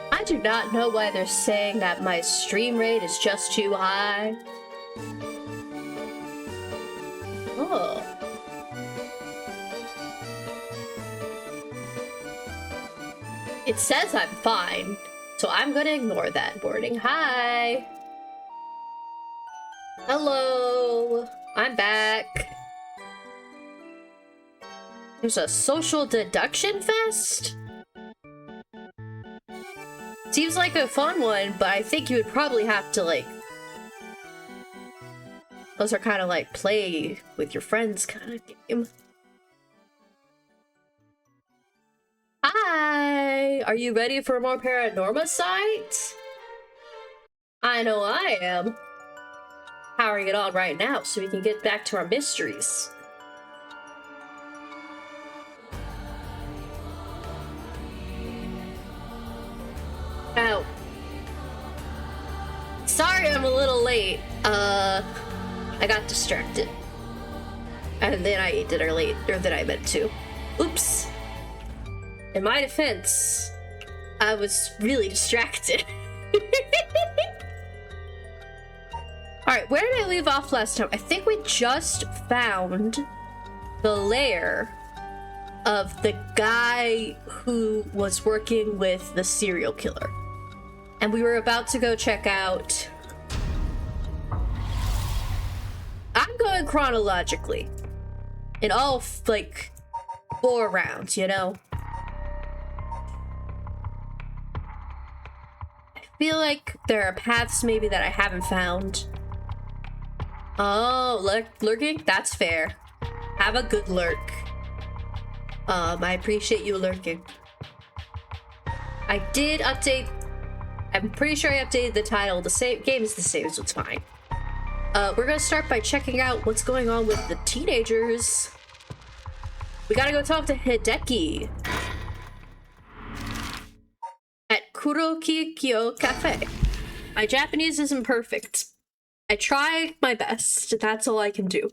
I do not know why they're saying that my stream rate is just too high. Oh. It says I'm fine, so I'm gonna ignore that warning. Hi. Hello. I'm back. There's a social deduction fest? Seems like a fun one, but I think you would probably have to, like... Those are kind of like play with your friends kind of game. Hi! Are you ready for more Paranormasight? I know I am. Powering it on right now so we can get back to our mysteries. Ow. Sorry I'm a little late. I got distracted. And then I dinner late, or than I meant to. Oops. In my defense, I was really distracted. Alright, where did I leave off last time? I think we just found the lair of the guy who was working with the serial killer. And we were about to go check out... I'm going chronologically. In all, like, 4 rounds, you know? I feel like there are paths maybe that I haven't found. Oh, lurking? That's fair. Have a good lurk. I appreciate you lurking. I did update... I'm pretty sure I updated the title. The same game is the same, so it's fine. We're gonna start by checking out what's going on with the teenagers. We gotta go talk to Hideki at Kurokikyo Cafe. My Japanese isn't perfect. I try my best. That's all I can do.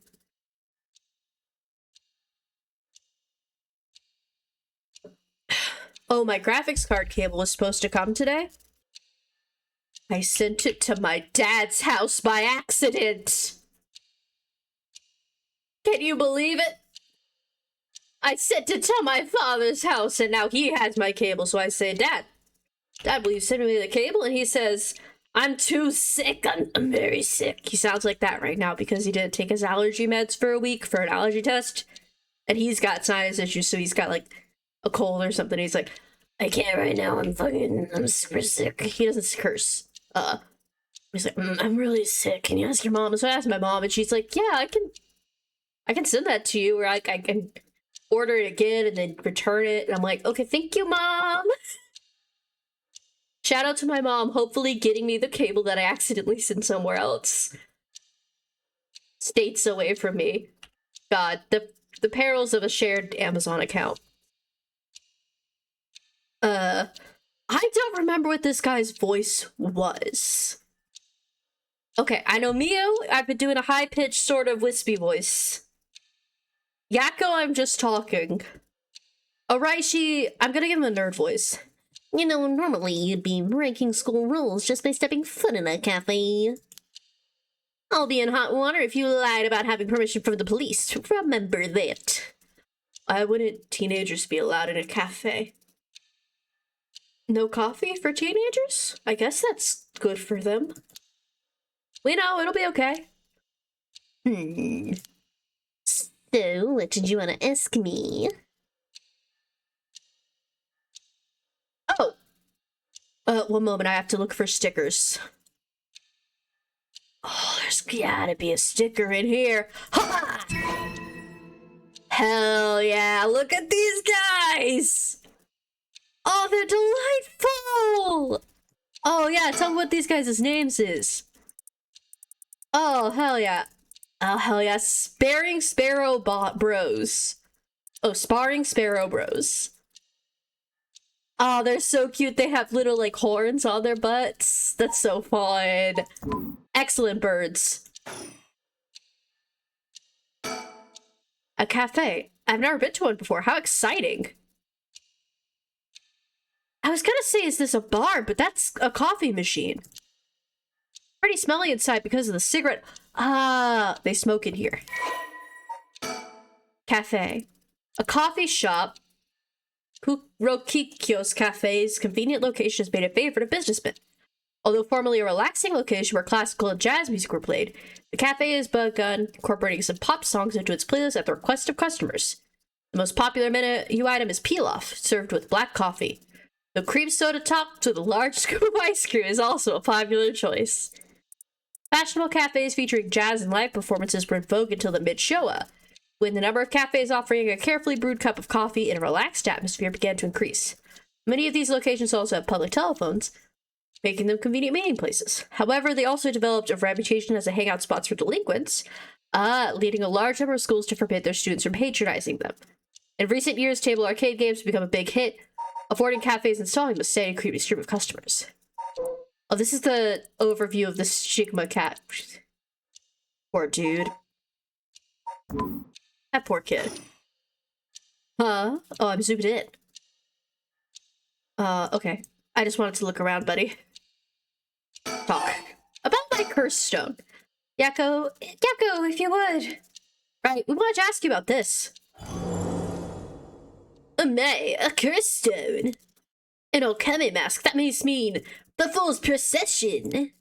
Oh, my graphics card cable was supposed to come today. I sent it to my dad's house by accident. Can you believe it? I sent it to my father's house, and now he has my cable. So I say, Dad, will you send me the cable? And he says, I'm too sick. I'm very sick. He sounds like that right now because he didn't take his allergy meds for a week for an allergy test. And he's got sinus issues, so he's got like a cold or something. He's like, I can't right now. I'm super sick. He doesn't curse. He's like, I'm really sick. Can you ask your mom? So I asked my mom, and she's like, yeah, I can send that to you, or I can order it again and then return it. And I'm like, okay, thank you, Mom. Shout out to my mom, hopefully getting me the cable that I accidentally sent somewhere else. States away from me. God, the perils of a shared Amazon account. I don't remember what this guy's voice was. Okay, I know Mio, I've been doing a high-pitched sort of wispy voice. Yakko, I'm just talking. Araishi, I'm gonna give him a nerd voice. You know, normally you'd be breaking school rules just by stepping foot in a cafe. I'll be in hot water if you lied about having permission from the police. Remember that. Why wouldn't teenagers be allowed in a cafe? No coffee for teenagers? I guess that's good for them. We know, it'll be okay. So, what did you want to ask me? Oh! One moment, I have to look for stickers. Oh, there's gotta be a sticker in here. Ha! Hell yeah, look at these guys! Oh, they're delightful! Oh yeah, tell me what these guys' names is. Oh, hell yeah. Oh, hell yeah. Sparring Sparrow Bros. Oh, Sparring Sparrow Bros. Oh, they're so cute. They have little, like, horns on their butts. That's so fun. Excellent birds. A cafe. I've never been to one before. How exciting. I was gonna say, is this a bar? But that's a coffee machine. Pretty smelly inside because of the cigarette. Ah, they smoke in here. Cafe. A coffee shop. Kurokikyo's cafe's convenient location has made a favorite of businessmen. Although formerly a relaxing location where classical and jazz music were played, the cafe has begun incorporating some pop songs into its playlist at the request of customers. The most popular menu item is pilaf, served with black coffee. The cream soda topped with a large scoop of ice cream is also a popular choice. Fashionable cafes featuring jazz and live performances were in vogue until the mid-Showa, when the number of cafes offering a carefully brewed cup of coffee in a relaxed atmosphere began to increase. Many of these locations also have public telephones, making them convenient meeting places. However, they also developed a reputation as a hangout spots for delinquents, leading a large number of schools to forbid their students from patronizing them. In recent years, table arcade games have become a big hit, affording cafes installing the steady creepy stream of customers. Oh, this is the overview of the Sigma cat. Poor dude. That poor kid. Huh? Oh, I'm zoomed in. Okay. I just wanted to look around, buddy. Talk. About my curse stone. Yakko, if you would. Right, we wanted to ask you about this. A curse stone? An Okami mask, that must mean the Fool's Procession.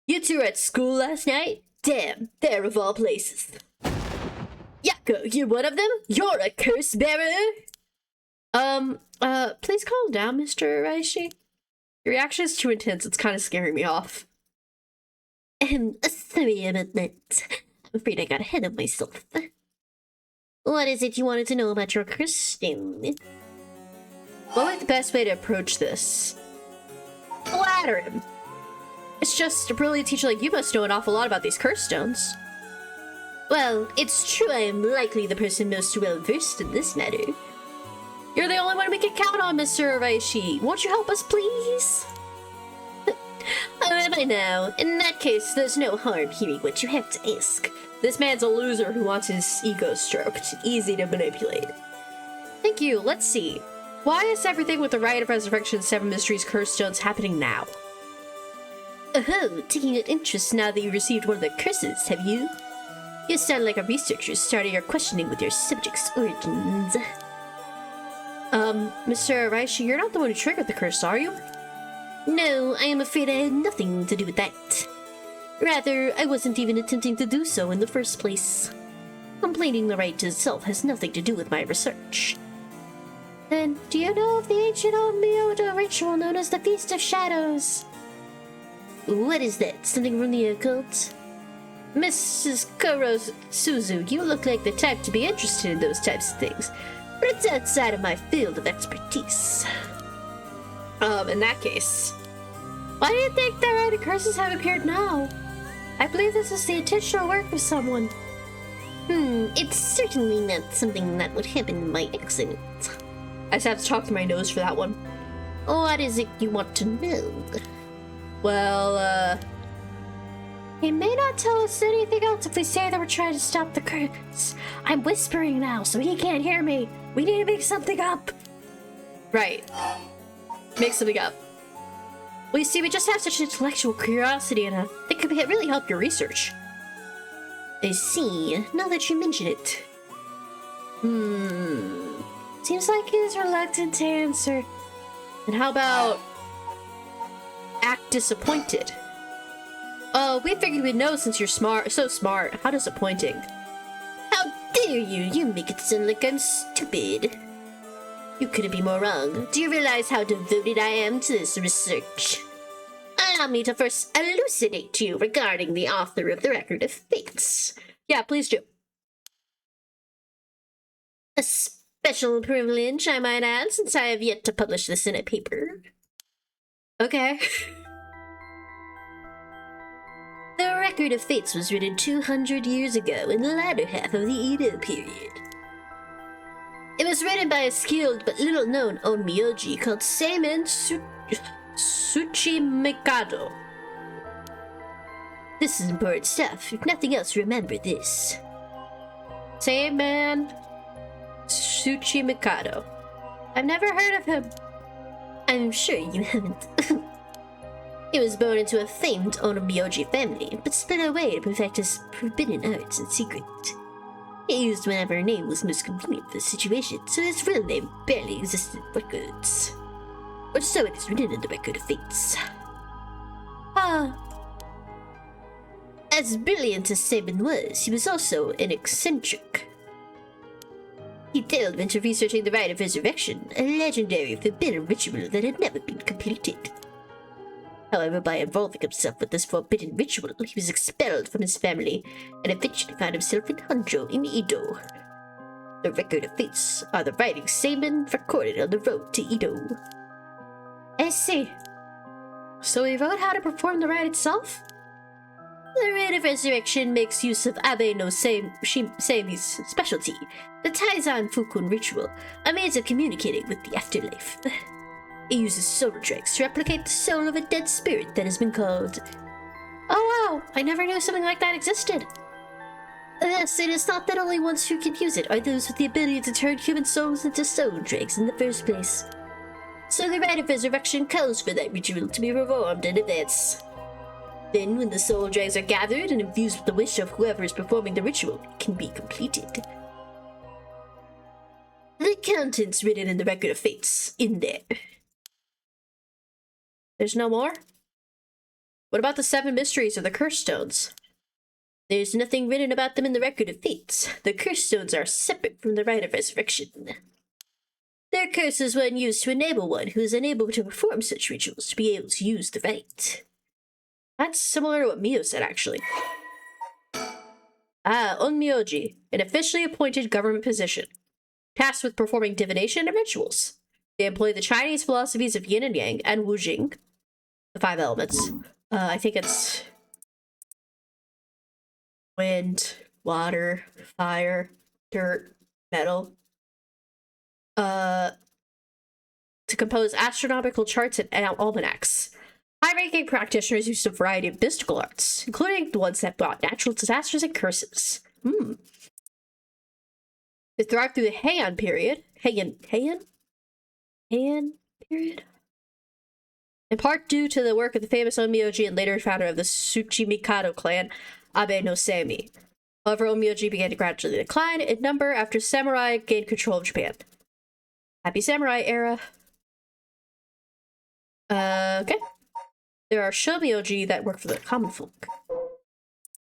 You two were at school last night? Damn, there of all places. Yakko, you're one of them? You're a curse bearer? Please calm down, Mr. Raishi. Your reaction is too intense, it's kind of scaring me off. Sorry about that. I'm afraid I got ahead of myself. What is it you wanted to know about your curse stone? What would be the best way to approach this? Flatter him. It's just a brilliant teacher like you must know an awful lot about these curse stones. Well, it's true I am likely the person most well-versed in this matter. You're the only one we can count on, Mr. Raishi. Won't you help us, please? How am I now? In that case, there's no harm hearing what you have to ask. This man's a loser who wants his ego stroked. Easy to manipulate. Thank you. Let's see. Why is everything with the Rite of Resurrection, Seven Mysteries, Curse Stones happening now? Oh, taking an interest now that you received one of the curses, have you? You sound like a researcher starting your questioning with your subject's origins. Mr. Raishi, you're not the one who triggered the curse, are you? No, I am afraid I had nothing to do with that. Rather, I wasn't even attempting to do so in the first place. Completing the rite itself has nothing to do with my research. Then, do you know of the ancient Onmyoto ritual known as the Feast of Shadows? What is that? Something from the occult? Mrs. Suzu, you look like the type to be interested in those types of things, but it's outside of my field of expertise. In that case, why do you think the Rite of Curses have appeared now? I believe this is the intentional work of someone. It's certainly not something that would happen by accident. I just have to talk to my nose for that one. What is it you want to know? Well, he may not tell us anything else if we say that we're trying to stop the curse. I'm whispering now, so he can't hear me. We need to make something up. Right. Make something up. Well, you see, we just have such intellectual curiosity, and it could really help your research. I see. Now that you mention it. Seems like he's reluctant to answer. And how about act disappointed? We figured we'd know since you're so smart. How disappointing. How dare you! You make it sound like I'm stupid. You couldn't be more wrong. Do you realize how devoted I am to this research? Allow me to first elucidate to you regarding the author of the Record of Fates. Yeah, please do. A special privilege, I might add, since I have yet to publish this in a paper. Okay. The Record of Fates was written 200 years ago in the latter half of the Edo period. It was written by a skilled but little-known onmyoji called Seimen Tsuchimikado. This is important stuff. If nothing else, remember this. Seimen Tsuchimikado. I've never heard of him. I'm sure you haven't. He was born into a famed onmyoji family, but split away to perfect his forbidden arts in secret. He used whatever name was most convenient for the situation, so his real name barely existed in records. Or so it is written in the Record of Fates. As brilliant as Sabin was, he was also an eccentric. He delved into researching the Rite of Resurrection, a legendary forbidden ritual that had never been completed. However, by involving himself with this forbidden ritual, he was expelled from his family and eventually found himself in Hanjo in Edo. The Record of Fates are the writings Seimen recorded on the road to Edo. I see. So he wrote how to perform the rite itself? The Rite of Resurrection makes use of Abe no Seimi's specialty, the Taizan Fukun ritual, a means of communicating with the afterlife. It uses soul tracks to replicate the soul of a dead spirit that has been called. Oh wow, I never knew something like that existed. Thus, it is thought that only ones who can use it are those with the ability to turn human souls into soul dregs in the first place. So the Rite of Resurrection calls for that ritual to be performed in advance. Then, when the soul dregs are gathered and infused with the wish of whoever is performing the ritual, it can be completed. The contents written in the Record of Fates, in there. There's no more? What about the 7 mysteries or the curse stones? There's nothing written about them in the Record of Fates. The curse stones are separate from the Rite of Resurrection. Their curse is one used to enable one who is unable to perform such rituals to be able to use the rite. That's similar to what Mio said, actually. Onmyoji, an officially appointed government position, tasked with performing divination and rituals. They employ the Chinese philosophies of yin and yang and wujing, the 5 elements. I think it's wind, water, fire, dirt, metal. To compose astronomical charts and almanacs. High-ranking practitioners used a variety of mystical arts, including the ones that brought natural disasters and curses. They thrived through the Heian period. Heian? And period. In part due to the work of the famous Onmyoji and later founder of the Tsuchimikado clan, Abe no Seimi. However, Onmyoji began to gradually decline in number after samurai gained control of Japan. Happy samurai era. Okay. There are Shomyoji that work for the common folk.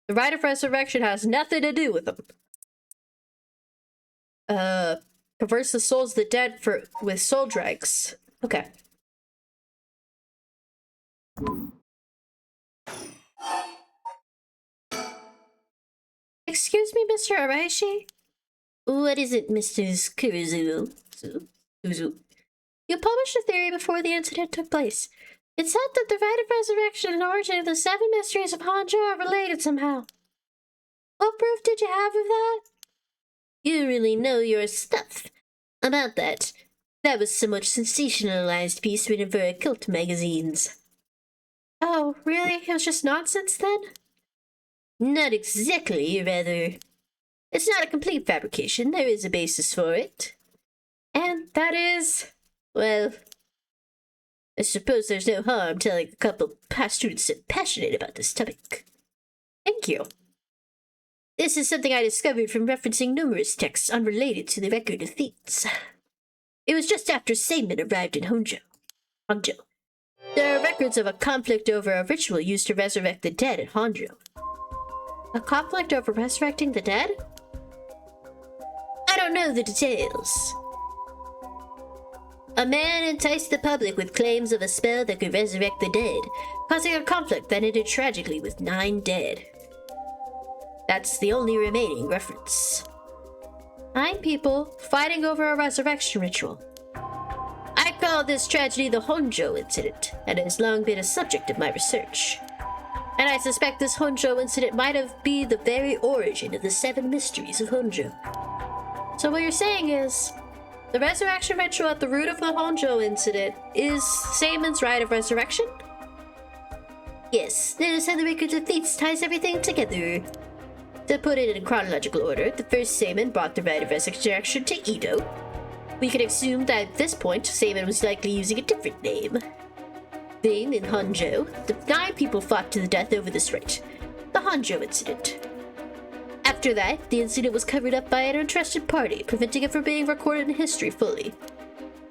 The rite of resurrection has nothing to do with them. Converts the souls of the dead with soul dregs. Okay. Excuse me, Mr. Araishi? What is it, Mr. Kuruzu? You published a theory before the incident took place. It said that the rite of resurrection and origin of the 7 mysteries of Hanjo are related somehow. What proof did you have of that? You really know your stuff. About that. That was some much sensationalized piece written for occult magazines. Oh, really? It was just nonsense then? Not exactly, rather. It's not a complete fabrication. There is a basis for it. And that is, well, I suppose there's no harm telling a couple past students so passionate about this topic. Thank you. This is something I discovered from referencing numerous texts unrelated to the record of feats. It was just after Seimin arrived in Honjo. There are records of a conflict over a ritual used to resurrect the dead at Honjo. A conflict over resurrecting the dead? I don't know the details. A man enticed the public with claims of a spell that could resurrect the dead, causing a conflict that ended tragically with 9 dead. That's the only remaining reference. 9 people fighting over a resurrection ritual. I call this tragedy the Honjo incident, and it has long been a subject of my research. And I suspect this Honjo incident might have been the very origin of the 7 mysteries of Honjo. So what you're saying is, the resurrection ritual at the root of the Honjo incident is Seimin's rite of resurrection? Yes, notice how the record of feats ties everything together. To put it in chronological order, the first Seimin brought the rite of resurrection to Edo. We can assume that at this point, Seimin was likely using a different name. Then, in Honjo, the 9 people fought to the death over this rite, the Honjo incident. After that, the incident was covered up by an interested party, preventing it from being recorded in history fully.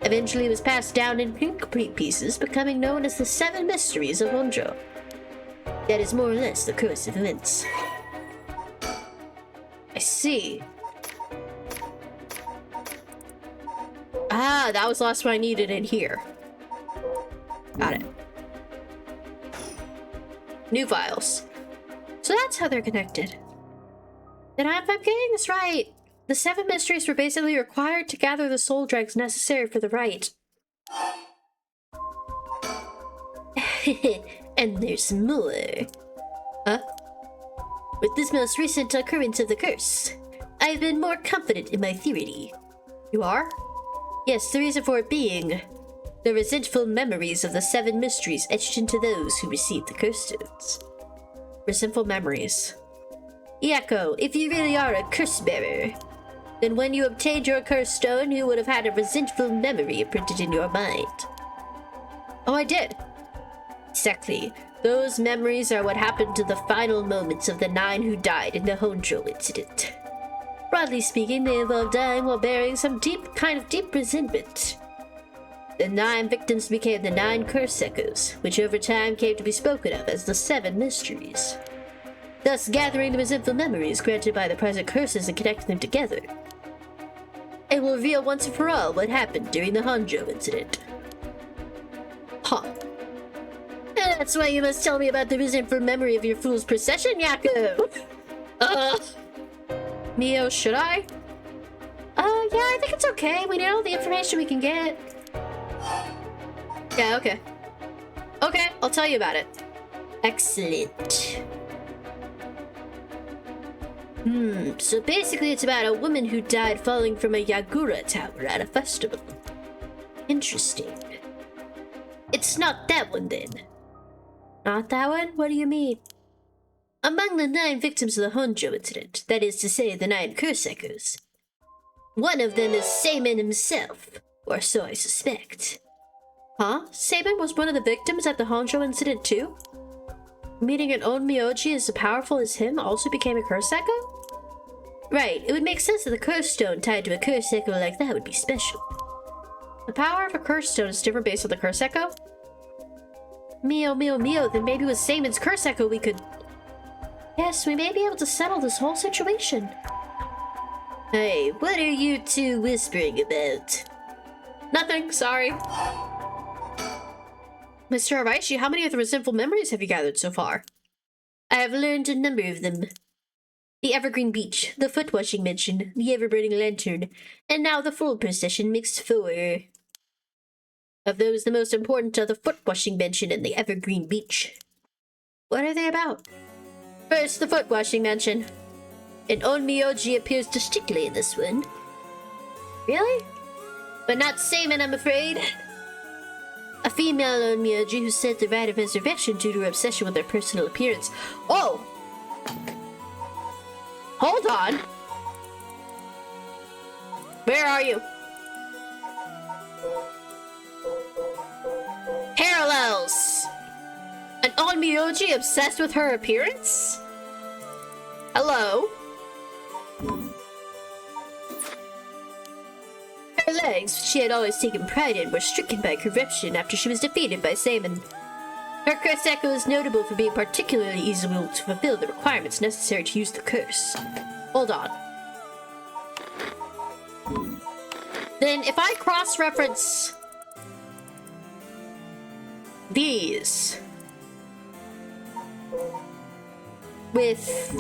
Eventually, it was passed down in incomplete pieces, becoming known as the 7 Mysteries of Honjo. That is more or less the course of events. I see. Ah, that was the last one I needed in here. Got it. New files. So that's how they're connected. Then if I'm getting this right, the 7 mysteries were basically required to gather the soul dregs necessary for the rite. And there's more. Huh? With this most recent occurrence of the curse, I've been more confident in my theory. You are? Yes, the reason for it being the resentful memories of the 7 mysteries etched into those who received the curse stones. Resentful memories. Yako, if you really are a curse bearer, then when you obtained your curse stone, you would have had a resentful memory imprinted in your mind. Oh, I did. Exactly. Those memories are what happened to the final moments of the 9 who died in the Honjo incident. Broadly speaking, they involved dying while bearing some deep resentment. The 9 victims became the 9 curse echoes, which over time came to be spoken of as the 7 mysteries. Thus gathering the resentful memories granted by the present curses and connecting them together. It will reveal once and for all what happened during the Honjo incident. Huh. And that's why you must tell me about the resentful memory of your fool's procession, Yako! Mio, should I? Yeah, I think it's okay. We need all the information we can get. Yeah, okay. Okay, I'll tell you about it. Excellent. So basically it's about a woman who died falling from a Yagura tower at a festival. Interesting. It's not that one then. Not that one? What do you mean? Among the 9 victims of the Honjo incident, that is to say, the 9 curse echoes, one of them is Seimin himself, Or so I suspect. Huh? Saban was one of the victims at the Honjo incident too? Meaning an Onmyoji as powerful as him also became a curse echo? Right, it would make sense that the curse stone tied to a curse echo like that would be special. The power of a curse stone is different based on the curse echo? Mio, then maybe with Saman's curse echo we could... Yes, we may be able to settle this whole situation. Hey, what are you two whispering about? Nothing, sorry. Mr. Araishi, how many of the resentful memories have you gathered so far? I have learned a number of them. The Evergreen Beach, the foot-washing mansion, the ever-burning lantern, and now the full procession makes 4. Of those, the most important are the foot-washing mansion and the Evergreen Beach. What are they about? First, the foot-washing mansion. An Onmyoji appears distinctly in this one. Really? But not Saman, I'm afraid. A female Onmyoji who said the right of resurrection due to her obsession with their personal appearance. Oh! Hold on! Where are you? Parallels! An Onmyoji obsessed with her appearance? Hello? Her legs, which she had always taken pride in, were stricken by corruption after she was defeated by Saman. Her curse echo is notable for being particularly easy to fulfill the requirements necessary to use the curse. Hold on. Then if I cross-reference these with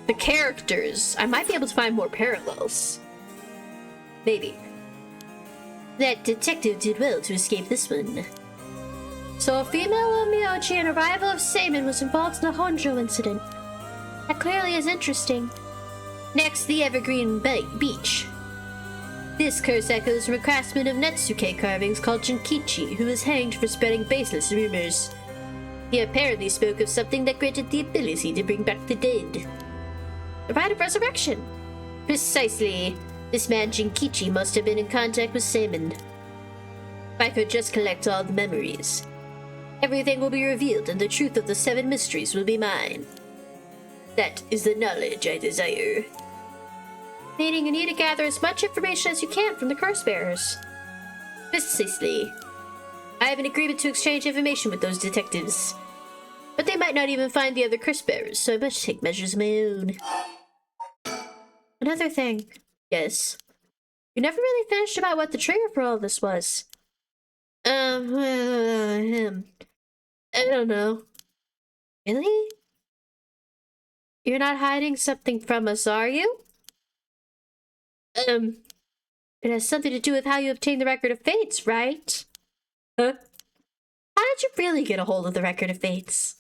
the characters, I might be able to find more parallels. Maybe. That detective did well to escape this one. So a female Onmyoji and a rival of Saman was involved in the Honjo incident. That clearly is interesting. Next, the Evergreen Beach. This curse echoes from a craftsman of Netsuke carvings called Jinkichi, who was hanged for spreading baseless rumors. He apparently spoke of something that granted the ability to bring back the dead. The right of resurrection! Precisely. This man Jinkichi must have been in contact with Saman. If I could just collect all the memories, everything will be revealed and the truth of the 7 mysteries will be mine. That is the knowledge I desire. Meaning you need to gather as much information as you can from the curse bearers. Precisely. I have an agreement to exchange information with those detectives. But they might not even find the other curse bearers, so I must take measures of my own. Another thing. Yes. You never really finished about what the trigger for all this was. I don't know. Really? You're not hiding something from us, are you? It has something to do with how you obtained the Record of Fates, right? Huh? How did you really get a hold of the Record of Fates?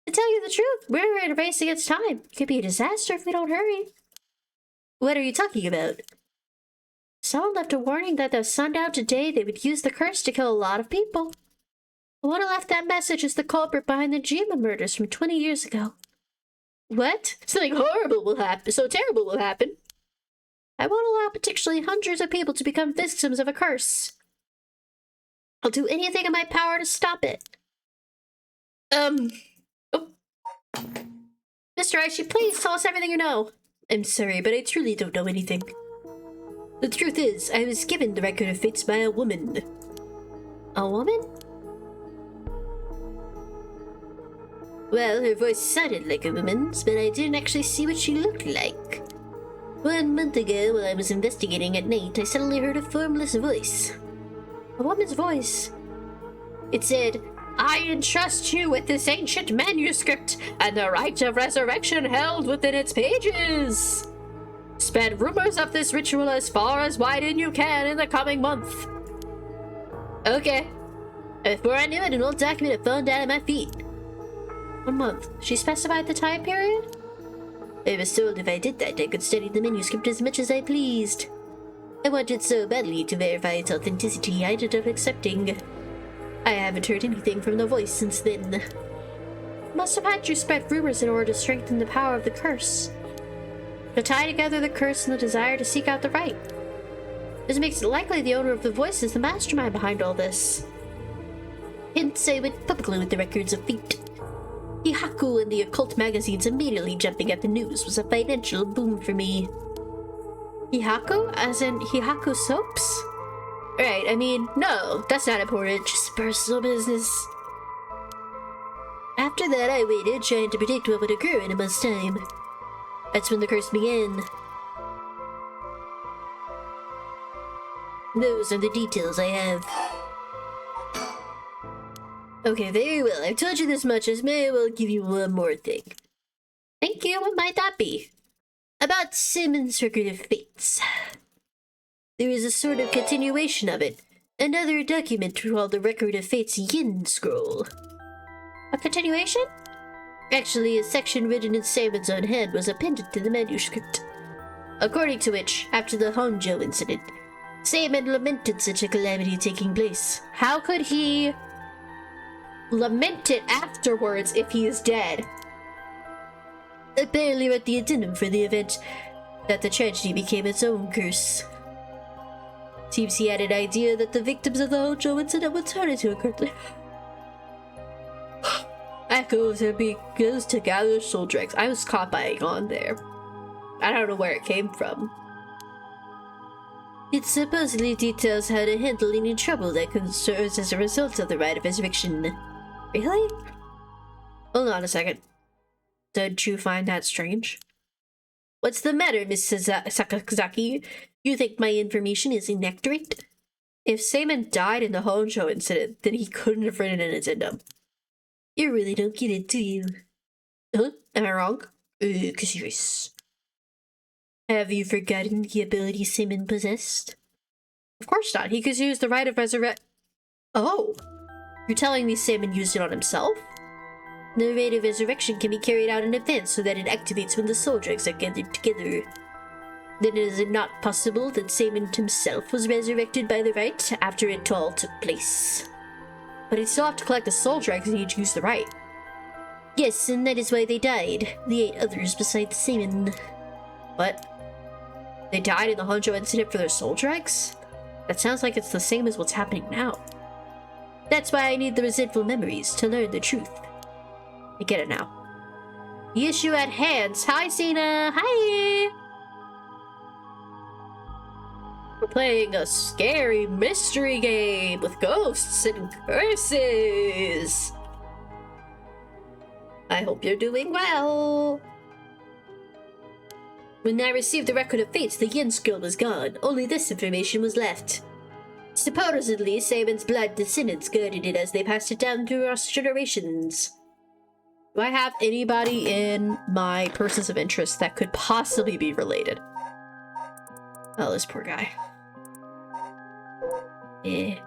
To tell you the truth, we're in a race against time. It could be a disaster if we don't hurry. What are you talking about? Someone left a warning that at sundown today they would use the curse to kill a lot of people. The one who left that message is the culprit behind the Jima murders from 20 years ago. What? Something horrible will happen, so terrible will happen. I won't allow potentially hundreds of people to become victims of a curse. I'll do anything in my power to stop it. Oh. Mr. Aishi, please tell us everything you know. I'm sorry, but I truly don't know anything. The truth is, I was given the Record of Fates by a woman. A woman? Well, her voice sounded like a woman's, but I didn't actually see what she looked like. 1 month ago, while I was investigating at night, I suddenly heard a formless voice. A woman's voice. It said, I entrust you with this ancient manuscript and the right of resurrection held within its pages. Spread rumors of this ritual as far as widen you can in the coming month. Okay. Before I knew it, an old document had fallen down at my feet. 1 month. She specified the time period? I was told if I did that, I could study the manuscript as much as I pleased. I wanted so badly to verify its authenticity, I ended up accepting. I haven't heard anything from the voice since then. Must have had you spread rumors in order to strengthen the power of the curse. To tie together the curse and the desire to seek out the right. This makes it likely the owner of the voice is the mastermind behind all this. Hence, I went publicly with the records of fate. Hihaku and the occult magazines immediately jumping at the news was a financial boom for me. Hihaku? As in Hihaku soaps? Right, I mean, no, that's not important, just personal business. After that, I waited, trying to predict what would occur in a month's time. That's when the curse began. Those are the details I have. Okay, very well. I've told you this much, as may I well give you one more thing. Thank you, what might that be? About Simon's Record of Fates. There is a sort of continuation of it. Another document called the Record of Fates Yin Scroll. A continuation? Actually, a section written in Simon's own hand was appended to the manuscript. According to which, after the Honjo incident, Simon lamented such a calamity taking place. How could he lament it afterwards if he is dead? Apparently wrote the addendum for the event that the tragedy became its own curse. Seems he had an idea that the victims of the Honjo incident would turn into a curse. Echoes and begins to gather soul dregs. I was caught by on there. I don't know where it came from. It supposedly details how to handle any trouble that concerns as a result of the rite of resurrection. Really? Hold on a second. Don't you find that strange? What's the matter, Miss Sakazaki? You think my information is inaccurate? If Simon died in the Honjo incident, then he couldn't have written an addendum. You really don't get it, do you? Huh? Am I wrong? Curious. Have you forgotten the ability Simon possessed? Of course not. He could use the rite of resurrection. Oh! You're telling me Simon used it on himself? The rite of resurrection can be carried out in advance so that it activates when the soul dregs are gathered together. Then is it not possible that Simon himself was resurrected by the rite after it all took place? But he'd still have to collect the soul dregs and he'd use the rite. Yes, and that is why they died. The 8 others besides Simon. What? They died in the Honjo incident for their soul dregs? That sounds like it's the same as what's happening now. That's why I need the resentful memories to learn the truth. I get it now. The issue at hand. Hi, Cena. Hi. We're playing a scary mystery game with ghosts and curses. I hope you're doing well. When I received the Record of Fates, the Yin Scroll was gone. Only this information was left. Supposedly, Simon's blood descendants guarded it as they passed it down through us generations. Do I have anybody in my persons of interest that could possibly be related? Oh, this poor guy. Eh.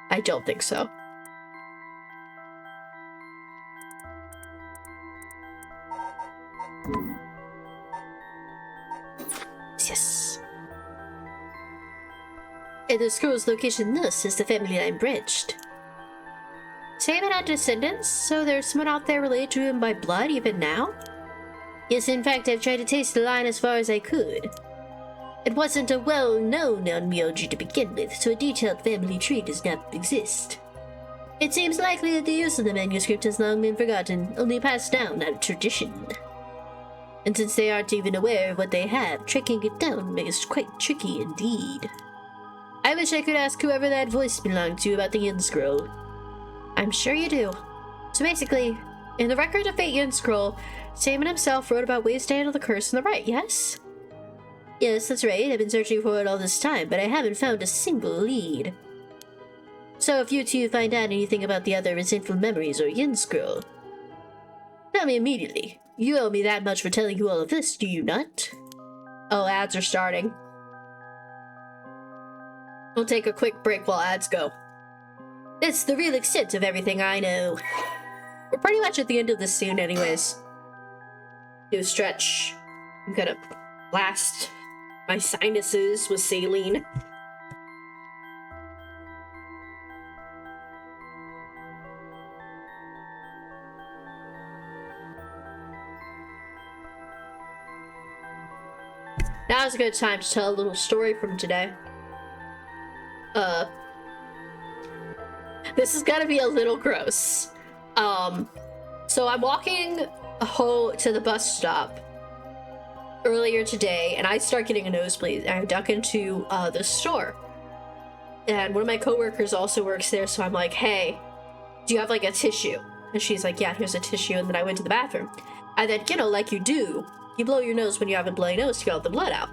I don't think so. Yes. And the scroll's location thus is the family line bridged. Simon had descendants, so there's someone out there related to him by blood even now? Yes, in fact, I've tried to taste the line as far as I could. It wasn't a well-known Onmyoji to begin with, so a detailed family tree does not exist. It seems likely that the use of the manuscript has long been forgotten, only passed down out of tradition. And since they aren't even aware of what they have, tracking it down makes it quite tricky indeed. I wish I could ask whoever that voice belonged to about the Yin Scroll. I'm sure you do. So basically, in the Record of Fate Yin Scroll, Simon himself wrote about ways to handle the curse on the right, yes? Yes, that's right. I've been searching for it all this time, but I haven't found a single lead. So if you two find out anything about the other resentful memories or Yin Scroll, tell me immediately. You owe me that much for telling you all of this, do you not? Oh, ads are starting. We'll take a quick break while ads go. It's the real extent of everything I know. We're pretty much at the end of this scene anyways. Do a stretch. I'm gonna blast my sinuses with saline. Now is a good time to tell a little story from today. This is gonna be a little gross. So I'm walking home to the bus stop earlier today, and I start getting a nosebleed, and I duck into the store. And one of my coworkers also works there, so I'm like, hey, do you have like a tissue? And she's like, yeah, here's a tissue. And then I went to the bathroom. And then, you know, like you do, you blow your nose when you have a bloody nose to get all the blood out.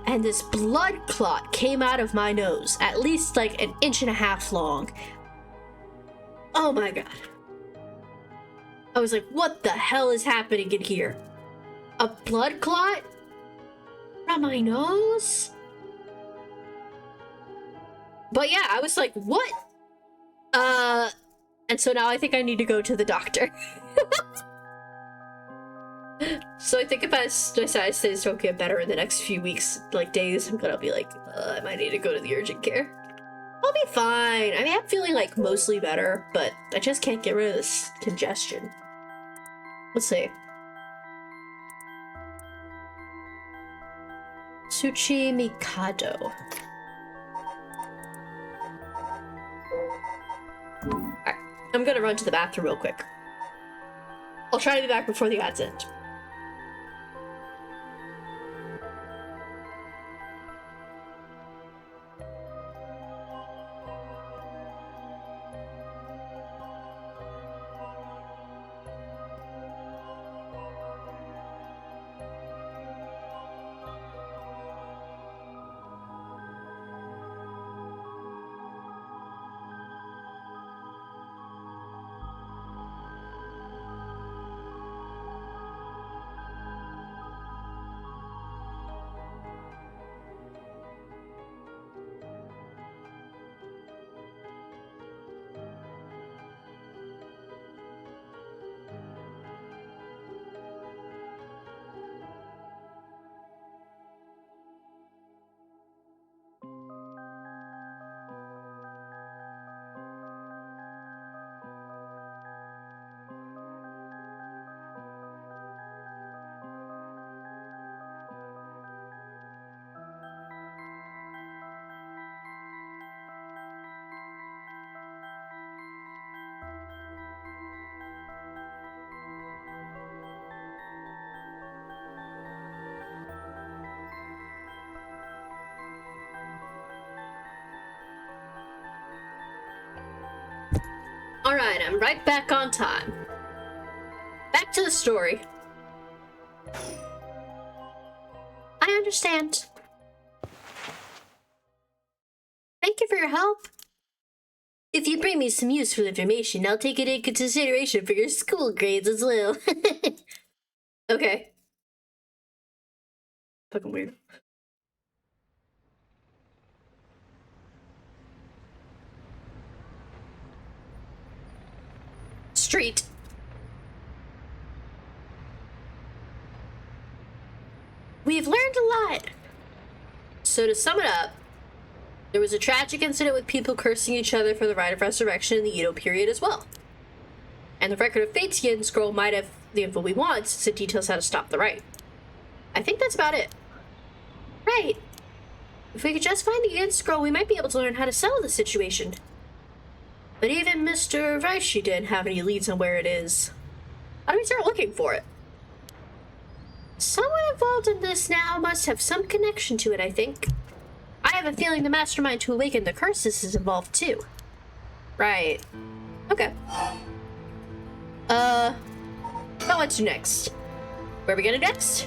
And this blood clot came out of my nose, at least like 1.5 inches long. Oh my god. I was like, what the hell is happening in here? A blood clot? From my nose? But yeah, I was like, what? And so now I think I need to go to the doctor. So I think if my sinus stays don't get better in the next few weeks, like days, I'm gonna be like, I might need to go to the urgent care. I'll be fine. I mean, I'm feeling like mostly better, but I just can't get rid of this congestion. Let's see. Tsuchi Mikado. Alright, I'm gonna run to the bathroom real quick. I'll try to be back before the ads end. Alright, I'm right back on time. Back to the story. I understand. Thank you for your help. If you bring me some useful information, I'll take it into consideration for your school grades as well. Okay. Fucking weird. Street. We've learned a lot. So to sum it up, there was a tragic incident with people cursing each other for the rite of resurrection in the Edo period as well. And the record of Fate's Yin scroll might have the info we want since it details how to stop the rite. I think that's about it. Right. If we could just find the Yin scroll, we might be able to learn how to settle the situation. But even Mr. Raishi didn't have any leads on where it is. How do we start looking for it? Someone involved in this now must have some connection to it, I think. I have a feeling the mastermind to awaken the curses is involved too. Right. Okay. What to next? Where are we going next?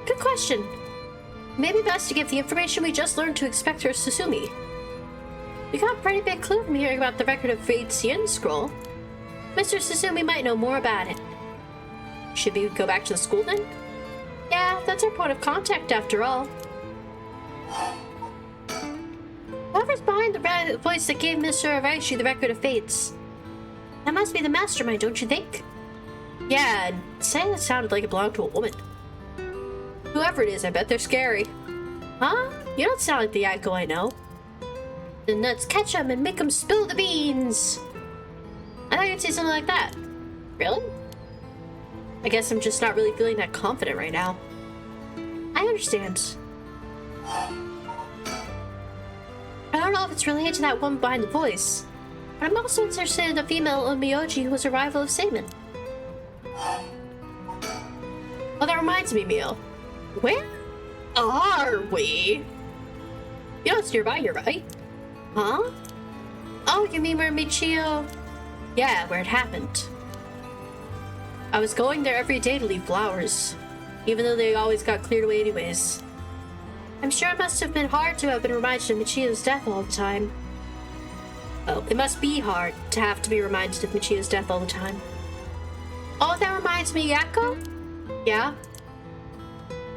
Good question. Maybe best to give the information we just learned to Inspector Susumi. We got a pretty big clue from hearing about the record of Fate's Yin scroll. Mr. Susumi might know more about it. Should we go back to the school then? Yeah, that's our point of contact after all. Whoever's behind the voice that gave Mr. Araishi the record of fates. That must be the mastermind, don't you think? Yeah, saying it sounded like it belonged to a woman. Whoever it is, I bet they're scary. Huh? You don't sound like the Aiko I know. Then let's catch them and make them spill the beans. I thought you'd say something like that. Really? I guess I'm just not really feeling that confident right now. I understand. I don't know if it's related to that woman behind the voice, but I'm also interested in the female Onmyoji who was a rival of Seimin. Oh, that reminds me, Mio. Where are we? You know it's nearby here, right? Huh? Oh, you mean where Michio? Yeah, where it happened. I was going there every day to leave flowers, even though they always got cleared away anyways. I'm sure it must have been hard to have been reminded of Michio's death all the time. Oh, it must be hard to have to be reminded of Michio's death all the time. Oh, that reminds me, Yako? Yeah?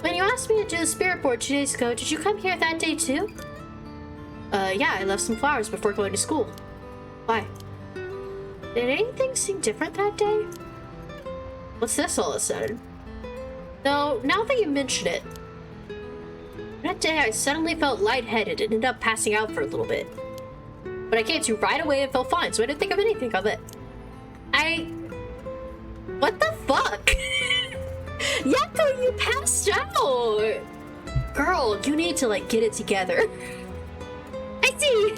When you asked me to do the spirit board 2 days ago, did you come here that day too? Yeah, I left some flowers before going to school. Why? Did anything seem different that day? What's this all of a sudden? No, now that you mention it. That day I suddenly felt lightheaded and ended up passing out for a little bit. But I came to right away and felt fine, so I didn't think of anything of it. What the fuck? Yako, you passed out! Girl, you need to, like, get it together. I see!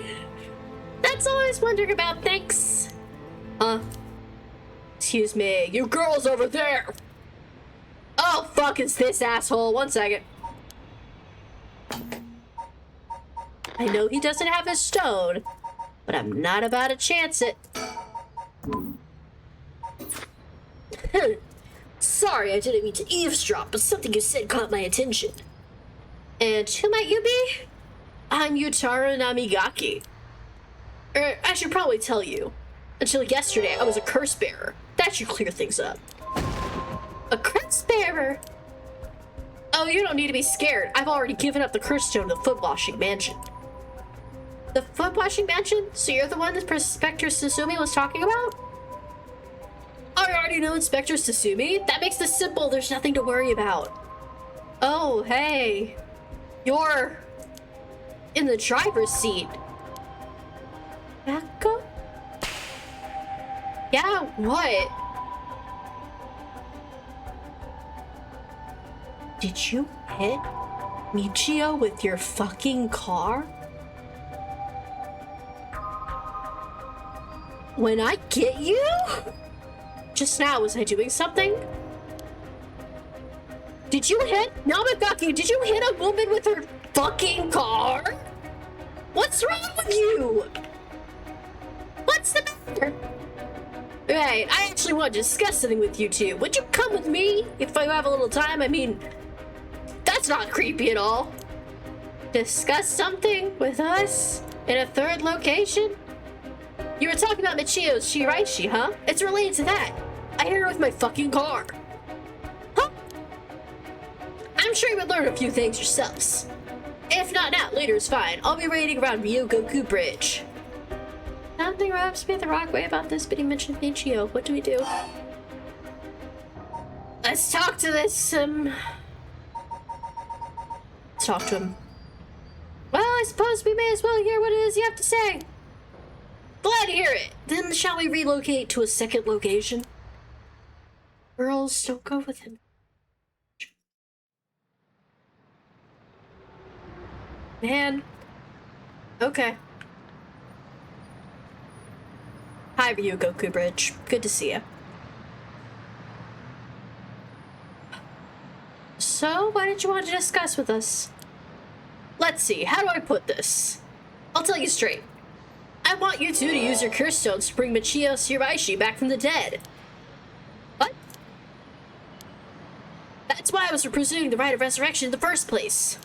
That's all I was wondering about, thanks. Excuse me, you girls over there! Oh, fuck, it's this asshole. 1 second. I know he doesn't have his stone, but I'm not about to chance it. Sorry, I didn't mean to eavesdrop, but something you said caught my attention. And who might you be? I'm Yutaro Namigaki. I should probably tell you. Until yesterday, I was a curse bearer. That should clear things up. A curse bearer? Oh, you don't need to be scared. I've already given up the curse stone to the foot washing mansion. The foot washing mansion? So you're the one that Inspector Susumi was talking about? I already know Inspector Susumi. That makes this simple. There's nothing to worry about. Oh, hey. You're in the driver's seat. Yako? Yeah, what? Did you hit Michio with your fucking car? When I get you? Just now, was I doing something? Did you hit Namigaki? Did you hit a woman with her fucking car? What's wrong with you? What's the matter? Right, I actually want to discuss something with you two. Would you come with me if I have a little time? I mean, that's not creepy at all. Discuss something with us in a third location? You were talking about Michio's Shiraishi, huh? It's related to that. I hit her with my fucking car. Huh? I'm sure you would learn a few things yourselves. If not now, later is fine. I'll be waiting around Ryogoku Bridge. Something rubs me the wrong way about this, but he mentioned Michio. What do we do? Let's talk to this, Let's talk to him. Well, I suppose we may as well hear what it is you have to say. Glad to hear it. Then shall we relocate to a second location? Girls, don't go with him. Man. Okay. Hi, Ryogoku Bridge. Good to see you. So, what did you want to discuss with us? Let's see, how do I put this? I'll tell you straight. I want you two to use your curse stones to bring Michio Shiraishi back from the dead. What? That's why I was pursuing the rite of resurrection in the first place.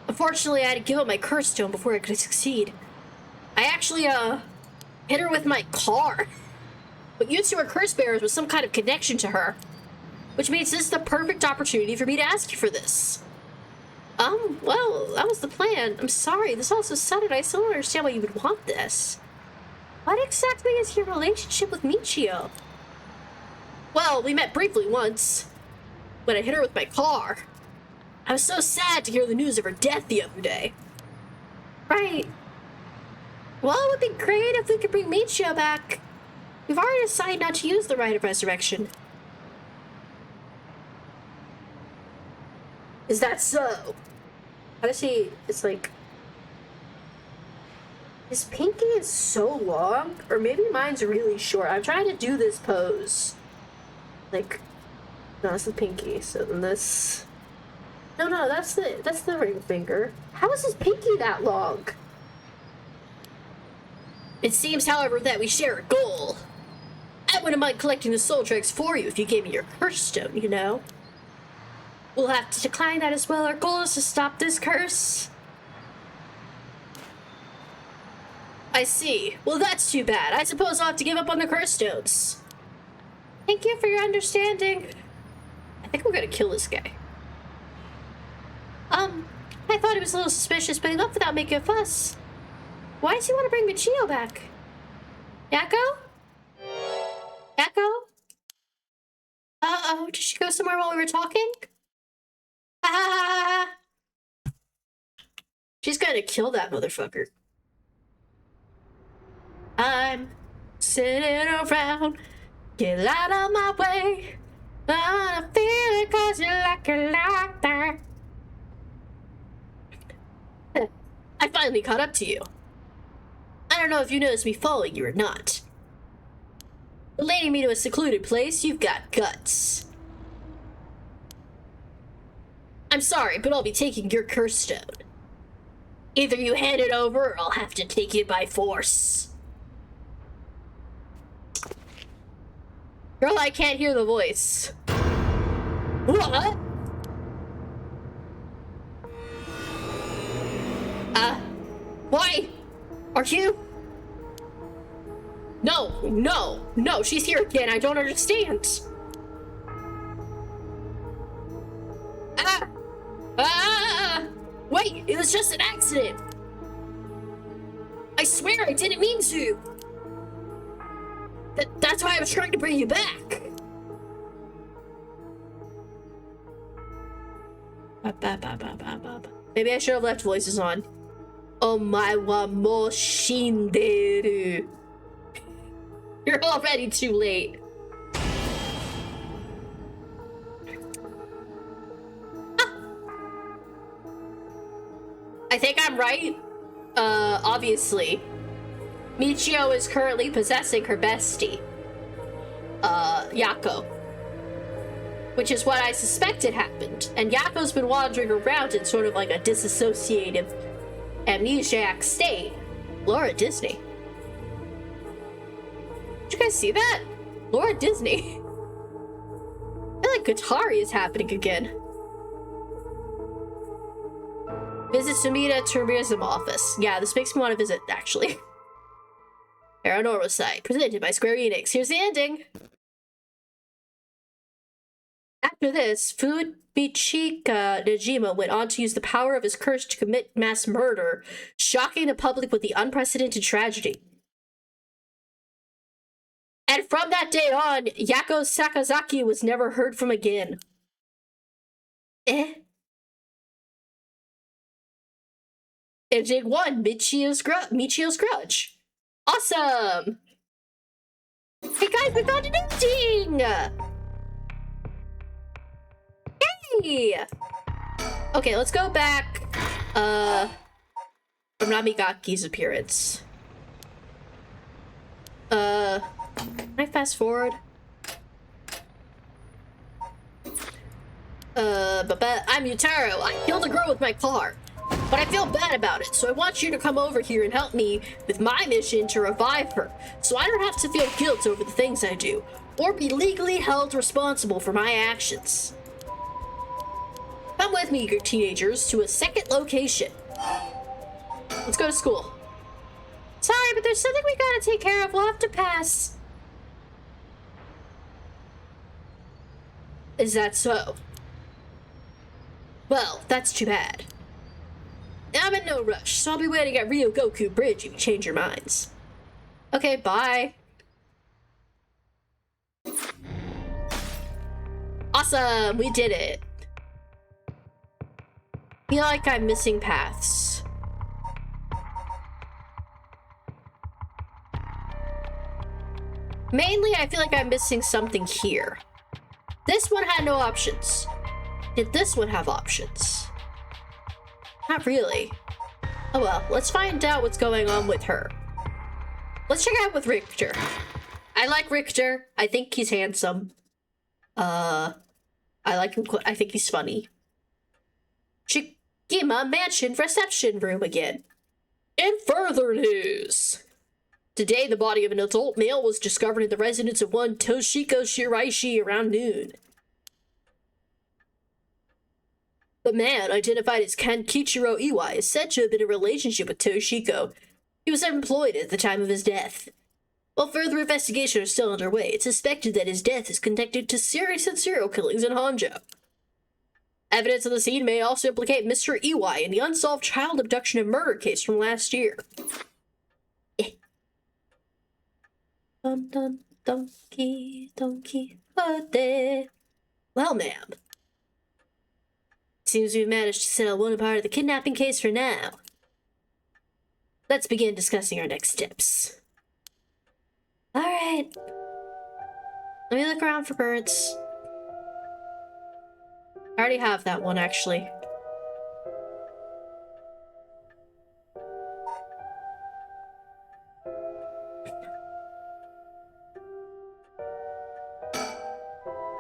Unfortunately, I had to give up my curse stone before I could succeed. I actually, hit her with my car. But you two are curse bearers with some kind of connection to her. Which means this is the perfect opportunity for me to ask you for this. Well, that was the plan. I'm sorry, this all so sudden. I still don't understand why you would want this. What exactly is your relationship with Michio? Well, we met briefly once, when I hit her with my car. I was so sad to hear the news of her death the other day. Right. Well, it would be great if we could bring Michio back. We've already decided not to use the rite of resurrection. Is that so? How does he... It's like... His pinky is so long, or maybe mine's really short. I'm trying to do this pose. Like, no, that's the pinky. So then this... No, that's the ring finger. How is his pinky that long? It seems, however, that we share a goal. I wouldn't mind collecting the soul dregs for you if you gave me your curse stone, you know? We'll have to decline that as well. Our goal is to stop this curse. I see. Well, that's too bad. I suppose I'll have to give up on the curse stones. Thank you for your understanding. I think we're gonna kill this guy. I thought he was a little suspicious, but he left without making a fuss. Why does he want to bring Michio back? Yakko? Yakko? Uh-oh, did she go somewhere while we were talking? Ah! She's gonna kill that motherfucker. I'm sitting around, get out of my way. I feel it cause you like it like that. I finally caught up to you. I don't know if you noticed me following you or not. Leading me to a secluded place, you've got guts. I'm sorry, but I'll be taking your curse stone. Either you hand it over or I'll have to take it by force. Girl, I can't hear the voice. What? Why? Are you? No, she's here again. I don't understand. Wait, it was just an accident. I swear I didn't mean to. That's why I was trying to bring you back. Maybe I should have left voices on. Omae wa mo shinderu. You're already too late. I think I'm right. Obviously. Michio is currently possessing her bestie, Yakko. Which is what I suspected happened. And Yakko's been wandering around in sort of like a disassociative, amnesiac state. Laura Disney. Did you guys see that? Laura Disney. I feel like Katari is happening again. Visit Sumida Tourism Office. Yeah, this makes me want to visit, actually. Paranormasight, presented by Square Enix. Here's the ending. After this, Fumichika Najima went on to use the power of his curse to commit mass murder, shocking the public with the unprecedented tragedy. And from that day on, Yakko Sakazaki was never heard from again. Ending 1, Michio's Grudge. Awesome! Hey guys, we found an ending! Yay! Okay, let's go back, from Namigaki's appearance. Can I fast forward? But I'm Yutaro. I killed a girl with my car. But I feel bad about it, so I want you to come over here and help me with my mission to revive her, so I don't have to feel guilt over the things I do, or be legally held responsible for my actions. Come with me, you teenagers, to a second location. Let's go to school. Sorry, but there's something we gotta take care of. We'll have to pass. Is that so? Well, that's too bad. I'm in no rush, so I'll be waiting at Ryogoku Bridge if you change your minds. Okay, bye. Awesome, we did it. Feel like I'm missing paths. Mainly, I feel like I'm missing something here. This one had no options. Did this one have options? Not really. Oh well, let's find out what's going on with her. Let's check out with Richter. I like Richter. I think he's handsome. I like him. I think he's funny. Shikima Mansion reception room again. In further news, today the body of an adult male was discovered in the residence of one Toshiko Shiraishi around noon. The man, identified as Kankichiro Iwai, is said to have been in a relationship with Toshiko. He was unemployed at the time of his death. While further investigations are still underway, it's suspected that his death is connected to series of serial killings in Honjo. Evidence on the scene may also implicate Mr. Iwai in the unsolved child abduction and murder case from last year. Dun dun donkey donkey Quixote. Well, ma'am. Seems we've managed to settle one part of the kidnapping case for now. Let's begin discussing our next steps. Alright. Let me look around for birds. I already have that one, actually.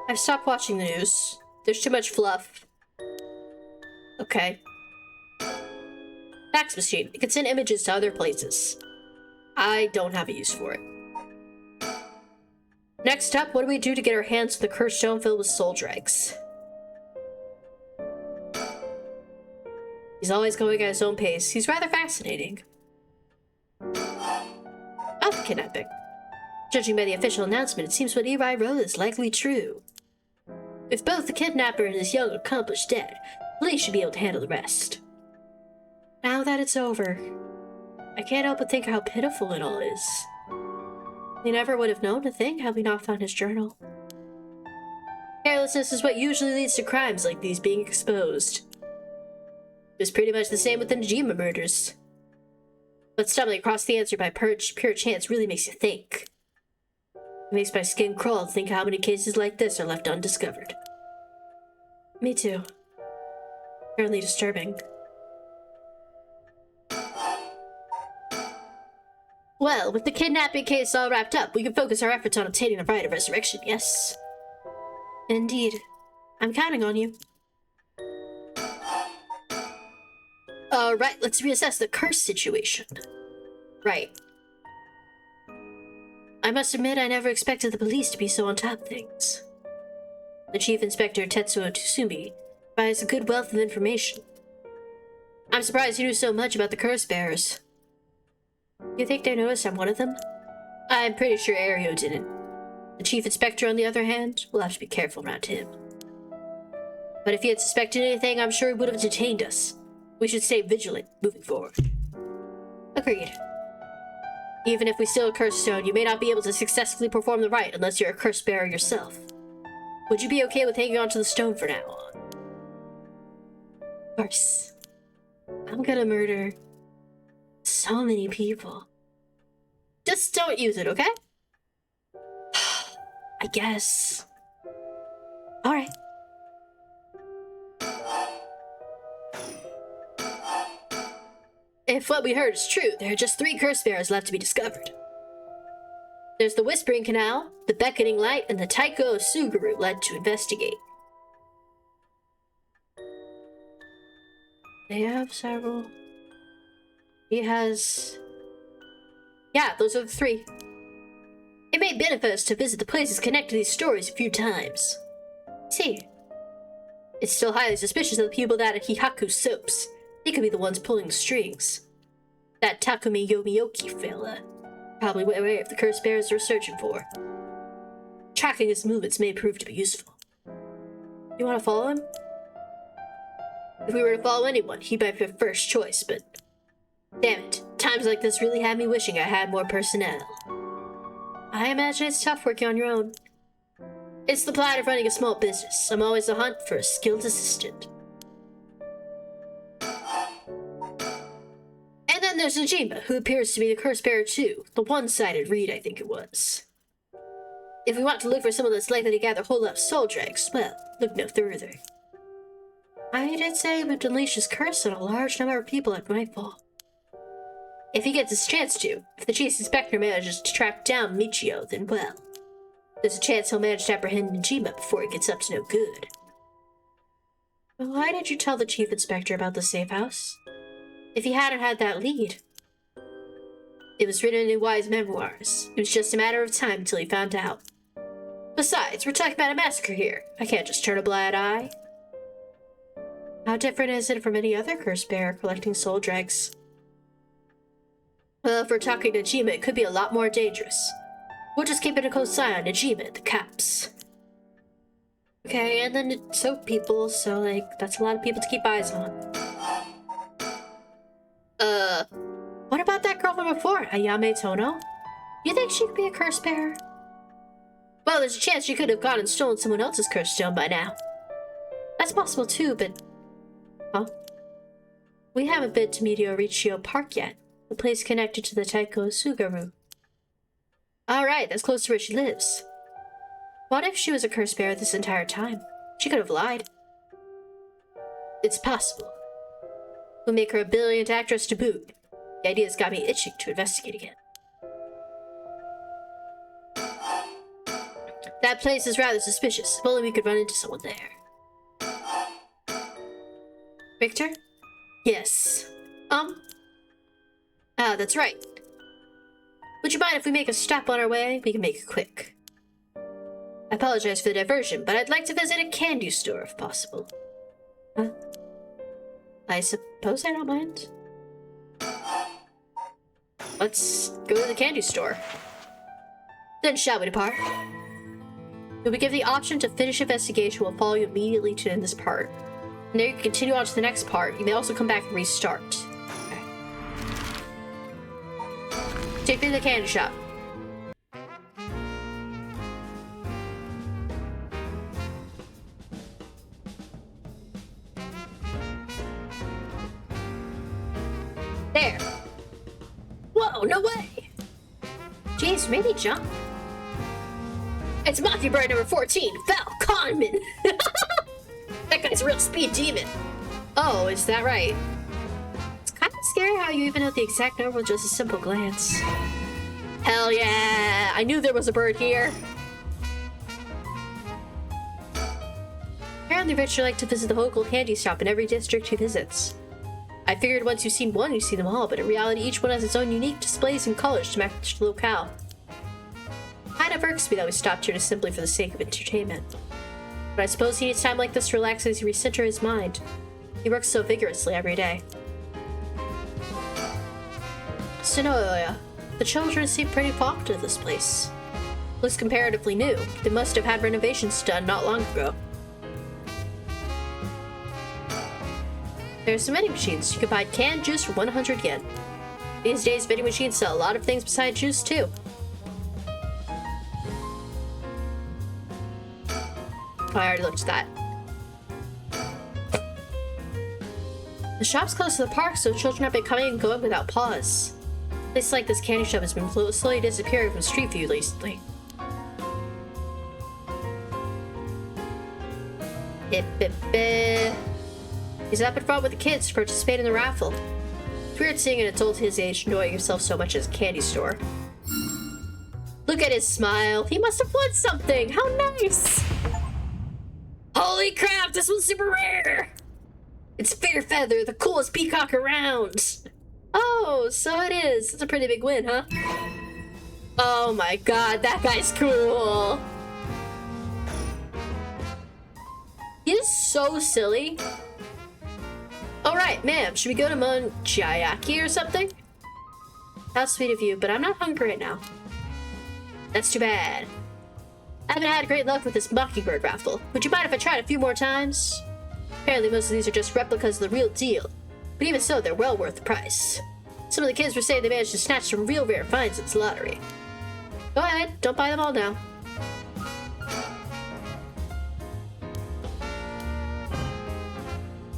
I've stopped watching the news. There's too much fluff. Okay. Fax machine. It can send images to other places. I don't have a use for it. Next up, what do we do to get our hands on the cursed stone filled with soul dregs? He's always going at his own pace. He's rather fascinating. About the kidnapping. Judging by the official announcement, it seems what Irai wrote is likely true. If both the kidnapper and his young accomplice dead, police should be able to handle the rest. Now that it's over, I can't help but think how pitiful it all is. He never would have known a thing had we not found his journal. Carelessness is what usually leads to crimes like these being exposed. It was pretty much the same with the Najima murders. But stumbling across the answer by pure chance really makes you think. It makes my skin crawl to think how many cases like this are left undiscovered. Me too. Apparently disturbing. Well, with the kidnapping case all wrapped up, we can focus our efforts on obtaining the right of resurrection, yes? Indeed. I'm counting on you. Alright, let's reassess the curse situation. Right. I must admit I never expected the police to be so on top of things. The Chief Inspector Tetsuo Tsumi provides a good wealth of information. I'm surprised he knew so much about the curse bearers. You think they noticed I'm one of them? I'm pretty sure Ario didn't. The Chief Inspector, on the other hand, will have to be careful around him. But if he had suspected anything, I'm sure he would have detained us. We should stay vigilant moving forward. Agreed. Even if we steal a curse stone, you may not be able to successfully perform the rite unless you're a curse bearer yourself. Would you be okay with hanging on to the stone for now on? Of course. I'm gonna murder so many people. Just don't use it, okay? I guess. Alright. If what we heard is true, there are just 3 curse bearers left to be discovered. There's the Whispering Canal, the Beckoning Light, and the Taiko of Suguru led to investigate. They have several. He has... Yeah, those are the 3. It may benefit us to visit the places connected to these stories a few times. See, it's still highly suspicious of the people that at Hihaku Soaps. They could be the ones pulling the strings. That Takumi Yomiyoki fella. Probably aware of the curse bearers we're searching for. Tracking his movements may prove to be useful. You want to follow him? If we were to follow anyone, he might be first choice, but... Damn it, times like this really had me wishing I had more personnel. I imagine it's tough working on your own. It's the plight of running a small business. I'm always on the hunt for a skilled assistant. And then there's Najima, who appears to be the curse bearer too. The one-sided read, I think it was. If we want to look for someone that's likely to gather a whole lot of soul dregs, well, look no further. I did say he would unleash his curse on a large number of people at nightfall. If he gets his chance to, if the chief inspector manages to track down Michio, then well, there's a chance he'll manage to apprehend Najima before he gets up to no good. Why did you tell the chief inspector about the safe house? If he hadn't had that lead. It was written in Y's memoirs. It was just a matter of time until he found out. Besides, we're talking about a massacre here. I can't just turn a blind eye. How different is it from any other curse bearer collecting soul dregs? Well, if we're talking Najima, it could be a lot more dangerous. We'll just keep it a close eye on Najima and the cops. Okay, and then so people, so like, that's a lot of people to keep eyes on. What about that girl from before, Ayame Tono? You think she could be a curse bearer? Well, there's a chance she could have gone and stolen someone else's curse stone by now. That's possible too, but... Huh? We haven't been to Meteor Riccio Park yet, the place connected to the Taiko Sugaru. Alright, that's close to where she lives. What if she was a curse bearer this entire time? She could have lied. It's possible. We'll make her a brilliant actress to boot. The idea's got me itching to investigate again. That place is rather suspicious. If only we could run into someone there. Victor? Yes. That's right. Would you mind if we make a stop on our way? We can make it quick. I apologize for the diversion, but I'd like to visit a candy store if possible. Huh? I suppose I don't mind. Let's go to the candy store. Then shall we depart? If we give the option to finish investigation, we'll follow you immediately to end this part. And there you can continue on to the next part. You may also come back and restart. Okay. Take me to the candy shop. There. Whoa, no way! Jeez, maybe jump. It's Mockingbird number 14, Val Conman! That guy's a real speed demon. Oh, is that right? It's kind of scary how you even know the exact number with just a simple glance. Hell yeah! I knew there was a bird here. Apparently Richard likes to visit the local candy shop in every district he visits. I figured once you've seen one, you've seen them all, but in reality each one has its own unique displays and colors to match the locale. Kinda irks me that we stopped here just simply for the sake of entertainment. But I suppose he needs time like this to relax as he recenter his mind. He works so vigorously every day. Sonoya, the children seem pretty fond of this place. Looks comparatively new. They must have had renovations done not long ago. There's some vending machines. You can buy canned juice for 100 yen. These days, vending machines sell a lot of things besides juice, too. Oh, I already looked at that. The shop's close to the park, so children have been coming and going without pause. Places like this candy shop has been slowly disappearing from Street View recently. He's up in front with the kids to participate in the raffle. It's weird seeing an adult his age enjoying himself so much at a candy store. Look at his smile. He must have won something. How nice! Holy crap, this one's super rare! It's Fair Feather, the coolest peacock around. Oh, so it is. It's a pretty big win, huh? Oh my god, that guy's cool. He is so silly. Alright, ma'am, should we go to Monchiayaki or something? How sweet of you, but I'm not hungry right now. That's too bad. I haven't had great luck with this Mockingbird raffle. Would you mind if I tried a few more times? Apparently most of these are just replicas of the real deal. But even so, they're well worth the price. Some of the kids were saying they managed to snatch some real rare finds in this lottery. Go ahead, don't buy them all now.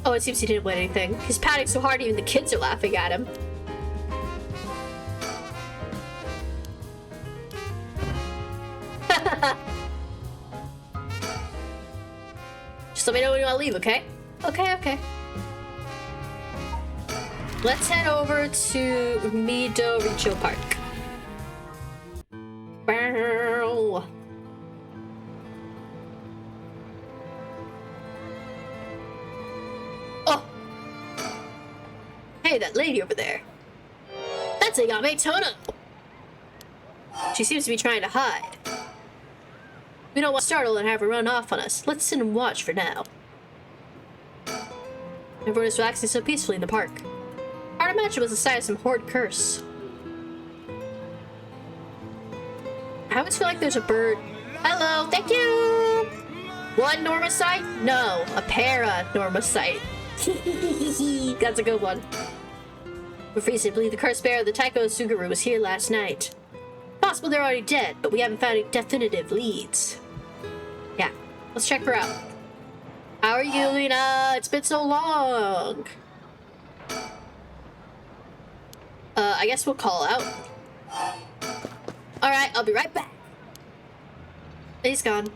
Oh, it seems he didn't win anything. He's pouting so hard even the kids are laughing at him. Just let me know when you want to leave, okay? Okay, okay. Let's head over to Mido Regional Park. Wow. Oh! Hey, that lady over there. That's Ayame Tono! She seems to be trying to hide. We don't want to startle and have her run off on us. Let's sit and watch for now. Everyone is relaxing so peacefully in the park. Hard to imagine it was the site of some horrid curse. I always feel like there's a bird. Hello, thank you! One Normasight? No, a Paranormasight. That's a good one. We're reason to believe the cursed bear of the Taiko Suguru was here last night. Possible they're already dead, but we haven't found any definitive leads. Yeah, let's check her out. How are you, Lena? It's been so long. I guess we'll call out. Alright, I'll be right back. He's gone.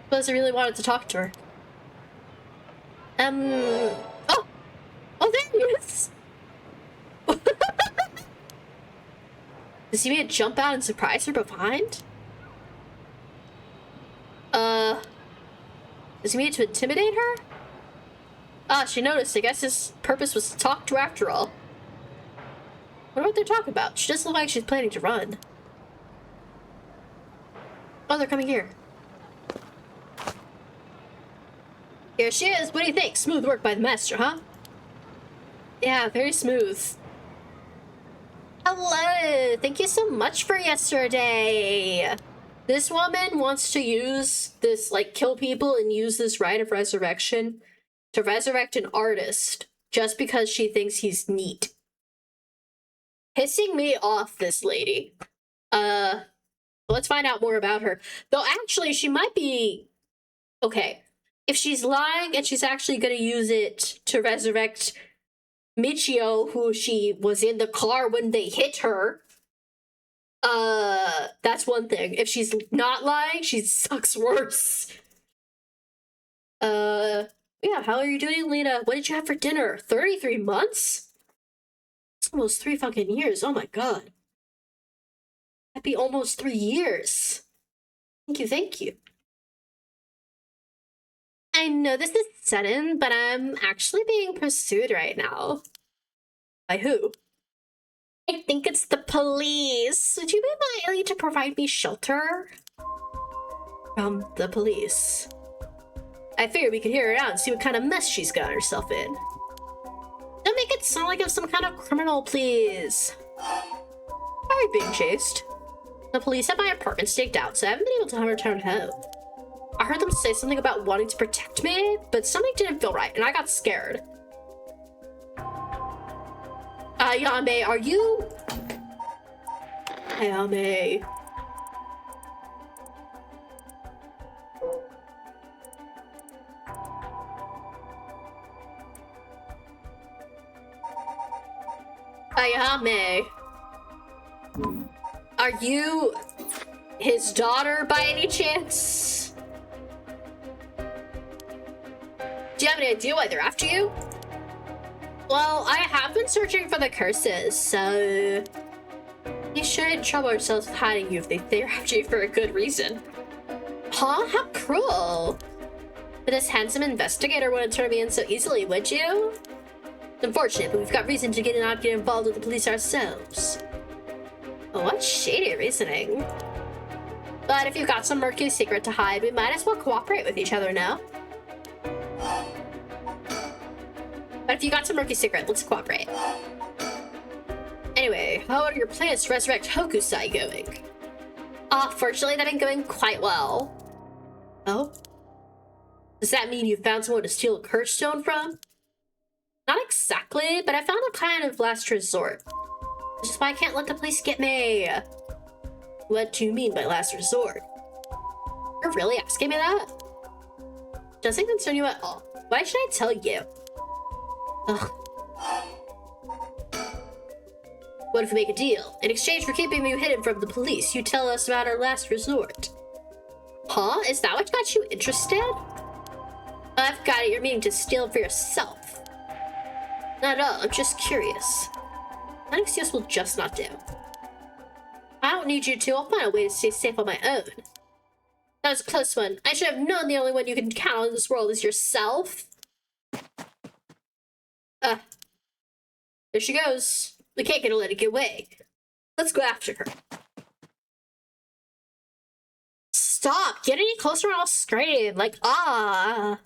Suppose I really wanted to talk to her. Oh! Oh, there he is! Does he mean to jump out and surprise her behind? Does he mean to intimidate her? Ah, she noticed. I guess his purpose was to talk to her after all. Wonder what they're talking about. She doesn't look like she's planning to run. Oh, they're coming here. Here she is. What do you think? Smooth work by the master, huh? Yeah, very smooth. Hello. Thank you so much for yesterday. This woman wants to use this, like, kill people and use this rite of resurrection to resurrect an artist just because she thinks he's neat. Pissing me off, this lady. Let's find out more about her. Though, actually, she might be... Okay. If she's lying and she's actually going to use it to resurrect Michio, who she was in the car when they hit her, that's one thing. If she's not lying, she sucks worse. Yeah, how are you doing, Lena? What did you have for dinner? 33 months? It's almost 3 fucking years. Oh my god. That'd be almost 3 years. Thank you, thank you. I know this is sudden, but I'm actually being pursued right now. By who? I think it's the police. Would you be willing to provide me shelter? From the police. I figured we could hear her out and see what kind of mess she's got herself in. Don't make it sound like I'm some kind of criminal, please. Why are you being chased? The police have my apartment staked out, so I haven't been able to return home. I heard them say something about wanting to protect me, but something didn't feel right, and I got scared. Ayame, are you... Ayame... Ayame... Are you... his daughter, by any chance? Do you have any idea why they're after you? Well, I have been searching for the curses, so... we shouldn't trouble ourselves with hiding you if they're after you for a good reason. Huh? How cruel! But this handsome investigator wouldn't turn me in so easily, would you? It's unfortunate, but we've got reason to not get involved with the police ourselves. Oh, what shady reasoning. But if you've got some murky secret to hide, we might as well cooperate with each other now. But if you got some murky secret, let's cooperate. Anyway, how are your plans to resurrect Hokusai going? Fortunately, they've been going quite well. Oh? Does that mean you found someone to steal a curse stone from? Not exactly, but I found a kind of last resort. Which is why I can't let the police get me. What do you mean by last resort? You're really asking me that? Doesn't concern you at all. Why should I tell you? Ugh. What if we make a deal? In exchange for keeping you hidden from the police, you tell us about our last resort. Huh? Is that what got you interested? I've got it. You're meaning to steal for yourself. Not at all. I'm just curious. An excuse will just not do. I don't need you to. I'll find a way to stay safe on my own. That was a close one. I should have known the only one you can count on in this world is yourself. There she goes. We can't get her let it get away. Let's go after her. Stop! Get any closer and I'll scream. Like, ah.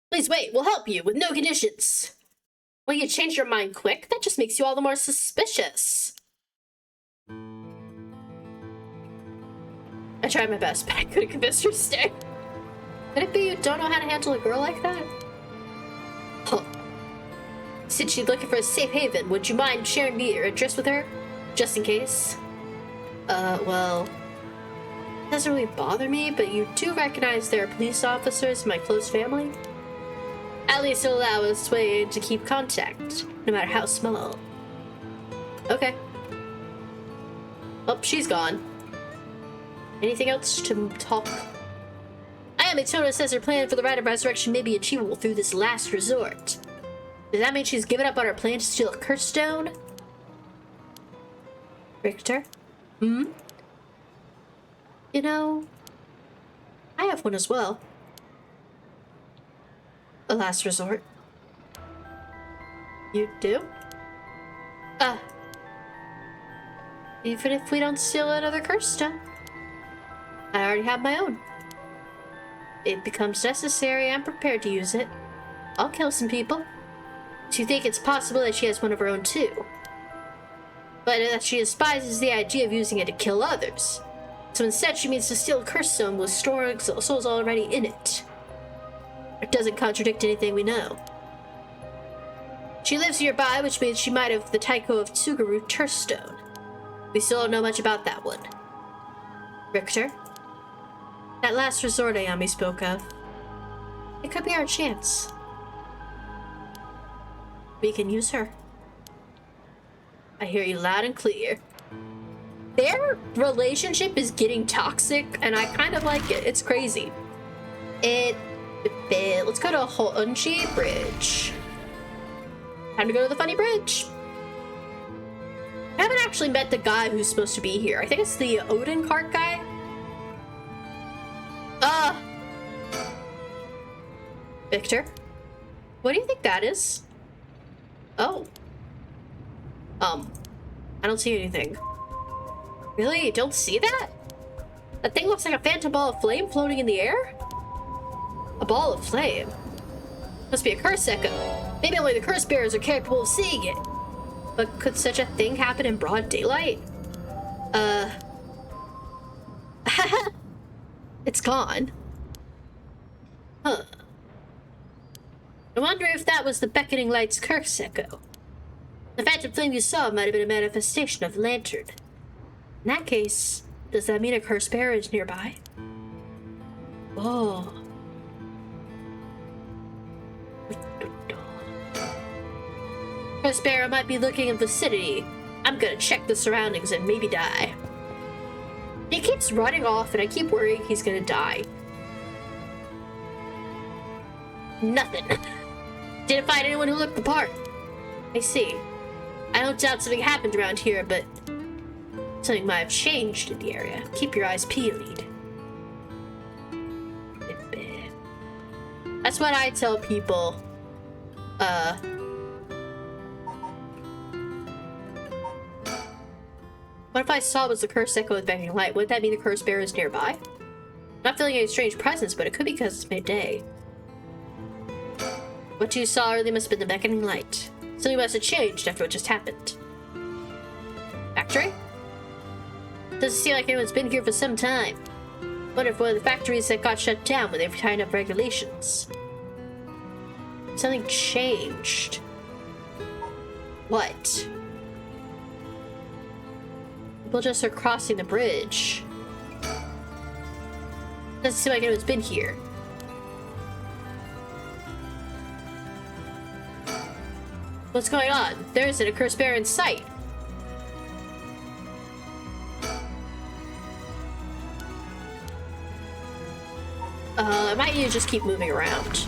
Please wait, we'll help you with no conditions. Will you change your mind quick? That just makes you all the more suspicious. I tried my best, but I couldn't convince her to stay. Could it be you don't know how to handle a girl like that? Huh. Since she's looking for a safe haven, would you mind sharing me your address with her? Just in case? Well... It doesn't really bother me, but you do recognize there are police officers in my close family? At least it'll allow us way to keep contact, no matter how small. Okay. Oh, she's gone. Anything else to talk? Ayame Tono says her plan for the Rite of Resurrection may be achievable through this last resort. Does that mean she's given up on her plan to steal a curse stone? Richter? Hmm? You know, I have one as well. A last resort. You do? Even if we don't steal another curse stone, I already have my own. If it becomes necessary, I'm prepared to use it. I'll kill some people. Do you think it's possible that she has one of her own too? But that she despises the idea of using it to kill others. So instead she means to steal a curse stone with storing souls already in it. It doesn't contradict anything we know. She lives nearby, which means she might have the Taiko of Tsugaru curse stone. We still don't know much about that one. Richter? That last resort Ayami spoke of. It could be our chance. We can use her. I hear you loud and clear. Their relationship is getting toxic, and I kind of like it. It's crazy. Let's go to Honchi Bridge. Time to go to the funny bridge. I haven't actually met the guy who's supposed to be here. I think it's the Odin cart guy. Victor? What do you think that is? Oh. I don't see anything. Really? You don't see that? That thing looks like a phantom ball of flame floating in the air? A ball of flame? Must be a curse echo. Maybe only the curse bearers are capable of seeing it. But could such a thing happen in broad daylight? It's gone. Huh. I wonder if that was the beckoning light's curse echo. The phantom flame you saw might have been a manifestation of the lantern. In that case, does that mean a curse bearer is nearby? Oh. Curse bearer might be looking in the vicinity. I'm gonna check the surroundings and maybe die. He keeps running off and I keep worrying he's gonna die. Nothing. Didn't find anyone who looked the part. I see. I don't doubt something happened around here, but something might have changed in the area. Keep your eyes peeled. That's what I tell people. What if I saw it was the curse echo with beckoning light? Wouldn't that mean the curse bearer is nearby? Not feeling any strange presence, but it could be because it's midday. What you saw earlier must have been the beckoning light. Something must have changed after what just happened. Factory? Doesn't seem like anyone's been here for some time. Wonder if one of the factories that got shut down when they were tying up regulations. Something changed. What? People just are crossing the bridge. Doesn't seem like anyone's been here. What's going on? There isn't a curse bearer in sight. I might need to just keep moving around.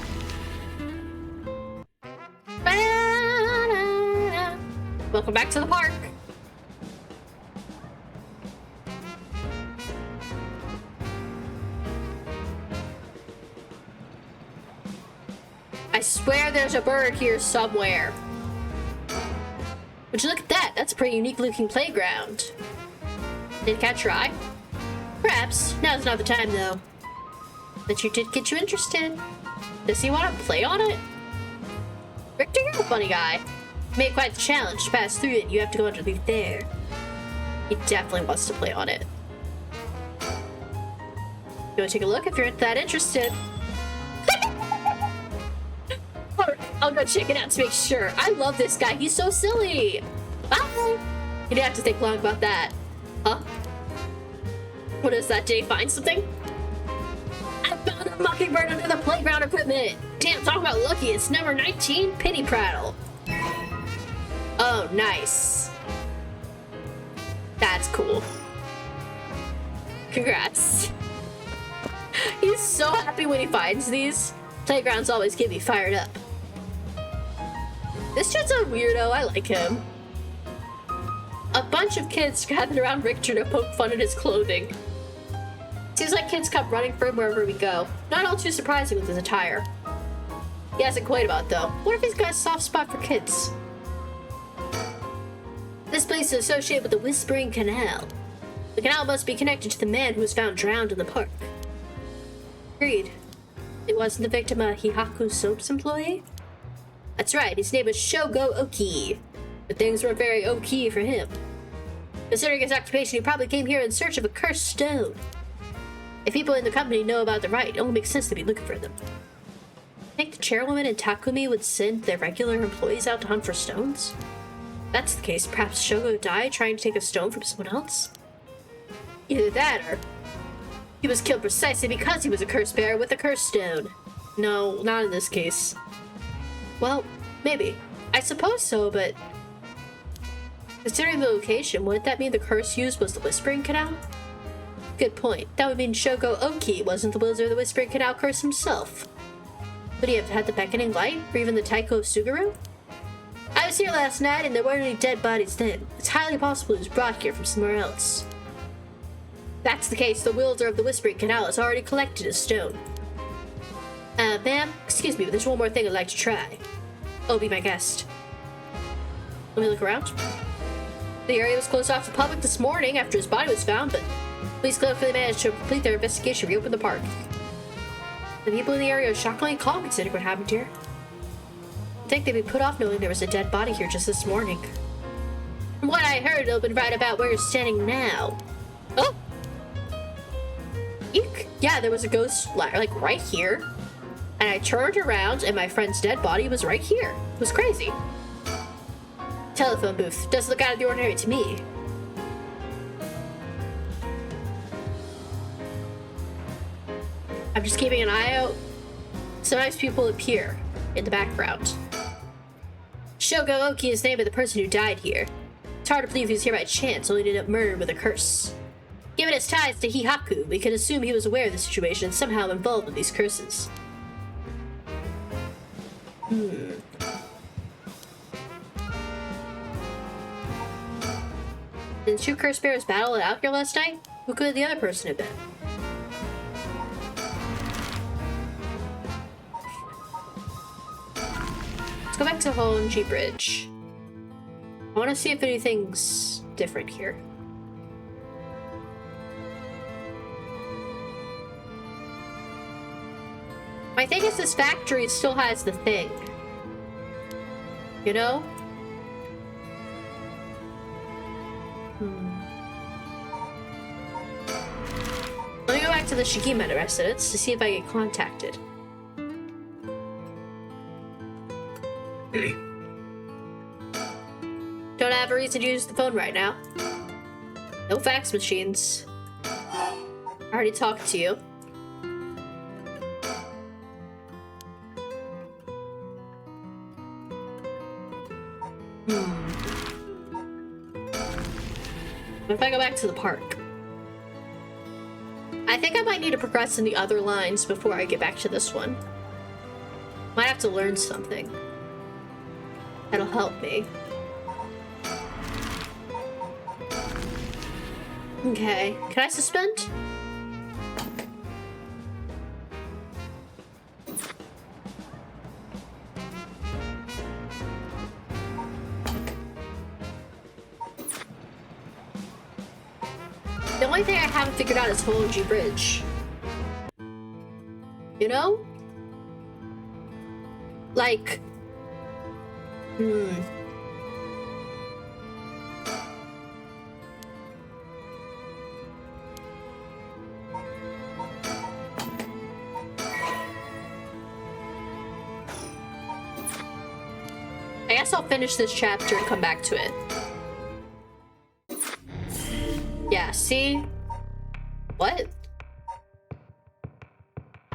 Welcome back to the park. I swear there's a bird here somewhere. Would you look at that? That's a pretty unique looking playground. Did it catch your eye? Perhaps. Now's not the time though. But you did get you interested. Does he want to play on it? Richter, you're a funny guy. You made quite the challenge. To pass through it, you have to go underneath there. He definitely wants to play on it. You want to take a look if you're that interested? Alright, I'll go check it out to make sure. I love this guy. He's so silly. Bye. You didn't have to think long about that. Huh? What is that? Did he find something? I found a mockingbird under the playground equipment. Damn, talking about lucky. It's number 19, Penny Prattle. Oh, nice. That's cool. Congrats. He's so happy when he finds these. Playgrounds always get me fired up. This kid's a weirdo. I like him. A bunch of kids gathered around Richter to poke fun at his clothing. Seems like kids come running for him wherever we go. Not all too surprising with his attire. He hasn't quite about though. What if he's got a soft spot for kids? This place is associated with the Whispering Canal. The canal must be connected to the man who was found drowned in the park. Agreed. It wasn't the victim a Hihaku Soap's employee? That's right, his name was Shogo Oki. But things weren't very Oki for him. Considering his occupation, he probably came here in search of a cursed stone. If people in the company know about the rite, it only makes sense to be looking for them. I think the chairwoman and Takumi would send their regular employees out to hunt for stones? If that's the case, perhaps Shogo died trying to take a stone from someone else? Either that, or he was killed precisely because he was a curse bearer with a curse stone. No, not in this case. Well, maybe. I suppose so, but considering the location, wouldn't that mean the curse used was the Whispering Canal? Good point. That would mean Shogo Oki wasn't the wielder of the Whispering Canal curse himself. Would he have had the Beckoning Light, or even the Taiko Suguru? I was here last night and there weren't any dead bodies then. It's highly possible he was brought here from somewhere else. If that's the case, the wielder of the Whispering Canal has already collected a stone. Ma'am, excuse me, but there's one more thing I'd like to try. Oh, be my guest. Let me look around. The area was closed off to the public this morning after his body was found, but police clearly managed to complete their investigation and reopen the park. The people in the area are shockingly calm considering what happened here. I think they'd be put off knowing there was a dead body here just this morning. From what I heard, it'll be right about where you're standing now. Oh! Eek! Yeah, there was a ghost, like, right here. And I turned around and my friend's dead body was right here. It was crazy. Telephone booth. Doesn't look out of the ordinary to me. I'm just keeping an eye out. Sometimes people appear in the background. Shogo Oki is the name of the person who died here. It's hard to believe he was here by chance, only to end up murdered with a curse. Given his ties to Hihaku, we can assume he was aware of the situation and somehow involved with these curses. Did the two curse bearers battle it out here last night? Who could the other person have been? Let's go back to Honji Bridge. I want to see if anything's different here. My thing is this factory still has the thing. You know? Let me go back to the Shigima residence to see if I get contacted. Don't have a reason to use the phone right now. No fax machines. I already talked to you. What if I go back to the park? I think I might need to progress in the other lines before I get back to this one. Might have to learn something that'll help me. Okay. Can I suspend? The only thing I haven't figured out is Hology Bridge. You know? Like... I guess I'll finish this chapter and come back to it. Yeah, see? What?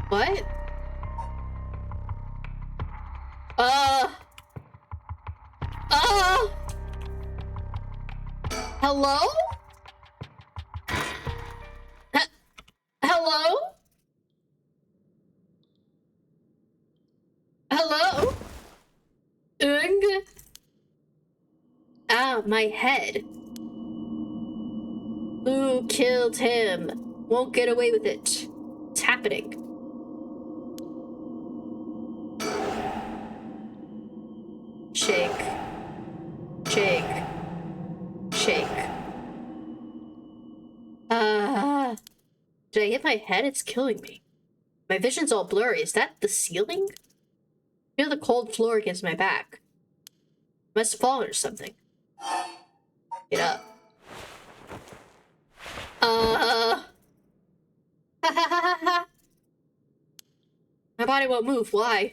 What? Hello? Hello? Hello? Ung? Ah, my head. Who killed him? Won't get away with it. It's happening. Shake. Shake. Shake. Did I hit my head? It's killing me. My vision's all blurry. Is that the ceiling? I feel the cold floor against my back. I must have fallen or something. Get up. My body won't move. Why?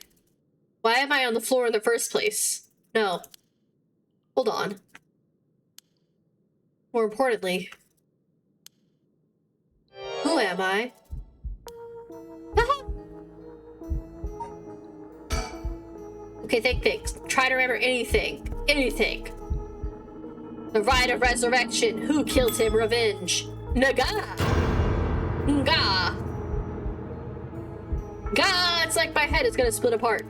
Why am I on the floor in the first place? No. Hold on. More importantly, who am I? Okay, think. Try to remember anything. Anything. The rite of resurrection. Who killed him? Revenge. Naga. Nga. Ga! It's like my head is gonna split apart.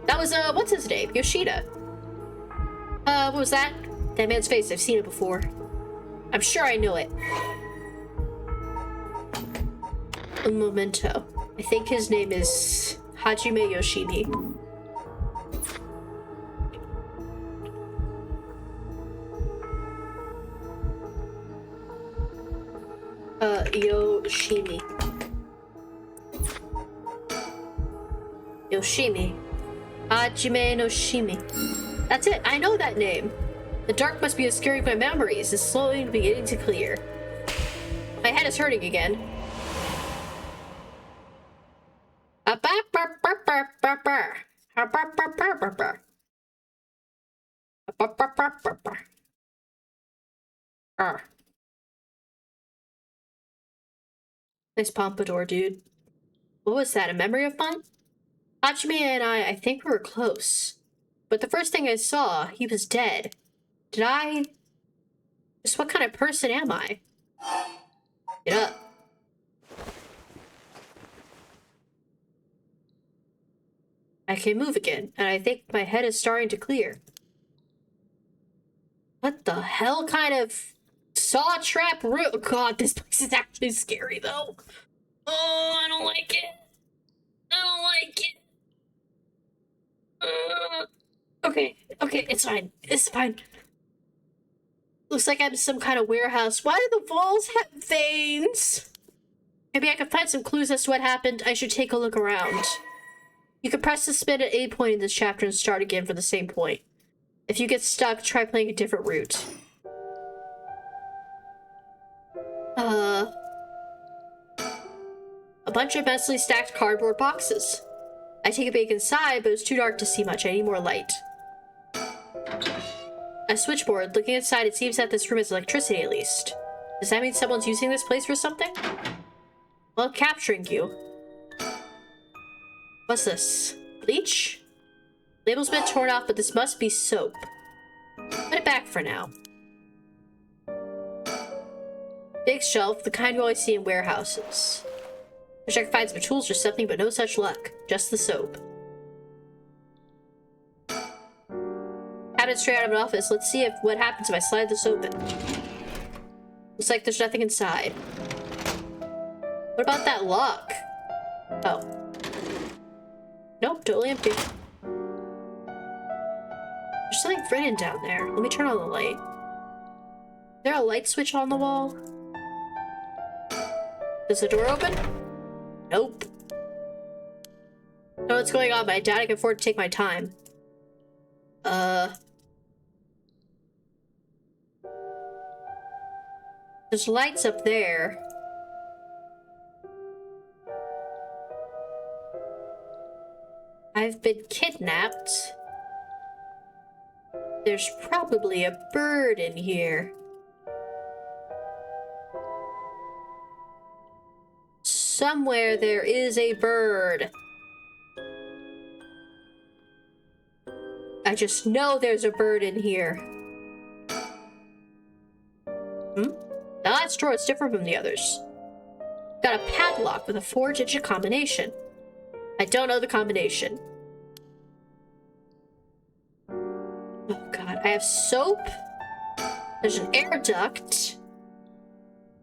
That was, what's his name? Yoshida. What was that? That man's face, I've seen it before. I'm sure I know it. A memento. I think his name is Hajime Yoshimi. Yoshimi. Yoshimi. Hajime no Shimi. That's it, I know that name. The dark must be obscuring my memories. It's slowly beginning to clear. My head is hurting again. Nice pompadour, dude. What was that, a memory of mine? Hajime and I think we were close. But the first thing I saw, he was dead. Did I... Just what kind of person am I? Get up. I can move again, and I think my head is starting to clear. What the hell kind of saw trap room? Oh god, this place is actually scary though. Oh, I don't like it. I don't like it. Okay, it's fine. It's fine. Looks like I'm in some kind of warehouse. Why do the walls have veins? Maybe I can find some clues as to what happened. I should take a look around. You can press the spin at any point in this chapter and start again for the same point. If you get stuck, try playing a different route. A bunch of messily stacked cardboard boxes. I take a peek inside, but it's too dark to see much. I need more light. A switchboard. Looking inside, it seems that this room has electricity at least. Does that mean someone's using this place for something? Well, capturing you. What's this? Bleach? Label's been torn off, but this must be soap. Put it back for now. Big shelf, the kind you always see in warehouses. Wish I could find some tools or something, but no such luck. Just the soap. Cabinet straight out of an office. Let's see if what happens if I slide this open. Looks like there's nothing inside. What about that lock? Oh. Nope, totally empty. There's something written down there. Let me turn on the light. Is there a light switch on the wall? Is the door open? Nope. I don't know what's going on, but I doubt I can afford to take my time. There's lights up there. I've been kidnapped. There's probably a bird in here. Somewhere there is a bird. I just know there's a bird in here. Now that drawer is different from the others. Got a padlock with a 4-digit combination. I don't know the combination. Oh god, I have soap. There's an air duct.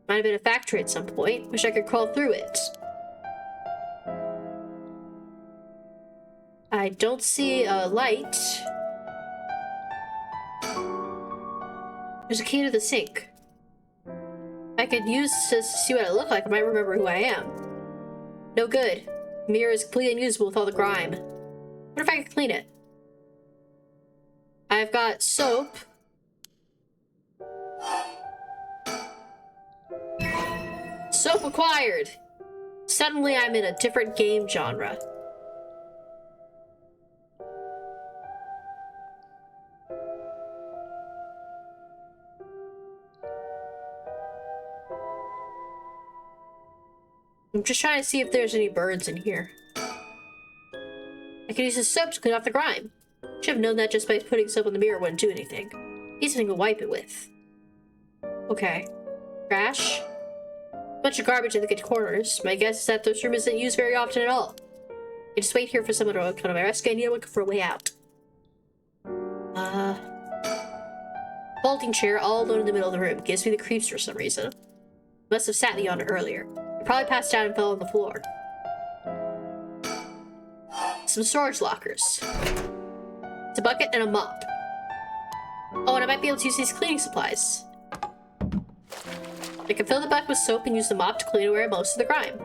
Might have been a factory at some point. Wish I could crawl through it. I don't see a light. There's a key to the sink. I could use this to see what I look like. I might remember who I am. No good. The mirror is completely unusable with all the grime. What if I could clean it? I've got soap. Soap acquired. Suddenly I'm in a different game genre. I'm just trying to see if there's any birds in here. I can use this soap to clean off the grime. Should have known that just by putting soap in the mirror wouldn't do anything. Need something to wipe it with. Okay. Trash. Bunch of garbage in the corners. My guess is that this room isn't used very often at all. I just wait here for someone to come to my rescue. I need to look for a way out. Folding chair all alone in the middle of the room. Gives me the creeps for some reason. Must have sat on it earlier. I probably passed out and fell on the floor. Some storage lockers. It's a bucket and a mop. Oh, and I might be able to use these cleaning supplies. I can fill the bucket with soap and use the mop to clean away most of the grime.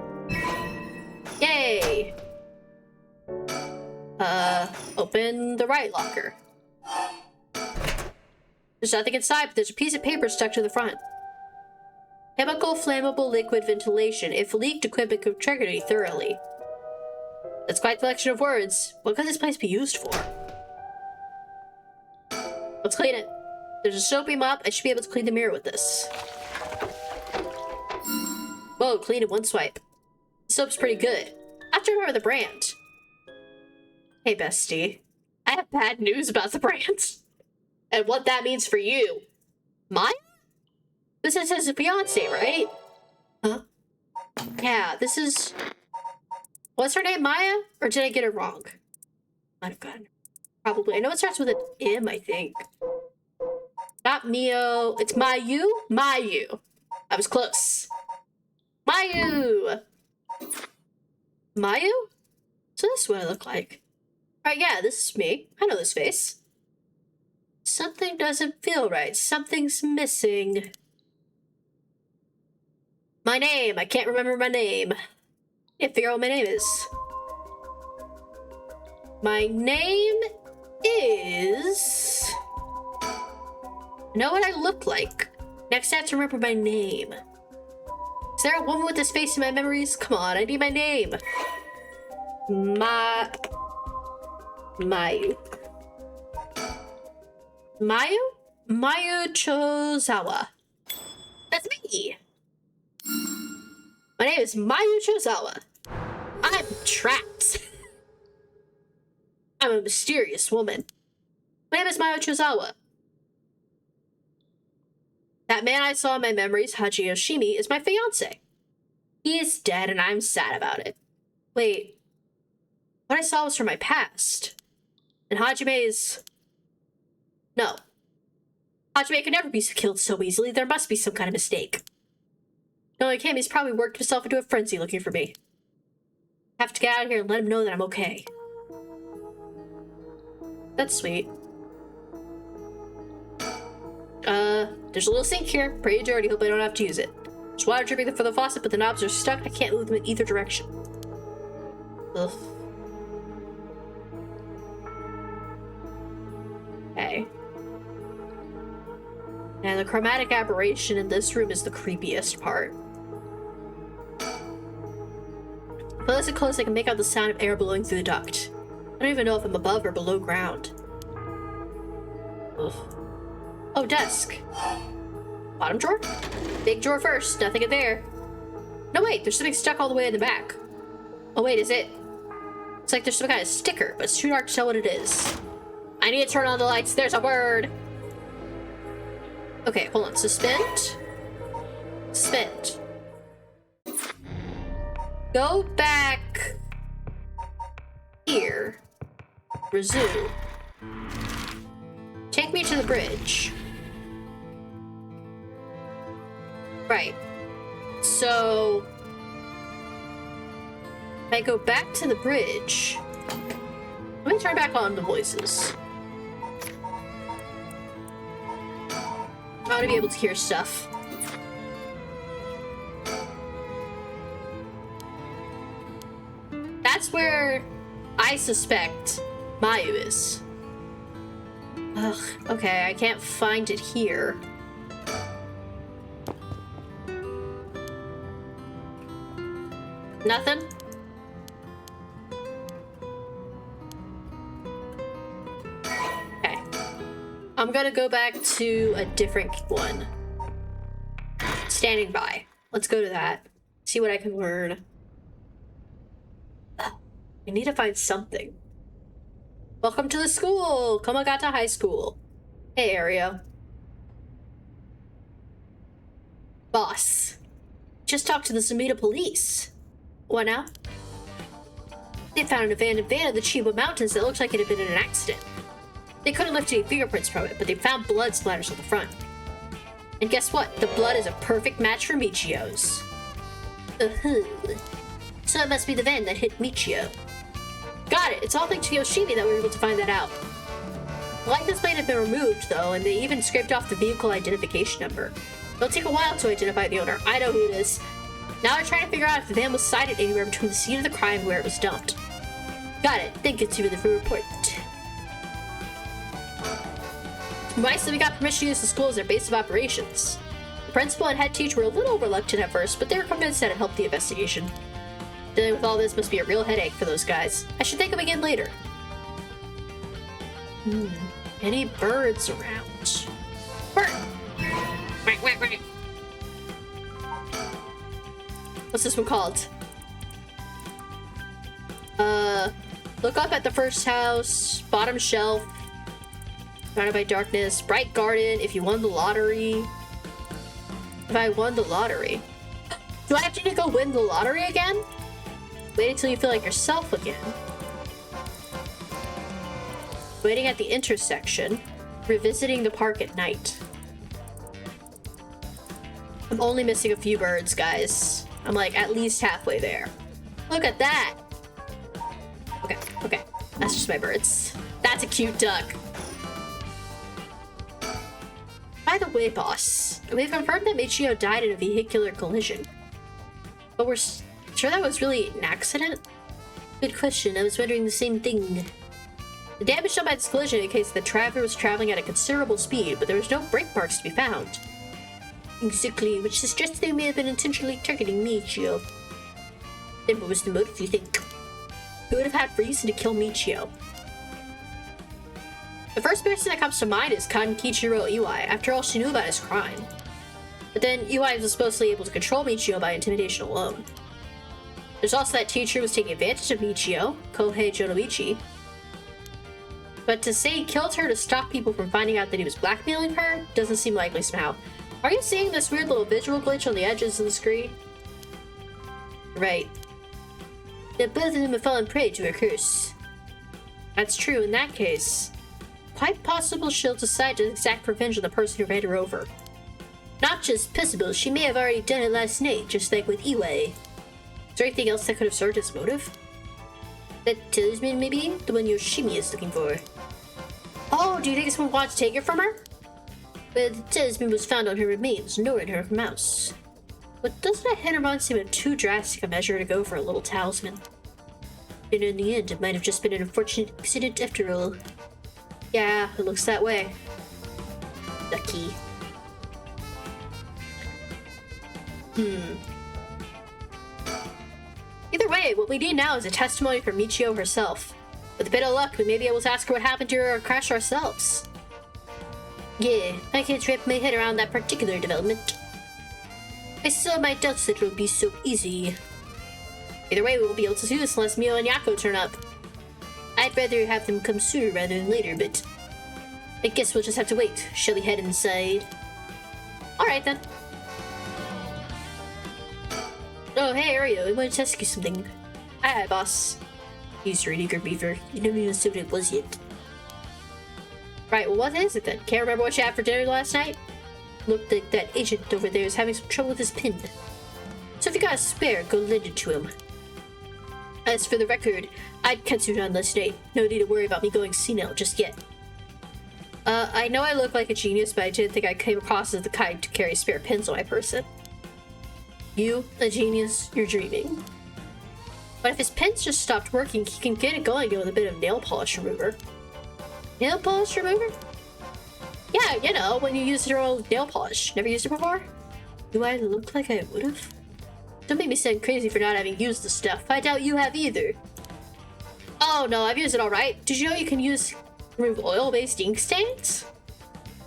Yay! Open the right locker. There's nothing inside, but there's a piece of paper stuck to the front. Chemical flammable liquid ventilation. If leaked, equipment could trigger me thoroughly. That's quite a collection of words. What could this place be used for? Let's clean it. There's a soapy mop. I should be able to clean the mirror with this. Whoa, clean in one swipe. The soap's pretty good. I have to remember the brand. Hey, bestie. I have bad news about the brand. And what that means for you. Maya? This is his fiance, right? Huh? Yeah, this is... What's her name, Maya? Or did I get it wrong? Might have gotten it. Probably. I know it starts with an M, I think. Not Mio. It's Mayu? Mayu. I was close. Mayu! Mayu? So this is what I look like. Alright, yeah, this is me. I know this face. Something doesn't feel right. Something's missing. My name. I can't remember my name. I can't figure out what my name is. My name is... I know what I look like. Next I have to remember my name. Is there a woman with this face in my memories? Come on, I need my name. Mayu. Mayu? Mayu Chozawa. That's me. My name is Mayu Chozawa. I'm trapped. I'm a mysterious woman. My name is Mayu Chozawa. That man I saw in my memories, Haji Yoshimi, is my fiance. He is dead and I'm sad about it. Wait. What I saw was from my past. And Hajime is... No. Hajime could never be killed so easily. There must be some kind of mistake. Knowing him, he's probably worked himself into a frenzy looking for me. I have to get out of here and let him know that I'm okay. That's sweet. There's a little sink here. Pretty dirty. Hope I don't have to use it. There's water dripping from the faucet, but the knobs are stuck. I can't move them in either direction. Ugh. Okay. And the chromatic aberration in this room is the creepiest part. If I listen close, I can make out the sound of air blowing through the duct. I don't even know if I'm above or below ground. Ugh. Oh, desk. Bottom drawer? Big drawer first. Nothing in there. No, wait. There's something stuck all the way in the back. Oh, wait. Is it? It's like there's some kind of sticker, but it's too dark to tell what it is. I need to turn on the lights. There's a word. Okay, hold on. Suspend. Suspend. Go back here. Resume. Take me to the bridge. Right. So if I go back to the bridge, let me turn back on the voices. I want to be able to hear stuff. That's where I suspect Mayu is. Ugh, okay, I can't find it here. Nothing? Okay. I'm gonna go back to a different one. Standing by. Let's go to that. See what I can learn. Ugh, I need to find something. Welcome to the school! Komagata High School. Hey, Ario. Boss. Just talked to the Sumida police. What now? They found an abandoned van in the Chiba Mountains that looks like it had been in an accident. They couldn't lift any fingerprints from it, but they found blood splatters on the front. And guess what? The blood is a perfect match for Michio's. So it must be the van that hit Michio. Got it! It's all thanks to Yoshimi that we were able to find that out. The license plate had been removed, though, and they even scraped off the vehicle identification number. It'll take a while to identify the owner. I know who it is. Now I'm trying to figure out if the van was sighted anywhere between the scene of the crime and where it was dumped. Got it. Think it's you in the report. Nice that we got permission to use the school as their base of operations. The principal and head teacher were a little reluctant at first, but they were convinced that it helped the investigation. Dealing with all this must be a real headache for those guys. I should thank them again later. Any birds around? Bird! Quack, quack, quack. What's this one called? Look up at the first house, bottom shelf, surrounded by darkness, bright garden, if you won the lottery. If I won the lottery. Do I have to go win the lottery again? Wait until you feel like yourself again. Waiting at the intersection, revisiting the park at night. I'm only missing a few birds, guys. I'm like at least halfway there. Look at that. Okay, okay. That's just my birds. That's a cute duck. By the way, boss, we've confirmed that Michio died in a vehicular collision. But we're sure that was really an accident? Good question. I was wondering the same thing. The damage done by this collision indicates the driver was traveling at a considerable speed, but there was no brake marks to be found. Exactly, which suggests they may have been intentionally targeting Michio. Then what was the motive, you think? Who would have had reason to kill Michio? The first person that comes to mind is Kankichiro Iwai. After all, she knew about his crime. But then Iwai was supposedly able to control Michio by intimidation alone. There's also that teacher who was taking advantage of Michio, Kohei Jonoichi. But to say he killed her to stop people from finding out that he was blackmailing her doesn't seem likely somehow. Are you seeing this weird little visual glitch on the edges of the screen? Right. That both of them have fallen prey to her curse. That's true in that case. quite possible she'll decide to exact revenge on the person who ran her over. Not just possible, she may have already done it last night, just like with Iwai. Is there anything else that could have served as motive? That talisman, maybe? The one Yoshimi is looking for. Oh, do you think someone wants to take it from her? Well, the talisman was found on her remains, nor in her mouse. But doesn't that Henaron seem a too drastic a measure to go for a little talisman? And in the end, it might have just been an unfortunate accident after all. Yeah, it looks that way. Lucky. Either way, what we need now is a testimony from Michio herself. With a bit of luck, we may be able to ask her what happened to her crash ourselves. Yeah, I can't wrap my head around that particular development. I still have my doubts that it'll be so easy. Either way, we won't be able to do this unless Mio and Yako turn up. I'd rather have them come sooner rather than later, but I guess we'll just have to wait. Shall we head inside? Alright then. Oh, hey, Ario, I wanted to ask you something. Hi, boss. He's your eager beaver. You never even said what it was yet. Right, well, what is it then? Can't remember what you had for dinner last night? Looked like that agent over there is having some trouble with his pin. So if you got a spare, go lend it to him. As for the record, I'd Katsu on last night. No need to worry about me going senile just yet. I know I look like a genius, but I didn't think I came across as the kind to carry spare pins on my person. You, a genius, you're dreaming. But if his pens just stopped working, he can get it going with a bit of nail polish remover. Nail polish remover? Yeah, you know, when you use your old nail polish. Never used it before? Do I look like I would've? Don't make me sound crazy for not having used the stuff. I doubt you have either. Oh no, I've used it alright. Did you know you can remove oil-based ink stains?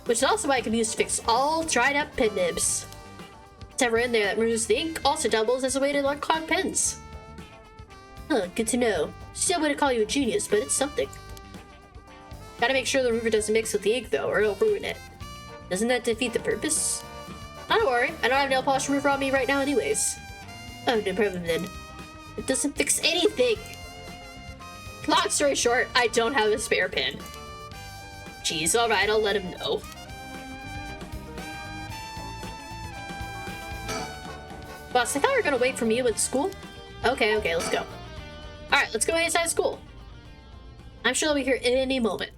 Which is also why I can use to fix all dried up pen nibs. Whatever in there that removes the ink also doubles as a way to unclog pens. Huh, good to know. Still wouldn't call you a genius, but it's something. Gotta make sure the remover doesn't mix with the ink though, or it'll ruin it. Doesn't that defeat the purpose? Don't worry, I don't have nail polish remover on me right now anyways. Oh, no problem then. It doesn't fix anything! Long story short, I don't have a spare pin. Jeez, alright, I'll let him know. Boss, I thought we were gonna wait for you at school. Okay, let's go. Alright, let's go inside school. I'm sure they'll be here any moment.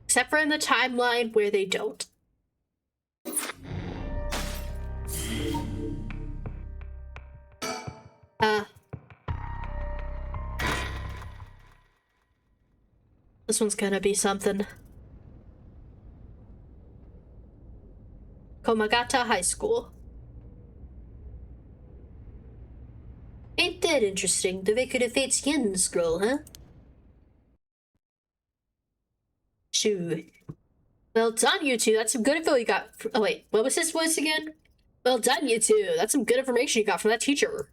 Except for in the timeline where they don't. This one's gonna be something. Komagata High School. Ain't that interesting? The Record of Fate's Yen scroll, huh? Sure. Well done, you two. That's some good info you got. Oh wait, what was this voice again? Well done, you two. That's some good information you got from that teacher.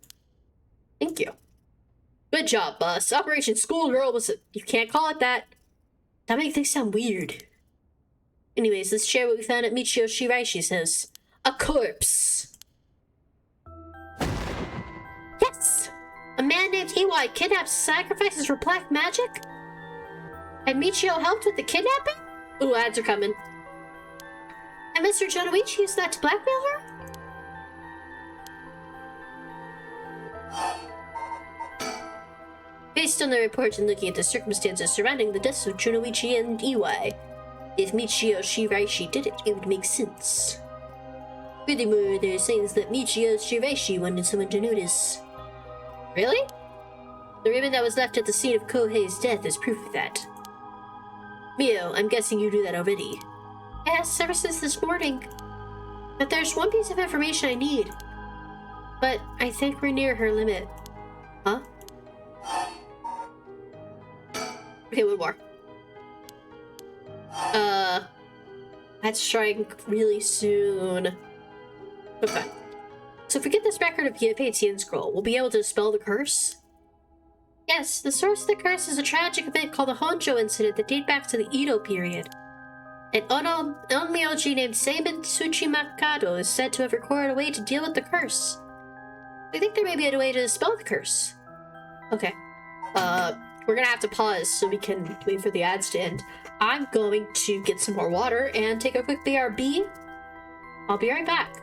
Thank you. Good job, boss. Operation Schoolgirl was you can't call it that. That makes things sound weird. Anyways, let's share what we found at Michio Shiraishi's house. A corpse. Yes! A man named Iwai kidnapped sacrifices for black magic? And Michio helped with the kidnapping? Ooh, ads are coming. And Mr. Jonoichi used that to blackmail her? Based on the report and looking at the circumstances surrounding the deaths of Jonoichi and Iwai, if Michio Shiraishi did it, it would make sense. Furthermore, there are signs that Michio Shiraishi wanted someone to notice. Really? The ribbon that was left at the scene of Kohei's death is proof of that. Mio, I'm guessing you knew that already. Yes, ever since this morning. But there's one piece of information I need. But I think we're near her limit. Huh? Okay, one more. That's starting really soon. Okay. So if we get this record of Fate's Yen scroll, we'll be able to dispel the curse? Yes, the source of the curse is a tragic event called the Honjo incident that dates back to the Edo period. An onmyoji named Seiben Tsuchimakado is said to have recorded a way to deal with the curse. I think there may be a way to dispel the curse. Okay. We're gonna have to pause so we can wait for the ads to end. I'm going to get some more water and take a quick BRB. I'll be right back.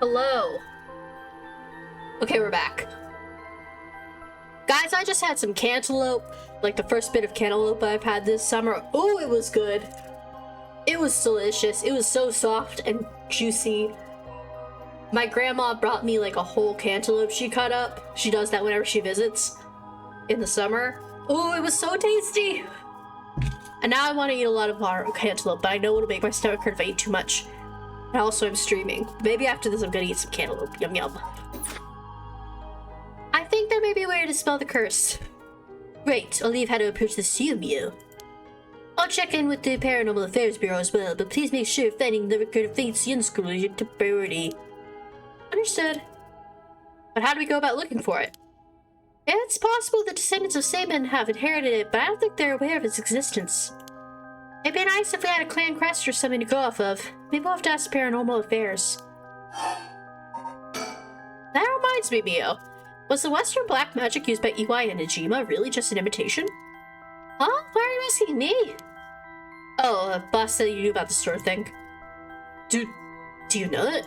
Hello. Okay, we're back. Guys, I just had some cantaloupe, like the first bit of cantaloupe I've had this summer. Oh, it was good. It was delicious. It was so soft and juicy. My grandma brought me like a whole cantaloupe she cut up. She does that whenever she visits in the summer. Oh, it was so tasty. And now I want to eat a lot of more cantaloupe, but I know it'll make my stomach hurt if I eat too much. And also I'm streaming. Maybe after this I'm gonna eat some cantaloupe. Yum yum. I think there may be a way to dispel the curse. Great, I'll leave how to approach the Mew. I'll check in with the Paranormal Affairs Bureau as well, but please make sure finding the record of Fate's Yin School is your top priority. Understood. But how do we go about looking for it? It's possible the descendants of Saban have inherited it, but I don't think they're aware of its existence. It'd be nice if we had a clan crest or something to go off of. Maybe we'll have to ask Paranormal Affairs. That reminds me, Mio. Was the Western black magic used by Iwai and Najima really just an imitation? Huh? Why are you asking me? Oh, boss said you knew about the store thing. Do you know it?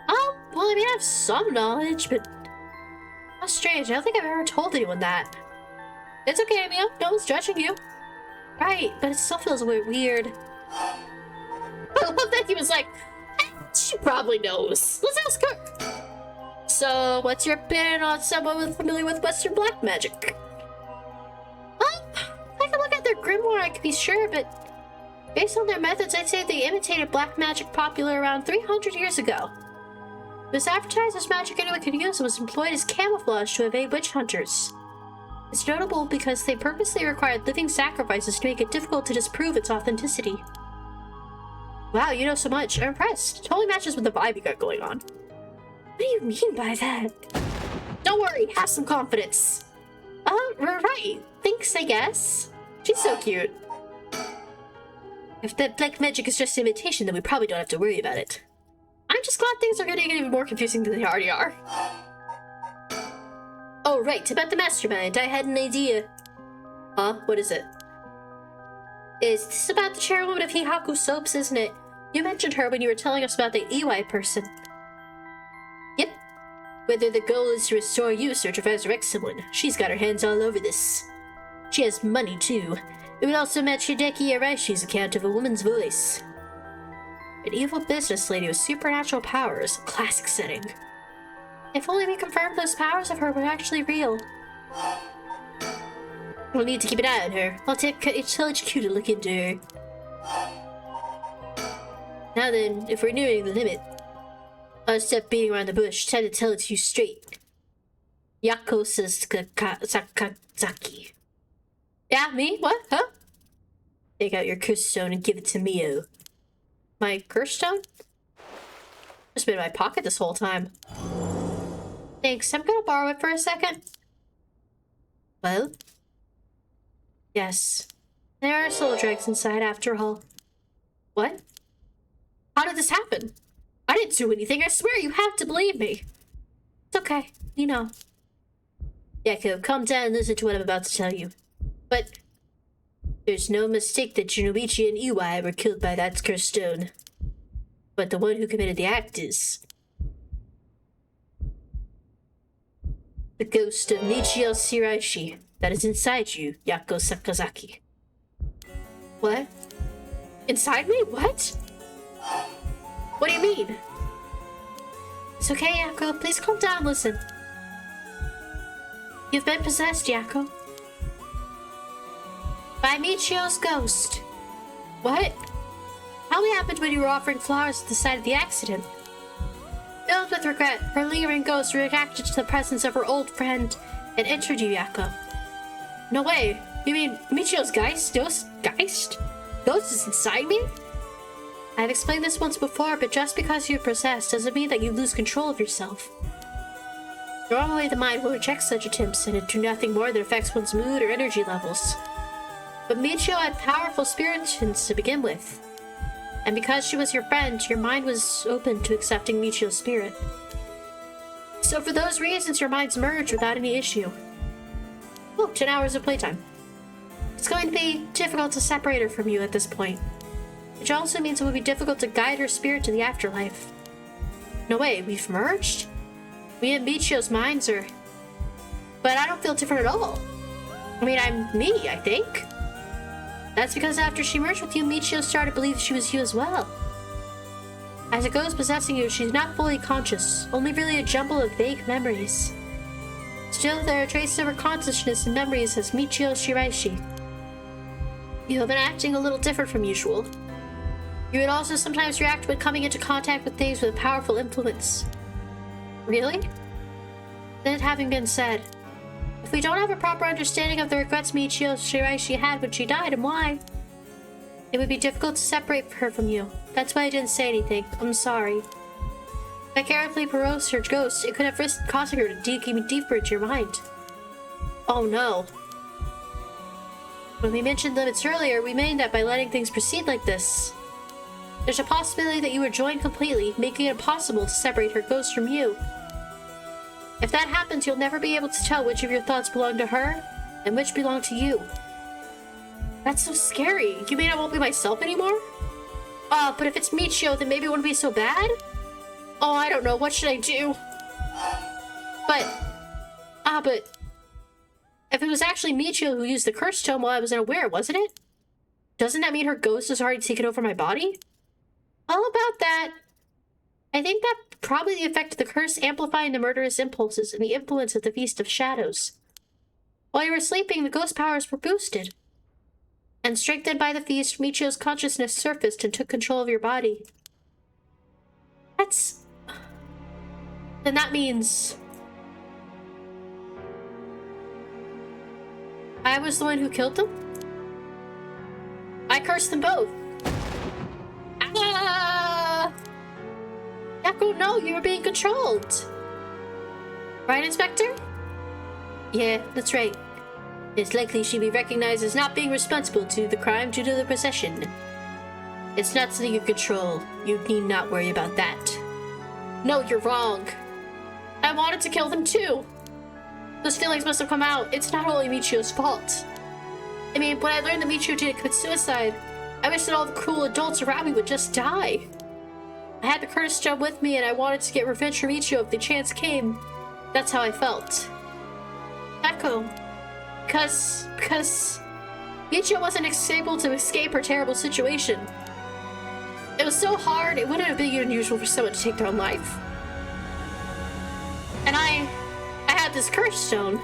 Well, I mean, I have some knowledge, but... How strange, I don't think I've ever told anyone that. It's okay, Mio. No one's judging you. Right, but it still feels weird. I love that he was like, she probably knows. Let's ask her. So, what's your opinion on someone familiar with Western black magic? I can look at their grimoire, I could be sure, but based on their methods, I'd say they imitated black magic popular around 300 years ago. It was advertised as magic anyone could use and was employed as camouflage to evade witch hunters. It's notable because they purposely required living sacrifices to make it difficult to disprove its authenticity. Wow, you know so much. I'm impressed. Totally matches with the vibe you got going on. What do you mean by that? Don't worry, have some confidence. We're right. Thanks, I guess. She's so cute. If that black magic is just imitation, then we probably don't have to worry about it. I'm just glad things are getting even more confusing than they already are. Oh, right, about the mastermind. I had an idea. Huh? What is it? Is this about the chairwoman of Hihaku Soaps, isn't it? You mentioned her when you were telling us about the EY person. Yep. Whether the goal is to restore use or to resurrect someone, she's got her hands all over this. She has money, too. It would also match Hideki Araishi's account of a woman's voice. An evil business lady with supernatural powers. Classic setting. If only we confirmed those powers of her were actually real. We'll need to keep an eye on her. I'll tell HQ to look into her. Now then, if we're nearing the limit, I'll stop beating around the bush. Time to tell it to you straight. Yako Sakazaki. Yeah, me? What? Huh? Take out your curse stone and give it to Mio. My curse stone? It's been in my pocket this whole time. Thanks, I'm gonna borrow it for a second. Well? Yes. There are soul dregs inside after all. What? How did this happen? I didn't do anything, I swear, you have to believe me. It's okay, you know. Yako, calm down and listen to what I'm about to tell you. But there's no mistake that Shinobichi and Iwai were killed by that cursed stone. But the one who committed the act is the ghost of Michio Shiraishi that is inside you, Yako Sakazaki. What? Inside me? What? What do you mean? It's okay, Yako. Please calm down, listen. You've been possessed, Yako. By Michio's ghost. What? Probably happened when you were offering flowers at the site of the accident. Filled with regret, her lingering ghost reacted to the presence of her old friend and entered you, Yako. No way. You mean Michio's geist? Geist? Ghost is inside me? I've explained this once before, but just because you're possessed doesn't mean that you lose control of yourself. Normally, the mind will reject such attempts and do nothing more that affects one's mood or energy levels. But Michio had powerful spirits to begin with. And because she was your friend, your mind was open to accepting Michio's spirit. So for those reasons, your minds merged without any issue. Oh, 10 hours of playtime. It's going to be difficult to separate her from you at this point. Which also means it would be difficult to guide her spirit to the afterlife. No way, we've merged? Me and Michio's minds are... But I don't feel different at all. I mean, I'm me, I think. That's because after she merged with you, Michio started to believe she was you as well. As a ghost possessing you, she's not fully conscious, only really a jumble of vague memories. Still, there are traces of her consciousness and memories as Michio Shiraishi. You have been acting a little different from usual. You would also sometimes react when coming into contact with things with a powerful influence. Really? That having been said, if we don't have a proper understanding of the regrets Michio Shiraishi had when she died and why, it would be difficult to separate her from you. That's why I didn't say anything. I'm sorry. If I carefully perused her ghost, it could have risked causing her to dig even deeper into your mind. Oh no. When we mentioned limits earlier, we meant that by letting things proceed like this, there's a possibility that you would join completely, making it impossible to separate her ghost from you. If that happens, you'll never be able to tell which of your thoughts belong to her and which belong to you. That's so scary. You mean I won't be myself anymore? But if it's Michio, then maybe it wouldn't be so bad? Oh, I don't know. What should I do? But if it was actually Michio who used the curse stone while I was unaware, wasn't it? Doesn't that mean her ghost has already taken over my body? All about that. I think that probably the effect of the curse amplifying the murderous impulses and the influence of the Feast of Shadows. While you were sleeping, the ghost powers were boosted. And strengthened by the feast, Michio's consciousness surfaced and took control of your body. Then that means... I was the one who killed them? I cursed them both. Ah! Yako, no, you were being controlled. Right, Inspector? Yeah, that's right. It's likely she'd be recognized as not being responsible to the crime due to the possession. It's not something you control. You need not worry about that. No, you're wrong. I wanted to kill them too. Those feelings must have come out. It's not only Michio's fault. I mean, when I learned that Michio didn't commit suicide, I wish that all the cruel adults around me would just die. I had the cursed gem with me and I wanted to get revenge for Michio if the chance came. That's how I felt. Echo. Because Michio wasn't able to escape her terrible situation. It was so hard, it wouldn't have been unusual for someone to take their own life. And I had this curse stone.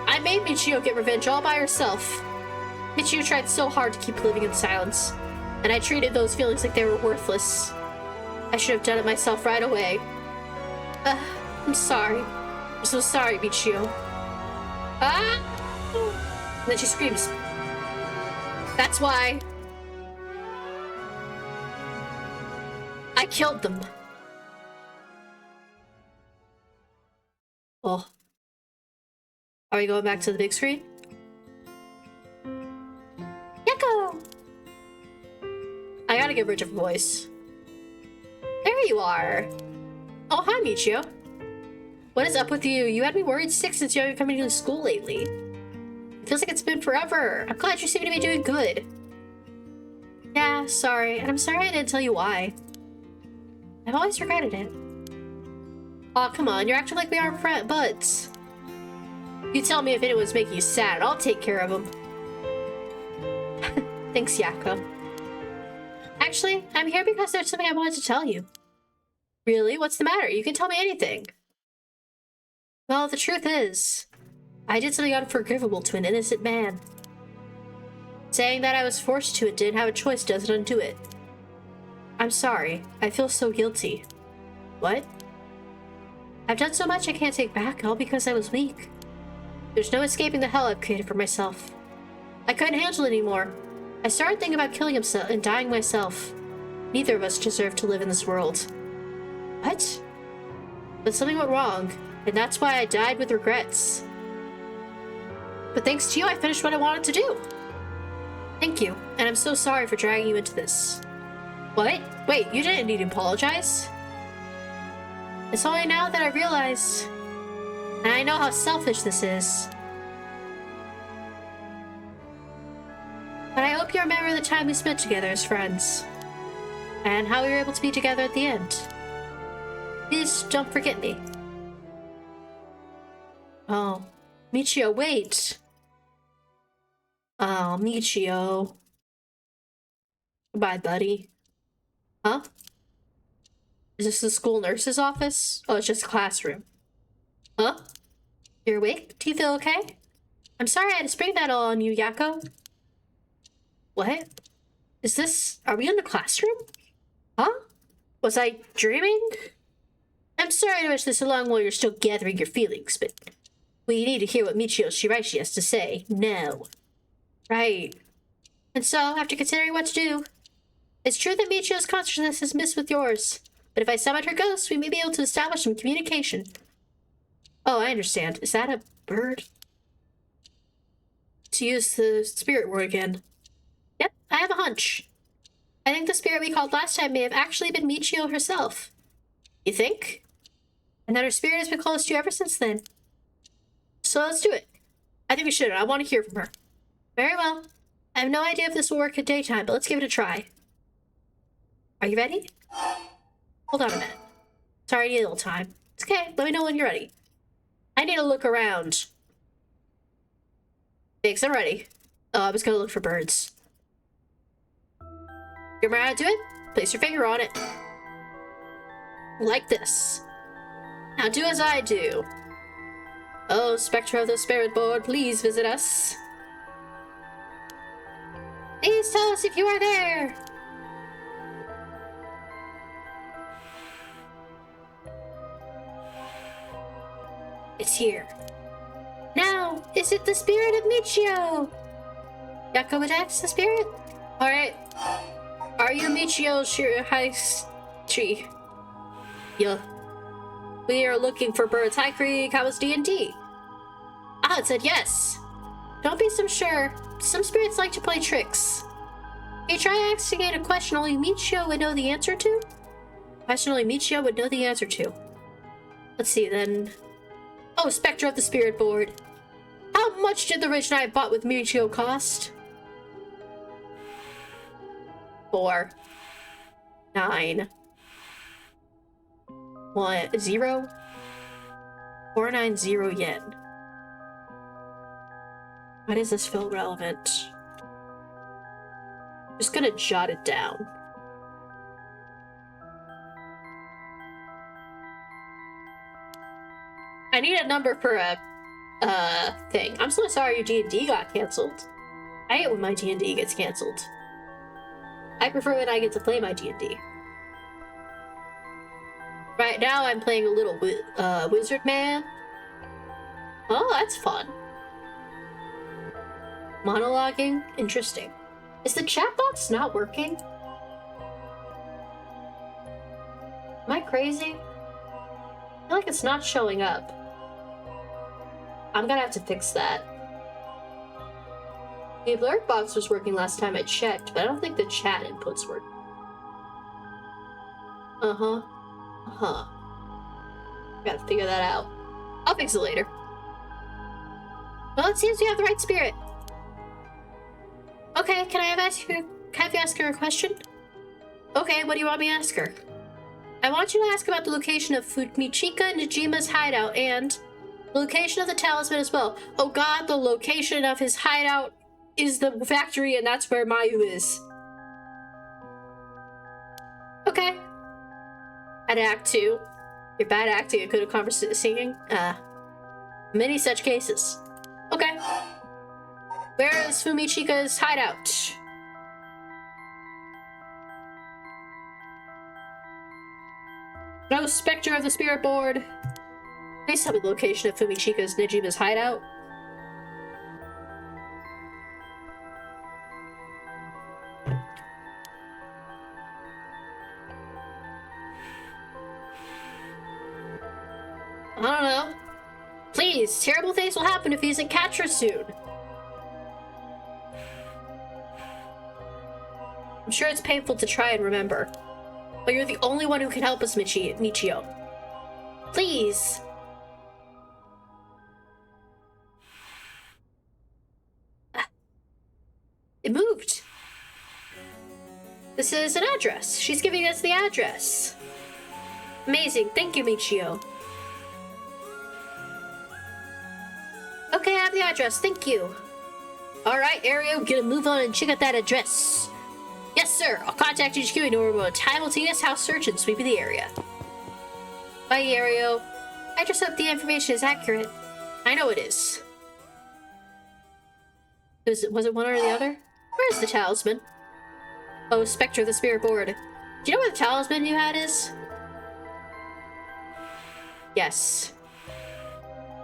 I made Michio get revenge all by herself. Michio tried so hard to keep living in silence, and I treated those feelings like they were worthless. I should have done it myself right away. I'm sorry. I'm so sorry, Michio. Ah! And then she screams. That's why I killed them. Oh. Are we going back to the big screen? Yako! I gotta give her a different voice. There you are. Oh, hi, Michio. What is up with you? You had me worried sick since you haven't come into school lately. It feels like it's been forever. I'm glad you seem to be doing good. Yeah, sorry. And I'm sorry I didn't tell you why. I've always regretted it. Aw, come on. You're acting like we aren't buds. You tell me if anyone's making you sad, and I'll take care of them. Thanks, Yako. Actually, I'm here because there's something I wanted to tell you. Really? What's the matter? You can tell me anything. Well, the truth is, I did something unforgivable to an innocent man. Saying that I was forced to and didn't have a choice doesn't undo it. I'm sorry. I feel so guilty. What? I've done so much I can't take back, all because I was weak. There's no escaping the hell I've created for myself. I couldn't handle it anymore. I started thinking about killing himself and dying myself. Neither of us deserve to live in this world. What? But something went wrong, and that's why I died with regrets. But thanks to you, I finished what I wanted to do. Thank you, and I'm so sorry for dragging you into this. What? Wait, you didn't need to apologize? It's only now that I realize, and I know how selfish this is. But I hope you remember the time we spent together as friends, and how we were able to be together at the end. Please don't forget me. Oh, Michio, wait. Oh, Michio. Goodbye, buddy. Huh? Is this the school nurse's office? Oh, it's just a classroom. Huh? You're awake? Do you feel okay? I'm sorry I had to spring that all on you, Yako. What? Is this... Are we in the classroom? Huh? Was I dreaming? I'm sorry to rush this along while you're still gathering your feelings, but we need to hear what Michio Shiraishi has to say. No. Right. And so, after considering what to do, it's true that Michio's consciousness is mixed with yours, but if I summon her ghost, we may be able to establish some communication. Oh, I understand. Is that a bird? To use the spirit word again. Yep, I have a hunch. I think the spirit we called last time may have actually been Michio herself. You think? And that her spirit has been close to you ever since then. So let's do it. I think we should. I want to hear from her. Very well. I have no idea if this will work at daytime, but let's give it a try. Are you ready? Hold on a minute. Sorry, I need a little time. It's okay. Let me know when you're ready. I need to look around. Thanks, I'm ready. Oh, I was gonna look for birds. You remember how to do it? Place your finger on it. Like this. Now do as I do. Oh, Spectre of the Spirit Board, please visit us. Please tell us if you are there. It's here. Now, Is it the spirit of Michio? Yako attacks the spirit? Alright. Are you Michio Shirahaishi? Yeah. We are looking for Birds Haikuri Kawa's D&D. Ah, it said yes. Don't be so sure. Some spirits like to play tricks. Can you try asking a question only Michio would know the answer to? Question only Michio would know the answer to. Let's see then. Oh, Spectre of the Spirit Board. How much did the rich knight I bought with Michio cost? 4 9 1 0 490 yen. Why does this feel relevant? Just gonna jot it down. I need a number for a thing. I'm so sorry your D&D got canceled. I hate when my D&D gets canceled. I prefer when I get to play my D&D. Right now I'm playing a little wizard man. Oh, that's fun. Monologuing? Interesting. Is the chat box not working? Am I crazy? I feel like it's not showing up. I'm gonna have to fix that. The alert box was working last time I checked, but I don't think the chat inputs work. Gotta figure that out. I'll fix it later. Well, it seems we have the right spirit. Okay, can I have you ask her a question? Okay, what do you want me to ask her? I want you to ask about the location of Fumichika Nijima's hideout and the location of the talisman as well. Oh god, the location of his hideout is the factory, and that's where Mayu is. Okay. At Act 2. You're bad acting and good at singing? Many such cases. Okay. Where is Fumichika's hideout? No Spectre of the Spirit Board. Please tell me the location of Fumichika's Nijima's hideout. I don't know. Please, terrible things will happen if he doesn't catch her soon. I'm sure it's painful to try and remember, but you're the only one who can help us, Michio. Please. It moved. This is an address. She's giving us the address. Amazing. Thank you, Michio. Okay, I have the address. Thank you. Alright, Ario, get a move on and check out that address. Yes, sir. I'll contact HQ in order to simultaneous house search and sweep the area. Bye, Ario. I just hope the information is accurate. I know it is. Was it one or the other? Where's the talisman? Oh, Spectre of the Spirit Board. Do you know where the talisman you had is? Yes.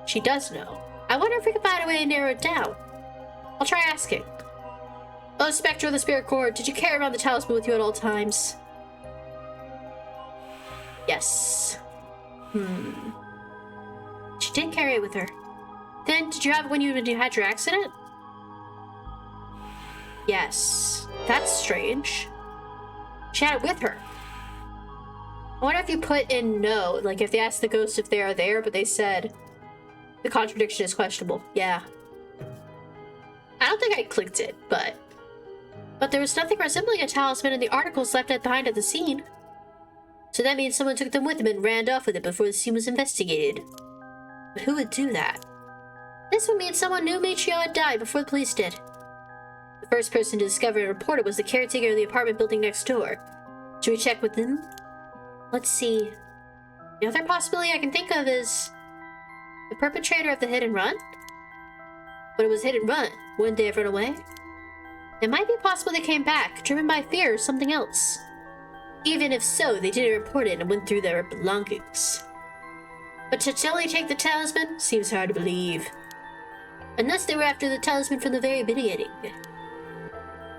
She does know. I wonder if we can find a way to narrow it down. I'll try asking. Oh, Spectre of the Spirit Board, did you carry around the talisman with you at all times? Yes. She did carry it with her. Then, did you have it when you had your accident? Yes. That's strange. She had it with her. I wonder if you put in no, like if they asked the ghosts if they are there, but they said the contradiction is questionable. Yeah. I don't think I clicked it, but there was nothing resembling a talisman in the articles left behind at the scene. So that means someone took them with them and ran off with it before the scene was investigated. But who would do that? This would mean someone knew Michio had died before the police did. The first person to discover and report it was the caretaker of the apartment building next door. Should we check with them? Let's see. The other possibility I can think of is the perpetrator of the hit and run? But it was hit and run. Wouldn't they have run away? It might be possible they came back, driven by fear or something else. Even if so, they didn't report it and went through their belongings. But to totally take the talisman seems hard to believe. Unless they were after the talisman from the very beginning.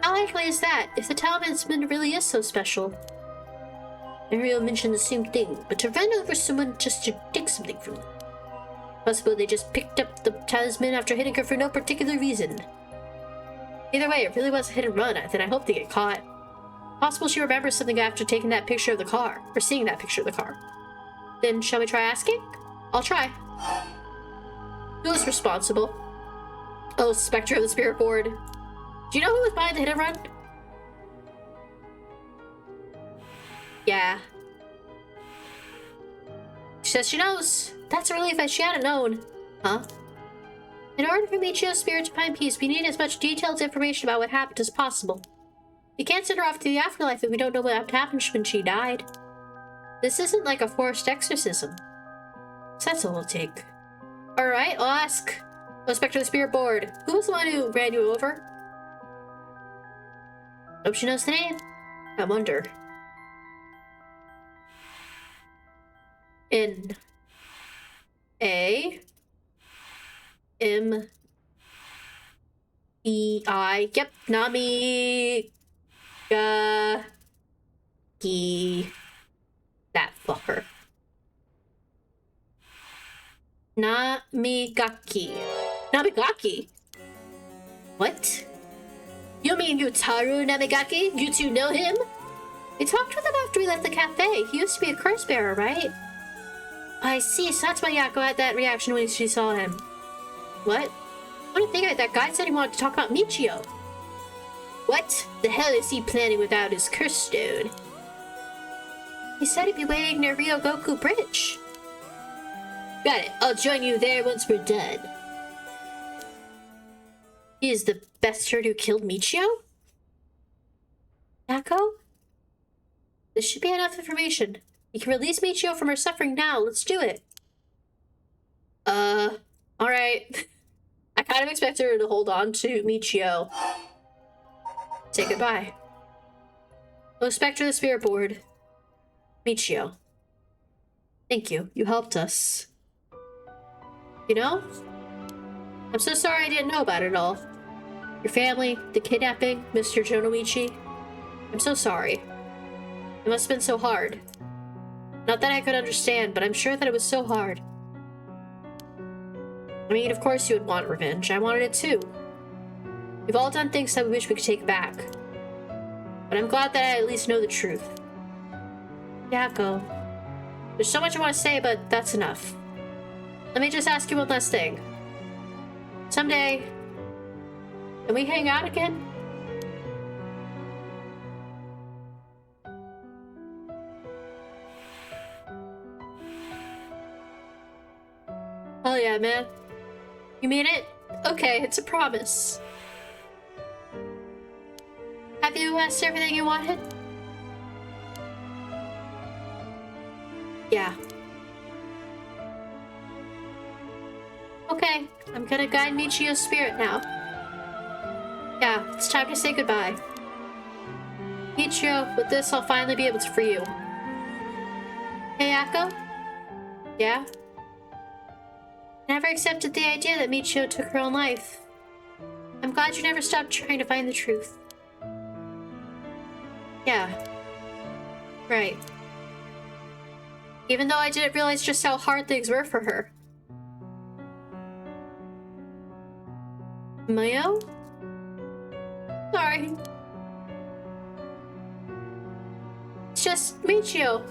How likely is that, if the talisman really is so special? Mario mentioned the same thing, but to run over someone just to take something from them. Possible they just picked up the talisman after hitting her for no particular reason. Either way, it really was a hit and run, then I hope they get caught. Possible she remembers something after taking that picture of the car, or seeing that picture of the car. Then shall we try asking? I'll try. Who was responsible? Oh, Spectre of the Spirit Board. Do you know who was behind the hit and run? Yeah. She says she knows. That's a relief as she hadn't known. Huh? In order for Michio's spirit to find peace, we need as much detailed information about what happened as possible. We can't send her off to the afterlife if we don't know what happened when she died. This isn't like a forced exorcism. So that's all it'll take. Alright, I'll ask. Oh, Spectre of the Spirit Board. Who was the one who ran you over? Hope she knows the name. I wonder. N A M E I. Yep, Nami Ga Gi. That fucker. Namigaki. Namigaki? What? You mean Yutaru Namigaki? You two know him? We talked with him after we left the cafe. He used to be a curse bearer, right? I see, so that's why Yako had that reaction when she saw him. What? What do you think of it? That guy said he wanted to talk about Michio. What the hell is he planning without his curse stone? He said he'd be waiting near Ryogoku Bridge. Got it. I'll join you there once we're done. He is the bastard who killed Michio? Yako? This should be enough information. We can release Michio from her suffering now. Let's do it. Alright. I kind of expected her to hold on to Michio. Say goodbye. Oh, Spectre of the Spirit Board. Michio. Thank you. You helped us. You know? I'm so sorry I didn't know about it all. Your family, the kidnapping, Mr. Jonoichi. I'm so sorry. It must have been so hard. Not that I could understand, but I'm sure that it was so hard. I mean, of course you would want revenge. I wanted it too. We've all done things that we wish we could take back. But I'm glad that I at least know the truth. Yako. There's so much I want to say, but that's enough. Let me just ask you one last thing. Someday, can we hang out again? Oh yeah, man. You mean it? Okay, it's a promise. Have you asked everything you wanted? Yeah. Okay, I'm gonna guide Michio's spirit now. Yeah, it's time to say goodbye. Michio, with this I'll finally be able to free you. Hey, Akko? Yeah? Never accepted the idea that Michio took her own life. I'm glad you never stopped trying to find the truth. Yeah. Right. Even though I didn't realize just how hard things were for her. Mayo? Sorry. It's just Michio.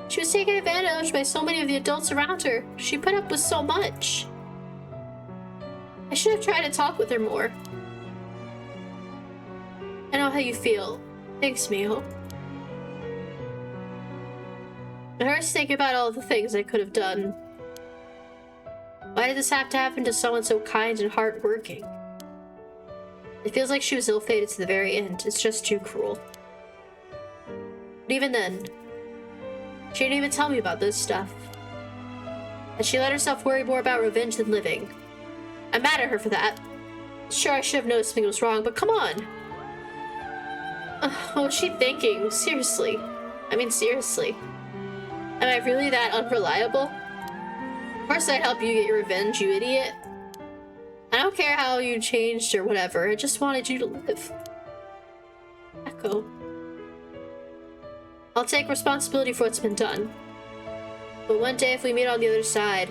She was taken advantage by so many of the adults around her. She put up with so much. I should have tried to talk with her more. I know how you feel. Thanks, Mio. It hurts thinking about all the things I could have done. Why did this have to happen to someone so kind and hardworking? It feels like she was ill-fated to the very end. It's just too cruel. But even then, she didn't even tell me about this stuff. And she let herself worry more about revenge than living. I'm mad at her for that. Sure, I should have noticed something was wrong, but come on! What was she thinking? Seriously. I mean, seriously. Am I really that unreliable? Of course I'd help you get your revenge, you idiot. I don't care how you changed or whatever. I just wanted you to live. Echo. I'll take responsibility for what's been done. But one day if we meet on the other side,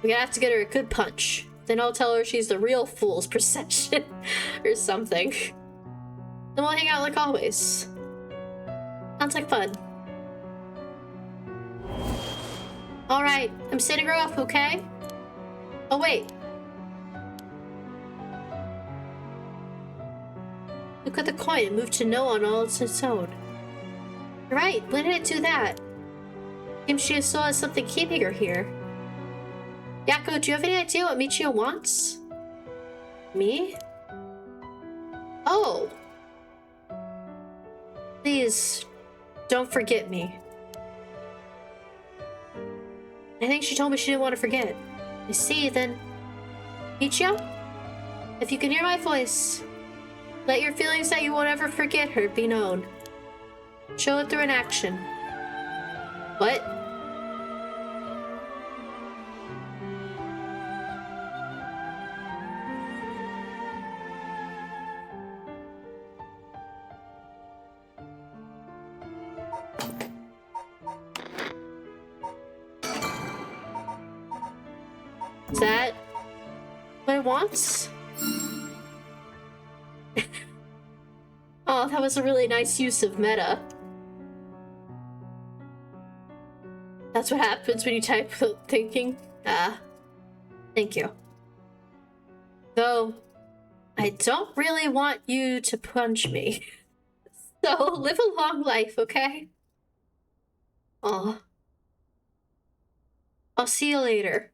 we're gonna have to get her a good punch. Then I'll tell her she's the real fool's procession or something. Then we'll hang out like always. Sounds like fun. Alright, I'm setting her up, okay? Oh wait. Look at the coin, it moved to no on all its own. You're right, when did it do that? Seems she still has something keeping her here. Yako, do you have any idea what Michio wants? Me? Oh. Please, don't forget me. I think she told me she didn't want to forget. I see, then... Michio? If you can hear my voice, let your feelings that you won't ever forget her be known. Show it through an action. What? Is that what it wants? Oh, that was a really nice use of meta. That's what happens when you type without thinking. Ah, thank you. Though, I don't really want you to punch me. So, live a long life, okay? Aw. I'll see you later.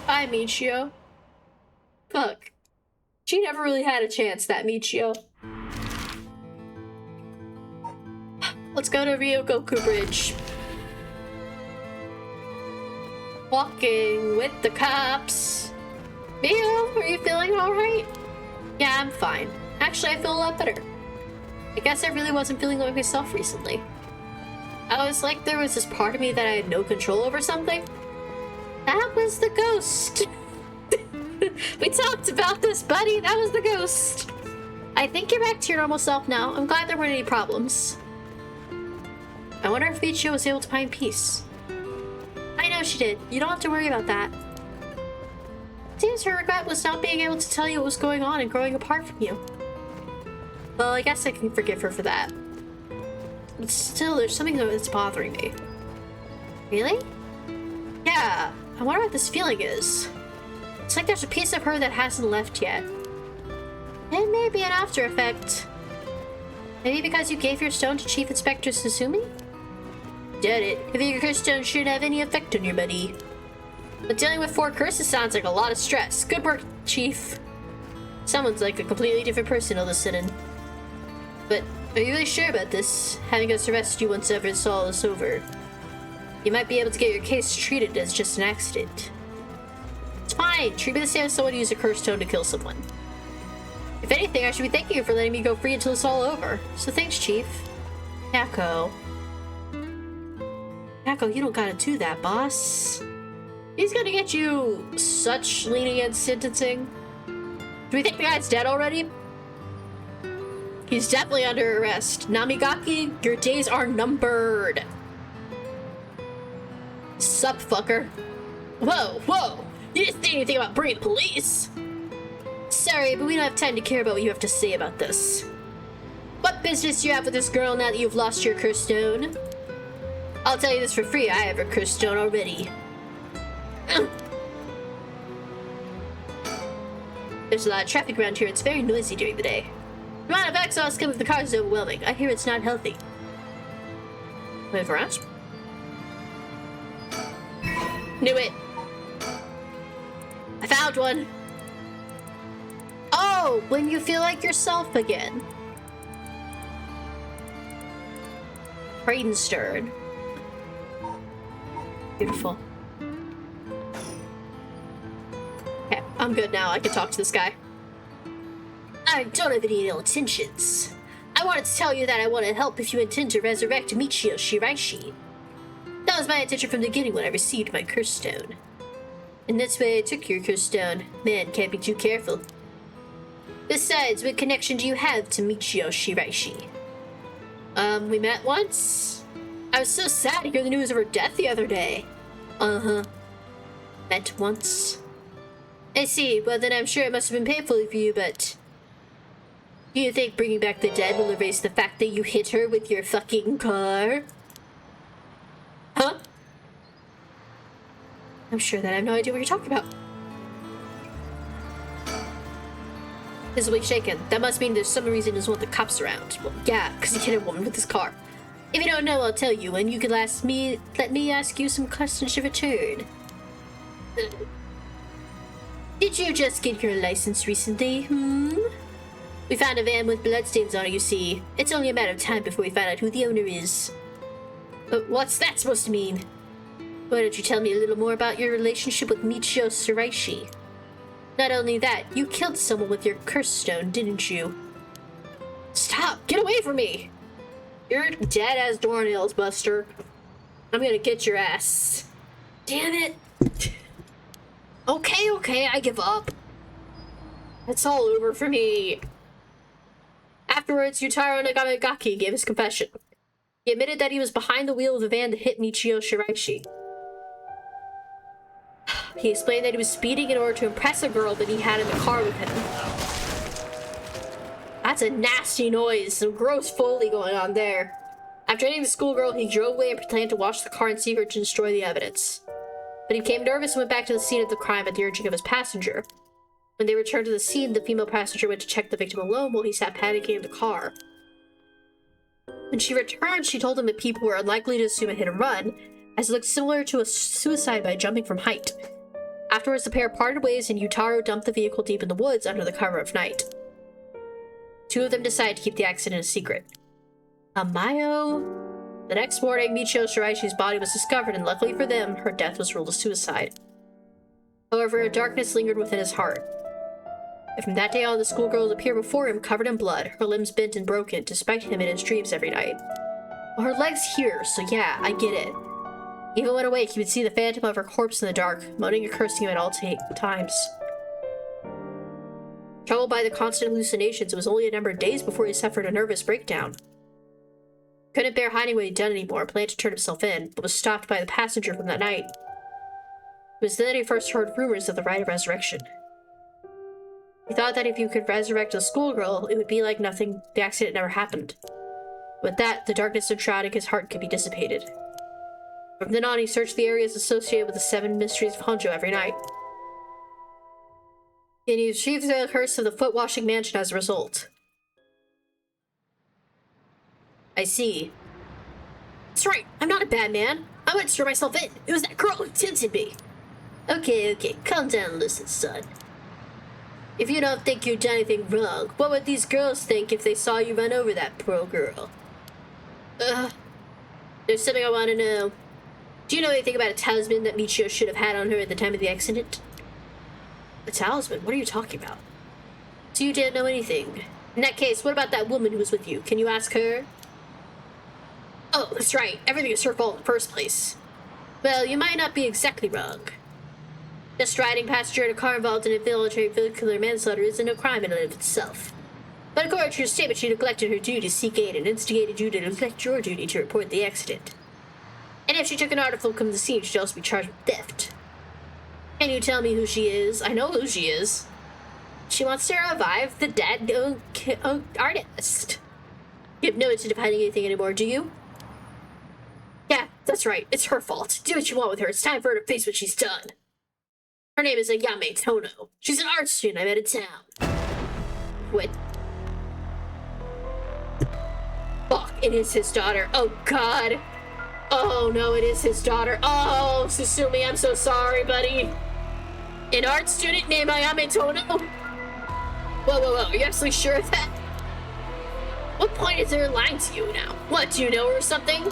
Bye, Michio. Fuck. She never really had a chance, that Michio. Let's go to Ryogoku Bridge. Walking with the cops. Mio, are you feeling alright? Yeah, I'm fine. Actually, I feel a lot better. I guess I really wasn't feeling like myself recently. I was like there was this part of me that I had no control over something. That was the ghost. We talked about this, buddy. That was the ghost. I think you're back to your normal self now. I'm glad there weren't any problems. I wonder if Michio was able to find peace. I know she did. You don't have to worry about that. Seems her regret was not being able to tell you what was going on and growing apart from you. Well, I guess I can forgive her for that. But still, there's something that's bothering me. Really? Yeah. I wonder what this feeling is. It's like there's a piece of her that hasn't left yet. It may be an after effect. Maybe because you gave your stone to Chief Inspector Susumi? Doubt it. Giving your curse stone shouldn't have any effect on your buddy. But dealing with 4 curses sounds like a lot of stress. Good work, Chief. Someone's like a completely different person all of a sudden. But are you really sure about this? Having us arrest you once ever it's all is over. You might be able to get your case treated as just an accident. It's fine. Treat me the same as someone who used a curse stone to kill someone. If anything, I should be thanking you for letting me go free until it's all over. So thanks, Chief. Yako. Yako, you don't gotta do that, boss. He's gonna get you such lenient sentencing. Do we think the guy's dead already? He's definitely under arrest. Namigaki, your days are numbered. Sup, fucker? Whoa, whoa! You didn't say anything about bringing the police! Sorry, but we don't have time to care about what you have to say about this. What business do you have with this girl now that you've lost your curse stone? I'll tell you this for free, I have a curse stone already. There's a lot of traffic around here, it's very noisy during the day. The amount of exhaust coming from the cars is overwhelming. I hear it's not healthy. Move around. Knew it. I found one. Oh, when you feel like yourself again. Bradenstern. Beautiful. Okay, I'm good now. I can talk to this guy. I don't have any ill intentions. I wanted to tell you that I want to help if you intend to resurrect Michio Shiraishi. That was my intention from the beginning when I received my curse stone. And that's why I took your curse stone. Man, can't be too careful. Besides, what connection do you have to Michio Shiraishi? We met once? I was so sad to hear the news of her death the other day. Uh-huh. Met once? I see. Well, then I'm sure it must have been painful for you, but... Do you think bringing back the dead will erase the fact that you hit her with your fucking car? Huh? I'm sure that I have no idea what you're talking about. Visibly shaken. That must mean there's some reason he doesn't want the cops around. Well, yeah, because he hit a woman with his car. If you don't know, I'll tell you, and you can let me ask you some questions to return. Did you just get your license recently, We found a van with bloodstains on it, you see. It's only a matter of time before we find out who the owner is. But what's that supposed to mean? Why don't you tell me a little more about your relationship with Michio Shiraishi? Not only that, you killed someone with your curse stone, didn't you? Stop! Get away from me! You're dead as doornails, Buster. I'm gonna get your ass. Damn it! Okay, I give up. It's all over for me. Afterwards, Yutaro Nagamagaki gave his confession. He admitted that he was behind the wheel of the van that hit Michio Shiraishi. He explained that he was speeding in order to impress a girl that he had in the car with him. That's a nasty noise, some gross Foley going on there. After hitting the schoolgirl, he drove away and pretended to wash the car in secret to destroy the evidence. But he became nervous and went back to the scene of the crime at the urging of his passenger. When they returned to the scene, the female passenger went to check the victim alone while he sat panicking in the car. When she returned, she told him that people were unlikely to assume a hit and run, as it looked similar to a suicide by jumping from height. Afterwards, the pair parted ways and Yutaro dumped the vehicle deep in the woods under the cover of night. Two of them decided to keep the accident a secret. Amayo? The next morning, Michio Shiraishi's body was discovered, and luckily for them, her death was ruled a suicide. However, a darkness lingered within his heart. And from that day on, the schoolgirl would appear before him covered in blood, her limbs bent and broken, despite him in his dreams every night. Well, her leg's here, so yeah, I get it. Even when awake, he would see the phantom of her corpse in the dark, moaning and cursing him at all times. Troubled by the constant hallucinations, it was only a number of days before he suffered a nervous breakdown. He couldn't bear hiding what he'd done anymore, planned to turn himself in, but was stopped by the passenger from that night. It was then that he first heard rumors of the rite of resurrection. He thought that if you could resurrect a schoolgirl, it would be like nothing, the accident never happened. With that, the darkness enshrouding his heart could be dissipated. From then on, he searched the areas associated with the 7 mysteries of Honjo every night. And he achieved the curse of the foot-washing mansion as a result. I see. That's right, I'm not a bad man. I went to turn myself in. It was that girl who tempted me. Okay, calm down and listen, son. If you don't think you've done anything wrong, what would these girls think if they saw you run over that poor girl? There's something I want to know. Do you know anything about a talisman that Michio should have had on her at the time of the accident? A talisman? What are you talking about? So you didn't know anything. In that case, what about that woman who was with you? Can you ask her? Oh, that's right. Everything is her fault in the first place. Well, you might not be exactly wrong. Just riding passenger in a car involved in a voluntary vehicular manslaughter isn't a crime in and of itself. But according to your statement, she neglected her duty to seek aid and instigated you to neglect your duty to report the accident. And if she took an article from the scene, she'd also be charged with theft. Can you tell me who she is? I know who she is. She wants to revive the dead artist. You have no intention of hiding anything anymore, do you? Yeah, that's right. It's her fault. Do what you want with her. It's time for her to face what she's done. Her name is Ayame Tono. She's an art student I met in town. Wait. Fuck, it is his daughter. Oh, God. Oh, no, it is his daughter. Oh, Susumi, I'm so sorry, buddy. An art student named Ayame Tono? Whoa. Are you absolutely sure of that? What point is there lying to you now? What, do you know her or something?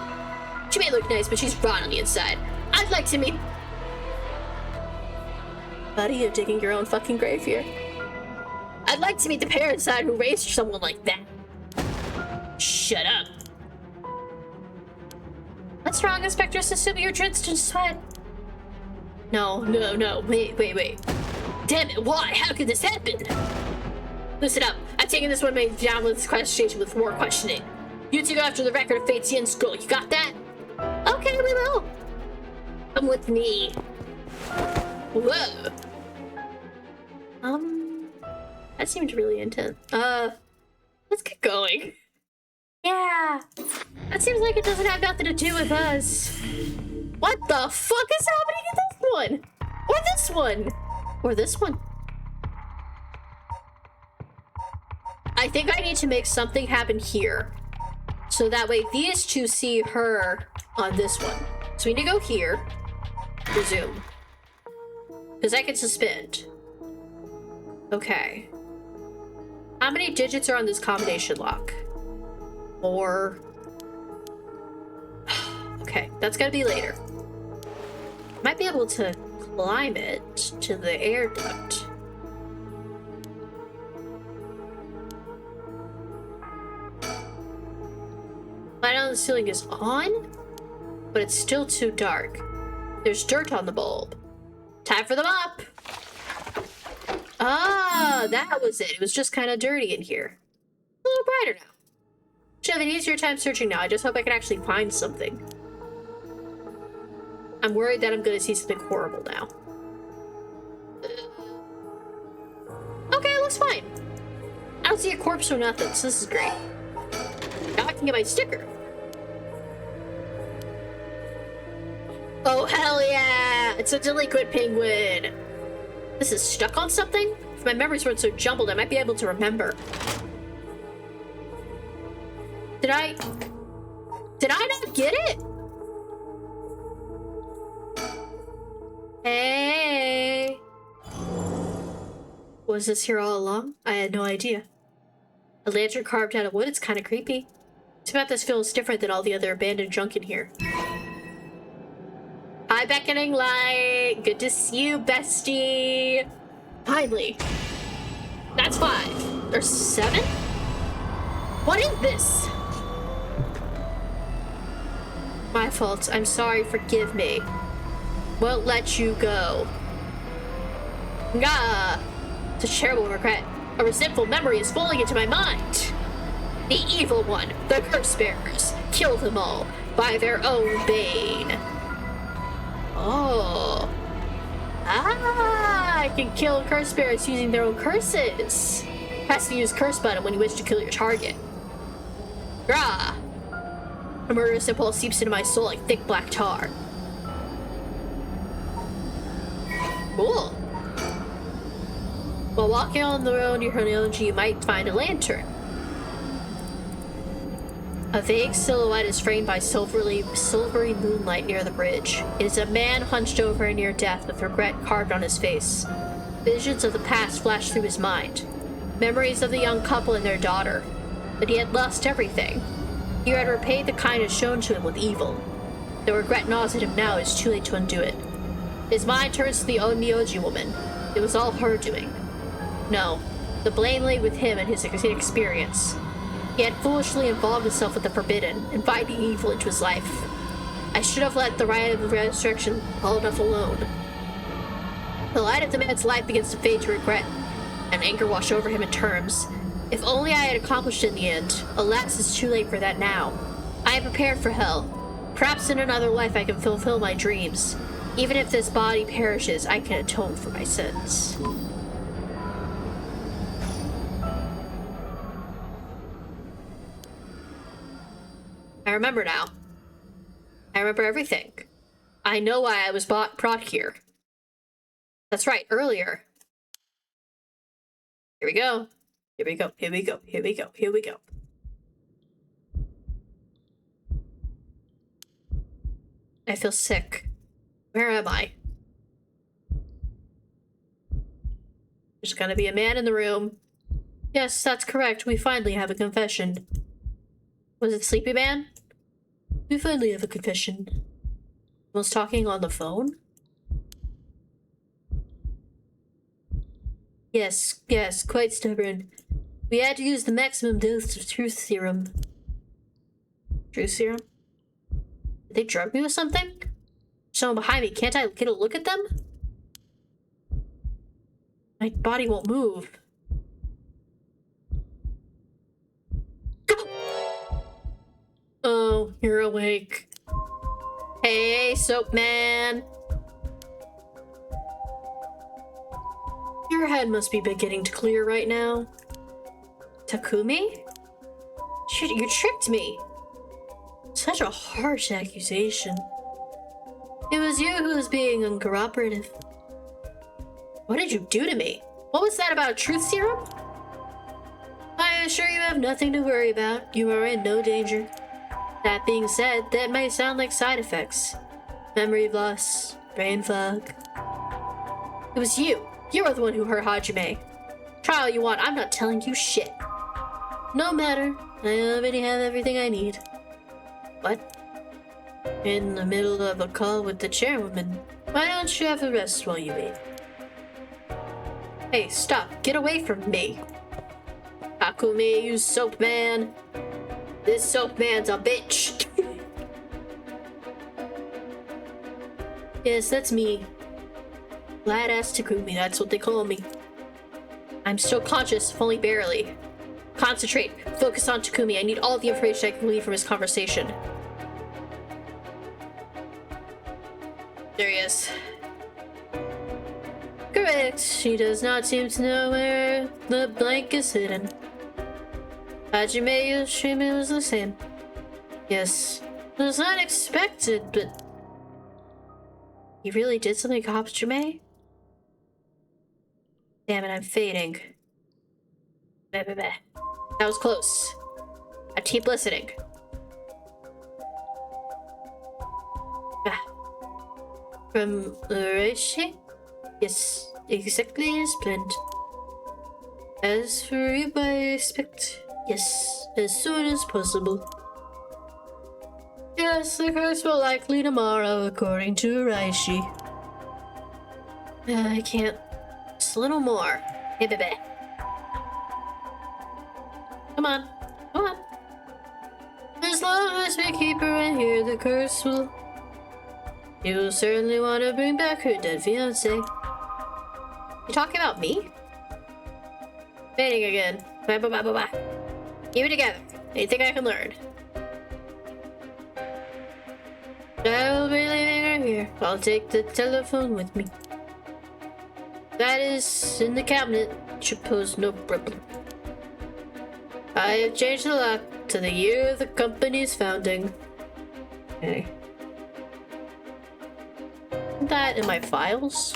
She may look nice, but she's rotten on the inside. I'd like to meet... Buddy, you're digging your own fucking grave here. I'd like to meet the parents side who raised someone like that. Shut up. What's wrong, Inspector Susumi? You're drenched in sweat. No. Wait. Damn it, why? How could this happen? Listen up. I'm taking this one man down with this question with more questioning. You two go after the record of Fate's Yen School. You got that? Okay, we will. Come with me. Whoa. That seemed really intense. Let's get going. Yeah. That seems like it doesn't have nothing to do with us. What the fuck is happening in this one? Or this one? Or this one? I think I need to make something happen here. So that way these two see her on this one. So we need to go here. Resume. Because I can suspend. Okay. How many digits are on this combination lock? 4. Okay, that's gotta be later. Might be able to climb it to the air duct. Light on the ceiling is on, but it's still too dark. There's dirt on the bulb. Time for the mop! Ah, that was it. It was just kind of dirty in here. A little brighter now. Should have an easier time searching now. I just hope I can actually find something. I'm worried that I'm going to see something horrible now. Okay, it looks fine. I don't see a corpse or nothing, so this is great. Now I can get my sticker. Oh, hell yeah! It's a delinquent penguin! This is stuck on something? If my memories weren't so jumbled, I might be able to remember. Did I not get it? Hey! Was this here all along? I had no idea. A lantern carved out of wood, it's kind of creepy. It's about this feels different than all the other abandoned junk in here. Hi, beckoning light. Good to see you, bestie. Finally. That's 5. There's 7? What is this? My fault. I'm sorry. Forgive me. Won't let you go. Gah! It's a terrible regret. A resentful memory is falling into my mind. The evil one, the curse bearers, kill them all by their own bane. Oh. Ah, I can kill curse bearers using their own curses. Press the use curse button when you wish to kill your target. Grah. A murderous impulse seeps into my soul like thick black tar. Cool. While walking on the road near Herneology, you might find a lantern. A vague silhouette is framed by silvery moonlight near the bridge. It is a man hunched over near death with regret carved on his face. Visions of the past flash through his mind. Memories of the young couple and their daughter. But he had lost everything. He had repaid the kindness shown to him with evil. The regret gnaws at him now. It's too late to undo it. His mind turns to the Onmyoji woman. It was all her doing. No, the blame lay with him and his experience. He had foolishly involved himself with the forbidden, inviting evil into his life. I should have let the riot of the resurrection all enough alone. The light of the man's life begins to fade to regret, and anger wash over him in terms. If only I had accomplished it in the end. Alas, it's too late for that now. I am prepared for hell. Perhaps in another life I can fulfill my dreams. Even if this body perishes, I can atone for my sins. I remember now. I remember everything. I know why I was brought here. That's right, earlier. Here we go. Here we go. Here we go. Here we go. Here we go. I feel sick. Where am I? There's gonna be a man in the room. Yes, that's correct. We finally have a confession. Was it Sleepy Man? We finally have a confession. Was talking on the phone? Yes, quite stubborn. We had to use the maximum dose of truth serum. Truth serum? Did they drug me with something? Someone behind me. Can't I get a look at them? My body won't move. Go! Oh, you're awake. Hey, Soap Man. Your head must be beginning to clear right now. Takumi? Shit, you tricked me. Such a harsh accusation. It was you who was being uncooperative. What did you do to me? What was that about a truth serum? I assure you have nothing to worry about. You are in no danger. That being said, that may sound like side effects. Memory loss, brain fog. It was you. You were the one who hurt Hajime. Try all you want, I'm not telling you shit. No matter, I already have everything I need. What? In the middle of a call with the chairwoman. Why don't you have a rest while you wait? Hey, stop. Get away from me. Takumi, you soap man. This soap man's a bitch. Yes, that's me. Glad ass Takumi, that's what they call me. I'm still conscious, if only barely. Concentrate. Focus on Takumi. I need all the information I can glean from his conversation. There he is. Correct. She does not seem to know where the blank is hidden. Hajime Yoshimi was the same. Yes. It was unexpected, but... He really did something to Hajime? Damn it, I'm fading. Blah, blah, blah. That was close. I keep listening. Ah. From Reishi? Yes, exactly as planned. As for you, I expect, yes, as soon as possible. Yes, the curse will likely tomorrow, according to Reishi. I can't. Just a little more. Hey, baby. Come on. Come on. As long as we keep her in here, the curse will... You'll certainly want to bring back her dead fiancé. You talking about me? Fading again. Bye bye bye bye bye. Keep it together. Anything I can learn. I'll be leaving her here. I'll take the telephone with me. That is in the cabinet. Should pose no problem. I have changed the lock to the year of the company's founding. Okay. That in my files?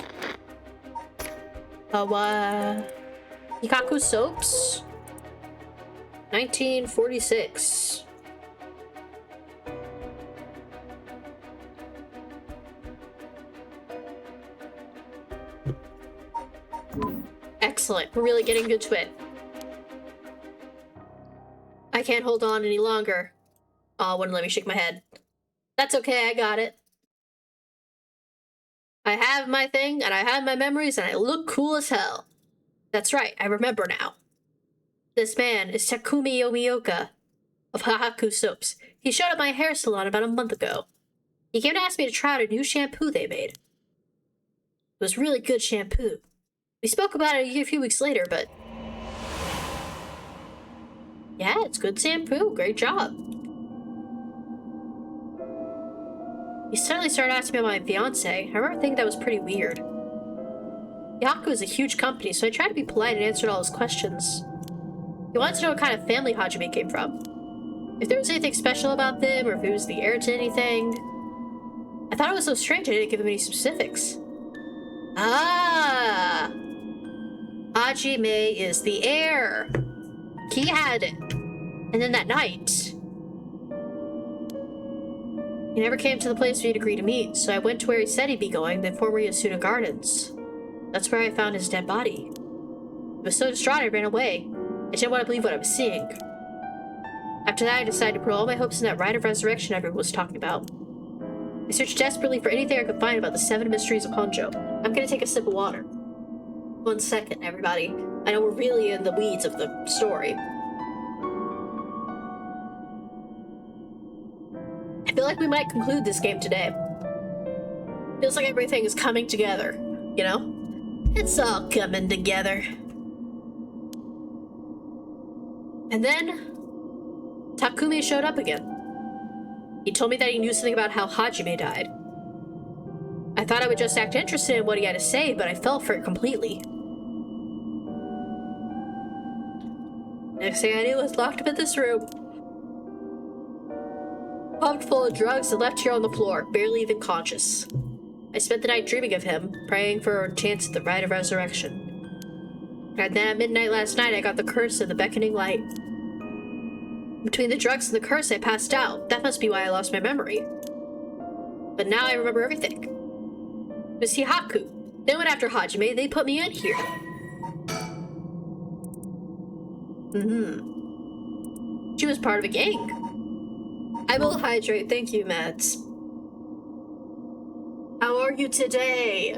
Hikaku Soaps? 1946. Excellent. We're really getting good to it. I can't hold on any longer. Oh, wouldn't let me shake my head. That's okay, I got it. I have my thing, and I have my memories, and I look cool as hell. That's right, I remember now. This man is Takumi Yomioka of Hikaku Soaps. He showed up at my hair salon about a month ago. He came to ask me to try out a new shampoo they made. It was really good shampoo. We spoke about it a few weeks later, but... Yeah, it's good shampoo. Great job. He suddenly started asking me about my fiance. I remember thinking that was pretty weird. Hikaku is a huge company, so I tried to be polite and answered all his questions. He wanted to know what kind of family Hajime came from. If there was anything special about them, or if he was the heir to anything. I thought it was so strange I didn't give him any specifics. Ah! Hajime is the heir. He had it. And then that night... He never came to the place we'd agreed to meet, so I went to where he said he'd be going, the former Yasuda Gardens. That's where I found his dead body. I was so distraught I ran away. I didn't want to believe what I was seeing. After that, I decided to put all my hopes in that rite of resurrection everyone was talking about. I searched desperately for anything I could find about the 7 mysteries of Honjo. I'm gonna take a sip of water. 1 second, everybody. I know we're really in the weeds of the story. I feel like we might conclude this game today. Feels like everything is coming together, you know? It's all coming together. And then Takumi showed up again. He told me that he knew something about how Hajime died. I thought I would just act interested in what he had to say, but I fell for it completely. Next thing I knew, I was locked up in this room. Pumped full of drugs and left here on the floor, barely even conscious. I spent the night dreaming of him, praying for a chance at the rite of resurrection. And then at midnight last night, I got the curse of the beckoning light. Between the drugs and the curse, I passed out. That must be why I lost my memory. But now I remember everything. It was Hihaku. They went after Hajime, they put me in here. She was part of a gang. I will hydrate, thank you, Matt. How are you today?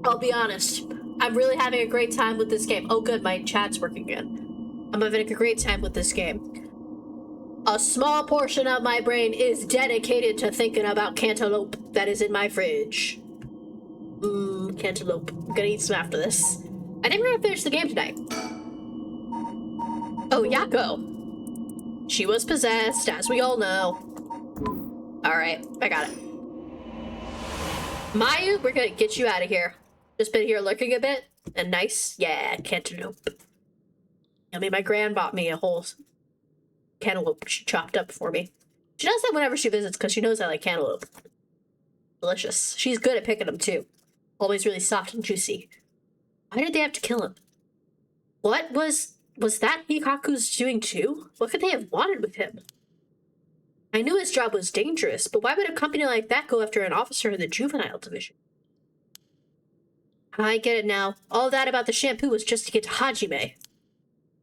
I'll be honest, I'm really having a great time with this game. Oh good, my chat's working again. I'm having a great time with this game. A small portion of my brain is dedicated to thinking about cantaloupe that is in my fridge. Cantaloupe. I'm gonna eat some after this. I think we're gonna finish the game tonight. Oh, Yako. She was possessed, as we all know. Alright, I got it. Mayu, we're gonna get you out of here. Just been here lurking a bit. And nice. Yeah, cantaloupe. I mean, my gran bought me a whole cantaloupe she chopped up for me. She does that whenever she visits because she knows I like cantaloupe. Delicious. She's good at picking them too. Always really soft and juicy. Why did they have to kill him? What was that Hikaku's doing too? What could they have wanted with him? I knew his job was dangerous, but why would a company like that go after an officer in the juvenile division? I get it now. All that about the shampoo was just to get to Hajime.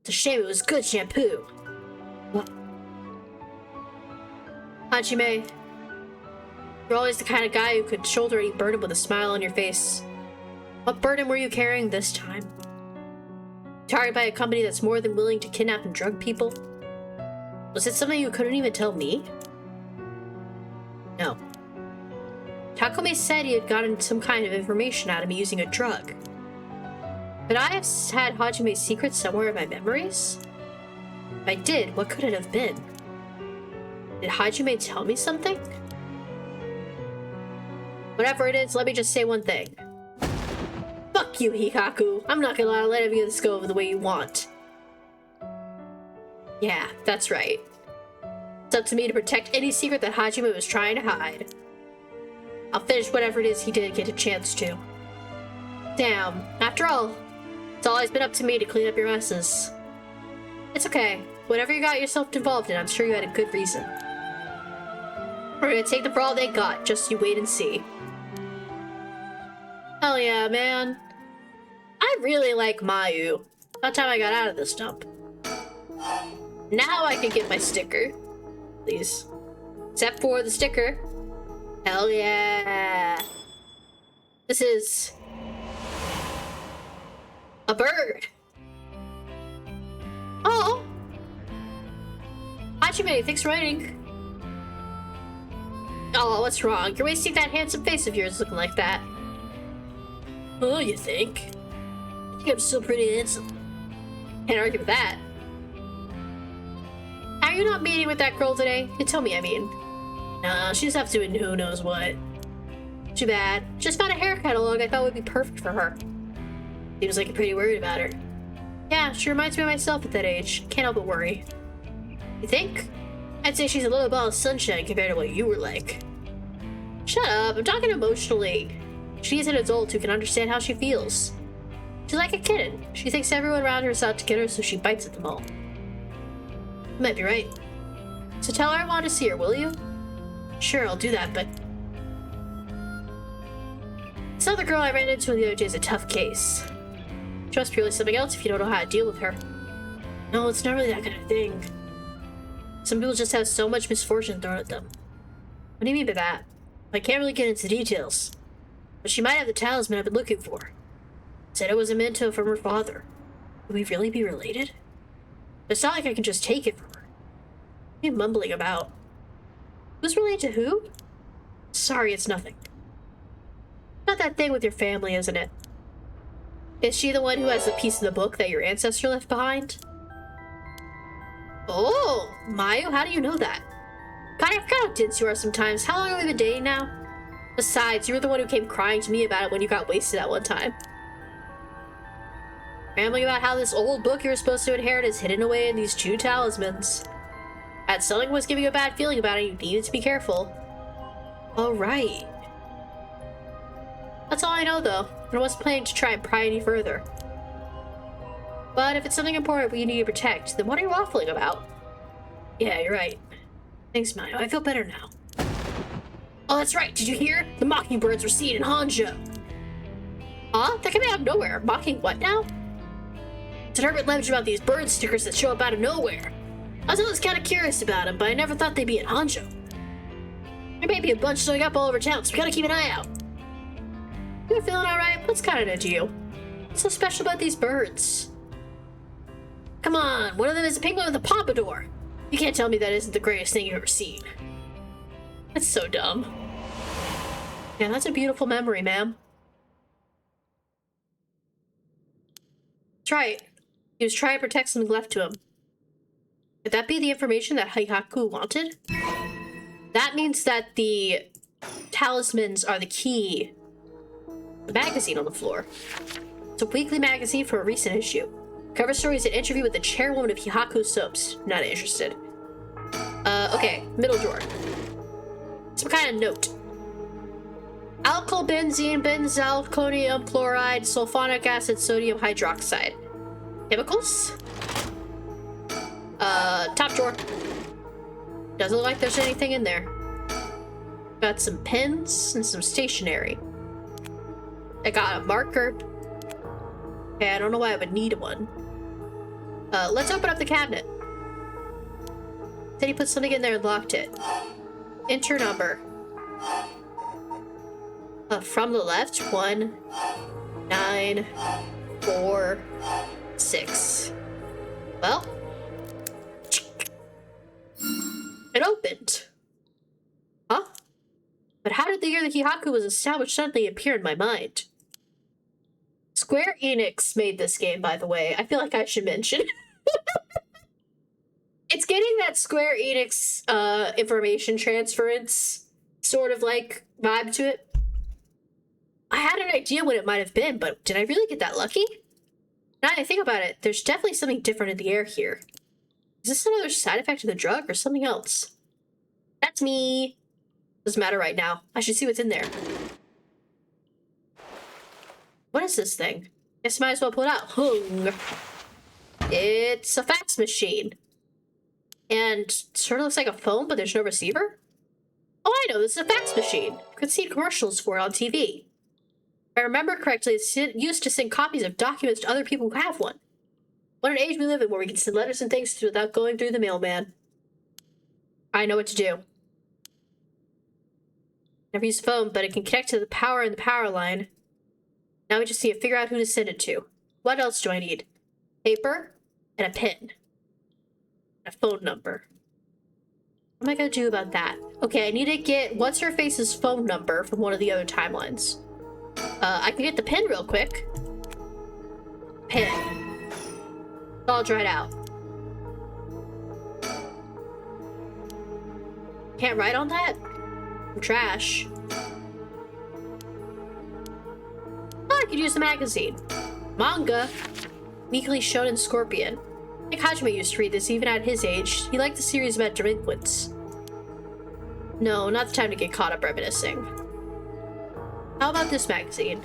It's a shame, it was good shampoo. What? Hajime, you're always the kind of guy who could shoulder any burden with a smile on your face. What burden were you carrying this time? Targeted by a company that's more than willing to kidnap and drug people? Was it something you couldn't even tell me? No. Takumi said he had gotten some kind of information out of me using a drug. Could I have had Hajime's secret somewhere in my memories? If I did, what could it have been? Did Hajime tell me something? Whatever it is, let me just say one thing. Fuck you, Hikaku. I'm not gonna let this go the way you want. Yeah, that's right. It's up to me to protect any secret that Hajime was trying to hide. I'll finish whatever it is he didn't get a chance to. Damn, after all, it's always been up to me to clean up your messes. It's okay. Whatever you got yourself involved in, I'm sure you had a good reason. We're gonna take them for all they got, just you wait and see. Hell yeah, man. I really like Mayu. About time I got out of this dump. Now I can get my sticker. Please. Except for the sticker. Hell yeah. This is a bird. Oh. Hajime, thanks for writing. Oh, what's wrong? You're wasting that handsome face of yours looking like that. Oh, you think? I think I'm still pretty handsome. Can't argue with that. Are you not meeting with that girl today? You told me, I mean. Nah, she's off doing who knows what. Too bad. Just found a hair catalog I thought would be perfect for her. Seems like you're pretty worried about her. Yeah, she reminds me of myself at that age. Can't help but worry. You think? I'd say she's a little ball of sunshine compared to what you were like. Shut up, I'm talking emotionally. She's an adult who can understand how she feels. She's like a kitten. She thinks everyone around her is out to get her, so she bites at them all. You might be right. So tell her I want to see her, will you? Sure, I'll do that, but... This other girl I ran into the other day is a tough case. She must be really something else if you don't know how to deal with her. No, it's not really that kind of thing. Some people just have so much misfortune thrown at them. What do you mean by that? I can't really get into details. But she might have the talisman I've been looking for. Said it was a memento from her father. Would we really be related? It's not like I can just take it from her. What are you mumbling about? Who's related to who? Sorry, it's nothing. Not that thing with your family, isn't it? Is she the one who has the piece of the book that your ancestor left behind? Oh, Mayu, how do you know that? God, I forgot how dense you are sometimes. How long have we been dating now? Besides, you were the one who came crying to me about it when you got wasted that one time. Rambling about how this old book you were supposed to inherit is hidden away in these 2 talismans. That something was giving you a bad feeling about it, you needed to be careful. Alright. That's all I know, though. And I wasn't planning to try and pry any further. But if it's something important we need to protect, then what are you waffling about? Yeah, you're right. Thanks, Mayo. I feel better now. Oh, that's right. Did you hear? The mockingbirds were seen in Hanzhou. Huh? That came out of nowhere. Mocking what now? It's an urban legend about these bird stickers that show up out of nowhere. I was always kind of curious about them, but I never thought they'd be in Hanzhou. There may be a bunch showing up all over town, so we gotta keep an eye out. You feeling alright? What's kind of into you? What's so special about these birds? Come on, one of them is a penguin with a pompadour. You can't tell me that isn't the greatest thing you've ever seen. That's so dumb. Yeah, that's a beautiful memory, ma'am. That's right. He was trying to protect something left to him. Could that be the information that Heihaku wanted? That means that the talismans are the key. The magazine on the floor. It's a weekly magazine for a recent issue. Cover story is an interview with the chairwoman of Hihaku Soaps. Not interested. Okay. Middle drawer. Some kind of note. Alkyl benzene, benzalkonium chloride, sulfonic acid, sodium hydroxide. Chemicals? Top drawer. Doesn't look like there's anything in there. Got some pens and some stationery. I got a marker. Okay, I don't know why I would need one. Let's open up the cabinet. Then he put something in there and locked it. Enter number. From the left, 1, 9, 4, 6. Well, it opened. Huh? But how did the year that Hihaku was established suddenly appear in my mind? Square Enix made this game, by the way. I feel like I should mention. It's getting that Square Enix information transference sort of like vibe to it. I had an idea what it might have been, but did I really get that lucky? Now that I think about it, there's definitely something different in the air here. Is this another side effect of the drug or something else? That's me. Doesn't matter right now. I should see what's in there. What is this thing? Guess I might as well pull it out. Hung. It's a fax machine. And it sort of looks like a phone, but there's no receiver? Oh, I know, this is a fax machine. You could see commercials for it on TV. If I remember correctly, it's used to send copies of documents to other people who have one. What an age we live in where we can send letters and things without going through the mailman. I know what to do. Never used a phone, but it can connect to the power in the power line. Now we just need to figure out who to send it to. What else do I need? Paper and a pen. A phone number. What am I gonna do about that? Okay, I need to get What's-Her-Face's phone number from one of the other timelines. I can get the pen real quick. Pen. It's all dried out. Can't write on that? I'm trash. Oh, I could use the magazine. Manga. Weekly Shonen Scorpion. I think Hajime used to read this even at his age. He liked the series about delinquents. No, not the time to get caught up reminiscing. How about this magazine?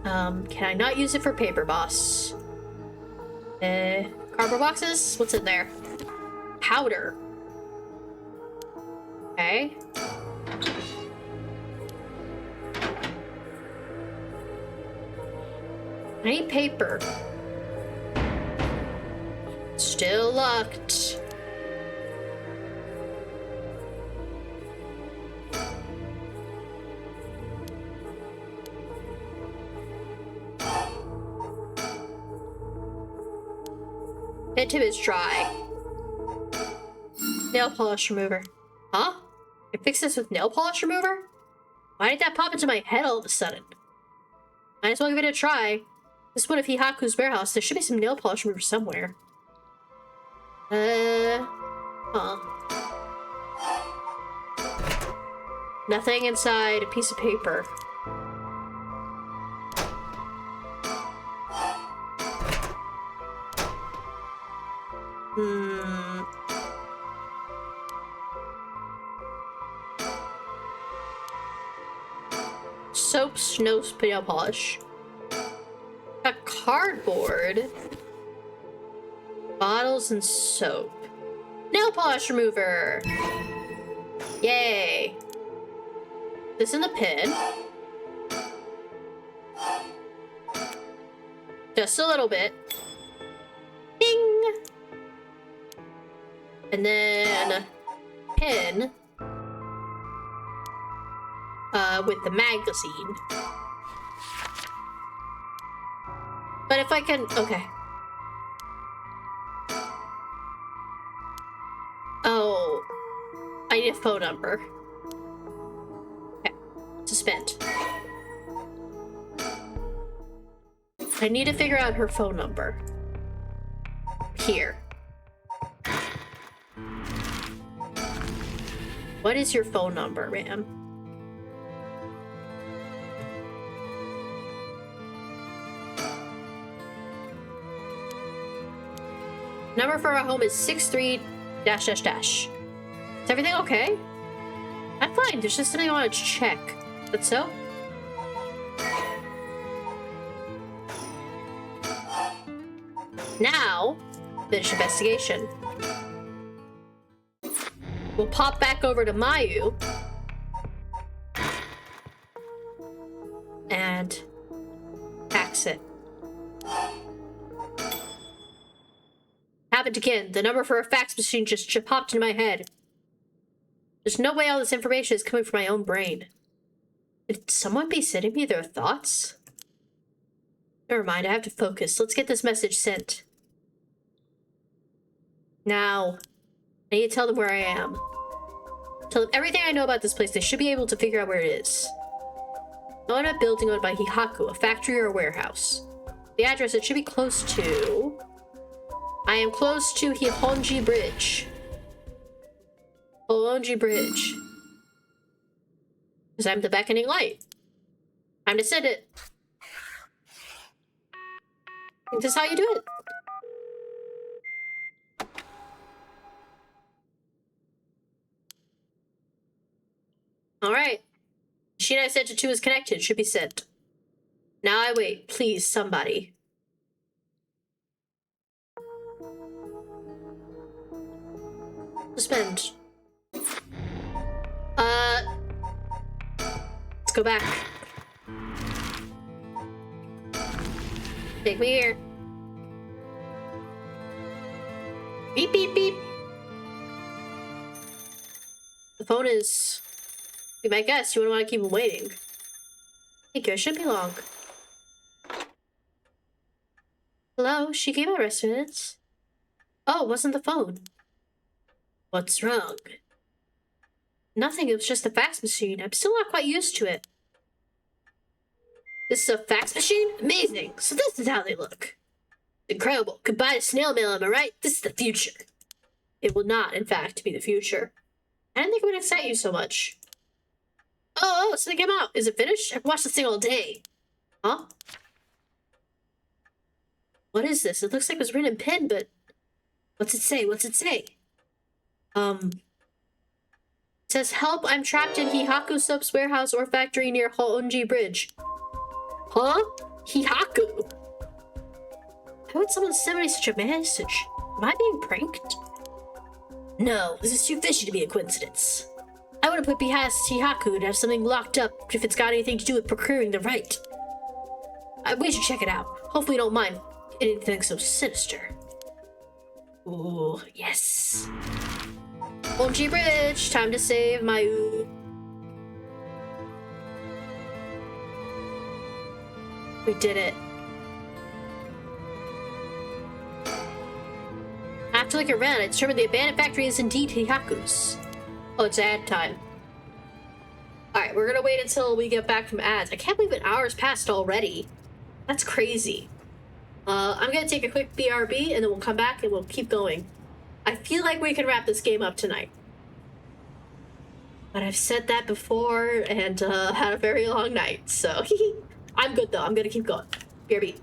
Can I not use it for paper, boss? Cardboard boxes? What's in there? Powder. Okay. I need paper. Still locked. Head tip is dry. Nail polish remover. Huh? I fix this with nail polish remover? Why did that pop into my head all of a sudden? Might as well give it a try. This is one of Hihaku's warehouse. There should be some nail polish remover somewhere. Huh. Nothing inside a piece of paper. Soap, snow, nail polish. A cardboard. Bottles and soap. Nail polish remover! Yay! This in the pin. Just a little bit. Ding! And then pin with the magazine. But if I can, okay. Oh, I need a phone number. Okay, suspend. I need to figure out her phone number. Here. What is your phone number, ma'am? Number for our home is 63 dash dash dash. Is everything okay? I'm fine. There's just something I want to check. Is that so? Now, finish investigation. We'll pop back over to Mayu. And fax it. Happened again. The number for a fax machine just popped into my head. There's no way all this information is coming from my own brain. Did someone be sending me their thoughts? Never mind, I have to focus. Let's get this message sent. Now, I need to tell them where I am. Tell them everything I know about this place. They should be able to figure out where it is. Not a building owned by Hihaku, a factory or a warehouse. The address, it should be close to... I am close to Hihonji Bridge. Hihonji Bridge. Because I'm the beckoning light. Time to send it. Think this is how you do it? Alright. Machine I sent it to is connected. Should be sent. Now I wait. Please, somebody. Suspend. Let's go back. Take me here. Beep, beep, beep. The phone is... Be my guest. You wouldn't want to keep him waiting. Thank you. It shouldn't be long. Hello? She gave my residence. Oh, it wasn't the phone. What's wrong? Nothing. It was just a fax machine. I'm still not quite used to it. This is a fax machine? Amazing. So this is how they look. Incredible. Goodbye to snail mail, am I right? This is the future. It will not, in fact, be the future. I didn't think it would excite you so much. Oh, something came out. Is it finished? I've watched this thing all day. Huh? What is this? It looks like it was written in pen, but... What's it say? What's it say? It says, help, I'm trapped in Hihaku Soap's warehouse or factory near Hoonji Bridge. Huh? Hihaku? How would someone send me such a message? Am I being pranked? No, this is too fishy to be a coincidence. I wouldn't put past Hihaku to have something locked up if it's got anything to do with procuring the right. We should check it out. Hopefully you don't mind anything so sinister. Ooh, yes. Hoonji Bridge, time to save Mayu. We did it. acting like a ran. I determined the abandoned factory is indeed Hiyaku's. Oh, it's ad time. Alright, we're gonna wait until we get back from ads. I can't believe an hour's passed already. That's crazy. I'm gonna take a quick BRB and then we'll come back and we'll keep going. I feel like we can wrap this game up tonight. But I've said that before and had a very long night, so I'm good though. I'm gonna keep going. BRB.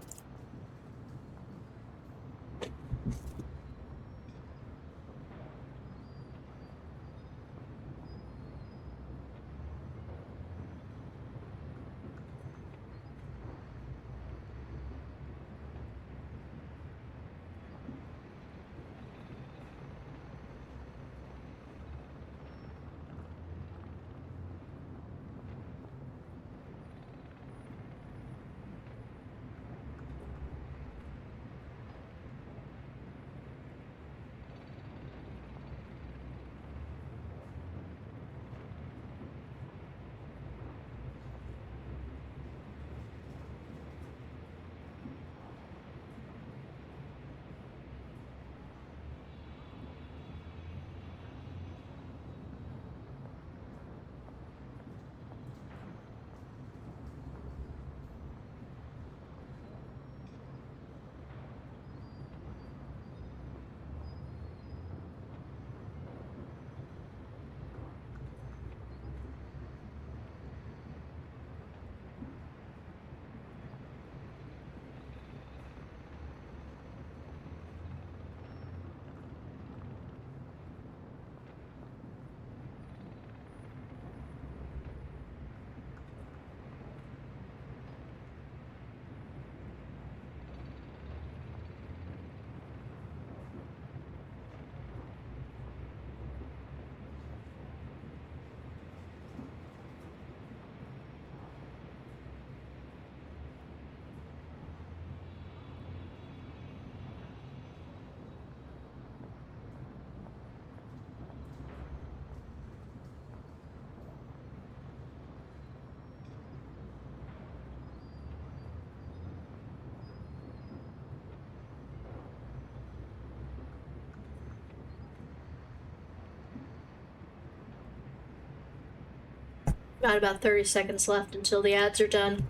Got about 30 seconds left until the ads are done.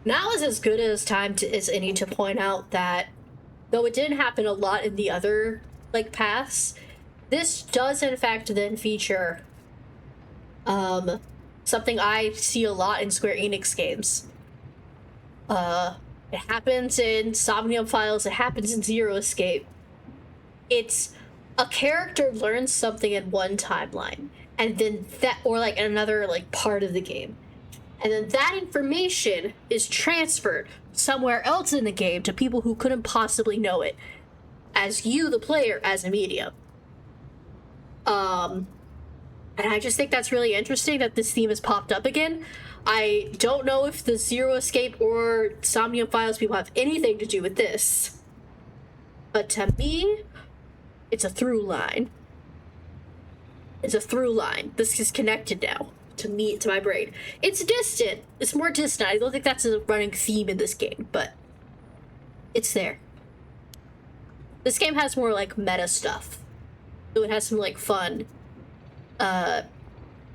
Now is as good as time as any to point out that, though it didn't happen a lot in the other, like, paths, this does in fact then feature, something I see a lot in Square Enix games. It happens in Somnium Files, it happens in Zero Escape. It's a character learns something in one timeline, and then that, or like another like part of the game, and then that information is transferred somewhere else in the game to people who couldn't possibly know it as you, the player, as a medium. And I just think that's really interesting that this theme has popped up again. I don't know if the Zero Escape or Somnium Files people have anything to do with this, but to me, it's a through line. It's a through line. This is connected now to me, to my brain. It's distant. It's more distant. I don't think that's a running theme in this game, but it's there. This game has more like meta stuff. So it has some like fun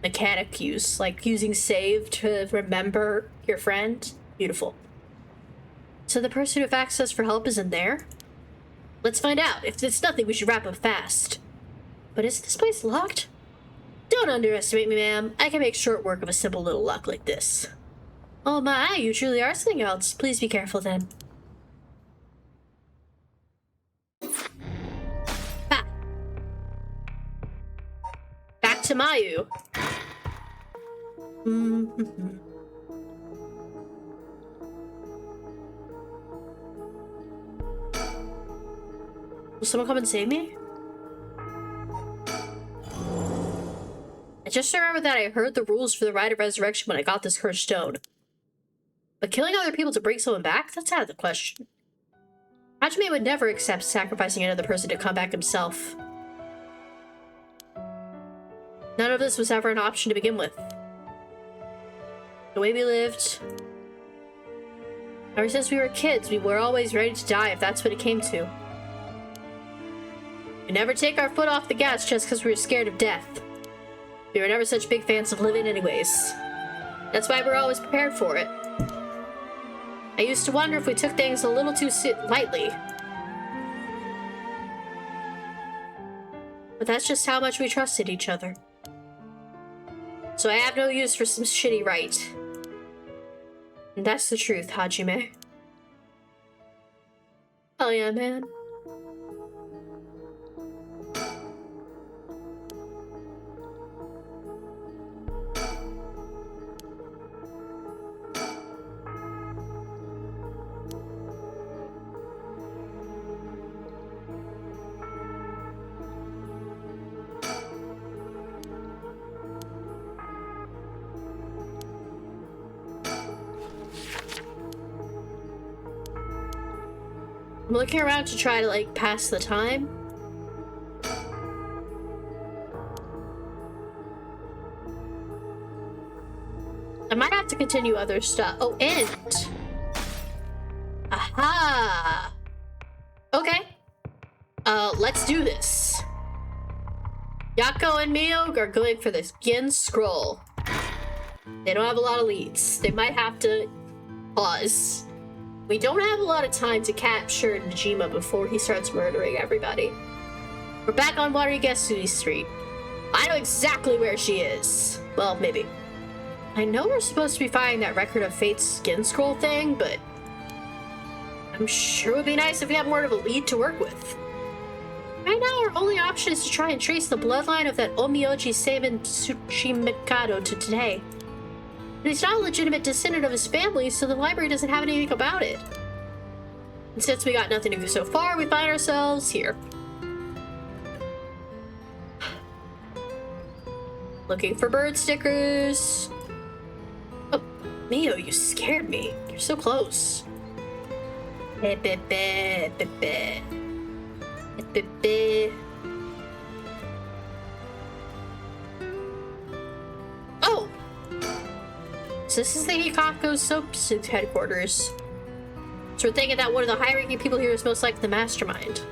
mechanic use, like using save to remember your friend. Beautiful. So the person who asked us for help is in there? Let's find out. If it's nothing, we should wrap up fast. But is this place locked? Don't underestimate me, ma'am. I can make short work of a simple little lock like this. Oh my, you truly are something else. Please be careful then. Ha! Back to Mayu. Will someone come and save me? I just remember that I heard the rules for the Rite of Resurrection when I got this cursed stone. But killing other people to bring someone back? That's out of the question. Hajime would never accept sacrificing another person to come back himself. None of this was ever an option to begin with. The way we lived... Ever since we were kids, we were always ready to die if that's what it came to. We never take our foot off the gas just because we were scared of death. We were never such big fans of living anyways. That's why we're always prepared for it. I used to wonder if we took things a little too lightly. But that's just how much we trusted each other. So I have no use for some shitty right. And that's the truth, Hajime. Oh yeah, man. I'm looking around to try to, like, pass the time. I might have to continue other stuff. Oh, end. Aha! Okay. Let's do this. Yako and Mio are going for this Gin Scroll. They don't have a lot of leads. They might have to pause. We don't have a lot of time to capture Najima before he starts murdering everybody. We're back on Watery Gesui Street. I know exactly where she is. Well, maybe. I know we're supposed to be finding that Record of Fate's skin scroll thing, but I'm sure it would be nice if we had more of a lead to work with. Right now, our only option is to try and trace the bloodline of that Omioji Seven Tsuchimikado to today. But he's not a legitimate descendant of his family, so the library doesn't have anything about it. And since we got nothing to do so far, we find ourselves here. Looking for bird stickers. Oh, Mio, you scared me. You're so close. Oh! So this is the Hikaku Soap headquarters. So we're thinking that one of the high-ranking people here is most likely the mastermind.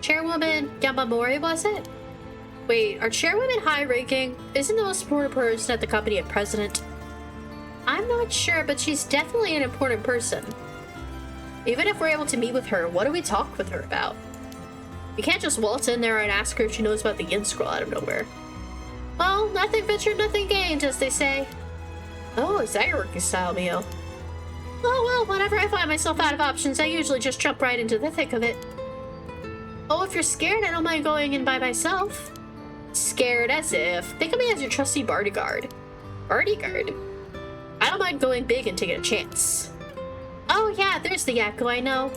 Chairwoman Yamamori, was it? Wait, are chairwomen high-ranking? Isn't the most important person at the company a president? I'm not sure, but she's definitely an important person. Even if we're able to meet with her, what do we talk with her about? We can't just waltz in there and ask her if she knows about the Yin Scroll out of nowhere. Well, nothing ventured, nothing gained, as they say. Oh, is that your working style, Mio? Oh, well, whenever I find myself out of options, I usually just jump right into the thick of it. Oh, if you're scared, I don't mind going in by myself. Scared as if. Think of me as your trusty bodyguard. Bodyguard? I don't mind going big and taking a chance. Oh, yeah, there's the Yakko I know.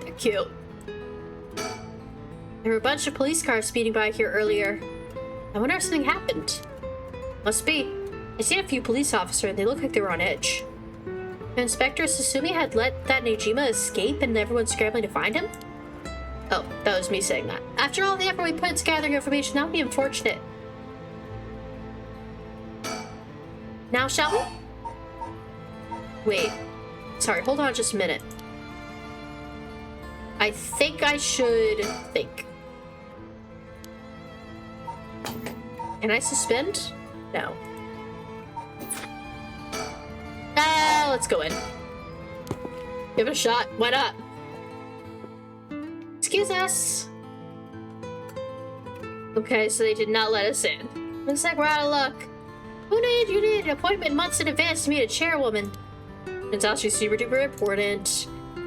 They're cute. There were a bunch of police cars speeding by here earlier. I wonder if something happened. Must be. I seen a few police officers and they look like they were on edge. Inspector Susumi had let that Najima escape and everyone's scrambling to find him? Oh, that was me saying that. After all the effort we put into gathering information, that would be unfortunate. Now, shall we? Wait. Sorry, hold on just a minute. I think I should think. Can I suspend? No. Let's go in. Give it a shot. Why not? Excuse us. Okay, so they did not let us in. Looks like we're out of luck. You need an appointment months in advance to meet a chairwoman. Turns out she's super duper important.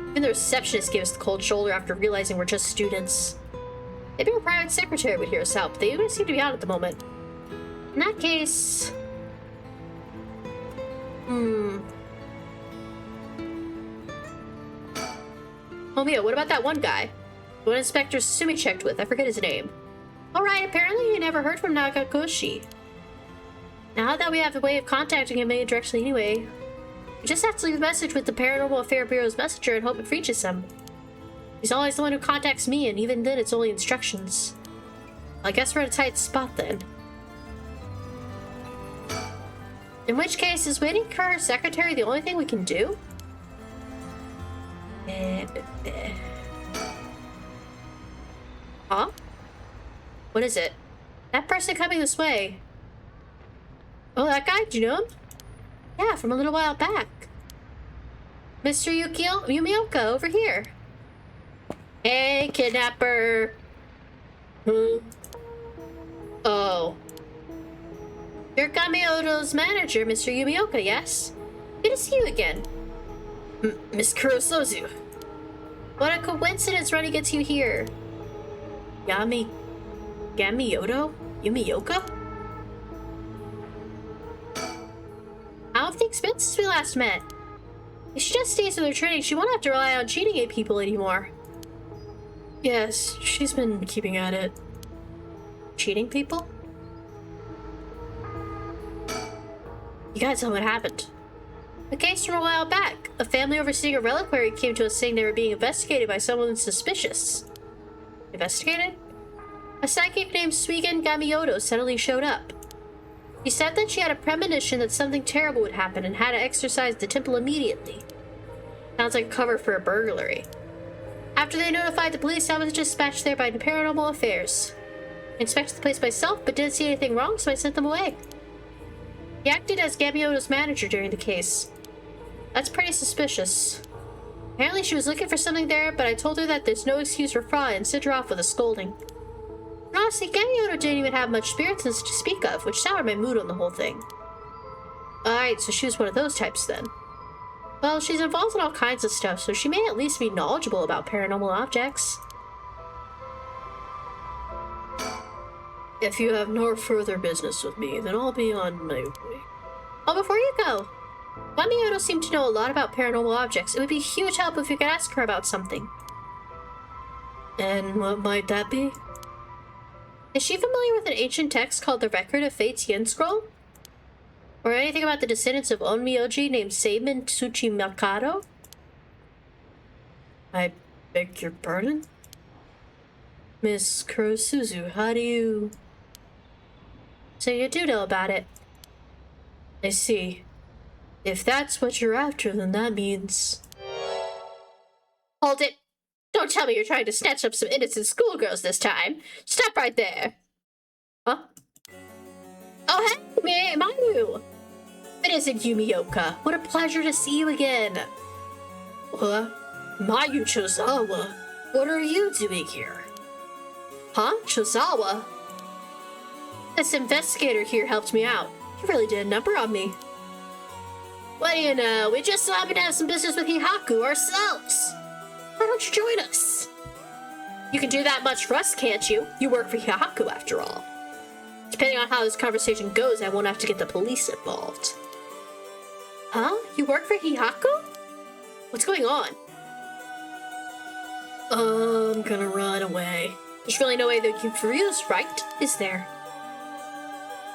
Even the receptionist gave us the cold shoulder after realizing we're just students. Maybe our private secretary would hear us out, but they don't seem to be out at the moment. In that case... Oh, Mia, what about that one guy? The one Inspector Sumi checked with. I forget his name. Alright, apparently you never heard from Nagakoshi. Now that we have a way of contacting him directly anyway, we just have to leave a message with the Paranormal Affair Bureau's messenger and hope it reaches him. He's always the one who contacts me, and even then it's only instructions. I guess we're in a tight spot then. In which case, is waiting for our secretary the only thing we can do? Huh? What is it? That person coming this way. Oh, that guy? Do you know him? Yeah, from a little while back. Mr. Yumioka, over here. Hey, kidnapper. Oh. You're Gamioto's manager, Mr. Yumioka, yes? Good to see you again. Miss Kurosozu. What a coincidence running into you here. Gamioto? Yumioka? How have things been since we last met? If she just stays with her training, she won't have to rely on cheating at people anymore. Yes, she's been keeping at it. Cheating people? You gotta tell me what happened. A case from a while back. A family overseeing a reliquary came to us saying they were being investigated by someone suspicious. Investigated? A psychic named Suigen Gamioto suddenly showed up. She said that she had a premonition that something terrible would happen and had to exorcise the temple immediately. Sounds like a cover for a burglary. After they notified the police, I was dispatched there by Paranormal Affairs. I inspected the place myself, but didn't see anything wrong, so I sent them away. He acted as Gamioto's manager during the case. That's pretty suspicious. Apparently she was looking for something there, but I told her that there's no excuse for fraud and sent her off with a scolding. And honestly, Gamioto didn't even have much spirit sense to speak of, which soured my mood on the whole thing. Alright, so she was one of those types then. Well, she's involved in all kinds of stuff, so she may at least be knowledgeable about paranormal objects. If you have no further business with me, then I'll be on my way. Oh, before you go, Gamioto seemed to know a lot about paranormal objects. It would be a huge help if you could ask her about something. And what might that be? Is she familiar with an ancient text called the Record of Fate's Yen Scroll? Or anything about the descendants of Onmyoji named Seimin Tsuchimikado? I beg your pardon? Miss Kurosuzu, how do you... So you do know about it. I see. If that's what you're after, then that means... Hold it! Don't tell me you're trying to snatch up some innocent schoolgirls this time. Stop right there. Huh? Oh, hey, Mayu! It isn't Yumioka. What a pleasure to see you again. Mayu Chozawa, what are you doing here? Huh? Chozawa? This investigator here helped me out. He really did a number on me. What do you know? We just so happen to have some business with Hihaku ourselves. Why don't you join us? You can do that much for us, can't you? You work for Hihaku after all. Depending on how this conversation goes, I won't have to get the police involved. Huh? You work for Hihaku? What's going on? I'm gonna run away. There's really no way that you can refuse, right? Is there?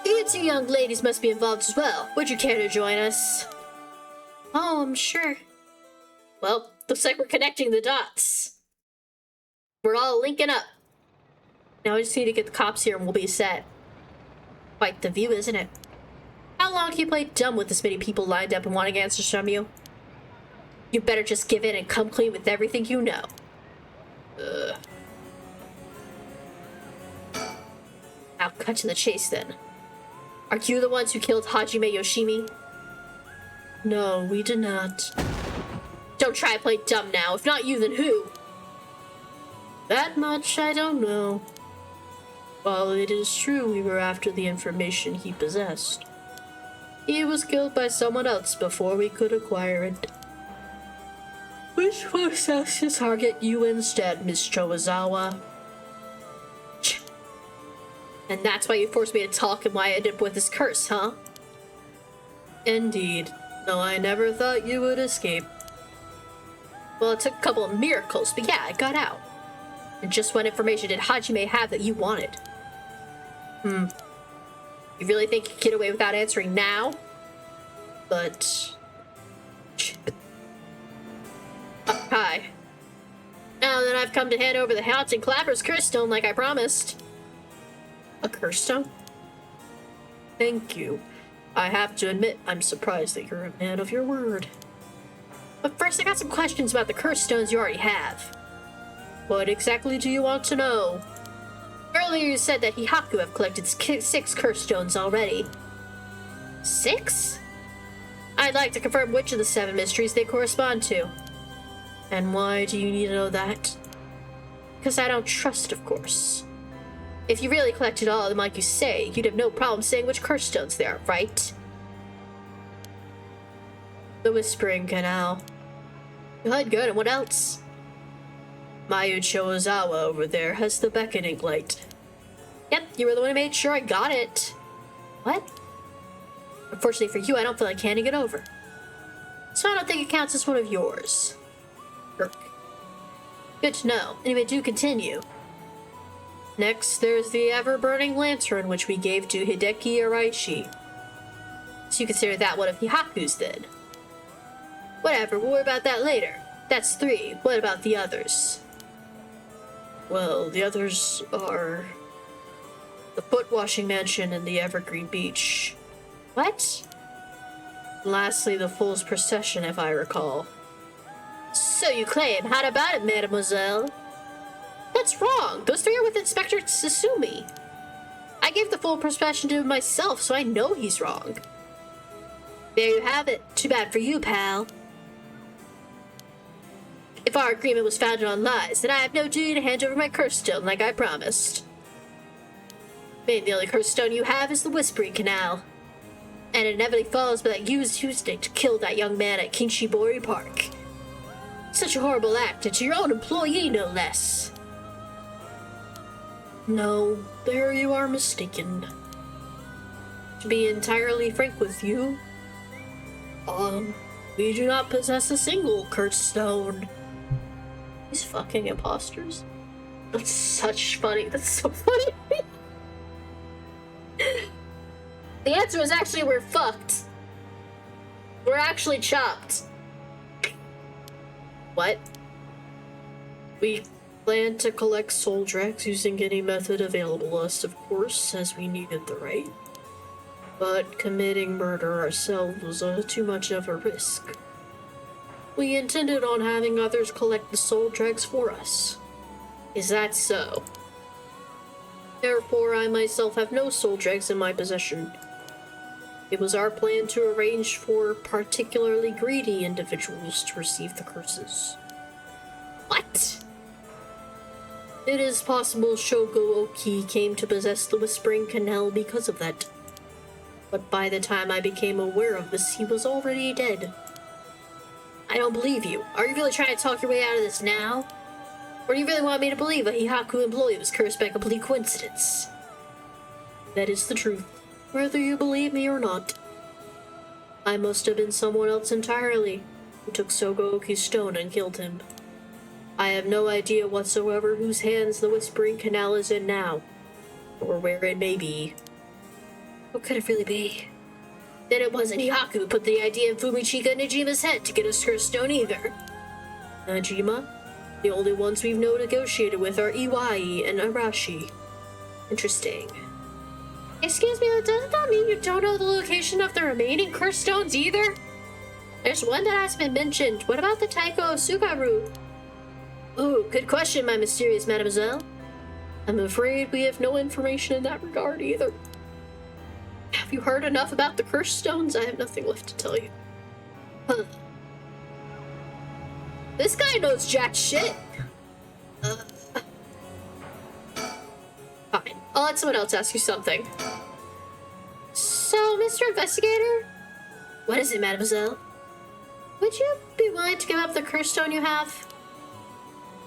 You two young ladies must be involved as well. Would you care to join us? Oh, I'm sure. Well, looks like we're connecting the dots. We're all linking up. Now I just need to get the cops here and we'll be set. Quite the view, isn't it? How long can you play dumb with this many people lined up and wanting answers from you? You better just give in and come clean with everything you know. Now cut to the chase then. Are you the ones who killed Hajime Yoshimi? No, we did not. Don't try to play dumb now. If not you, then who? That much I don't know. While it is true we were after the information he possessed, he was killed by someone else before we could acquire it. Which forced us to target you instead, Miss Chozawa. And that's why you forced me to talk and why I ended up with this curse, huh? Indeed. Though I never thought you would escape. Well, it took a couple of miracles, but yeah, I got out. And just what information did Hajime have that you wanted? You really think you can get away without answering now? But... Hi. Now that I've come to hand over the Haunted Clapper's curse stone like I promised. A curse stone? Thank you. I have to admit, I'm surprised that you're a man of your word. But first, I got some questions about the curse stones you already have. What exactly do you want to know? Earlier you said that Hihaku have collected 6 curse stones already. 6? I'd like to confirm which of the 7 mysteries they correspond to. And why do you need to know that? Because I don't trust, of course. If you really collected all of them like you say, you'd have no problem saying which curse stones they are, right? The Whispering Canal. Good, good, and what else? Mayucho Ozawa over there has the beckoning light. Yep, you were the one who made sure I got it. What? Unfortunately for you, I don't feel like handing it over. So I don't think it counts as one of yours. Irk. Good to know. Anyway, do continue. Next, there's the ever-burning lantern, which we gave to Hideki Araishi. So you consider that one of Hihaku's, then? Whatever, we'll worry about that later. That's 3. What about the others? Well, the others are... the foot-washing mansion and the Evergreen Beach. What? Lastly, the Fool's Procession, if I recall. So you claim. How about it, mademoiselle? That's wrong. Those 3 are with Inspector Susumi. I gave the Fool's Procession to him myself, so I know he's wrong. There you have it. Too bad for you, pal. If our agreement was founded on lies, then I have no duty to hand over my curse stone like I promised. Maybe the only curse stone you have is the Whispering Canal. And it inevitably follows that you used Tuesday to kill that young man at Kinshibori Park. Such a horrible act, and to your own employee, no less. No, there you are mistaken. To be entirely frank with you, we do not possess a single curse stone. These fucking imposters. That's such funny. That's so funny. The answer is actually we're fucked. We're actually chopped. What? We plan to collect soul dregs using any method available to us, of course, as we needed the right. But committing murder ourselves was too much of a risk. We intended on having others collect the soul dregs for us. Is that so? Therefore, I myself have no soul dregs in my possession. It was our plan to arrange for particularly greedy individuals to receive the curses. What? It is possible Shogo Oki came to possess the Whispering Canal because of that. But by the time I became aware of this, he was already dead. I don't believe you. Are you really trying to talk your way out of this now? Or do you really want me to believe a Hihaku employee was cursed by complete coincidence? That is the truth, whether you believe me or not. I must have been someone else entirely, who took Sogo Oki's stone and killed him. I have no idea whatsoever whose hands the Whispering Canal is in now, or where it may be. What could it really be? Then it wasn't Hihaku who put the idea in Fumichika Najima's head to get us curse stone either. Najima? The only ones we've negotiated with are Iwai and Arashi. Interesting. Excuse me, doesn't that mean you don't know the location of the remaining curse stones either? There's one that hasn't been mentioned. What about the Taiko of Sugaru? Ooh, good question, my mysterious mademoiselle. I'm afraid we have no information in that regard either. Have you heard enough about the curse stones? I have nothing left to tell you. Huh. This guy knows jack shit. Fine. I'll let someone else ask you something. So, Mr. Investigator? What is it, mademoiselle? Would you be willing to give up the curse stone you have?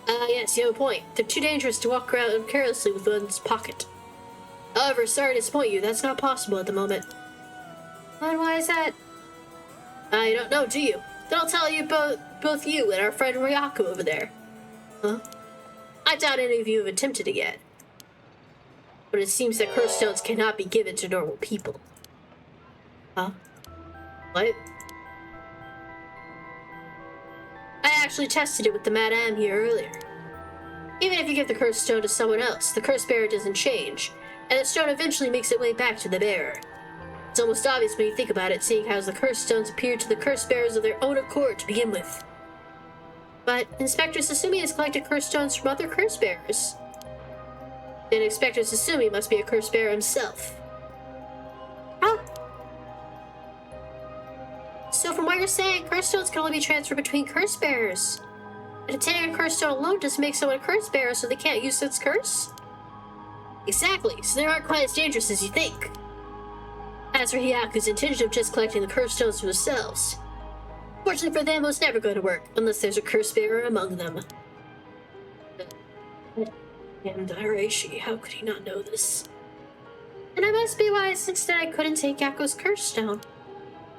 Yes, you have a point. They're too dangerous to walk around carelessly with one's pocket. However, sorry to disappoint you, that's not possible at the moment. And why is that? I don't know, do you? Then I'll tell you both you and our friend Ryaku over there. Huh? I doubt any of you have attempted it yet. But it seems that curse stones cannot be given to normal people. Huh? What? I actually tested it with the Madame here earlier. Even if you give the cursed stone to someone else, the curse bearer doesn't change, and the stone eventually makes its way back to the bearer. It's almost obvious when you think about it, seeing how the cursed stones appeared to the curse bearers of their own accord to begin with. But Inspector Susumi has collected cursed stones from other curse bearers. Then Inspector Susumi must be a curse bearer himself. Huh? So from what you're saying, curse stones can only be transferred between curse bearers. And obtaining a curse stone alone doesn't make someone a curse bearer, so they can't use its curse? Exactly, so they aren't quite as dangerous as you think. As for Hyaku's intention of just collecting the curse stones for themselves, fortunately for them, it was never going to work, unless there's a curse bearer among them. And Araishi, how could he not know this? And I must be why since that I couldn't take Yako's curse stone.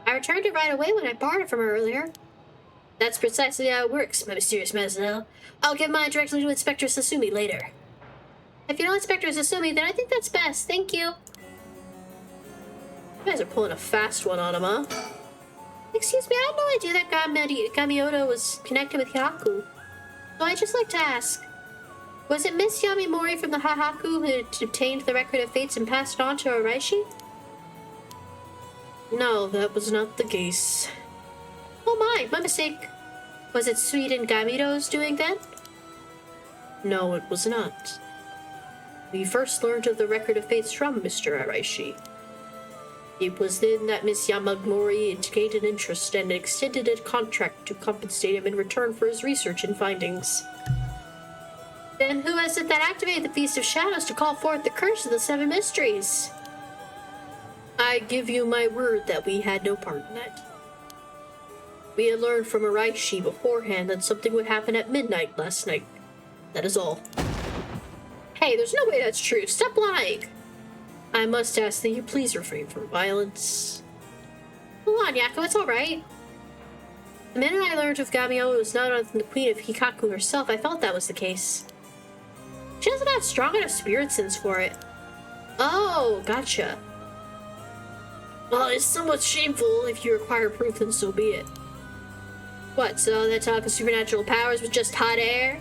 I returned it right away when I borrowed it from her earlier. That's precisely how it works, my mysterious Mazel. I'll give mine directly to Inspector Susumi later. If you know Inspector Susumi, then I think that's best. Thank you. You guys are pulling a fast one on him, huh? Excuse me, I had no idea that Gamioto was connected with Hyaku. So I'd just like to ask, was it Miss Yamimori from the Hahaku who obtained the Record of Fates and passed it on to Araishi? No, that was not the case. Oh my mistake. Was it Suiden Gamito's doing then? No, it was not. We first learned of the Record of Fates from Mr. Araishi. It was then that Miss Yamamori indicated interest and extended a contract to compensate him in return for his research and findings. Then who was it that activated the Feast of Shadows to call forth the curse of the Seven Mysteries? I give you my word that we had no part in that. We had learned from Araishi beforehand that something would happen at midnight last night. That is all. Hey, there's no way that's true. Stop lying! I must ask that you please refrain from violence. Hold on, Yako, it's alright. The minute I learned of Gamio was not other than the Queen of Hikaku herself, I felt that was the case. She doesn't have strong enough spirit sense for it. Oh, gotcha. Well, it's somewhat shameful. If you require proof, then so be it. What, so that talk of supernatural powers was just hot air?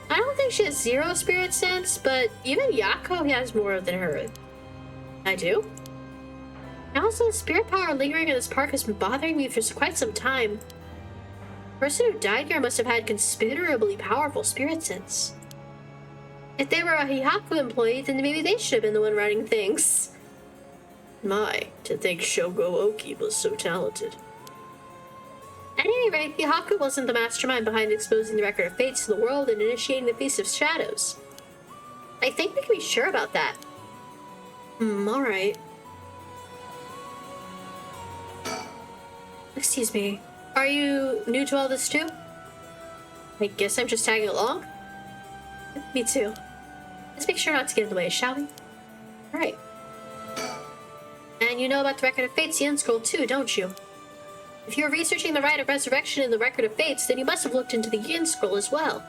I don't think she has zero spirit sense, but even Yako has more than her. I do? And also, the spirit power lingering in this park has been bothering me for quite some time. The person who died here must have had considerably powerful spirit sense. If they were a Hihaku employee, then maybe they should have been the one running things. My, to think Shogo Oki was so talented. At any rate, Hihaku wasn't the mastermind behind exposing the Record of Fates to the world and initiating the Feast of Shadows. I think we can be sure about that. Alright. Excuse me, are you new to all this too? I guess I'm just tagging along? Me too. Let's make sure not to get in the way, shall we? Alright. And you know about the Record of Fates, the End Scroll too, don't you? If you were researching the Rite of Resurrection in the Record of Fates, then you must have looked into the Yin Scroll as well.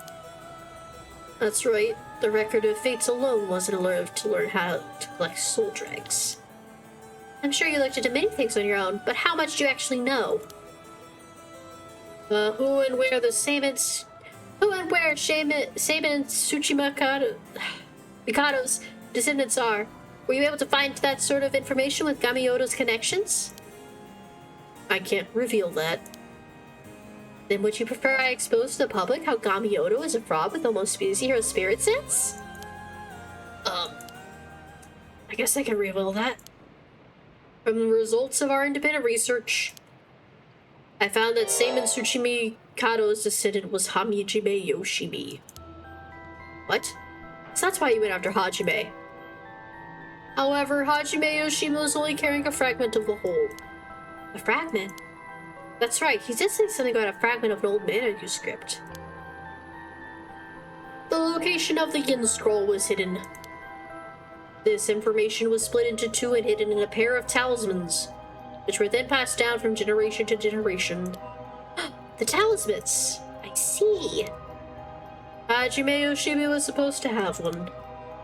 That's right. The Record of Fates alone wasn't enough to learn how to collect soul dregs. I'm sure you looked into many things on your own, but how much do you actually know? Who and where Shaman Tsuchima Mikado's descendants are. Were you able to find that sort of information with Gamioto's connections? I can't reveal that. Then would you prefer I expose to the public how Gamioto is a fraud with almost zero spirit sense? I guess I can reveal that. From the results of our independent research, I found that Seimin Tsuchimi Kado's descendant was Hamijime Yoshimi. What? So that's why you went after Hajime. However, Hajime Yoshimi was only carrying a fragment of the whole. A fragment? That's right, he did say something about a fragment of an old manuscript. The location of the Yin Scroll was hidden. This information was split into two and hidden in a pair of talismans, which were then passed down from generation to generation. The talismans! I see! Hajime Yoshimi was supposed to have one,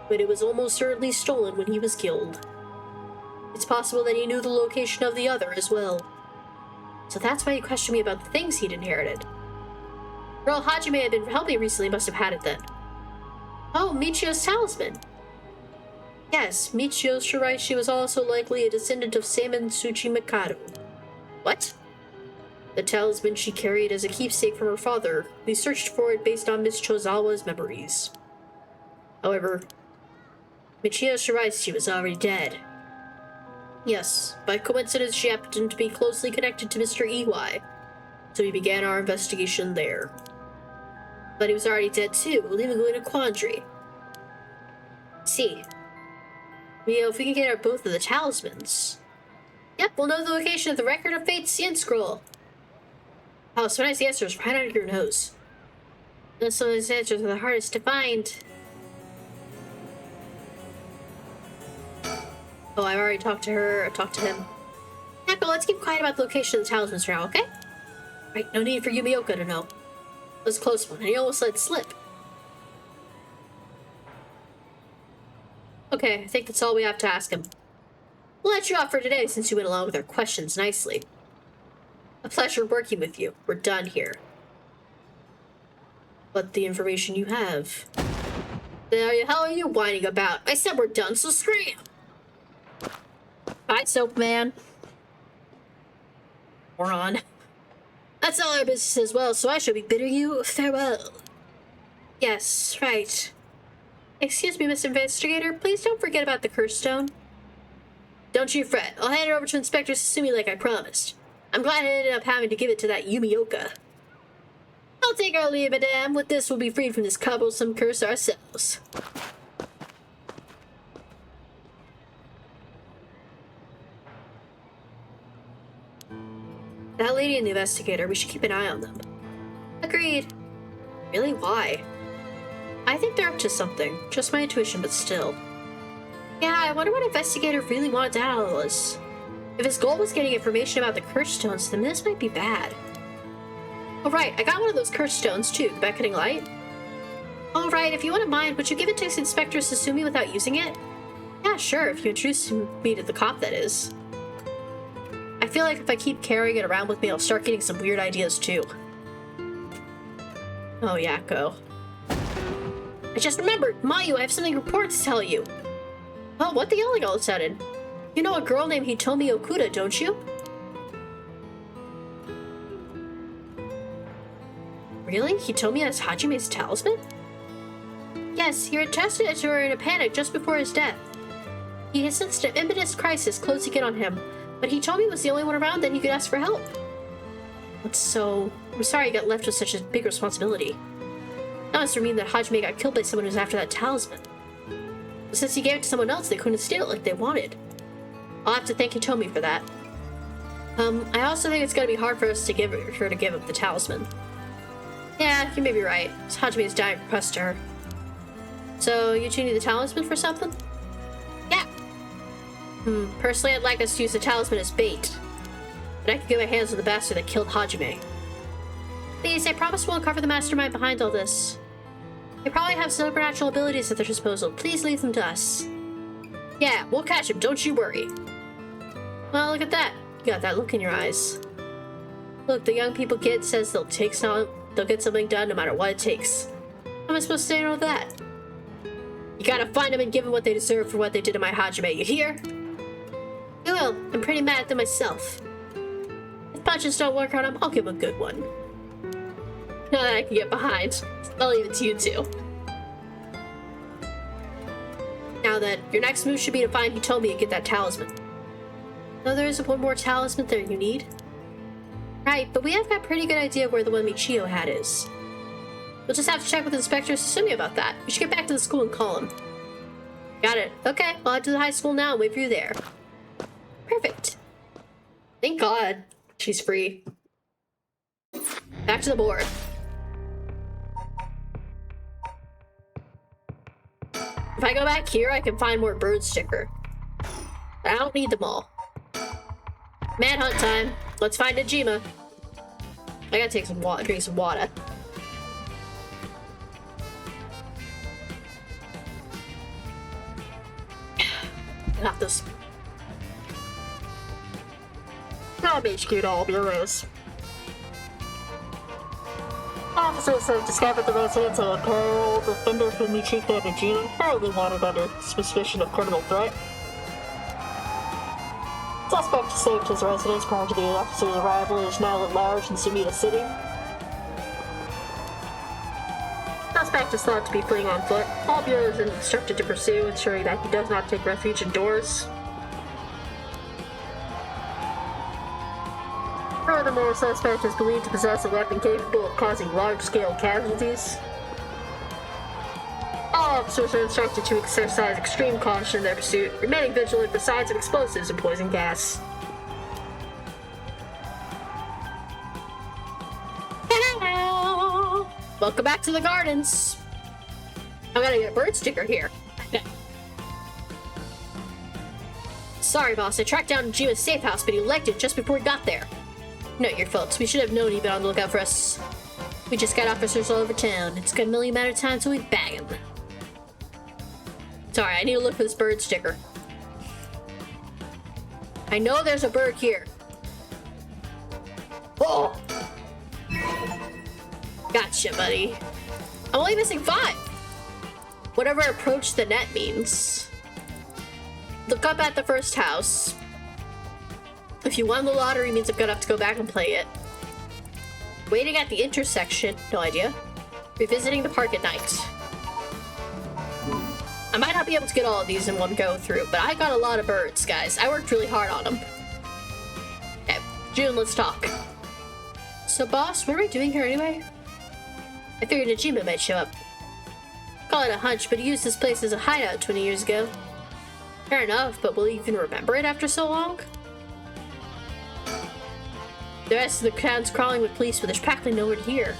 but it was almost certainly stolen when he was killed. It's possible that he knew the location of the other as well. So that's why he questioned me about the things he'd inherited. Well, Hajime had been helping recently, must have had it then. Oh, Michio's talisman! Yes, Michio Shiraishi was also likely a descendant of Seimin Tsuchimikado. What? The talisman she carried as a keepsake from her father. We searched for it based on Miss Chozawa's memories. However, Michio Shiraishi was already dead. Yes, by coincidence she happened to be closely connected to Mr. EY, so we began our investigation there. But he was already dead too, leaving me in a quandary. See. If we can get our both of the talismans. Yep, we'll know the location of the Record of Fate Sien Scroll. Oh, sometimes the answer is right under your nose. And some of these answers are the hardest to find. Oh, I've already talked to her. I've talked to him. Echo, let's keep quiet about the location of the talismans for now, okay? Right, no need for Yumioka to know. It was a close one, and he almost let it slip. Okay, I think that's all we have to ask him. We'll let you off for today since you went along with our questions nicely. A pleasure working with you. We're done here. But the information you have... The hell are you whining about? I said we're done, so scram! Bye, Soap Man. Moron. That's all our business as well, so I shall be bidding you farewell. Yes, right. Excuse me, Mr. Investigator, please don't forget about the curse stone. Don't you fret. I'll hand it over to Inspector Sasumi like I promised. I'm glad I ended up having to give it to that Yumioka. I'll take our leave, madame. With this, we'll be freed from this troublesome curse ourselves. That lady and the investigator, we should keep an eye on them. Agreed. Really? Why? I think they're up to something. Just my intuition, but still. Yeah, I wonder what investigator really wanted out of all this. If his goal was getting information about the curse stones, then this might be bad. Oh right, I got one of those curse stones too, the beckoning light. All right, if you wouldn't mind, would you give it to Inspector Sasumi without using it? Yeah, sure, if you introduce me to the cop, that is. I feel like if I keep carrying it around with me, I'll start getting some weird ideas too. Oh, Yakko. I just remembered! Mayu, I have something important to tell you! Oh, what the yelling all of a sudden? You know a girl named Hitomi Okuda, don't you? Really? Hitomi has Hajime's talisman? Yes, he entrusted it to her in a panic just before his death. He has sensed an imminent crisis closing in on him, but Hitomi was the only one around that he could ask for help. That's so... I'm sorry he got left with such a big responsibility. That must mean that Hajime got killed by someone who was after that talisman. But since he gave it to someone else, they couldn't steal it like they wanted. I'll have to thank Hitomi for that. I also think it's gonna be hard for us to give her to give up the talisman. Yeah, you may be right. Hajime's dying request to her. So, you two need the talisman for something? Yeah. Personally, I'd like us to use the talisman as bait. But I could get my hands on the bastard that killed Hajime. Please, I promise we'll uncover the mastermind behind all this. They probably have supernatural abilities at their disposal. Please leave them to us. Yeah, we'll catch him, don't you worry. Well, look at that. You got that look in your eyes. Look, the young people kid says they'll get something done no matter what it takes. How am I supposed to say no to that? You gotta find them and give them what they deserve for what they did to my Hajime, you hear? You will. I'm pretty mad at them myself. If punches don't work on them, I'll give them a good one. Now that I can get behind, I'll leave it to you two. Now that your next move should be to find Hitomi and get that talisman. No, there is one more talisman there you need. Right, but we have got a pretty good idea of where the one Michio had is. We'll just have to check with Inspector Sasumi about that. We should get back to the school and call him. Got it. Okay, I'll head to the high school now and wait for you there. Perfect. Thank God she's free. Back to the board. If I go back here, I can find more bird sticker. But I don't need them all. Manhunt time. Let's find Najima. I gotta take some water, drink some water. Got this. Now HQ to all bureaus. Officers have discovered the residence of a parole defender for Michiko Najima, currently wanted under suspicion of criminal threat. Suspect saved his residence prior to the officer's arrival and is now at large in Sumida City. Suspect is thought to be fleeing on foot. All bureaus are instructed to pursue, ensuring that he does not take refuge indoors. Furthermore, suspect is believed to possess a weapon capable of causing large-scale casualties. All officers are instructed to exercise extreme caution in their pursuit, remaining vigilant for signs of explosives and poison gas. Welcome back to the gardens. I'm gonna get a bird sticker here. Sorry, boss. I tracked down Jima's safe house, but he legged it just before he got there. Not your fault. We should have known he'd been on the lookout for us. We just got officers all over town. It's gonna only matter of time till we bag him. Sorry, I need to look for this bird sticker. I know there's a bird here. Oh! Gotcha, buddy. I'm only missing 5. Whatever approach the net means. Look up at the first house. If you won the lottery means I'm gonna have to go back and play it. Waiting at the intersection, no idea. Revisiting the park at night. I might not be able to get all of these in one go through, but I got a lot of birds, guys. I worked really hard on them. Okay, June, let's talk. So, boss, what are we doing here anyway? I figured Najima might show up. Call it a hunch, but he used this place as a hideout 20 years ago. Fair enough, but will he even remember it after so long? The rest of the town's crawling with police, but there's practically nowhere to hear.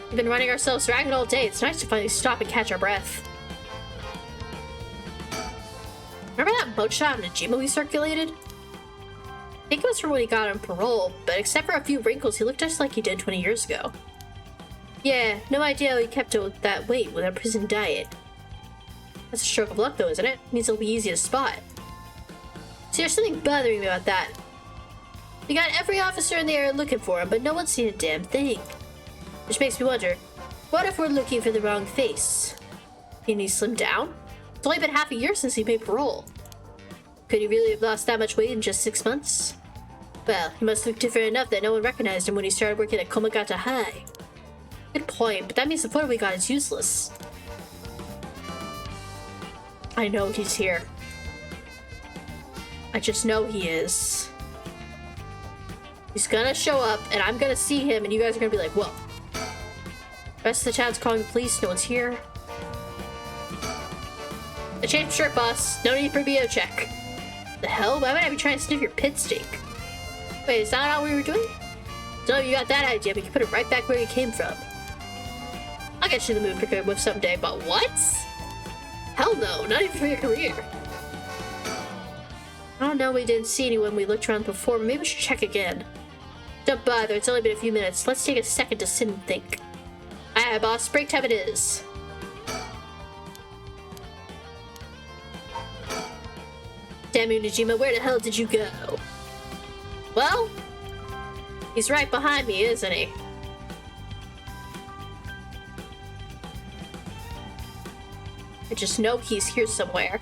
We've been running ourselves ragged all day. It's nice to finally stop and catch our breath. Remember that mugshot of Najima we circulated? I think it was from when he got on parole, but except for a few wrinkles, he looked just like he did 20 years ago. Yeah, no idea how he kept it that weight with our prison diet. That's a stroke of luck though, isn't it? Means it'll be easy to spot. See, there's something bothering me about that. We got every officer in the area looking for him, but no one's seen a damn thing. Which makes me wonder, what if we're looking for the wrong face? Can he slim down? It's only been half a year since he made parole. Could he really have lost that much weight in just 6 months? Well, he must look different enough that no one recognized him when he started working at Komagata High. Good point, but that means the photo we got is useless. I know he's here. I just know he is. He's gonna show up, and I'm gonna see him, and you guys are gonna be like, whoa. The rest of the town's calling the police, no one's here. I changed shirt, boss. No need for a BO check. The hell? Why would I be trying to sniff your pit steak? Wait, is that how we were doing? So you got that idea, but you put it right back where you came from. I'll get you the mood for good whip someday, but what? Hell no, not even for your career. I don't know, we didn't see anyone we looked around before, but maybe we should check again. Don't bother, it's only been a few minutes. Let's take a second to sit and think. Aye, boss, break time it is. Damn you, Najima, where the hell did you go? Well, he's right behind me, isn't he? I just know he's here somewhere.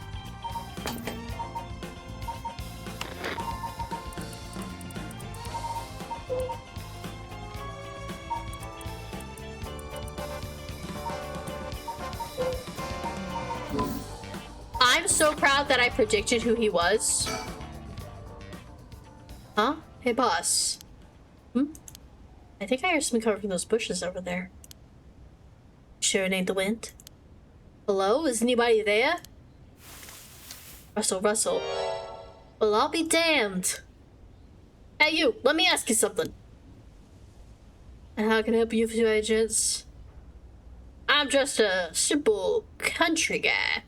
I'm so proud that I predicted who he was. Huh? Hey, boss. I think I hear something coming from those bushes over there. Sure it ain't the wind? Hello? Is anybody there? Russell, Russell. Well, I'll be damned. Hey, you! Let me ask you something. And how can I help you two agents? I'm just a simple country guy.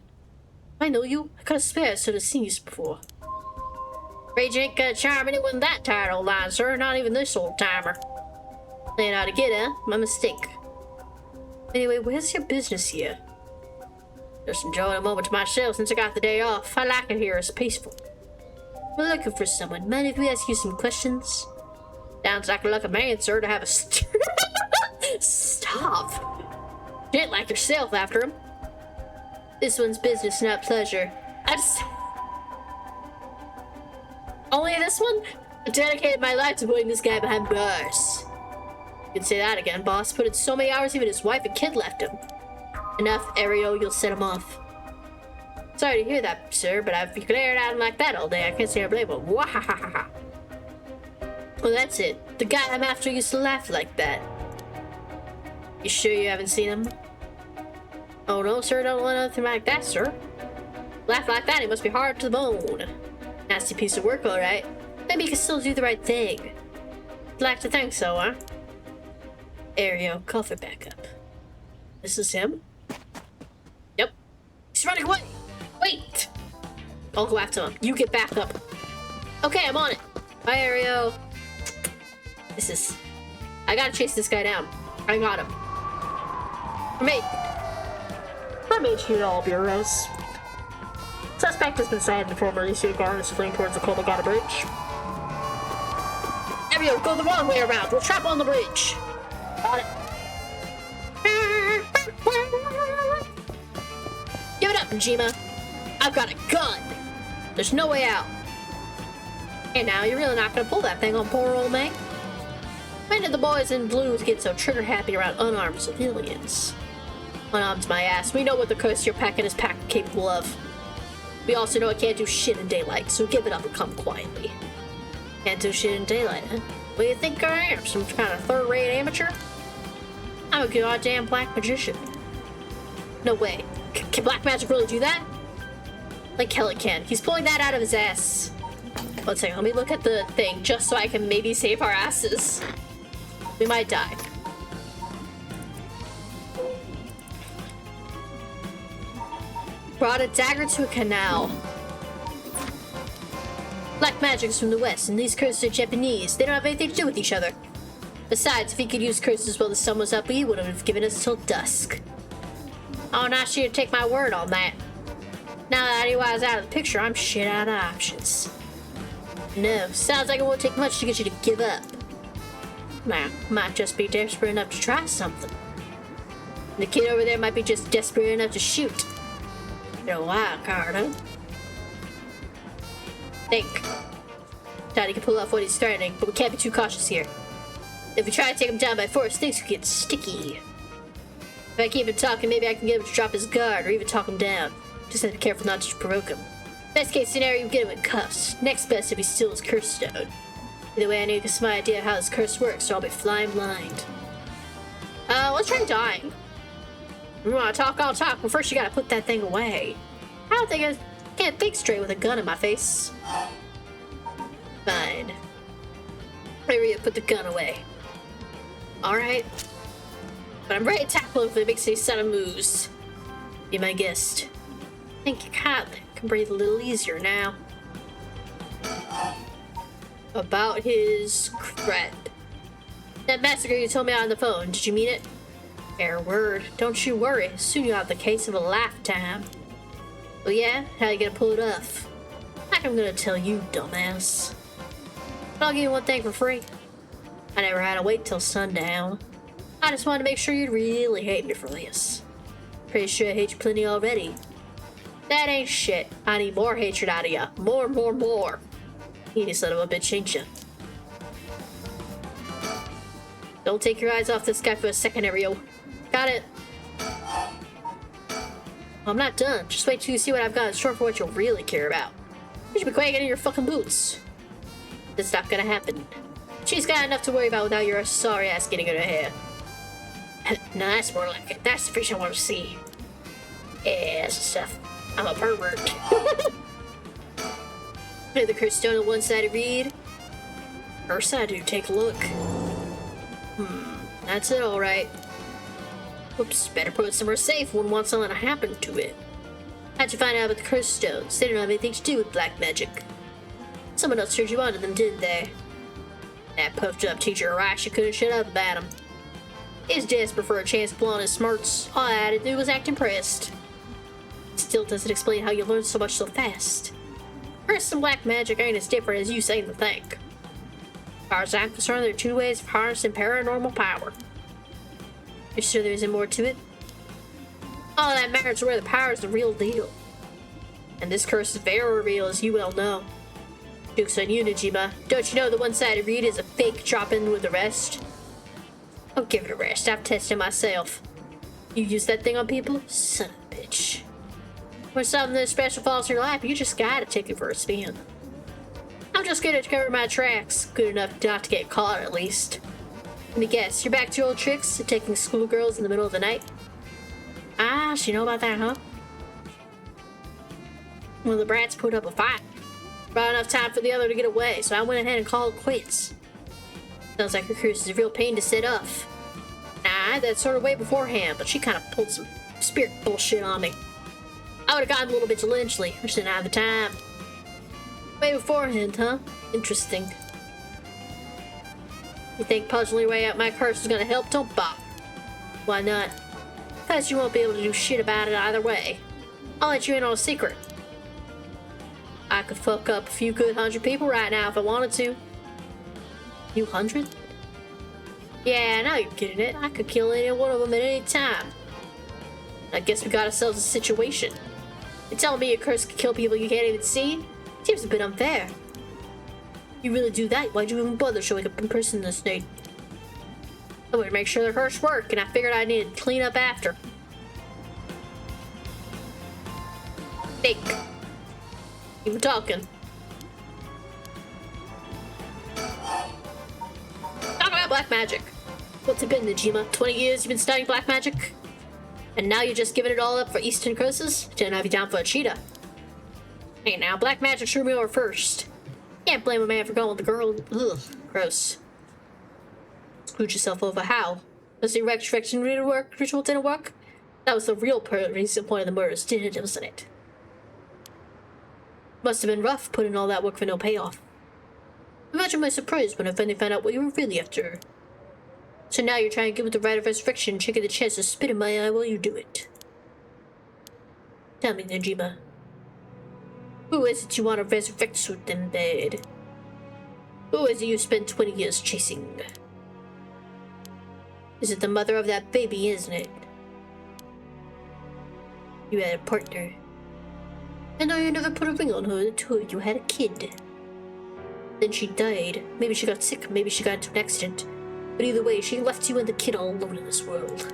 I know you. I could have swear I should have seen you before. Rage ain't gonna charm anyone that tired old line, sir. Not even this old timer. Ain't how to get, huh? My mistake. Anyway, where's your business here? Just enjoying a moment to myself since I got the day off. I like it here. It's peaceful. We're looking for someone. Mind if we ask you some questions? Sounds like a lucky man, sir, to have a Stop. Get like yourself after him. This one's business, not pleasure. Only this one? I dedicated my life to putting this guy behind bars. You can say that again, boss. Put in so many hours even his wife and kid left him. Enough, Ariel, you'll set him off. Sorry to hear that, sir, but if you glared at him like that all day, I can't say I blame him. Wahahaha. Well, that's it. The guy I'm after used to laugh like that. You sure you haven't seen him? Oh no, sir, don't want nothing like that, sir. Laugh like that, it must be hard to the bone. Nasty piece of work, alright. Maybe you can still do the right thing. I'd like to think so, huh? Ariel, cough it back up. This is him? Yep. He's running away! Wait! I'll go after him. You get back up. Okay, I'm on it. Bye, Ariel. I gotta chase this guy down. I got him. Let me shoot all bureaus. Suspect has been sighted in the former issue guard is fleeing towards the Colbagata Bridge. Ariel, go the wrong way around. We'll trap on the bridge. Got it. Give it up, Najima. I've got a gun. There's no way out. Hey now, you're really not gonna pull that thing on poor old me? When did the boys in blues get so trigger happy around unarmed civilians? Unarmed my ass. We know what the curse you're packing is capable of. We also know it can't do shit in daylight, so give it up and come quietly. Can't do shit in daylight, huh? What do you think I am? Some kind of third-rate amateur? I'm a goddamn black magician. No way. Can black magic really do that? Like hell it can. He's pulling that out of his ass. One second, let me look at the thing just so I can maybe save our asses. We might die. Brought a dagger to a canal. Black magic's from the west, and these curses are Japanese. They don't have anything to do with each other. Besides, if he could use curses while the sun was up, he wouldn't have given us till dusk. Oh, not sure to take my word on that. Now that Iwai's out of the picture, I'm shit out of options. No, sounds like it won't take much to get you to give up. Nah, might just be desperate enough to try something. The kid over there might be just desperate enough to shoot. You're a wild card, huh? Think. Thought he could pull off what he's threatening, but we can't be too cautious here. If we try to take him down by force, things could get sticky. If I keep him talking, maybe I can get him to drop his guard or even talk him down. Just have to be careful not to provoke him. Best case scenario, you get him in cuffs. Next best if he steals his curse stone. Either way, I need to get some idea of how this curse works, so I'll be flying blind. Let's try dying. You wanna talk, I'll talk, but first you gotta put that thing away. I don't think I can't think straight with a gun in my face. Fine. Hurry up, put the gun away. Alright. But I'm ready to tackle him if it makes any sudden moves. Be my guest. I think you can breathe a little easier now. About his crap. That massacre you told me on the phone, did you mean it? Fair word. Don't you worry. Soon you'll have the case of a lifetime. Well, yeah? How you gonna pull it off? Like I'm gonna tell you, dumbass. But I'll give you one thing for free. I never had to wait till sundown. I just wanted to make sure you'd really hate me for this. Pretty sure I hate you plenty already. That ain't shit. I need more hatred out of ya. More, more, more. You son of a bitch, ain't ya? Don't take your eyes off this guy for a second, Ariel. Got it. I'm not done. Just wait till you see what I've got in store for what you'll really care about. You should be quaking in your fucking boots. That's not gonna happen. She's got enough to worry about without your sorry ass getting in her hair. No, that's more like it. That's the fish I want to see. Yeah, that's the stuff. I'm a pervert. The curse stone on one side to read. Her side to take a look. That's it, alright. Whoops, better put it somewhere safe. Wouldn't want something to happen to it. How'd you find out about the curse stones? They don't have anything to do with black magic. Someone else turned you on to them, didn't they? That puffed up teacher Rash, you couldn't shut up about him. He's desperate for a chance to blow on his smarts. All I had to do was act impressed. Still doesn't explain how you learned so much so fast. Curse and black magic ain't as different as you seem to think. As far as I'm concerned, there are two ways of harnessing paranormal power. You're sure there isn't more to it? All that matters is where the power is the real deal. And this curse is very real, as you well know. Joke's on you, Najima. Don't you know the one-sided read is a fake drop-in with the rest? I'll give it a rest. I've tested myself. You use that thing on people? Son of a bitch. When something this special falls in your lap, you just gotta take it for a spin. I'm just gonna cover my tracks. Good enough not to get caught, at least. Let me guess, you're back to your old tricks of taking schoolgirls in the middle of the night? Ah, so you know about that, huh? Well, the brats put up a fight. Brought enough time for the other to get away, so I went ahead and called quits. Sounds like your cruise is a real pain to set up. Nah, I had that sort of way beforehand, but she kind of pulled some spirit bullshit on me. I would have gotten a little bit to Lynchley, I just didn't have the time. Way beforehand, huh? Interesting. You think puzzling your way out my curse is gonna help? Don't bother. Why not? Because you won't be able to do shit about it either way. I'll let you in on a secret. I could fuck up a few good 100 people right now if I wanted to. You 100? Yeah, now you're getting it. I could kill any one of them at any time. I guess we got ourselves a situation. You're telling me your curse can kill people you can't even see? Seems a bit unfair. You really do that? Why'd you even bother showing up in person this night? I wanted to make sure the curse worked, and I figured I needed to clean up after. Think. You were talking. Talk about black magic. What's it been, Najima? 20 years you've been studying black magic? And now you're just giving it all up for Eastern curses? Didn't have you down for a cheetah. Hey now, black magic threw me over first. Can't blame a man for going with the girl. Ugh, gross. Screwed yourself over how? Was the resurrection ritual didn't work? That was the real reason point of the murders, wasn't it? Must have been rough putting all that work for no payoff. Imagine my surprise when I finally found out what you were really after. So now you're trying to get with the right of resurrection, taking the chance to spit in my eye while you do it. Tell me, Najima. Who is it you want to resurrect so damn bad? Who is it you spent 20 years chasing? Is it the mother of that baby, isn't it? You had a partner. I know you never put a ring on her until you had a kid. Then she died. Maybe she got sick, maybe she got into an accident. But either way, she left you and the kid all alone in this world.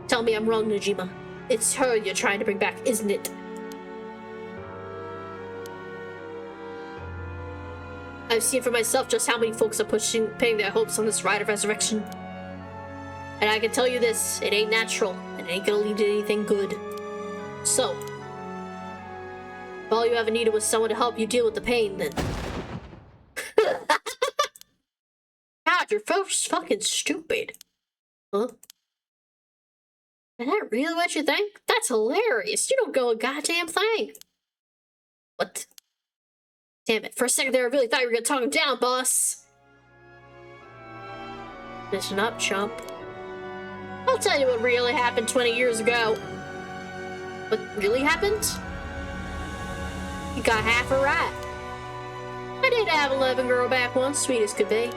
Tell me I'm wrong, Najima. It's her you're trying to bring back, isn't it? I've seen for myself just how many folks are putting their hopes on this rite of resurrection. And I can tell you this, it ain't natural, and it ain't gonna lead to anything good. So, if all you ever needed was someone to help you deal with the pain, then... God, you're fucking stupid. Huh? Is that really what you think? That's hilarious. You don't go a goddamn thing. What? Damn it. For a second there, I really thought you were gonna talk him down, boss. Listen up, chump. I'll tell you what really happened 20 years ago. What really happened? You got half a right. I did have a loving girl back once, sweet as could be.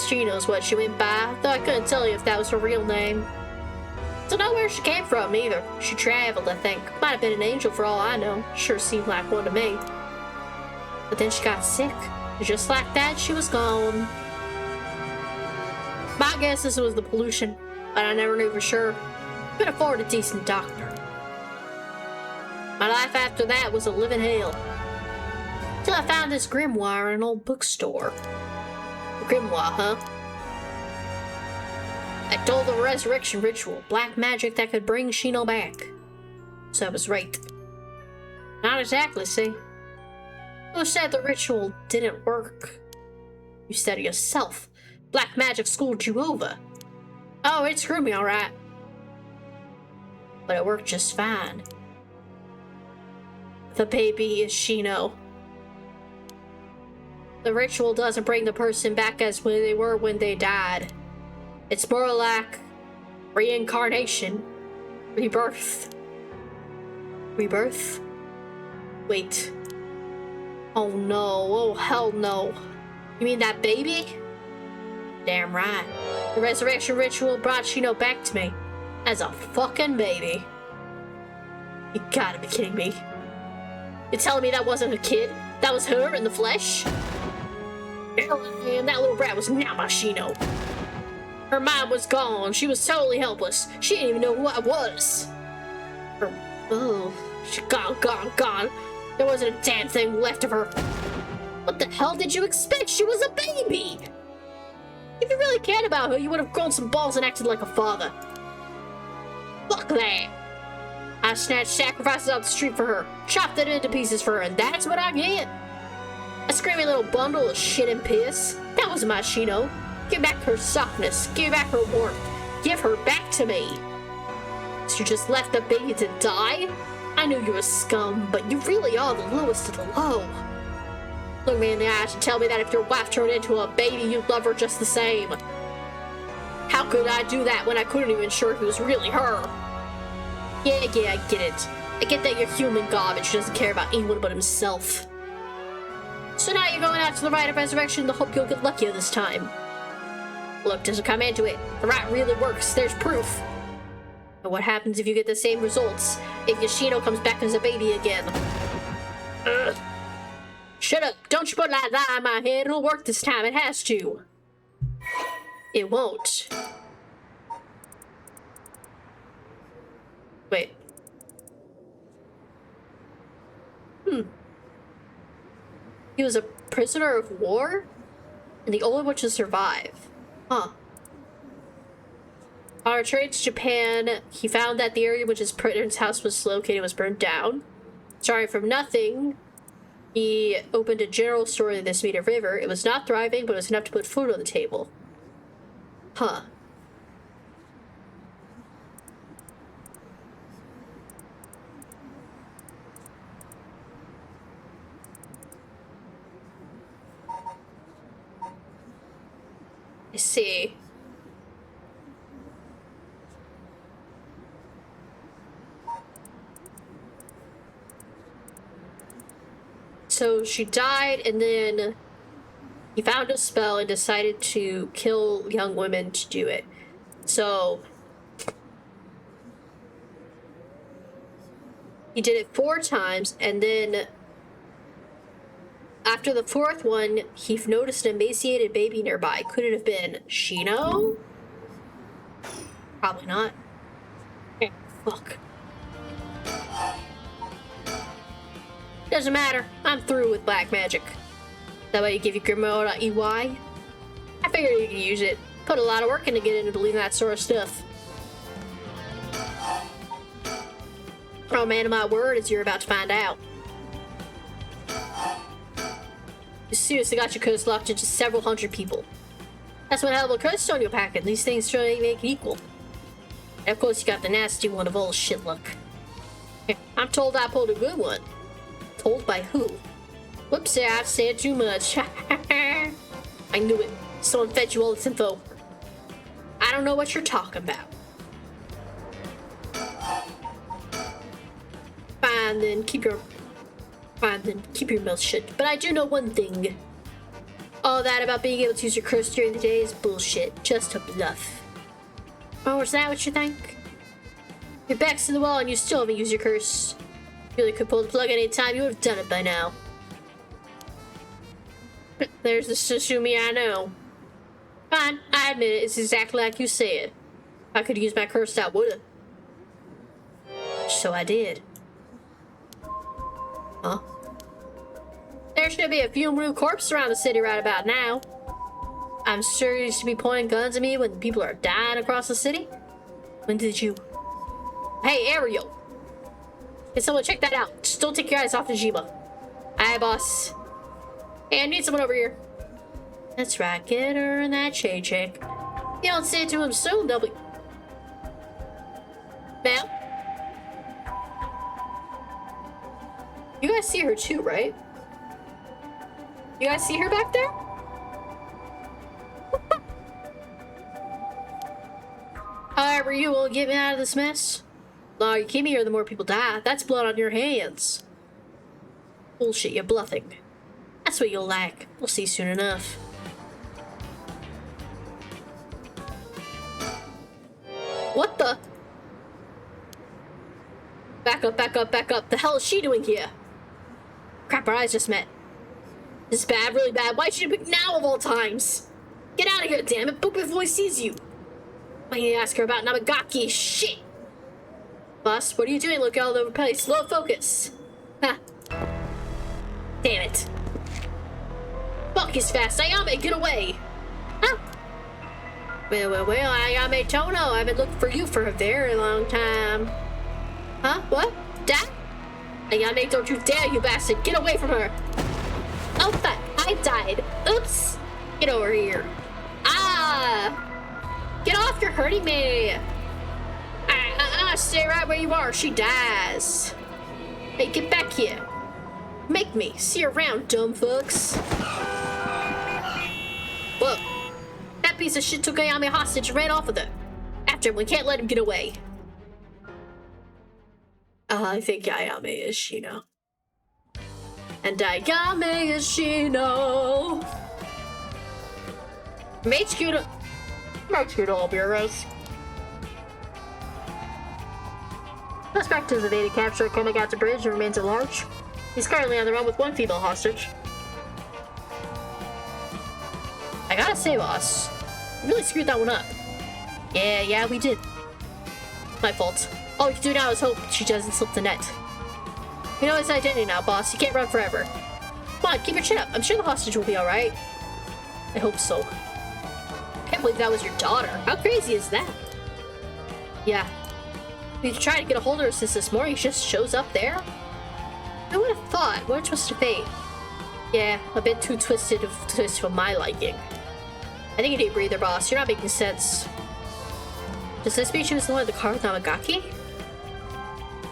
She knows what she went by, though I couldn't tell you if that was her real name. Don't know where she came from either. She traveled, I think. Might have been an angel for all I know. Sure seemed like one to me. But then she got sick. And just like that, she was gone. My guess is it was the pollution, but I never knew for sure. Could afford a decent doctor. My life after that was a living hell. Till I found this grimoire in an old bookstore. A grimoire, huh? I told the resurrection ritual, black magic that could bring Shino back. So I was right. Not exactly, see? Who said the ritual didn't work? You said it yourself. Black magic schooled you over. Oh, it screwed me alright. But it worked just fine. The baby is Shino. The ritual doesn't bring the person back as when they were when they died. It's more like reincarnation. Rebirth. Rebirth? Wait. Oh no, oh hell no. You mean that baby? Damn right. The resurrection ritual brought Shino back to me. As a fucking baby. You gotta be kidding me. You're telling me that wasn't a kid? That was her in the flesh? And that little brat was not my Shino. Her mind was gone. She was totally helpless. She didn't even know who I was. She gone. There wasn't a damn thing left of her. What the hell did you expect? She was a baby. If you really cared about her, you would have grown some balls and acted like a father. Fuck that. I snatched sacrifices off the street for her, chopped them into pieces for her, and that's what I get. A screaming little bundle of shit and piss. That was my Shino. Give back her softness. Give back her warmth. Give her back to me. So you just left the baby to die? I knew you were scum, but you really are the lowest of the low. Look me in the eyes and tell me that if your wife turned into a baby, you'd love her just the same. How could I do that when I couldn't even sure if it was really her? Yeah, I get it. I get that you're human garbage who doesn't care about anyone but himself. So now you're going after the rite of resurrection to hope you'll get luckier this time. Look, doesn't come into it. The rite really works. There's proof. But what happens if you get the same results? If Yoshino comes back as a baby again? Ugh. Shut up. Don't you put that lie in my head. It'll work this time. It has to. It won't. Wait. He was a prisoner of war? And the only one to survive. Huh. On returning to Japan, he found that the area which his parents' house was located was burned down. Starting from nothing, he opened a general store in this meter river. It was not thriving, but it was enough to put food on the table. Huh. I see. So she died, and then he found a spell and decided to kill young women to do it. So he did it 4 times, and then after the 4th one, he noticed an emaciated baby nearby. Could it have been Shino? Probably not. Okay, fuck. Doesn't matter. I'm through with black magic. That way you give you Grimoire.ey? I figured you could use it. Put a lot of work into getting into believing that sort of stuff. Oh man, my word, as you're about to find out. You seriously got your curse locked into several hundred people. That's one hell of a curse on your packet. These things sure ain't make it equal. And of course you got the nasty one of all shit luck. I'm told I pulled a good one. Told by who? Whoops, I've said too much. I knew it. Someone fed you all this info. I don't know what you're talking about. Fine then, keep your mouth shut. But I do know one thing. All that about being able to use your curse during the day is bullshit. Just a bluff. Oh, is that what you think? Your back's to the wall and you still haven't used your curse. You really could pull the plug any time. You would have done it by now. There's the Sashumi I know. Fine, I admit it. It's exactly like you said. If I could use my curse, I would've. So I did. Huh? There should be a funeral corpse around the city right about now. I'm sure you used to be pointing guns at me when people are dying across the city. When did you? Hey, Ariel. Can someone check that out? Just don't take your eyes off Najima. Aye, boss. Hey, I need someone over here. That's right, get her in that shade check. You don't say it to him soon, they'll be... Ma'am? You guys see her too, right? You guys see her back there? However, you will get me out of this mess. The longer you keep me here, the more people die. That's blood on your hands. Bullshit, you're bluffing. That's what you'll like. We'll see soon enough. What the? Back up, back up, back up. The hell is she doing here? Crap, our eyes just met. This is bad, really bad. Why'd you pick now of all times? Get out of here, damn it. Book before he sees you. I need to ask her about Namagaki. Shit! Boss, what are you doing? Look all over the place. Low focus. Ha. Damn it. Focus fast. Ayame, get away. Huh? Well, Ayame Tono. I've been looking for you for a very long time. Huh? What? Dad? Ayame, don't you dare, you bastard. Get away from her. Oh, fuck. I died. Oops. Get over here. Ah! Get off. You're hurting me. Stay right where you are. She dies. Hey, get back here. Make me. See you around, dumb fucks. Whoa. That piece of shit took Ayame hostage and ran off with her. After him, we can't let him get away. I think Ayame is Shino. And Ayame is Shino. Mate's cute. Mate's cute all bureaus. Suspect is evaded capture coming out to bridge and remains at large. He's currently on the run with one female hostage. I gotta say, boss, we really screwed that one up. Yeah, we did. My fault. All we can do now is hope she doesn't slip the net. You know his identity now, boss. You can't run forever. Come on, keep your chin up. I'm sure the hostage will be alright. I hope so. Can't believe that was your daughter. How crazy is that? Yeah. We tried to get a hold of her since this morning. She just shows up there. I would have thought. What a twist of fate. Yeah, a bit too twisted of twist for my liking. I think you need a breather, boss. You're not making sense. Does this mean she was the one at the car with Namagaki?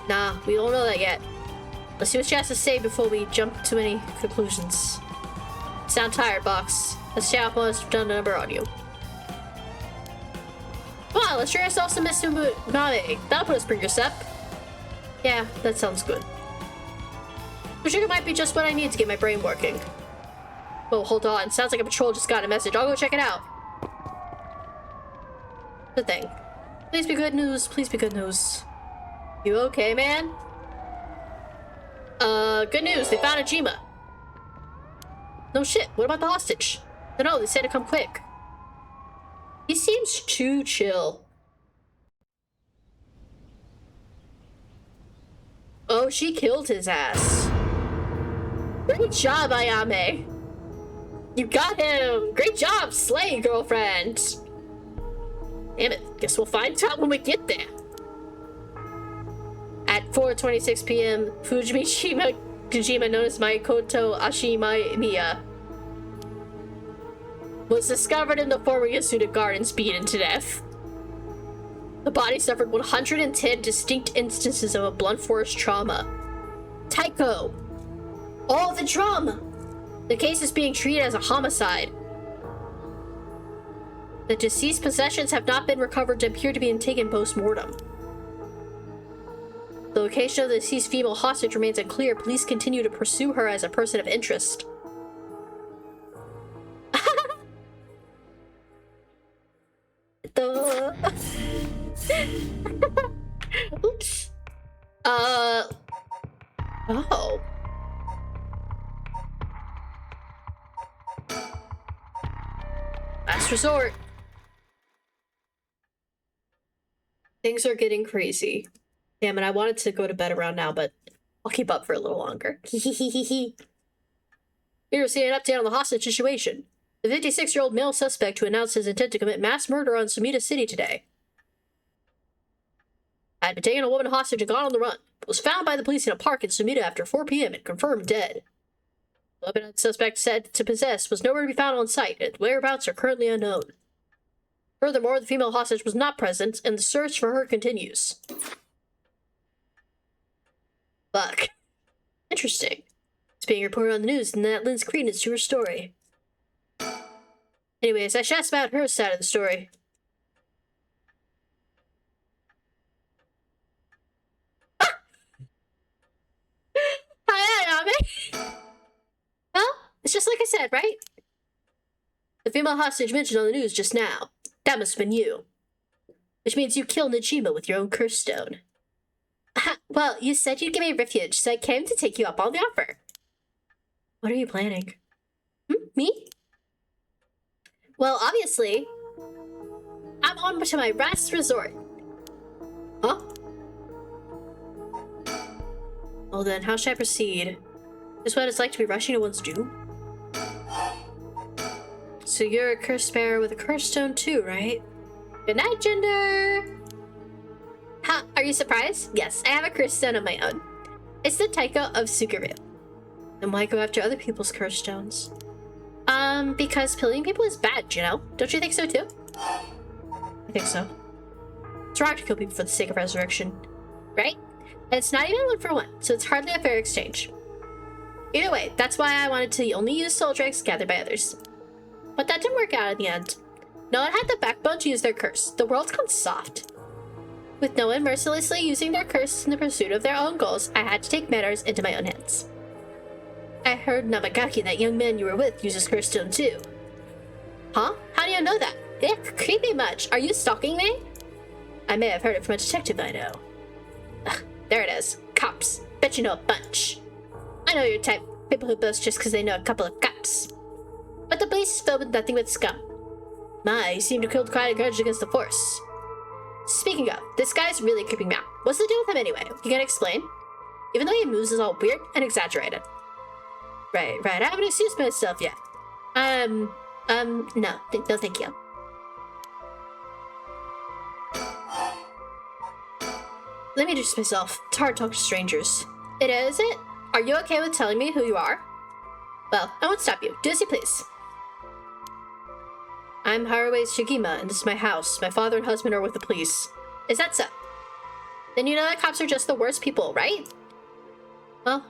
Nah, we don't know that yet. Let's see what she has to say before we jump to any conclusions. Sound tired, boss. Let's see how much we've done a number on you. Come on, let's try ourselves some Mr. Mame. That'll put us pretty step. Yeah, that sounds good. The sugar might be just what I need to get my brain working. Whoa, hold on. Sounds like a patrol just got a message. I'll go check it out. Good thing. Please be good news. Please be good news. You okay, man? Good news. They found Ajima. No shit. What about the hostage? No, they said to come quick. He seems too chill. Oh, she killed his ass. Great job, Ayame. You got him. Great job, slay, girlfriend. Damn it. Guess we'll find out when we get there. At 4:26 p.m., Kojima, known as Makoto Ashimiya, was discovered in the former Yasuda Gardens, beaten to death. The body suffered 110 distinct instances of a blunt force trauma. Taiko! All the drama! The case is being treated as a homicide. The deceased possessions have not been recovered and appear to be taken post-mortem. The location of the deceased female hostage remains unclear. Police continue to pursue her as a person of interest. Oops. Oh. Last resort. Things are getting crazy. Damn it, I wanted to go to bed around now, but I'll keep up for a little longer. Here to see an update on the hostage situation. The 56-year-old male suspect who announced his intent to commit mass murder on Sumida City today had been taking a woman hostage and gone on the run, but was found by the police in a park in Sumida after 4 p.m. and confirmed dead. The weapon the suspect said to possess was nowhere to be found on site, and whereabouts are currently unknown. Furthermore, the female hostage was not present, and the search for her continues. Fuck. Interesting. It's being reported on the news, and that lends credence to her story. Anyways, I should ask about her side of the story. Hi, Ayame. Well, it's just like I said, right? The female hostage mentioned on the news just now. That must have been you. Which means you killed Najima with your own curse stone. Well, you said you'd give me refuge, so I came to take you up on the offer. What are you planning? Me? Well, obviously, I'm on to my last resort. Huh? Well then, how should I proceed? Is what it's like to be rushing to one's doom? So you're a curse bearer with a curse stone too, right? Good night, Gender! Ha, are you surprised? Yes, I have a curse stone of my own. It's the Taiko of Sukaru. Then why go after other people's curse stones? Because killing people is bad, you know? Don't you think so too? I think so. It's wrong to kill people for the sake of resurrection, right? And it's not even 1 for 1, so it's hardly a fair exchange. Either way, that's why I wanted to only use soul drakes gathered by others. But that didn't work out in the end. No one had the backbone to use their curse. The world's gone soft. With no one mercilessly using their curse in the pursuit of their own goals, I had to take matters into my own hands. I heard Namagaki, that young man you were with, uses curse stone too. Huh? How do you know that? It creeped me much. Are you stalking me? I may have heard it from a detective I know. Ugh, there it is. Cops. Bet you know a bunch. I know your type. People who boast just because they know a couple of cops. But the place is filled with nothing but scum. My, you seem to hold quite a grudge against the force. Speaking of, this guy's really creeping me out. What's the deal with him anyway? You can explain? Even though he moves is all weird and exaggerated. Right. I haven't excused myself yet. No, thank you. Let me introduce myself. It's hard to talk to strangers. It is it? Are you okay with telling me who you are? Well, I won't stop you. Do as you please. I'm Haruwe Shigima, and this is my house. My father and husband are with the police. Is that so? Then you know that cops are just the worst people, right? Well,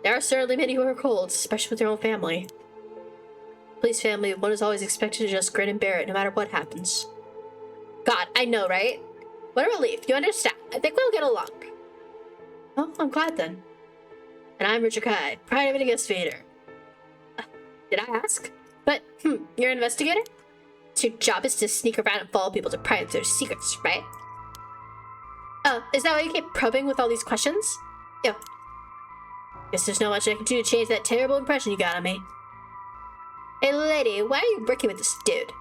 there are certainly many who are cold, especially with their own family. Police family, one is always expected to just grin and bear it no matter what happens. God, I know, right? What a relief. You understand. I think we'll get along. Oh, I'm glad then. And I'm Richard Kai, pride of it against Vader. Did I ask? But, you're an investigator? So your job is to sneak around and follow people to pry into their secrets, right? Oh, is that why you keep probing with all these questions? Yeah. Guess there's not much I can do to change that terrible impression you got on me. Hey lady, why are you working with this dude?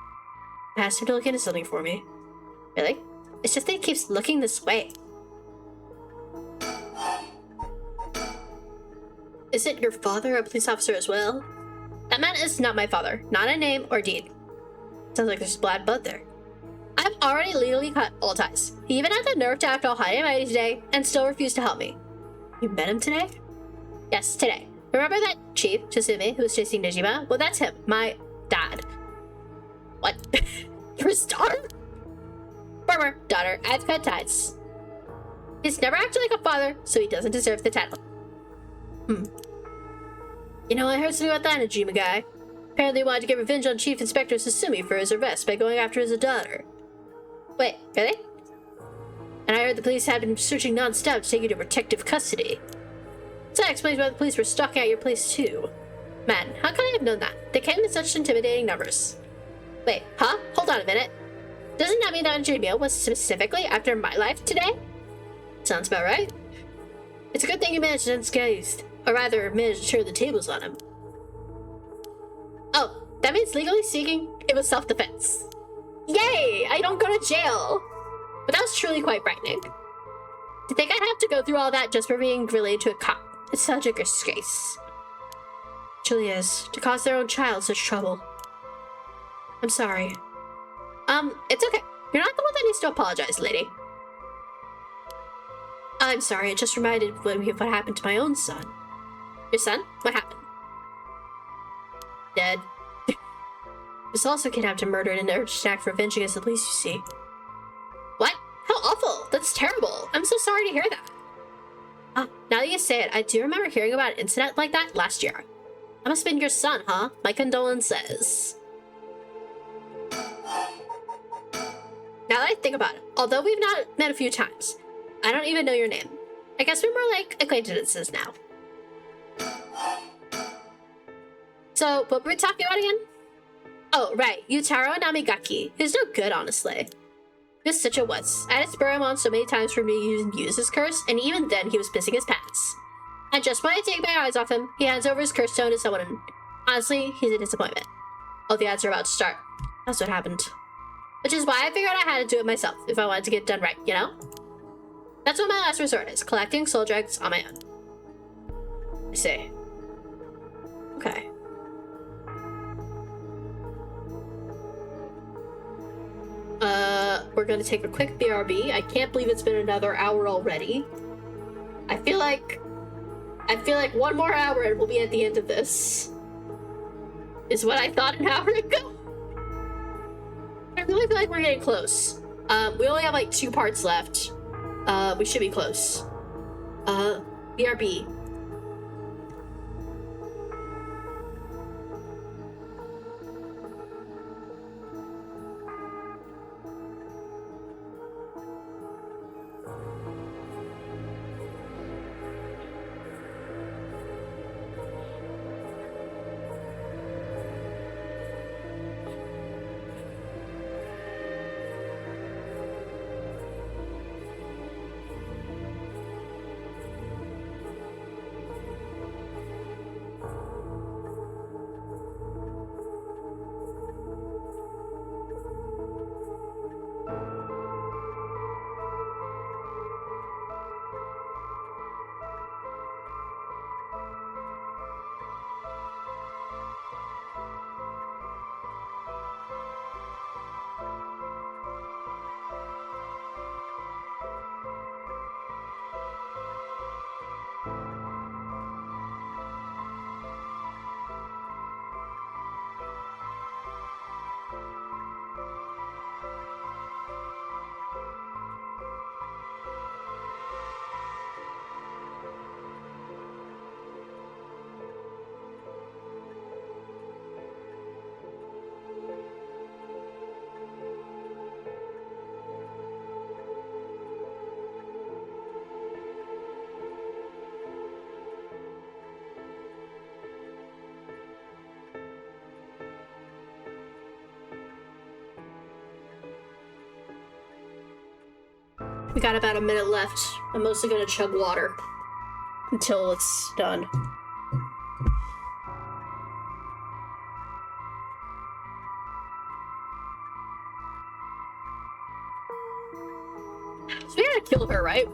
I asked him to look into something for me. Really? It's just that he keeps looking this way. Isn't your father a police officer as well? That man is not my father, not in name or deed. Sounds like there's bad blood there. I've already legally cut all ties. He even had the nerve to act all high and mighty today and still refused to help me. You met him today? Yes, today. Remember that chief, Chisumi, who was chasing Nijima? Well, that's him, my dad. What? You're his daughter? Former daughter, I've cut ties. He's never acted like a father, so he doesn't deserve the title. You know, I heard something about that Nijima guy. Apparently he wanted to get revenge on Chief Inspector Susumi for his arrest by going after his daughter. Wait, really? And I heard the police had been searching non-stop to take you to protective custody. So that explains why the police were stalking out your place too. Man, how could I have known that? They came in such intimidating numbers. Wait, huh? Hold on a minute. Doesn't that mean that Nijima was specifically after my life today? Sounds about right. It's a good thing you managed to unscathed. Or rather, managed to turn the tables on him. Oh, that means legally speaking, it was self-defense. Yay! I don't go to jail! But that was truly quite frightening. To think I'd have to go through all that just for being related to a cop. It's such a disgrace. It truly is. To cause their own child such trouble. I'm sorry. It's okay. You're not the one that needs to apologize, lady. I'm sorry, it just reminded me of what happened to my own son. Your son? What happened? Dead. He was also kidnapped and murdered in an urgent act for revenge against the police, you see. What? How awful! That's terrible! I'm so sorry to hear that. Now that you say it, I do remember hearing about an incident like that last year. That must have been your son, huh? My condolences. Now that I think about it, although we've not met a few times, I don't even know your name. I guess we're more like acquaintances now. So, what were we talking about again? Oh, right, Yutaro Namigaki. He's no good, honestly. He was such a wuss. I had to spur him on so many times for me to use his curse, and even then he was pissing his pants. And just when I take my eyes off him, he hands over his curse stone to someone, and honestly, he's a disappointment. Oh, the ads are about to start. That's what happened. Which is why I figured out how to do it myself if I wanted to get it done right, you know? That's what my last resort is, collecting soul dregs on my own. I see. Okay. We're gonna take a quick BRB. I can't believe it's been another hour already. I feel like one more hour and we'll be at the end of this. Is what I thought an hour ago. I really feel like we're getting close. We only have like 2 parts left. We should be close. BRB. We got about a minute left. I'm mostly gonna chug water until it's done. So we gotta kill her, right?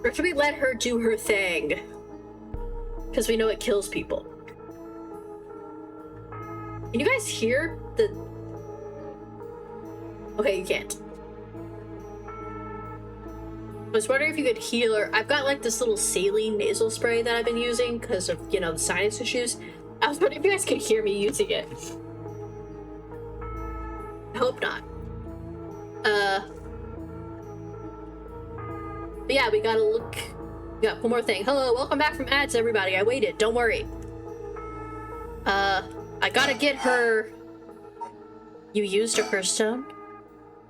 Or should we let her do her thing? Because we know it kills people. Can you guys hear the... Okay, you can't. I was wondering if you could heal her. I've got like this little saline nasal spray that I've been using because of, you know, the sinus issues. I was wondering if you guys could hear me using it. I hope not. But yeah, we gotta look. We got one more thing. Hello, welcome back from ads, everybody. I waited. Don't worry. I gotta get her. You used a curse stone?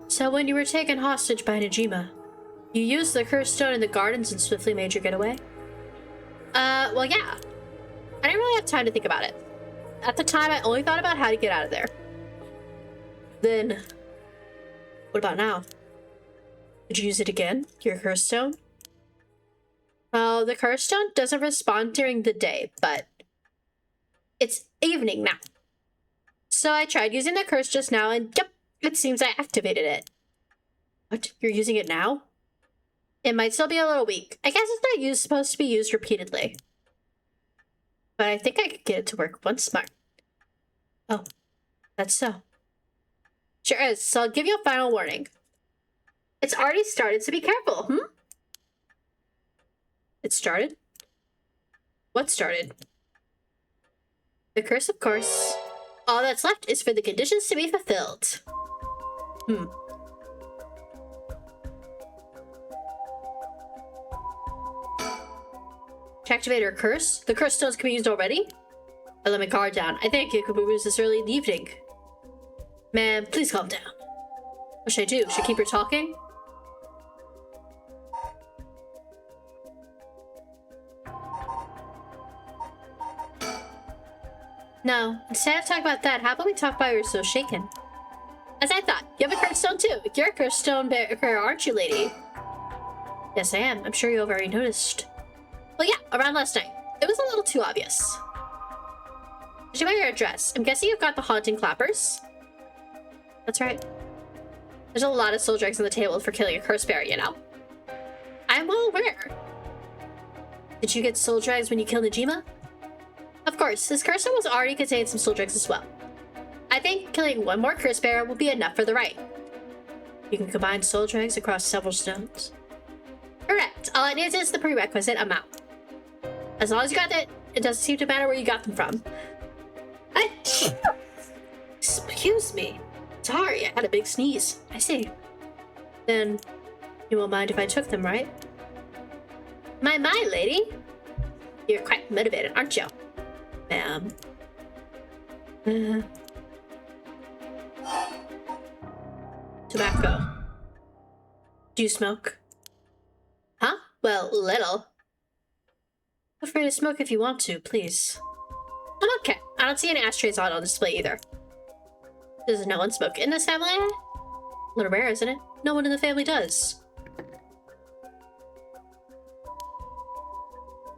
So when you were taken hostage by Najima, you used the cursed stone in the gardens and swiftly made your getaway? Well, yeah. I didn't really have time to think about it. At the time, I only thought about how to get out of there. Then, what about now? Did you use it again? Your cursed stone? Well, the cursed stone doesn't respond during the day, but it's evening now. So I tried using the curse just now, and yep, it seems I activated it. What? You're using it now? It might still be a little weak. I guess it's not supposed to be used repeatedly. But I think I could get it to work once more. Oh, that's so. Sure is, so I'll give you a final warning. It's already started, so be careful, It started? What started? The curse, of course. All that's left is for the conditions to be fulfilled. To activate her curse? The curse stones can be used already? I let my guard down. I think it could be used this early in the evening. Man, please calm down. What should I do? Should I keep her talking? No, instead of talking about that, how about we talk about why you're so shaken? As I thought, you have a curse stone too. You're a curse stone bearer, aren't you, lady? Yes, I am. I'm sure you've already noticed. Well, yeah, around last night. It was a little too obvious. Judging by your address, I'm guessing you've got the haunting clappers? That's right. There's a lot of soul dregs on the table for killing a curse bearer, you know. I'm well aware. Did you get soul dregs when you killed Najima? Of course, this curse was already contained some soul dregs as well. I think killing one more curse bearer will be enough for the rite. You can combine soul dregs across several stones. Correct. All it needs is the prerequisite amount. As long as you got it, it doesn't seem to matter where you got them from. Excuse me. Sorry, I had a big sneeze. I see. Then, you won't mind if I took them, right? My lady. You're quite motivated, aren't you? Ma'am. Tobacco. Do you smoke? Huh? Well, little. Feel free to smoke if you want to, please. I'm okay. I don't see any ashtrays on display either. Does no one smoke in this family? A little rare, isn't it? No one in the family does.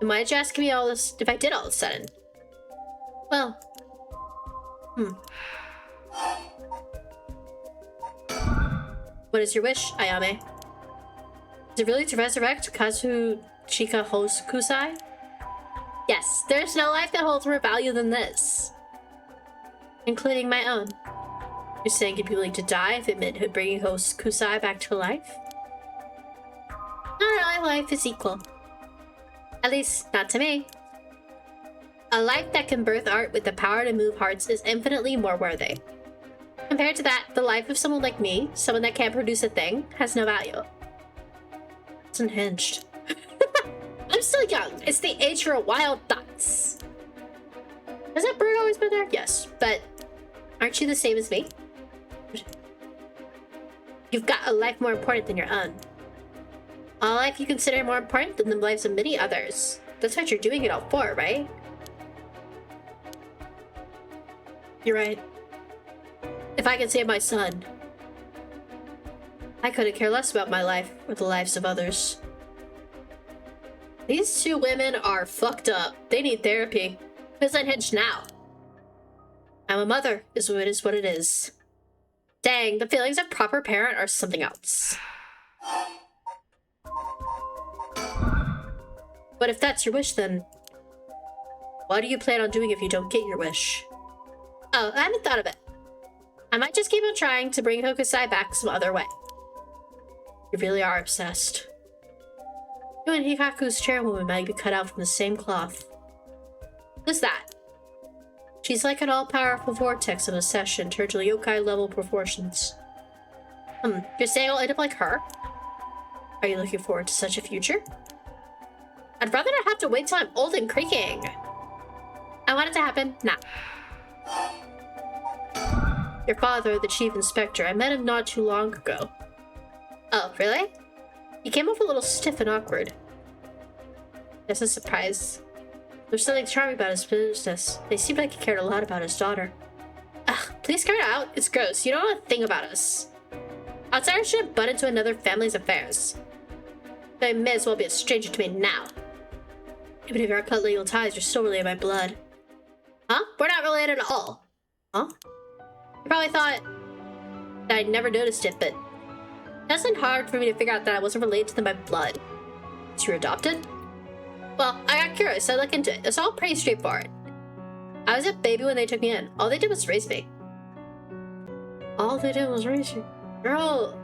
And why did you ask me all this if I did all of a sudden? Well, What is your wish, Ayame? Is it really to resurrect Kazuchika Hokusai? Yes, there's no life that holds more value than this. Including my own. You're saying you'd be willing to die if it meant bringing Hokusai back to life? Not really, life is equal. At least, not to me. A life that can birth art with the power to move hearts is infinitely more worthy. Compared to that, the life of someone like me, someone that can't produce a thing, has no value. It's unhinged. I'm still young. It's the age for wild thoughts. Has that bird always been there? Yes, but aren't you the same as me? You've got a life more important than your own. A life you consider more important than the lives of many others. That's what you're doing it all for, right? You're right. If I can save my son, I couldn't care less about my life or the lives of others. These two women are fucked up. They need therapy. Who's unhinged now? I'm a mother, is what it is. Dang, the feelings of proper parent are something else. But if that's your wish, then what do you plan on doing if you don't get your wish? Oh, I haven't thought of it. I might just keep on trying to bring Hokusai back some other way. You really are obsessed. You and Hikaku's chairwoman might be cut out from the same cloth. Who's that? She's like an all-powerful vortex of obsession turned to yokai-level proportions. You're saying I'll end up like her? Are you looking forward to such a future? I'd rather not have to wait till I'm old and creaking. I want it to happen now. Your father, the chief inspector, I met him not too long ago. Oh, really? He came off a little stiff and awkward. That's a surprise. There's something charming about his business. They seemed like he cared a lot about his daughter. Ugh, please cut it out. It's gross. You don't know a thing about us. Outsiders shouldn't butt into another family's affairs. But I may as well be a stranger to me now. Even if you're cut legal ties, you're still really in my blood. Huh? We're not related at all. Huh? You probably thought that I'd never noticed it, but it wasn't hard for me to figure out that I wasn't related to them by blood. So you were adopted? Well, I got curious. I looked into it. It's all pretty straightforward. I was a baby when they took me in. All they did was raise me. All they did was raise you? Girl.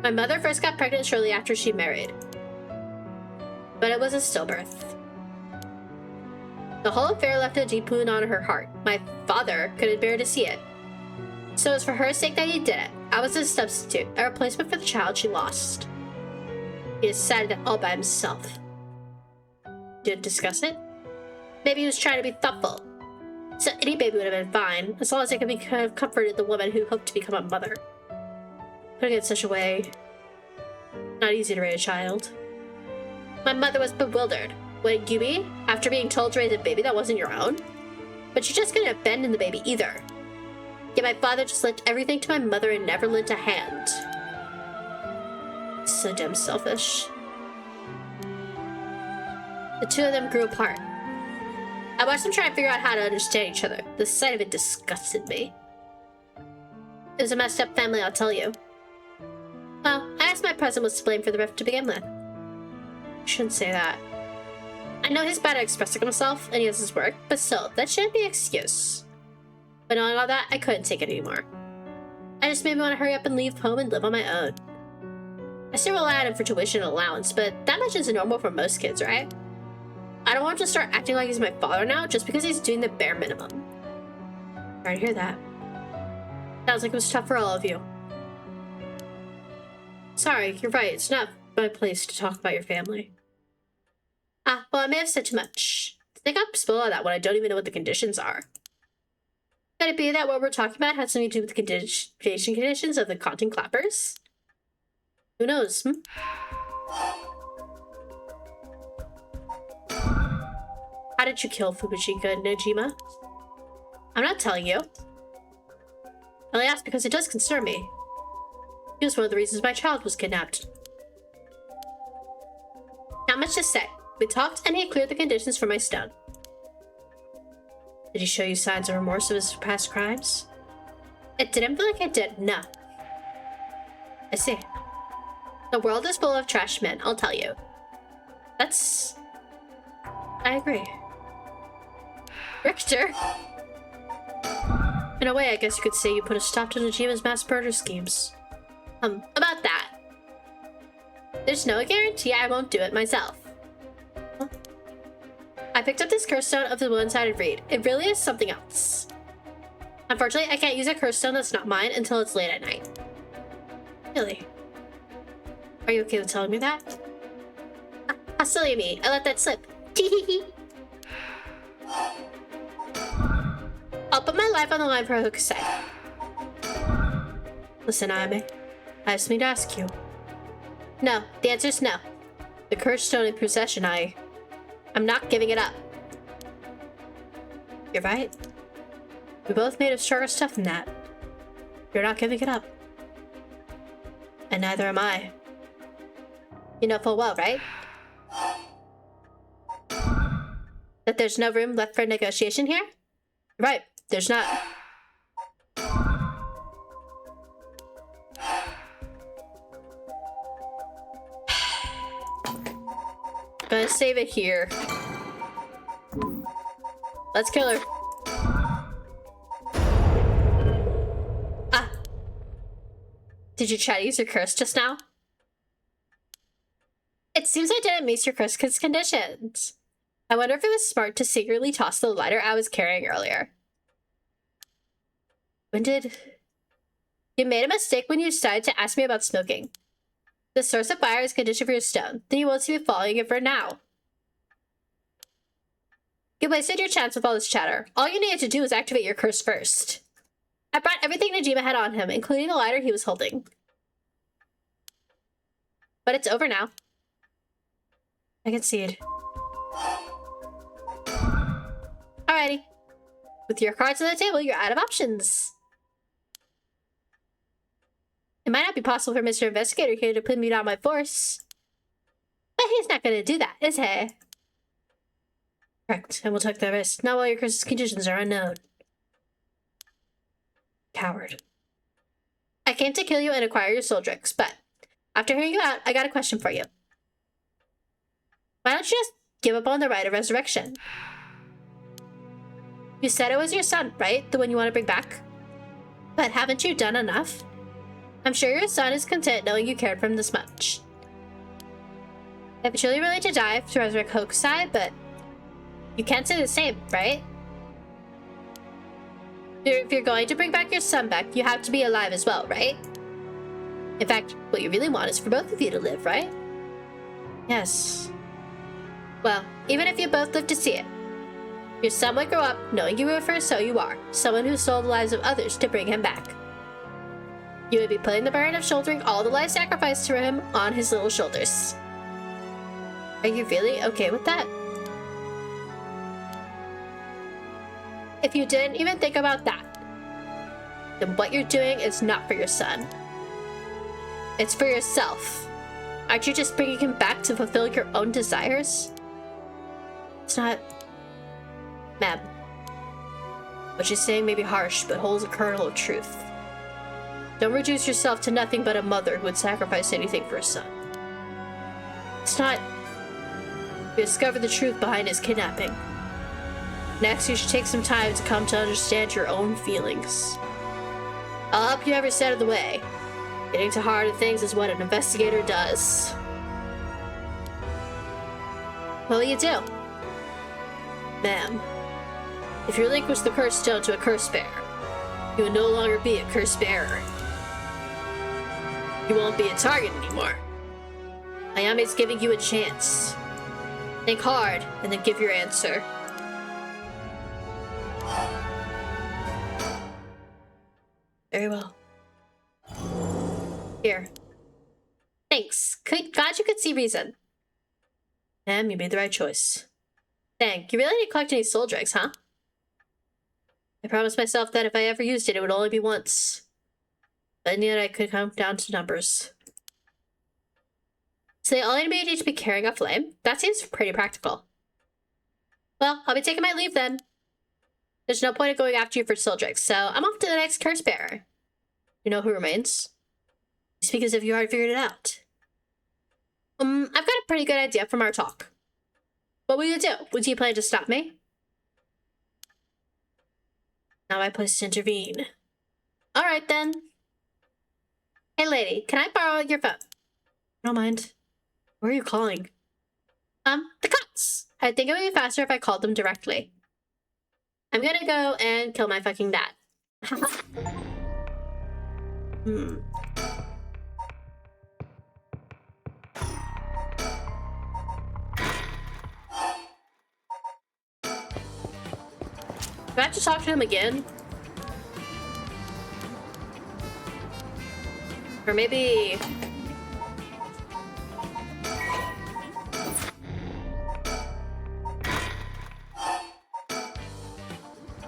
My mother first got pregnant shortly after she married. But it was a stillbirth. The whole affair left a deep wound on her heart. My father couldn't bear to see it. So it was for her sake that he did it. I was a substitute, a replacement for the child she lost. He decided that all by himself. Didn't discuss it? Maybe he was trying to be thoughtful. So any baby would have been fine, as long as it could be kind of comforted the woman who hoped to become a mother. Putting it in such a way, not easy to raise a child. My mother was bewildered. Wouldn't you be? After being told to raise a baby that wasn't your own? But you just couldn't abandon the baby either. Yet my father just left everything to my mother and never lent a hand. So damn selfish. The two of them grew apart. I watched them try and figure out how to understand each other. The sight of it disgusted me. It was a messed up family, I'll tell you. Well, I guess my present was to blame for the rift to begin with. You shouldn't say that. I know he's bad at expressing himself, and he has his work, but still, that shouldn't be an excuse. But knowing all that, I couldn't take it anymore. I just made me want to hurry up and leave home and live on my own. I still rely on him for tuition and allowance, but that much is normal for most kids, right? I don't want him to start acting like he's my father now just because he's doing the bare minimum. Sorry to hear that. Sounds like it was tough for all of you. Sorry, you're right. It's not my place to talk about your family. Ah, well, I may have said too much. I think I'll spill all that when I don't even know what the conditions are. Could it be that what we're talking about has something to do with the creation conditions of the content clappers? Who knows, How did you kill Fubuchika and Najima? I'm not telling you. I only asked because it does concern me. He was one of the reasons my child was kidnapped. Not much to say. We talked and he cleared the conditions for my stone. Did he show you signs of remorse of his past crimes? It didn't feel like it did, no. I see. The world is full of trash men, I'll tell you. I agree. Richter! In a way, I guess you could say you put a stop to Najima's mass murder schemes. About that. There's no guarantee I won't do it myself. Huh? I picked up this curse stone of the one-sided reed. It really is something else. Unfortunately, I can't use a curse stone that's not mine until it's late at night. Really? Are you okay with telling me that? How silly of me. I let that slip. Teehee. I'll put my life on the line for Hokusai. Listen, Ayame. I have something to ask you. No, the answer's no. The cursed stone in possession, I'm not giving it up. You're right. We both made of stronger stuff than that. You're not giving it up. And neither am I. You know full well, right? That there's no room left for negotiation here? Right, there's not. Gonna save it here. Let's kill her. Ah. Did you try to use your curse just now? It seems I didn't meet your curse conditions. I wonder if it was smart to secretly toss the lighter I was carrying earlier. You made a mistake when you decided to ask me about smoking. The source of fire is conditioned for your stone, then you won't see me following it for now. You wasted your chance with all this chatter. All you needed to do was activate your curse first. I brought everything Najima had on him, including the lighter he was holding. But it's over now. I concede. Alrighty. With your cards on the table, you're out of options. It might not be possible for Mr. Investigator here to put me down by force. But he's not going to do that, is he? Correct, and we'll take that risk. Not while your curse's conditions are unknown. Coward. I came to kill you and acquire your soul drinks, but after hearing you out, I got a question for you. Why don't you just give up on the right of resurrection? You said it was your son, right? The one you want to bring back? But haven't you done enough? I'm sure your son is content knowing you cared for him this much. If you truly willing to die to resurrect Hokusai, but you can't say the same, right? If you're going to bring back your son back, you have to be alive as well, right? In fact, what you really want is for both of you to live, right? Yes. Well, even if you both live to see it, your son would grow up knowing you were first so you are, someone who stole the lives of others to bring him back. You would be putting the burden of shouldering all the life sacrificed to him on his little shoulders. Are you really okay with that? If you didn't even think about that, then what you're doing is not for your son. It's for yourself. Aren't you just bringing him back to fulfill your own desires? It's not... Ma'am, what she's saying may be harsh, but holds a kernel of truth. Don't reduce yourself to nothing but a mother who would sacrifice anything for a son. It's not... You discover the truth behind his kidnapping. Next, you should take some time to come to understand your own feelings. I'll help you every step of the way. Getting to heart of things is what an investigator does. What will you do? Ma'am, if you relinquish the cursed stone to a curse bearer, you will no longer be a curse bearer. You won't be a target anymore. Ayami's giving you a chance. Think hard, and then give your answer. Very well. Here. Thanks. Glad you could see reason. You made the right choice. Dang, you really didn't collect any soul dregs, huh? I promised myself that if I ever used it, it would only be once. But I knew that I could come down to numbers. So they all need to be carrying a flame? That seems pretty practical. Well, I'll be taking my leave then. There's no point in going after you for soul dregs, so I'm off to the next curse bearer. You know who remains? You speak as if you already figured it out. I've got a pretty good idea from our talk. What will you do? Would you plan to stop me? Not my place to intervene. Alright then. Hey lady, can I borrow your phone? I don't mind. Where are you calling? The cops. I think it would be faster if I called them directly. I'm gonna go and kill my fucking dad. Do I have to talk to him again? Or maybe...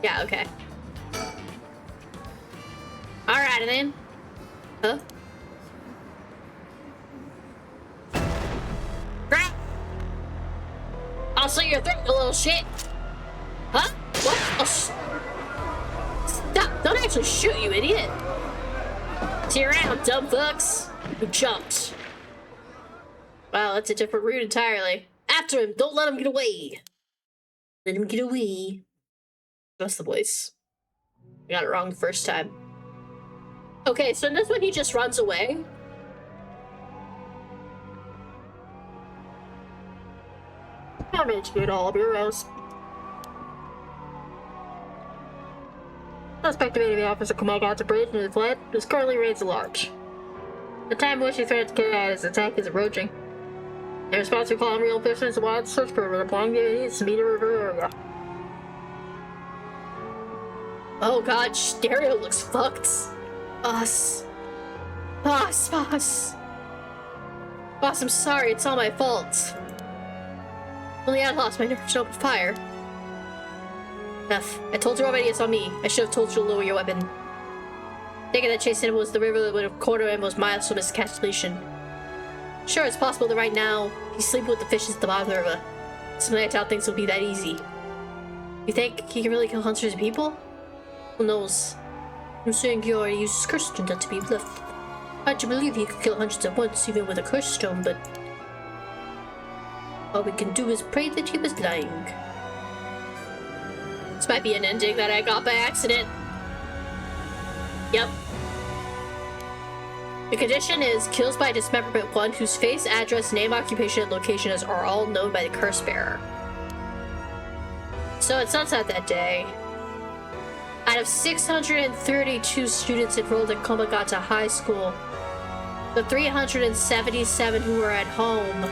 Yeah, okay. Alright then. Huh? Right. I'll slit your throat, you little shit. Huh? What? Oh, stop! Don't actually shoot, you idiot! See you around, dumb fucks! Who jumped? Wow, that's a different route entirely. After him! Don't let him get away! Let him get away. That's the voice. I got it wrong the first time. Okay, so this one he just runs away. I managed to get all of your rows. Suspect evading the officer coming out to bridge and fled is currently raised large. The time in which he threatened to carry out his attack is approaching. In response to calling real officials and wild search for the belonging to meet a river area. Oh god, Stereo looks fucked. Boss. Boss, boss. Boss, I'm sorry, it's all my fault. Only I lost my nerve to open fire. Enough. I told you already it's on me. I should have told you to lower your weapon. Thinking that chasing him was the river that would have cornered him was miles from his capitulation. Sure, it's possible that right now he's sleeping with the fishes at the bottom of the river. Something I doubt things will be that easy. You think he can really kill hunters and people? Who knows? I'm saying he already uses curse stone to be left. Hard to believe he could kill hundreds at once, even with a curse stone, but all we can do is pray that he was lying. This might be an ending that I got by accident. Yep. The condition is kills by dismemberment 1 whose face, address, name, occupation, and location are all known by the curse bearer. So at sunset that day, out of 632 students enrolled in Komagata High School, the 377 who were at home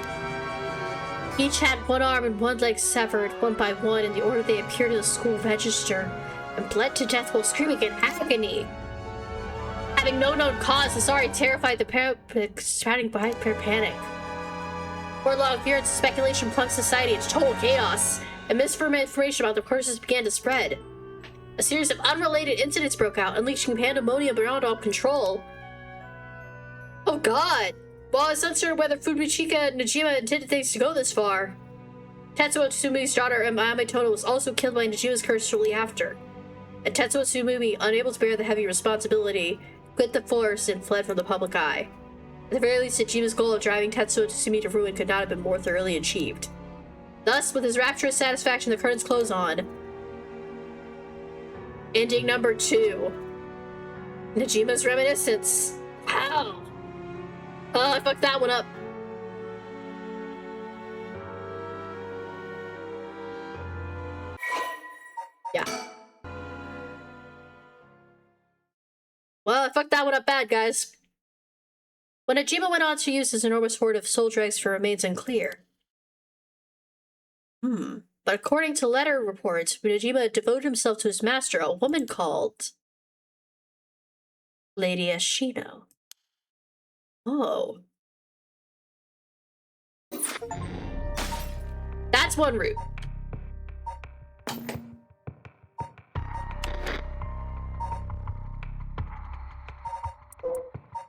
each had one arm and one leg severed, one by one, in the order they appeared in the school register, and bled to death while screaming in agony. Having no known cause, this already terrified the surrounding panic. For long fear and speculation plunged society into total chaos, and misinformation about the curses began to spread. A series of unrelated incidents broke out, unleashing pandemonium beyond all control. Oh god! While it's uncertain whether Fumichika Najima intended things to go this far, Tetsuo Tsumi's daughter Ayame Tono was also killed by Najima's curse shortly after. And Tetsuo Tsumumi, unable to bear the heavy responsibility, quit the force and fled from the public eye. At the very least, Nejima's goal of driving Tetsuo Tsusumi to ruin could not have been more thoroughly achieved. Thus, with his rapturous satisfaction, the curtains close on. Ending number 2. Nejima's Reminiscence. Wow. Oh, I fucked that one up. Yeah. Well, I fucked that one up bad, guys. When Najima went on to use his enormous hoard of soul dregs for remains unclear. But according to letter reports, Najima devoted himself to his master, a woman called Lady Ashino. Oh. That's one route.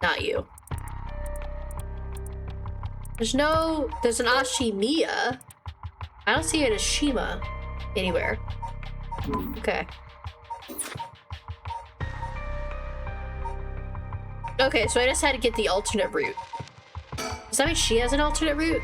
Not you. There's an Ashimiya. I don't see an Ashima anywhere. Okay. Okay, so I just had to get the alternate route. Does that mean she has an alternate route?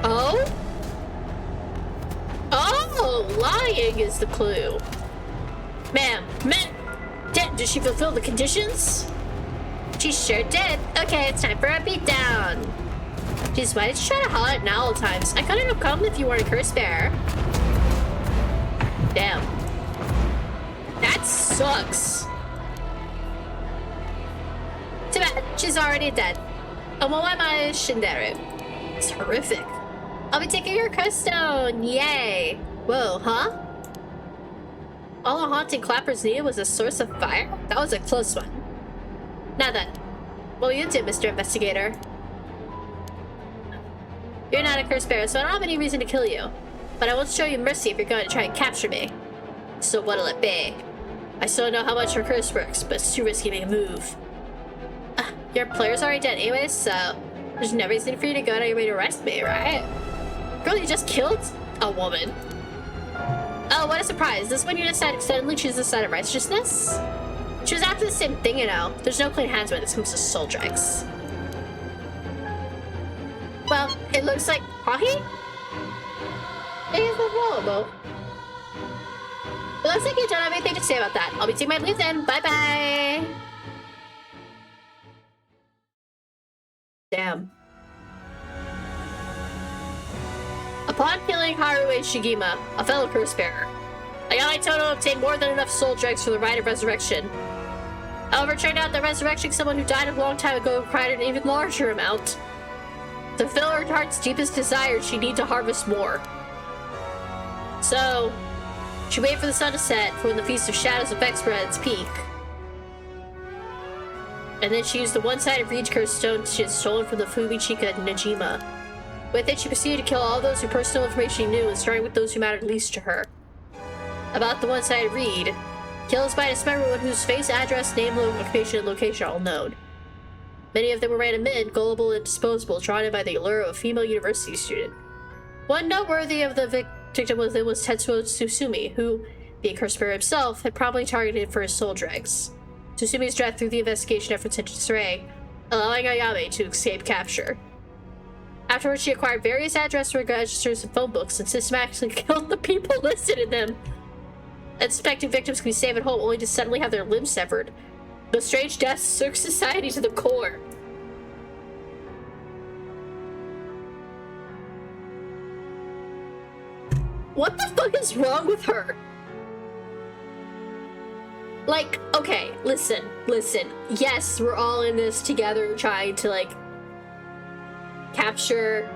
Oh? Oh, lying is the clue. Ma'am, did she fulfill the conditions? She sure did. Okay, it's time for a beatdown. Jeez, why did you try to holler at now all times? I couldn't have come if you weren't a curse bearer. Damn. That sucks. Too bad, she's already dead. Omowama Shinderu. It's horrific. I'll be taking your curse stone, yay! Whoa, huh? All a haunting clappers needed was a source of fire? That was a close one. Now then, what will you do, Mr. Investigator? You're not a curse bearer, so I don't have any reason to kill you. But I won't show you mercy if you're going to try and capture me. So what'll it be? I still don't know how much your curse works, but it's too risky to make a move. Your employer's already dead anyways, so there's no reason for you to go out of your way to arrest me, right? Girl, you just killed a woman. Oh, what a surprise. This is when you decide to suddenly choose the side of righteousness? She was after the same thing, you know. There's no clean hands when this comes to soul dregs. Well, it looks like... Hahi? It is vulnerable. It looks like you don't have anything to say about that. I'll be taking my leave then. Bye-bye. Damn. Upon killing Harue Shigima, a fellow curse bearer, Ayane Tono obtained more than enough soul dregs for the rite of resurrection. However, it turned out that resurrecting someone who died a long time ago required an even larger amount. To fill her heart's deepest desire, she'd need to harvest more. So, she waited for the sun to set for when the Feast of Shadows effects were at its peak. And then she used the one-sided reed curse stone she had stolen from the Fumichika Najima. With it, she proceeded to kill all those whose personal information she knew, and starting with those who mattered least to her. About the one-sided reed, kills by dismember one whose face, address, name, occupation, and location are all known. Many of them were random men, gullible and disposable, drawn in by the allure of a female university student. One noteworthy of the victim was Tetsuo Tsusumi, who, being cursed bearer himself, had probably targeted for his soul dregs. Tsusumi's death threw the investigation efforts into disarray, allowing Ayame to escape capture. Afterwards, she acquired various address registers and phone books and systematically killed the people listed in them. Suspecting victims could be safe at home only to suddenly have their limbs severed. The strange deaths shook society to the core. What the fuck is wrong with her? Like, okay, listen. Yes, we're all in this together trying to, like, capture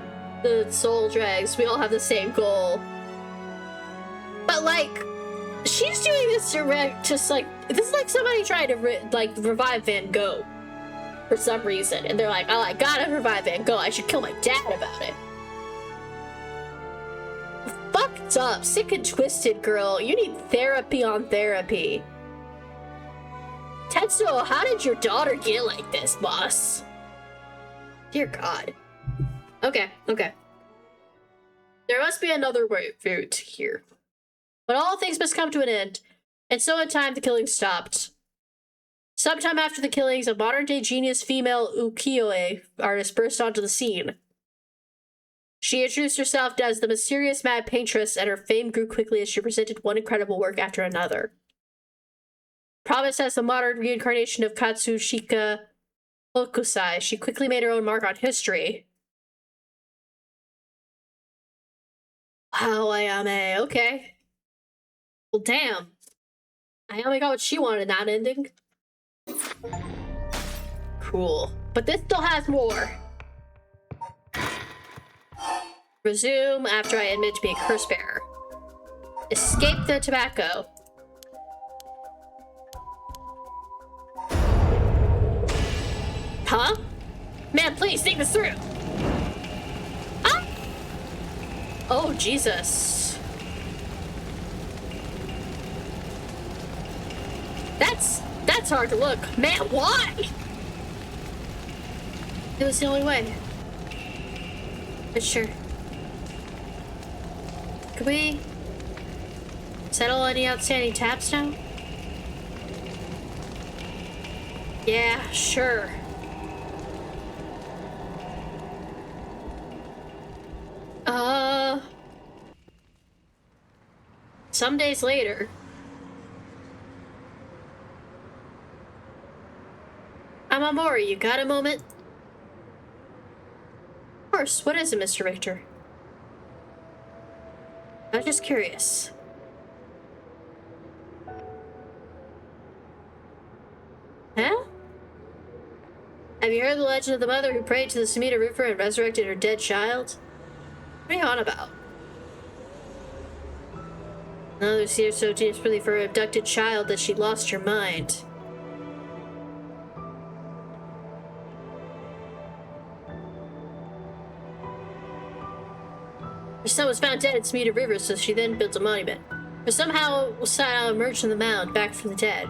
the soul dregs. We all have the same goal. like, she's doing this just like, this is like somebody trying to revive Van Gogh for some reason. And they're like, oh, I gotta revive Van Gogh. I should kill my dad about it. Fucked up, sick and twisted girl. You need therapy on therapy. Tetsuo, how did your daughter get like this, boss? Dear God. Okay. There must be another route here. But all things must come to an end, and so in time the killing stopped. Sometime after the killings, a modern-day genius female ukiyo-e artist burst onto the scene. She introduced herself as the mysterious mad paintress, and her fame grew quickly as she presented one incredible work after another. Promised as the modern reincarnation of Katsushika Hokusai, she quickly made her own mark on history. Wow, Ayame, okay. Well, damn. Ayame got what she wanted in that ending. Cool. But this still has more. Resume after I admit to being a curse bearer. Escape the tobacco. Huh? Man, please think this through. Ah! Oh, Jesus. That's hard to look. Man, why? It was the only way. But sure. Could we settle any outstanding tabs now? Yeah, sure. Some days later. Amamori, you got a moment? Of course, what is it, Mr. Richter? I'm just curious. Huh? Have you heard the legend of the mother who prayed to the Sumida River and resurrected her dead child? What are you on about? Another seer so desperately for her abducted child that she lost her mind. Her son was found dead in Sumida River, so she then built a monument. But somehow Sato emerged from the mound, back from the dead.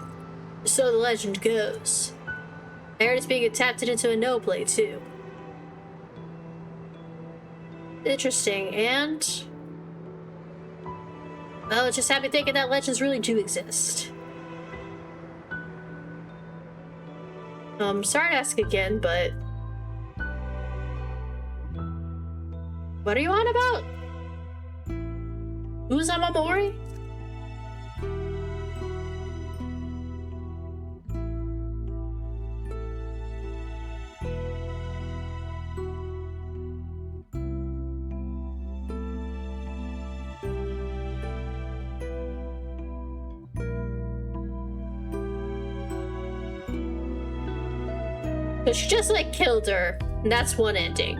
So the legend goes. I heard it's being adapted into a no play too. Interesting, and well, it just had me thinking that legends really do exist. Sorry to ask again, but what are you on about? Who's Amamori? So she just like killed her, and that's one ending.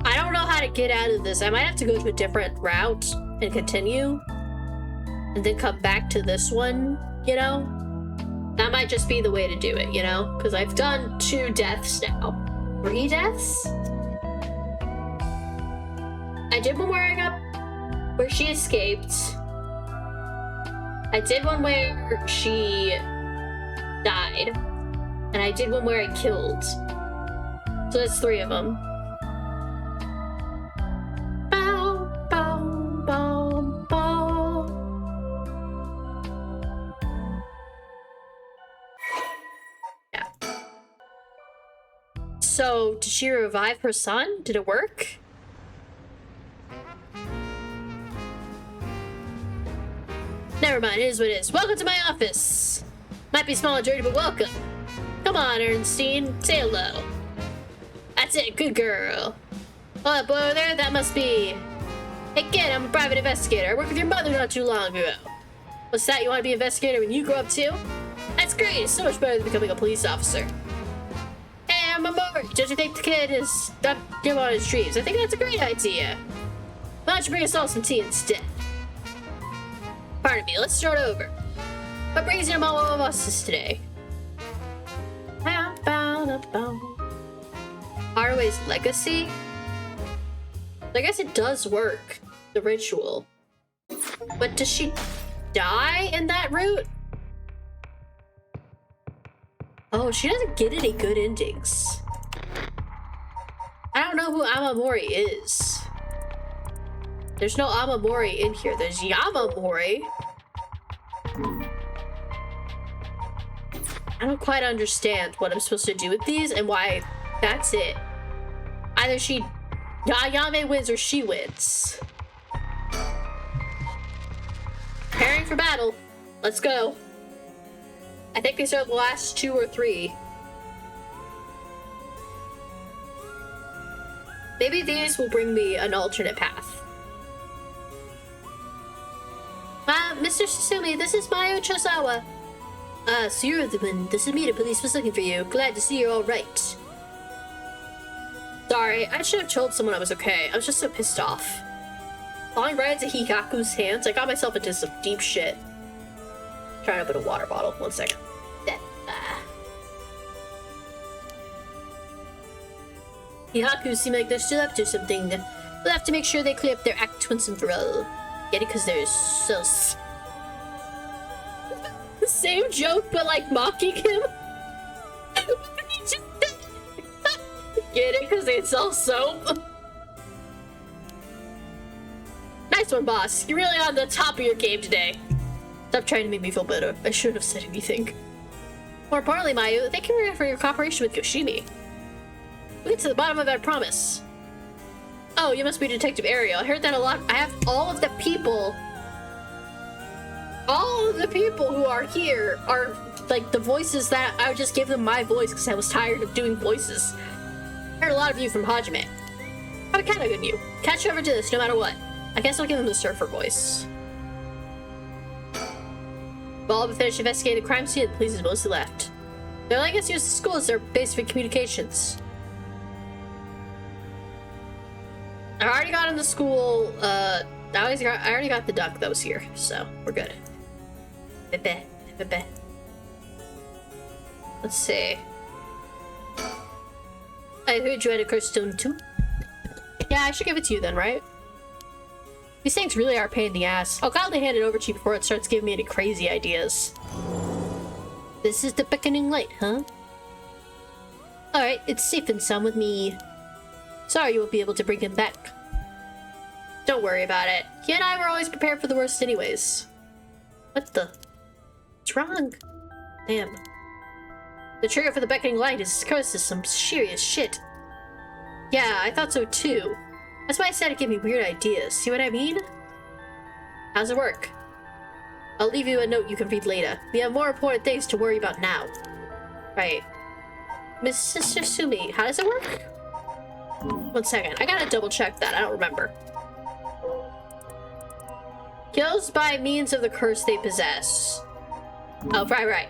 I don't know how to get out of this. I might have to go to a different route and continue, and then come back to this one, you know? That might just be the way to do it, you know? Because I've done 2 deaths now. 3 deaths? I did one where she escaped. I did one where she died. And I did one where I killed. So that's 3 of them. Bow, bow, bow, bow. Yeah. So, did she revive her son? Did it work? Never mind, it is what it is. Welcome to my office. Might be small and dirty, but welcome. Come on, Ernestine, say hello. That's it, good girl. Oh, that boy over there, that must be... Hey kid, I'm a private investigator. I worked with your mother not too long ago. What's that, you want to be an investigator when you grow up too? That's great, it's so much better than becoming a police officer. Hey, I'm a over. Don't you think the kid is stuck him on his dreams? I think that's a great idea. Why don't you bring us all some tea instead? Pardon me, let's start over. What brings you to all of us today? Haraway's legacy? I guess it does work, the ritual. But does she die in that route? Oh, she doesn't get any good endings. I don't know who Amamori is. There's no Amamori in here. There's Yamamori. I don't quite understand what I'm supposed to do with these and why that's it. Either Yayame wins or she wins. Preparing for battle. Let's go. I think these are the last 2 or 3. Maybe these will bring me an alternate path. Mr. Susumi, this is Mayo Chosawa. So you're the one. This is me, the police was looking for you. Glad to see you're alright. Sorry, I should have told someone I was okay. I was just so pissed off. Falling right into Hikaku's hands, I got myself into some deep shit. Trying to open a water bottle. 1 second. Hikaku seem like they're still up to something. We'll have to make sure they clear up their act once and for all. Get it? Because they're sus. The same joke, but like mocking him. Get it? Because they sell soap. Nice one, boss. You're really on the top of your game today. Stop trying to make me feel better. I shouldn't have said anything. More importantly, Mayu, thank you for your cooperation with Yoshimi. We'll get to the bottom of that, promise. Oh, you must be Detective Ariel. I heard that a lot. I have all of the people who are here are like the voices that I would just give them my voice because I was tired of doing voices. I heard a lot of you from Hajime. I'm kind of good you. Catch you over to this no matter what. I guess I'll give him the surfer voice. Well, we finished investigating the crime scene, the police is mostly left. They're letting us use the school as their base for communications. I already got in the school, I already got the duck that was here, so we're good. Let's see. I heard you had a curse stone too. Yeah, I should give it to you then, right? These things really are a pain in the ass. I'll gladly hand it over to you before it starts giving me any crazy ideas. This is the beckoning light, huh? Alright, it's safe and sound with me. Sorry you won't be able to bring him back. Don't worry about it. He and I were always prepared for the worst anyways. What the? What's wrong? Damn. The trigger for the beckoning light is cursed as some serious shit. Yeah, I thought so too. That's why I said it gave me weird ideas. See what I mean? How's it work? I'll leave you a note you can read later. We have more important things to worry about now. Right. Miss Sister Sumi, how does it work? 1 second. I gotta double check that. I don't remember. Kills by means of the curse they possess. Oh, right.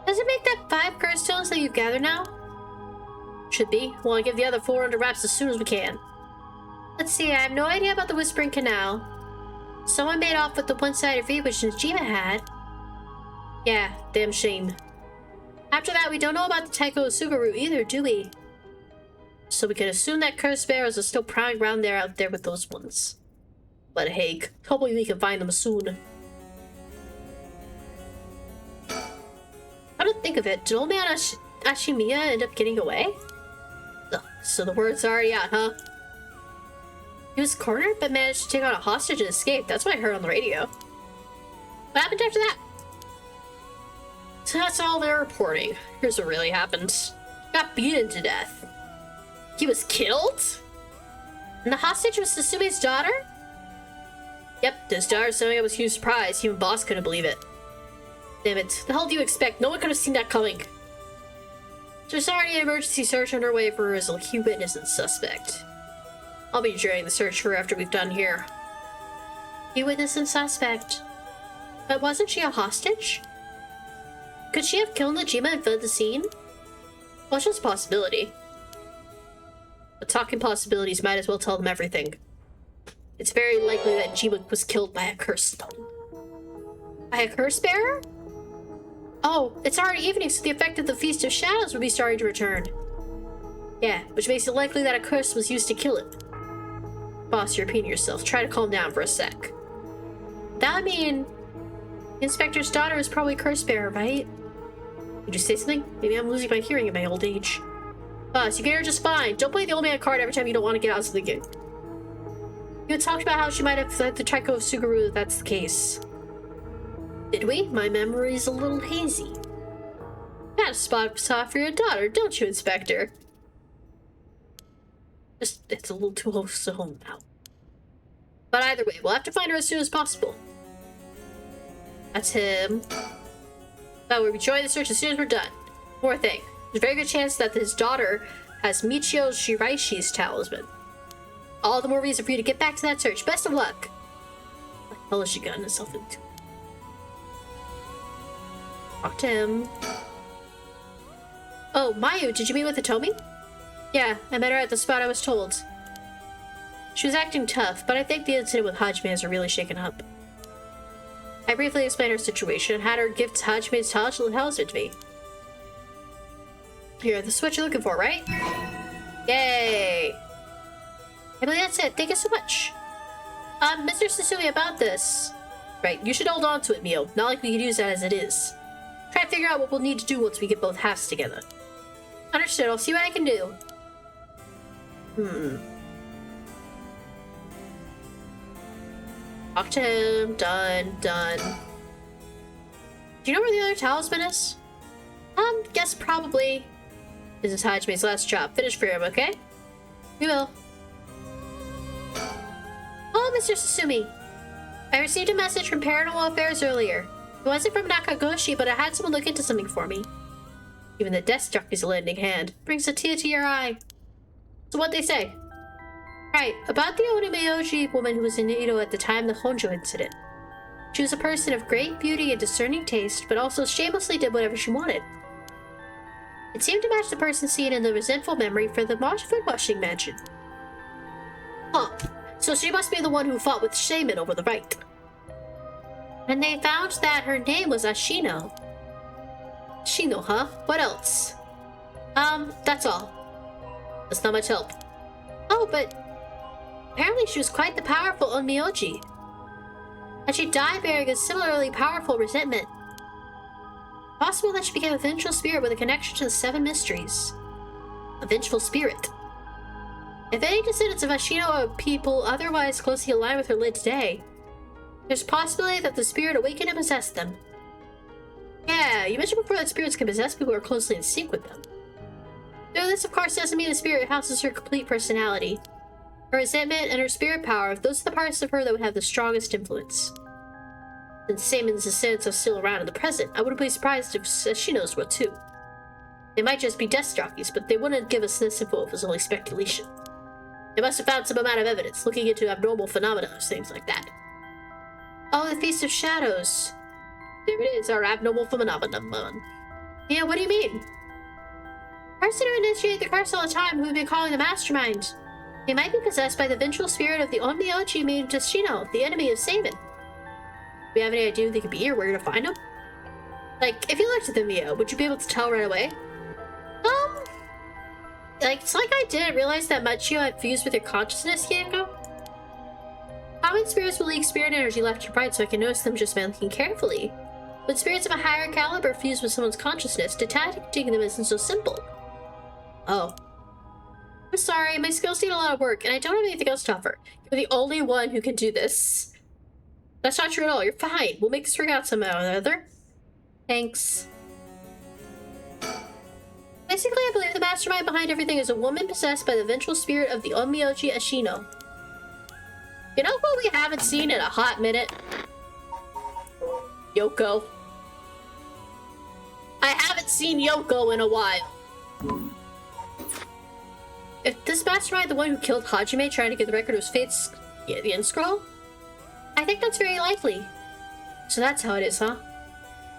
Does it make that 5 curse stones that you've gathered now? Should be. We'll give the other 4 under wraps as soon as we can. Let's see, I have no idea about the Whispering Canal. Someone made off with the one-sided read which Najima had. Yeah, damn shame. After that, we don't know about the Taiko Asuga route either, do we? So we can assume that cursed bears are still prowling around out there with those ones. But hey, hopefully we can find them soon. Come to think of it, did old man Ashimiya end up getting away? Ugh, so the word's already out, huh? He was cornered but managed to take on a hostage and escape. That's what I heard on the radio. What happened after that? So that's all they're reporting. Here's what really happened. Got beaten to death. He was killed? And the hostage was Susumi's daughter? Yep, his daughter showing up was a huge surprise. Even boss couldn't believe it. Damn it. The hell do you expect? No one could have seen that coming. There's already an emergency search underway for her as a key witness and suspect. I'll be joining the search for her after we've done here. Key witness and suspect. But wasn't she a hostage? Could she have killed Najima and fled the scene? Well, it's just a possibility. But talking possibilities might as well tell them everything. It's very likely that Jiwa was killed by a curse stone. By a curse bearer? Oh, it's already evening, so the effect of the Feast of Shadows would be starting to return. Yeah, which makes it likely that a curse was used to kill it. Boss, you're repeating yourself. Try to calm down for a sec. That would mean... the Inspector's daughter is probably a curse bearer, right? Did you say something? Maybe I'm losing my hearing in my old age. Boss, you get her just fine. Don't play the old man card every time you don't want to get out of something. You had talked about how she might have fled the Trico of Suguru if that's the case. Did we? My memory's a little hazy. Got a spot for your daughter, don't you, Inspector? Just, it's a little too close to home now. But either way, we'll have to find her as soon as possible. That's him. That we'll be joining the search as soon as we're done. More thing. There's a very good chance that his daughter has Michio Shiraishi's talisman. All the more reason for you to get back to that search. Best of luck. What the hell has she gotten herself into? Talk to him. Oh, Mayu, did you meet with Hitomi? Yeah, I met her at the spot I was told. She was acting tough, but I think the incident with Hajime has her really shaken up. I briefly explained her situation and had her gift Hajime's talisman to me. Here, the switch you're looking for, right? Yay! I believe that's it. Thank you so much. Mr. Susumi, about this. Right, you should hold on to it, Mio. Not like we could use that as it is. Try to figure out what we'll need to do once we get both halves together. Understood. I'll see what I can do. Talk to him. Done. Do you know where the other talisman is? Guess probably. This is Hajime's last job. Finish for him, okay? We will. Oh, Mr. Susumi. I received a message from Paranormal Affairs earlier. It wasn't from Nakagoshi, but I had someone look into something for me. Even the desk jockey's a lending hand. Brings a tear to your eye. So what'd they say? Right, about the Onimeoji woman who was in Edo at the time of the Honjo incident. She was a person of great beauty and discerning taste, but also shamelessly did whatever she wanted. It seemed to match the person seen in the resentful memory for the food washing mansion. Huh, so she must be the one who fought with Shaman over the right. And they found that her name was Ashino. Shino, huh? What else? That's all. That's not much help. Oh, but apparently she was quite the powerful Onmyoji. And she died bearing a similarly powerful resentment. Possible that she became a vengeful spirit with a connection to the Seven Mysteries. A vengeful spirit. If any descendants of Ashino are people otherwise closely aligned with her lived today, there's a possibility that the spirit awakened and possessed them. Yeah, you mentioned before that spirits can possess people who are closely in sync with them. Though this, of course, doesn't mean the spirit houses her complete personality. Her resentment and her spirit power, those are the parts of her that would have the strongest influence. Since Samon's descendants are still around in the present, I wouldn't be surprised if she knows what too. They might just be desk jockeys, but they wouldn't give us this info if it was only speculation. They must have found some amount of evidence, looking into abnormal phenomena or things like that. Oh, the Feast of Shadows. There it is, our abnormal phenomenon. Yeah, what do you mean? The person who initiated the curse all the time, who we've been calling the Mastermind. They might be possessed by the vengeful spirit of the Onmyoji named Destino, the enemy of Saman. Do we have any idea who they could be or where to find them? Like, if you looked at them, Mio, would you be able to tell right away? It's like I didn't realize that Machio had fused with your consciousness, Yanko. Common spirits will leak spirit energy left and right, so I can notice them just by looking carefully. But spirits of a higher caliber fuse with someone's consciousness, detecting them isn't so simple. Oh. I'm sorry, my skills need a lot of work, and I don't have anything else to offer. You're the only one who can do this. That's not true at all. You're fine. We'll make this work out somehow or other. Thanks. Basically, I believe the mastermind behind everything is a woman possessed by the vengeful spirit of the Onmyoji Ashino. You know what we haven't seen in a hot minute? Yoko. I haven't seen Yoko in a while. If this mastermind the one who killed Hajime trying to get the record of his fate's the end scroll? I think that's very likely. So that's how it is, huh?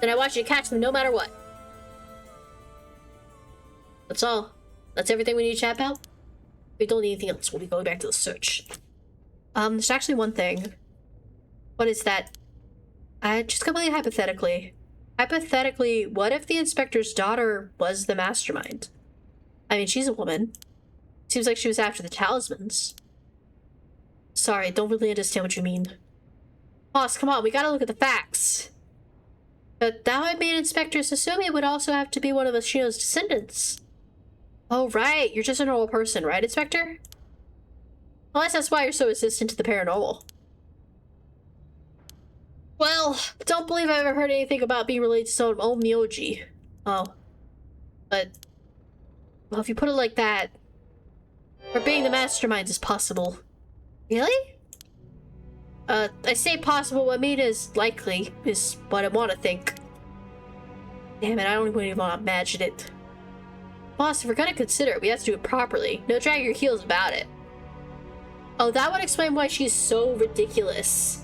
Then I want you to catch them no matter what. That's all. That's everything we need to chat about? We don't need anything else. We'll be going back to the search. There's actually one thing. What is that? Just completely hypothetically. Hypothetically, what if the inspector's daughter was the mastermind? I mean, she's a woman. Seems like she was after the talismans. Sorry, don't really understand what you mean. Boss, come on, we gotta look at the facts. But that would mean inspectors assume it would also have to be one of Ashino's descendants. Oh, right, you're just a normal person, right, Inspector? Unless that's why you're so resistant to the paranormal. Well, don't believe I've ever heard anything about being related to someone Omyoji. Oh. But, well, if you put it like that, or being the mastermind is possible. Really? I say possible, what I mean is likely, is what I want to think. Damn it, I don't even want to imagine it. Boss, if we're gonna consider it, we have to do it properly. No dragging your heels about it. Oh, that would explain why she's so ridiculous.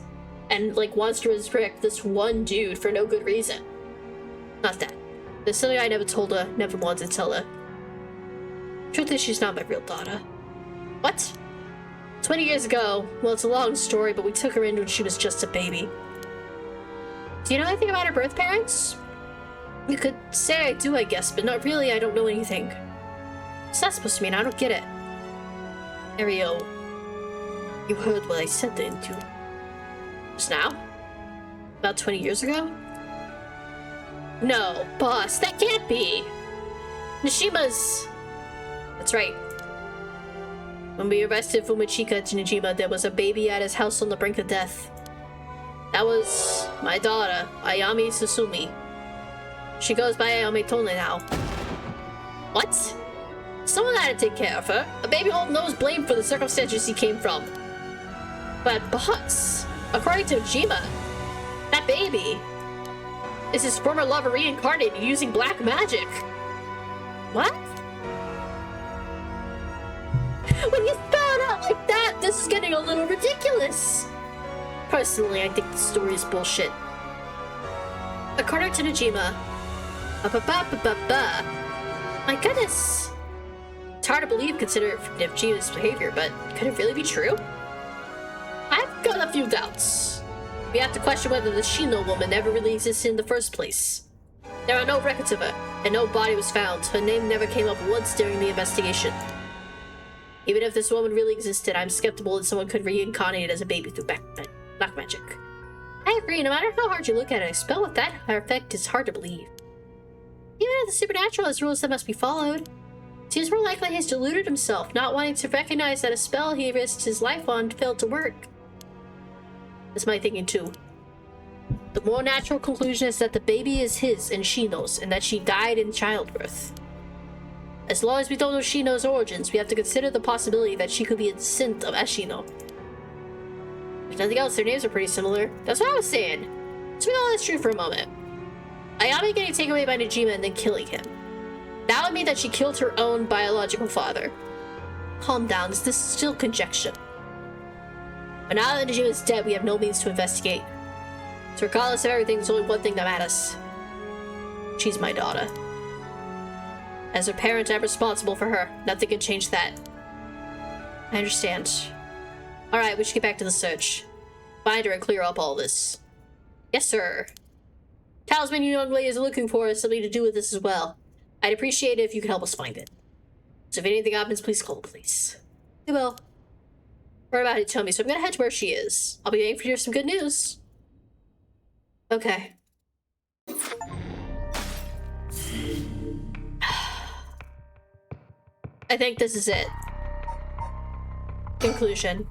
And, like, wants to resurrect this one dude for no good reason. Not that. There's something I never told her, never wanted to tell her. Truth is, she's not my real daughter. What? 20 years ago, well, it's a long story, but we took her in when she was just a baby. Do you know anything about her birth parents? You could say I do, I guess, but not really, I don't know anything. What's that supposed to mean? I don't get it. Ariel, you heard what I said, didn't you? Just now? About 20 years ago? No, boss, that can't be! Nishima's... That's right. When we arrested Fumichika Nijima, there was a baby at his house on the brink of death. That was my daughter, Ayami Susumi. She goes by Ayami Tone now. What? Someone had to take care of her. A baby holding no blame for the circumstances he came from. But boss, according to Jima, that baby is his former lover reincarnated using black magic. What? When you spell it out like that, this is getting a little ridiculous. Personally, I think the story is bullshit. According to Najima, my goodness. It's hard to believe considering Najima's behavior, but could it really be true? I've got a few doubts. We have to question whether the Shino woman ever really existed in the first place. There are no records of her, and no body was found. Her name never came up once during the investigation. Even if this woman really existed, I'm skeptical that someone could reincarnate as a baby through black magic. I agree, no matter how hard you look at it, a spell with that effect is hard to believe. Even if the supernatural has rules that must be followed, it seems more likely he's deluded himself, not wanting to recognize that a spell he risked his life on failed to work. That's my thinking too. The more natural conclusion is that the baby is his and Shino's, and that she died in childbirth. As long as we don't know Shino's origins, we have to consider the possibility that she could be a descendant of Ashino. If nothing else, their names are pretty similar. That's what I was saying. So we know that's true for a moment. Ayami getting taken away by Najima and then killing him. That would mean that she killed her own biological father. Calm down, this is still conjecture. But now that Najima is dead, we have no means to investigate. So regardless of everything, there's only one thing that matters. She's my daughter. As her parent, I'm responsible for her. Nothing can change that. I understand. Alright, we should get back to the search. Find her and clear up all this. Yes, sir. Talisman you young ladies are looking for has something to do with this as well. I'd appreciate it if you could help us find it. So if anything happens, please call the police. They will. Worry about it, tell me, so I'm gonna head to where she is. I'll be waiting for you some good news. Okay. I think this is it. Conclusion.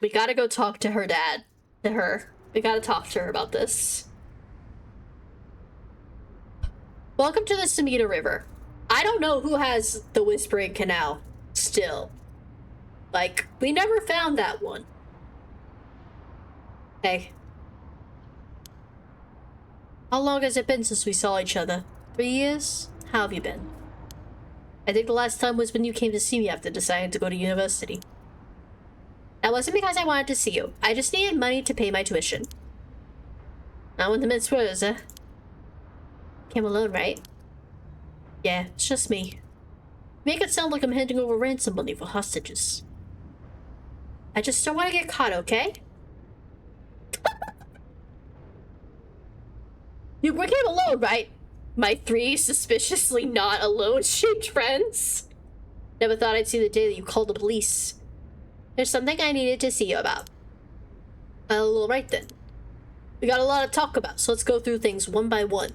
We gotta go talk to her dad. To her. We gotta talk to her about this. Welcome to the Samita River. I don't know who has the Whispering Canal still. Like, we never found that one. Hey. How long has it been since we saw each other? 3 years? How have you been? I think the last time was when you came to see me after deciding to go to university. That wasn't because I wanted to see you. I just needed money to pay my tuition. Not when the mince words, Came alone, right? Yeah, it's just me. Make it sound like I'm handing over ransom money for hostages. I just don't want to get caught, okay? You came alone, right? My 3 suspiciously not alone-shaped friends? Never thought I'd see the day that you called the police. There's something I needed to see you about. Well, right then. We got a lot to talk about, so let's go through things one by one.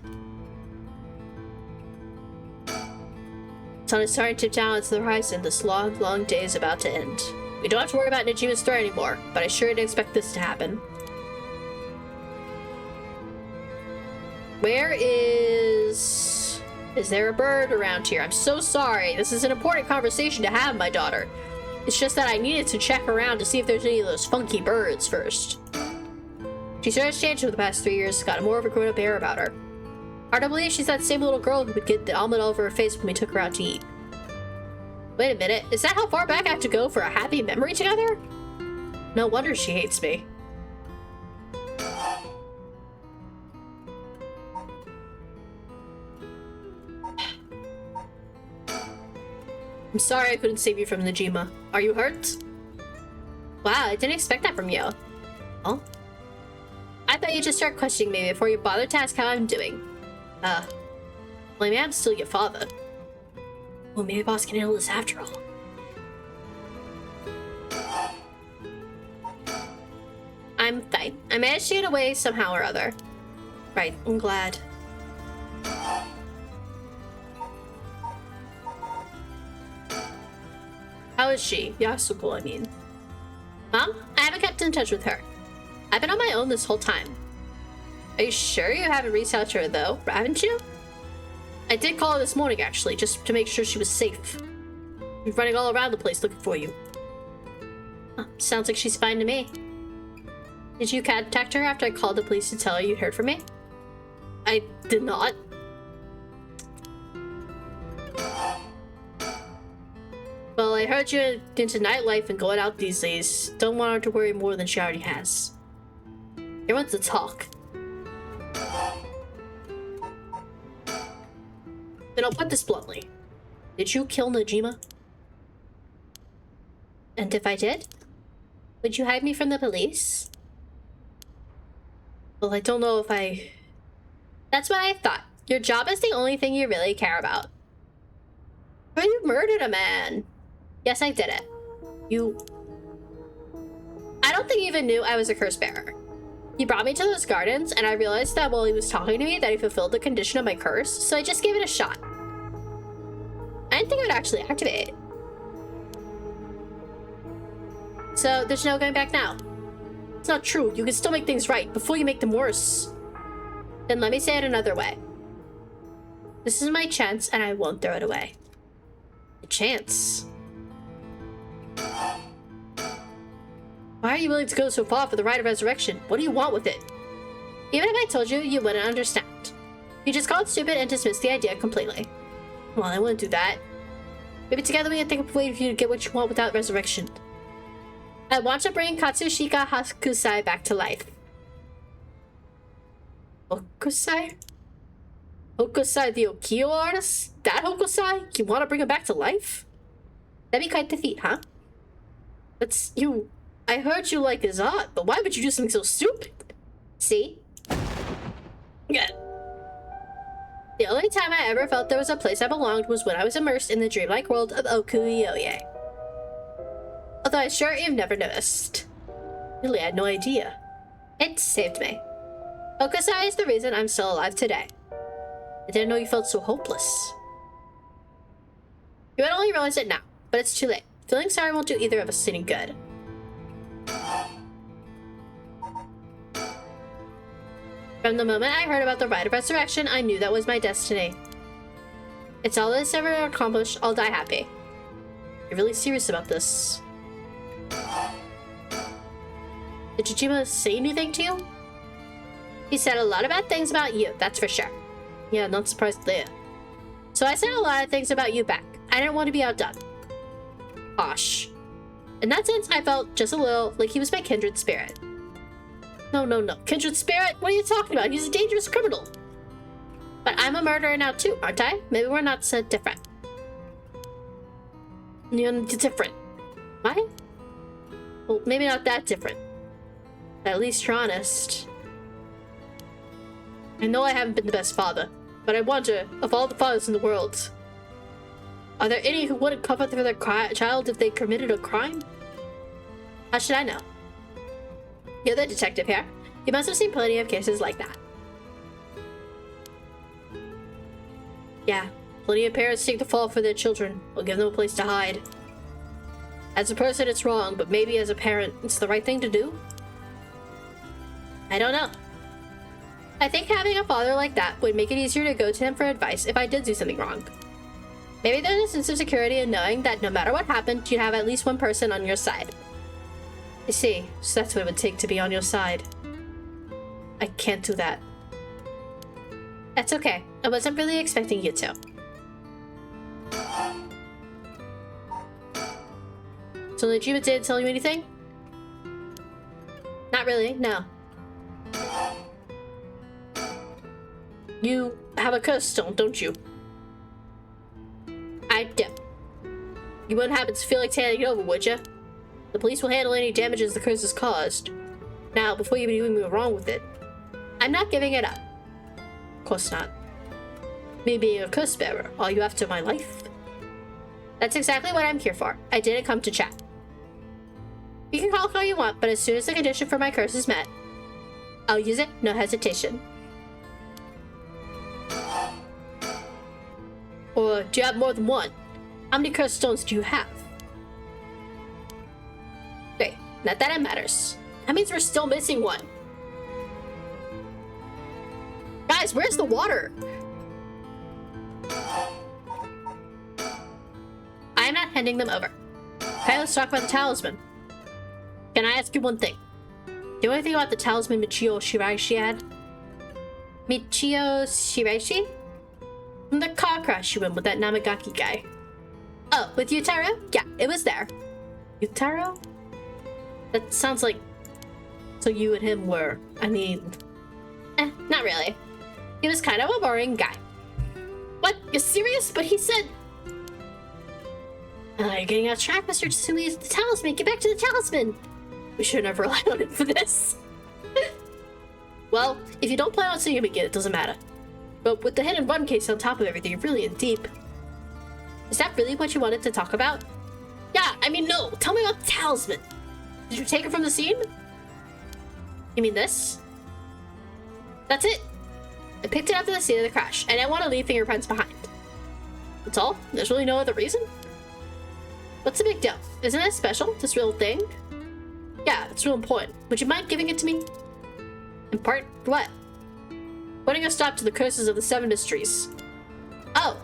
Sun is starting to tip down into the horizon. This long, long day is about to end. We don't have to worry about Najima's story anymore, but I sure didn't expect this to happen. Where is... Is there a bird around here? I'm so sorry. This is an important conversation to have, my daughter. It's just that I needed to check around to see if there's any of those funky birds first. She sure has changed over the past 3 years, got more of a grown-up air about her. Hard to believe she's that same little girl who would get the almond all over her face when we took her out to eat. Wait a minute, is that how far back I have to go for a happy memory together? No wonder she hates me. I'm sorry I couldn't save you from Najima. Are you hurt? Wow, I didn't expect that from you. Oh? I thought you'd just start questioning me before you bothered to ask how I'm doing. Well, I mean, I'm still your father. Well, maybe boss can handle this after all. I'm fine. I managed to get away somehow or other. Right, I'm glad. How is she? Yasuko, I mean. Mom, I haven't kept in touch with her. I've been on my own this whole time. Are you sure you haven't reached out to her, though? Haven't you? I did call her this morning, actually, just to make sure she was safe. We're running all around the place looking for you. Huh, sounds like she's fine to me. Did you contact her after I called the police to tell her you'd heard from me? I did not. Well, I heard you're into nightlife and going out these days. Don't want her to worry more than she already has. Here wants to talk. Then I'll put this bluntly. Did you kill Najima? And if I did, would you hide me from the police? Well, I don't know if I... That's what I thought. Your job is the only thing you really care about. But you murdered a man. Yes, I did it. You... I don't think he even knew I was a curse bearer. He brought me to those gardens, and I realized that while he was talking to me that he fulfilled the condition of my curse, so I just gave it a shot. I didn't think it would actually activate. So, there's no going back now. It's not true. You can still make things right before you make them worse. Then let me say it another way. This is my chance, and I won't throw it away. A chance? Why are you willing to go so far for the rite of resurrection? What do you want with it? Even if I told you, you wouldn't understand. You just call it stupid and dismiss the idea completely. Well, I wouldn't do that. Maybe together we can think of a way for you to get what you want without resurrection. I want to bring Katsushika Hakusai back to life. Hokusai? Hokusai the Okio artist? That Hokusai? You want to bring him back to life? That'd be quite the feat, huh? That's you... I heard you like his art, but why would you do something so stupid? See? Yeah. The only time I ever felt there was a place I belonged was when I was immersed in the dreamlike world of Okuyoye. Although I'm sure you've never noticed. Really, I had no idea. It saved me. Hokusai is the reason I'm still alive today. I didn't know you felt so hopeless. You would only realize it now, but it's too late. Feeling sorry won't do either of us any good. From the moment I heard about the rite of resurrection, I knew that was my destiny. It's all this ever accomplished, I'll die happy. You're really serious about this. Did Jijima say anything to you? He said a lot of bad things about you, that's for sure. Yeah, not surprised there. So I said a lot of things about you back. I didn't want to be outdone. Posh. In that sense, I felt just a little like he was my kindred spirit. No. Kindred spirit? What are you talking about? He's a dangerous criminal. But I'm a murderer now too, aren't I? Maybe we're not so different. You're different. Am I? Well, maybe not that different. But at least you're honest. I know I haven't been the best father, but I wonder, of all the fathers in the world, are there any who wouldn't cover for their child if they committed a crime? How should I know? You're the detective here. You must have seen plenty of cases like that. Yeah, plenty of parents take the fall for their children or give them a place to hide. As a person, it's wrong, but maybe as a parent, it's the right thing to do? I don't know. I think having a father like that would make it easier to go to him for advice if I did do something wrong. Maybe there's a sense of security in knowing that no matter what happened, you'd have at least one person on your side. I see, so that's what it would take to be on your side. I can't do that. That's okay. I wasn't really expecting you to. So Najima didn't tell you anything? Not really, no. You have a curse stone, don't you? I do. You wouldn't happen to feel like handing it over, would you? The police will handle any damages the curse has caused. Now, before you do anything wrong with it, I'm not giving it up. Of course not. Me being a curse bearer, are you after my life? That's exactly what I'm here for. I didn't come to chat. You can call it all you want, but as soon as the condition for my curse is met, I'll use it, no hesitation. Or do you have more than one? How many curse stones do you have? Great, not that it matters. That means we're still missing one. Guys, where's the water? I am not handing them over. Okay, let's talk about the talisman. Can I ask you one thing? Do you know anything about the talisman Michio Shiraishi had? Michio Shiraishi? From the car crash you went with that Namagaki guy. Oh, with Yutaro? Yeah, it was there. Yutaro? That sounds like... So you and him were... I mean... not really. He was kind of a boring guy. What? You're serious? But he said... you're getting off track, Mr. Tsumi. The talisman. Get back to the talisman. We should have never relied on him for this. Well, if you don't plan on seeing him again, it doesn't matter. But with the hit and run case on top of everything, you're really in deep. Is that really what you wanted to talk about? Yeah, I mean, no. Tell me about the talisman. Did you take it from the scene? You mean this? That's it. I picked it up at the scene of the crash. I didn't want to leave fingerprints behind. That's all? There's really no other reason? What's the big deal? Isn't it special, this real thing? Yeah, it's real important. Would you mind giving it to me? Important what? Putting a stop to the curses of the 7 mysteries. Oh,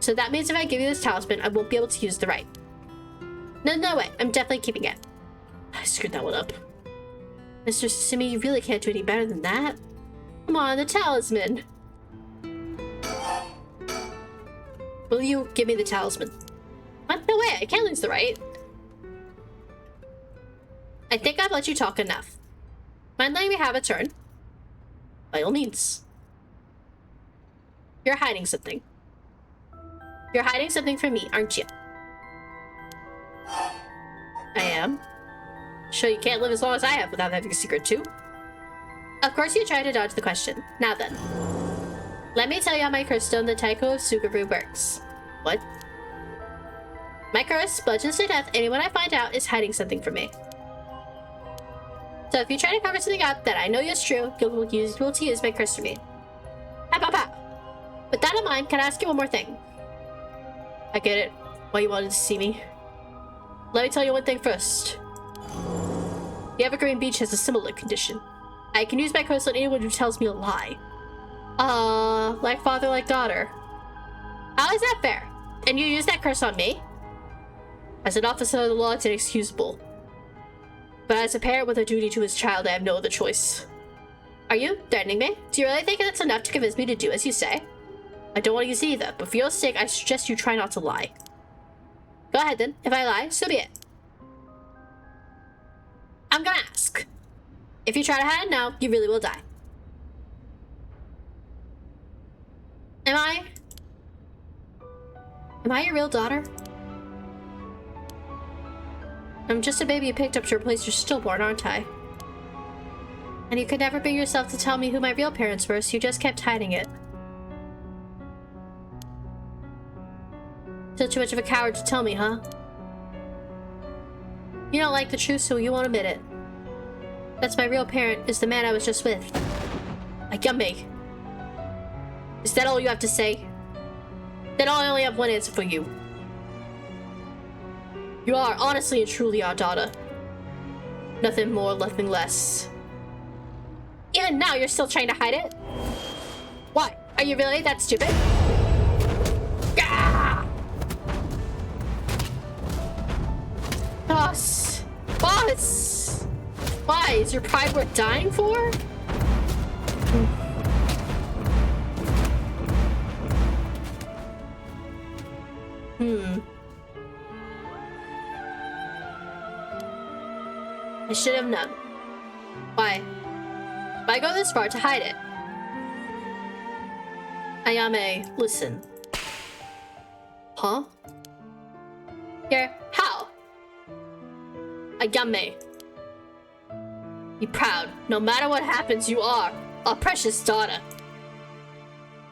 so that means if I give you this talisman, I won't be able to use the right. No way. I'm definitely keeping it. I screwed that one up. Mr. Simi, you really can't do any better than that. Come on, the talisman. Will you give me the talisman? What? No way. I can't lose the right. I think I've let you talk enough. Mind letting me have a turn? By all means. You're hiding something. You're hiding something from me, aren't you? I am. Sure, you can't live as long as I have without having a secret too. Of course you try to dodge the question. Now then. Let me tell you how my curse stone, the Taiko of Sugaru, works. What? My curse bludgeons to death anyone I find out is hiding something from me. So if you try to cover something up that I know is true, you'll be able to use my curse to me. With that in mind, can I ask you one more thing? I get it. Why you wanted to see me. Let me tell you one thing first. The Evergreen Beach has a similar condition. I can use my curse on anyone who tells me a lie. Like father, like daughter. How is that fair? And you use that curse on me? As an officer of the law, it's inexcusable. But as a parent with a duty to his child, I have no other choice. Are you threatening me? Do you really think that's enough to convince me to do as you say? I don't want to use it either, but for your sake, I suggest you try not to lie. Go ahead then. If I lie, so be it. I'm gonna ask. If you try to hide it now, you really will die. Am I? Am I your real daughter? I'm just a baby you picked up to replace your stillborn, aren't I? And you could never bring yourself to tell me who my real parents were, so you just kept hiding it. Still too much of a coward to tell me, huh? You don't like the truth, so you won't admit it. That's my real parent, is the man I was just with. Yummy. Is that all you have to say? Then I only have one answer for you. You are honestly and truly our daughter. Nothing more, nothing less. Even now, you're still trying to hide it? Why? Are you really that stupid? Gah! Boss! Boss! Why? Is your pride worth dying for? I should have known. Why? Why go this far to hide it? Ayame, listen. Huh? Here, how? Ayame. Be proud. No matter what happens, you are a precious daughter.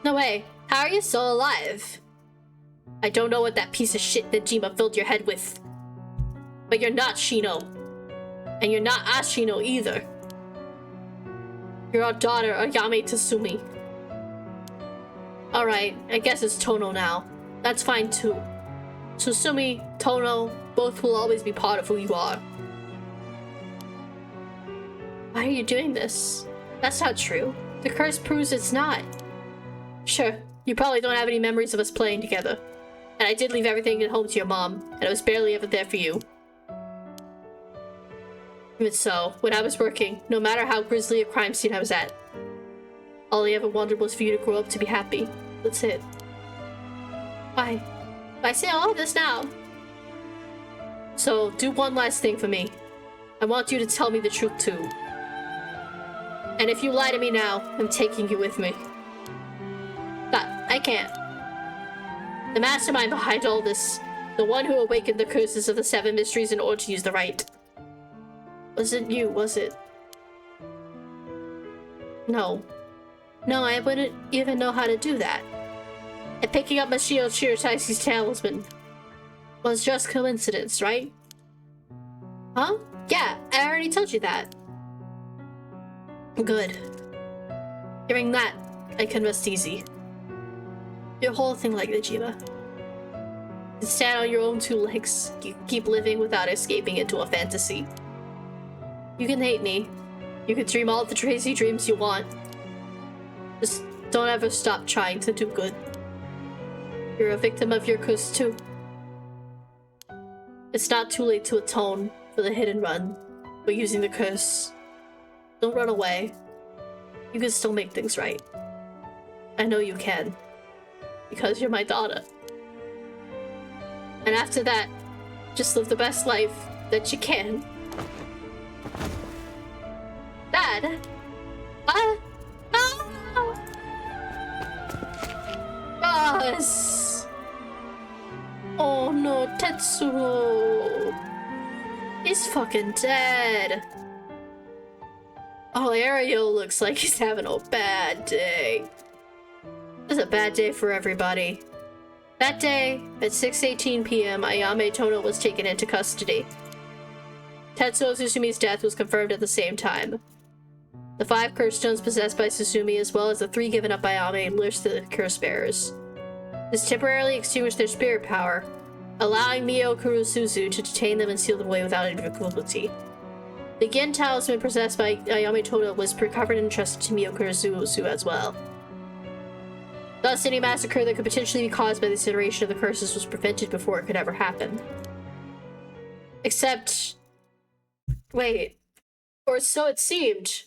No way. How are you still alive? I don't know what that piece of shit Najima filled your head with. But you're not Shino. And you're not Ashino either. You're our daughter, Ayame Tatsumi. Alright, I guess it's Tono now. That's fine too. Tatsumi, Tono, both will always be part of who you are. Why are you doing this? That's not true. The curse proves it's not. Sure, you probably don't have any memories of us playing together. And I did leave everything at home to your mom, and I was barely ever there for you. Even so, when I was working, no matter how grisly a crime scene I was at, all I ever wanted was for you to grow up to be happy. That's it. Why? Why say all this now? So, do one last thing for me. I want you to tell me the truth too. And if you lie to me now, I'm taking you with me. But I can't. The mastermind behind all this, the one who awakened the curses of the 7 mysteries in order to use the right. Wasn't you, was it? No. No, I wouldn't even know how to do that. And picking up Mashio Chirotai's talisman was just coincidence, right? Huh? Yeah, I already told you that. Good. Hearing that, I can rest easy. Your whole thing like Najima. You stand on your own 2 legs. You keep living without escaping into a fantasy. You can hate me. You can dream all the crazy dreams you want. Just don't ever stop trying to do good. You're a victim of your curse too. It's not too late to atone for the hit and run by using the curse. Don't run away. You can still make things right. I know you can. Because you're my daughter. And after that, just live the best life that you can. Dad? Boss! Oh no, Tetsuro! He's fucking dead! Oh, Ariel looks like he's having a bad day. It was a bad day for everybody. That day, at 6:18 p.m., Ayame Tono was taken into custody. Tetsuo Susumi's death was confirmed at the same time. The 5 curse stones possessed by Susumi, as well as the 3 given up by Ayame, lures the curse bearers. This temporarily extinguished their spirit power, allowing Mio Kurusuzu to detain them and seal them away without invulnerability. The Gin talisman possessed by Ayame Tono was recovered and entrusted to Mio Kurusuzu as well. Thus, any massacre that could potentially be caused by this iteration of the curses was prevented before it could ever happen. Except... wait. Or so it seemed.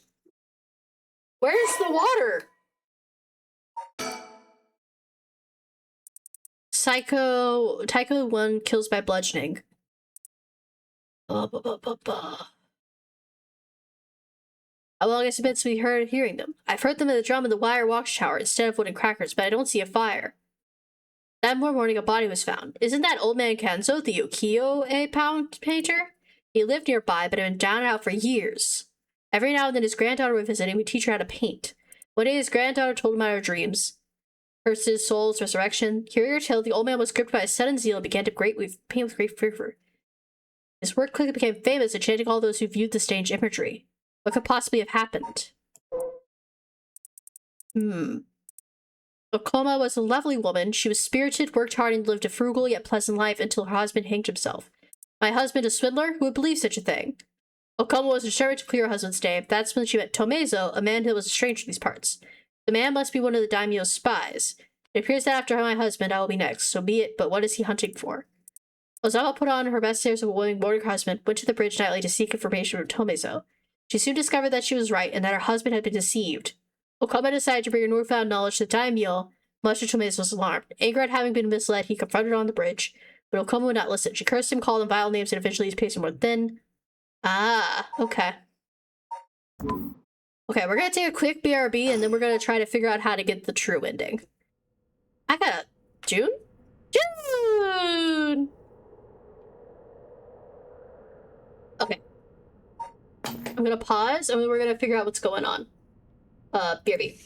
Where's the water? Taiko 1 kills by bludgeoning. How long has it been since we heard hearing them? I've heard them in the drum in the wire watchtower instead of wooden crackers, but I don't see a fire. That morning, a body was found. Isn't that old man Kenzo, the ukiyo-e pound painter? He lived nearby, but had been down and out for years. Every now and then his granddaughter would visit and would teach her how to paint. One day his granddaughter told him about her dreams. Cursed his soul's resurrection. Hearing her tale, the old man was gripped by a sudden zeal and began to paint with great fervor. His work quickly became famous, enchanting all those who viewed the strange imagery. What could possibly have happened? Okoma was a lovely woman. She was spirited, worked hard, and lived a frugal yet pleasant life until her husband hanged himself. My husband, a swindler? Who would believe such a thing? Okoma was determined to clear her husband's name. That's when she met Tomezo, a man who was a stranger to these parts. The man must be one of the daimyo's spies. It appears that after my husband, I will be next. So be it, but what is he hunting for? Ozawa put on her best airs of a woman mourning her husband, went to the bridge nightly to seek information from Tomezo. She soon discovered that she was right, and that her husband had been deceived. Okama decided to bring her newfound knowledge to the daimyo, much to Tomezo's alarm. Angry at having been misled, he confronted her on the bridge, but Okama would not listen. She cursed him, called him vile names, and eventually his pace more thin. Ah, okay. Okay, we're gonna take a quick BRB, and then we're gonna try to figure out how to get the true ending. I got June? June! Okay. I'm gonna pause, and then we're gonna figure out what's going on. BRB.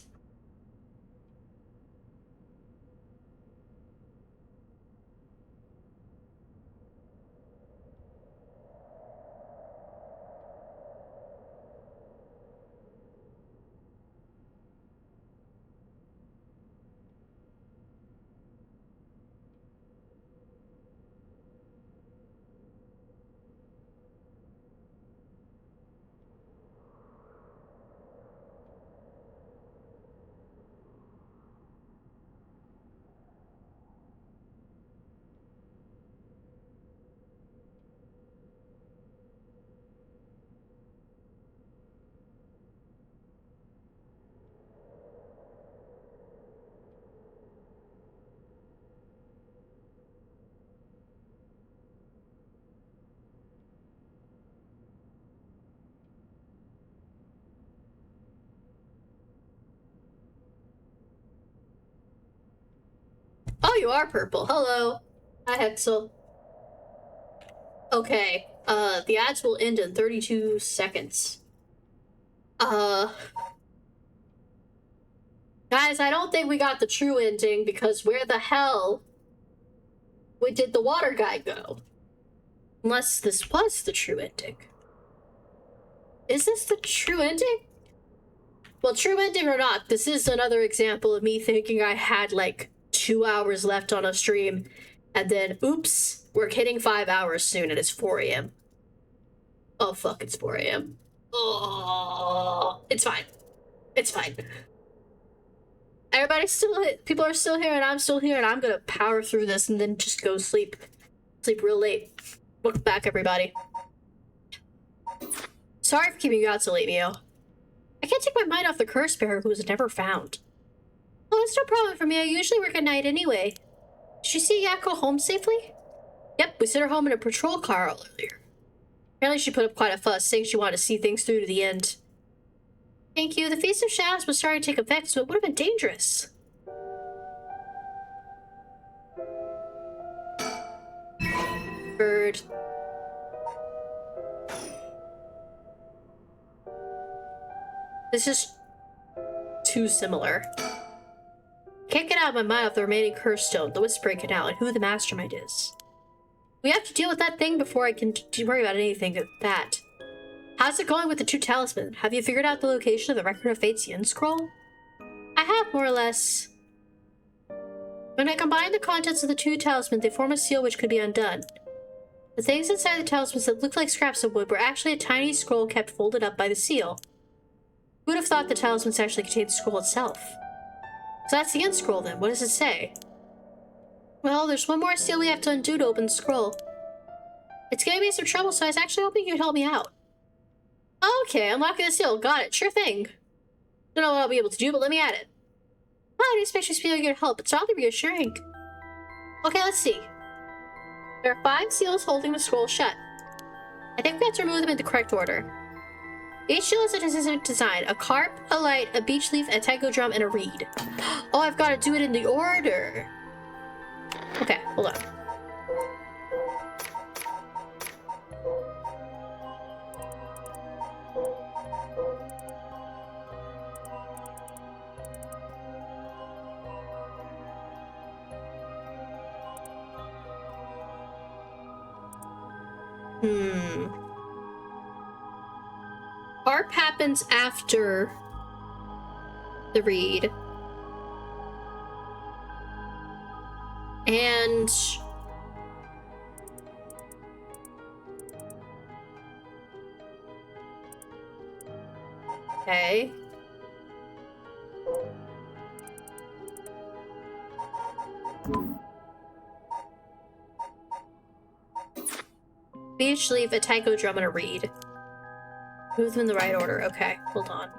Oh, you are purple. Hello. Hi, Hexel. Okay. The ads will end in 32 seconds. Guys, I don't think we got the true ending because where the hell did the water guy go? Unless this was the true ending. Is this the true ending? Well, true ending or not, this is another example of me thinking I had like 2 hours left on a stream, and then oops, we're hitting 5 hours soon and it's 4 a.m. Oh fuck, it's 4 a.m. Oh, it's fine. It's fine. Everybody's still, people are still here and I'm still here, and I'm gonna power through this and then just go sleep. Sleep real late. Welcome back, everybody. Sorry for keeping you out so late, Mio. I can't take my mind off the curse bearer who was never found. Well, it's no problem for me. I usually work at night anyway. Did you see Yako home safely? Yep, we sent her home in a patrol car earlier. Apparently she put up quite a fuss, saying she wanted to see things through to the end. Thank you. The Feast of Shadows was starting to take effect, so it would have been dangerous. Bird. This is too similar. Can't get out of my mind of the remaining curse stone, the Whispering Canal, and who the mastermind is. We have to deal with that thing before I can worry about anything of that. How's it going with the two talismans? Have you figured out the location of the Record of Fate's Yin scroll? I have, more or less. When I combine the contents of the two talismans, they form a seal which could be undone. The things inside the talismans that looked like scraps of wood were actually a tiny scroll kept folded up by the seal. Who would have thought the talismans actually contained the scroll itself? So that's the end scroll then. What does it say? Well, there's one more seal we have to undo to open the scroll. It's giving me some trouble, so I was actually hoping you'd help me out. Okay, unlocking the seal. Got it. Sure thing. Don't know what I'll be able to do, but let me at it. Well, I didn't expect you to be able to get help. It's oddly reassuring. Okay, let's see. There are 5 seals holding the scroll shut. I think we have to remove them in the correct order. Each shield has a specific design. A carp, a light, a beech leaf, a taiko drum, and a reed. Oh, I've got to do it in the order. Okay, hold on. Harp happens after the reed. And okay. Beech leaf, a taiko drum, and a reed. Move them in the right order. Okay, hold on.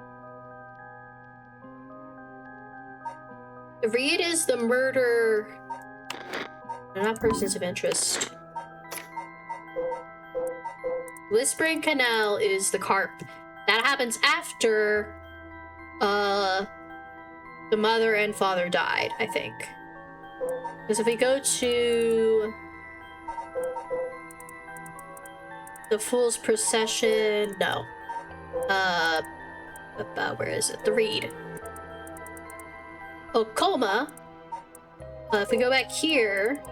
The reed is the murder. They're not persons of interest. Whispering Canal is the carp. That happens after the mother and father died, I think. Because if we go to the Fool's Procession, no. Where is it? The reed. Oh, Coma. If we go back here,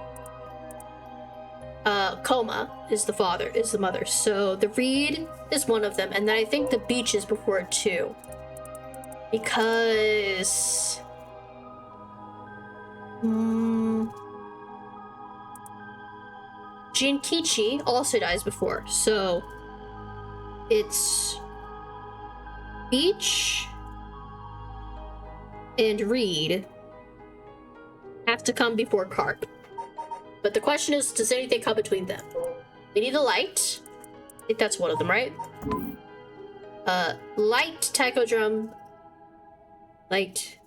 Coma is the father, is the mother. So the reed is one of them, and then I think the beach is before it too. Because Jinkichi also dies before, so it's beach and reed have to come before carp. But the question is, does anything come between them? We need a light. I think that's one of them, right? Light, taiko drum. Light.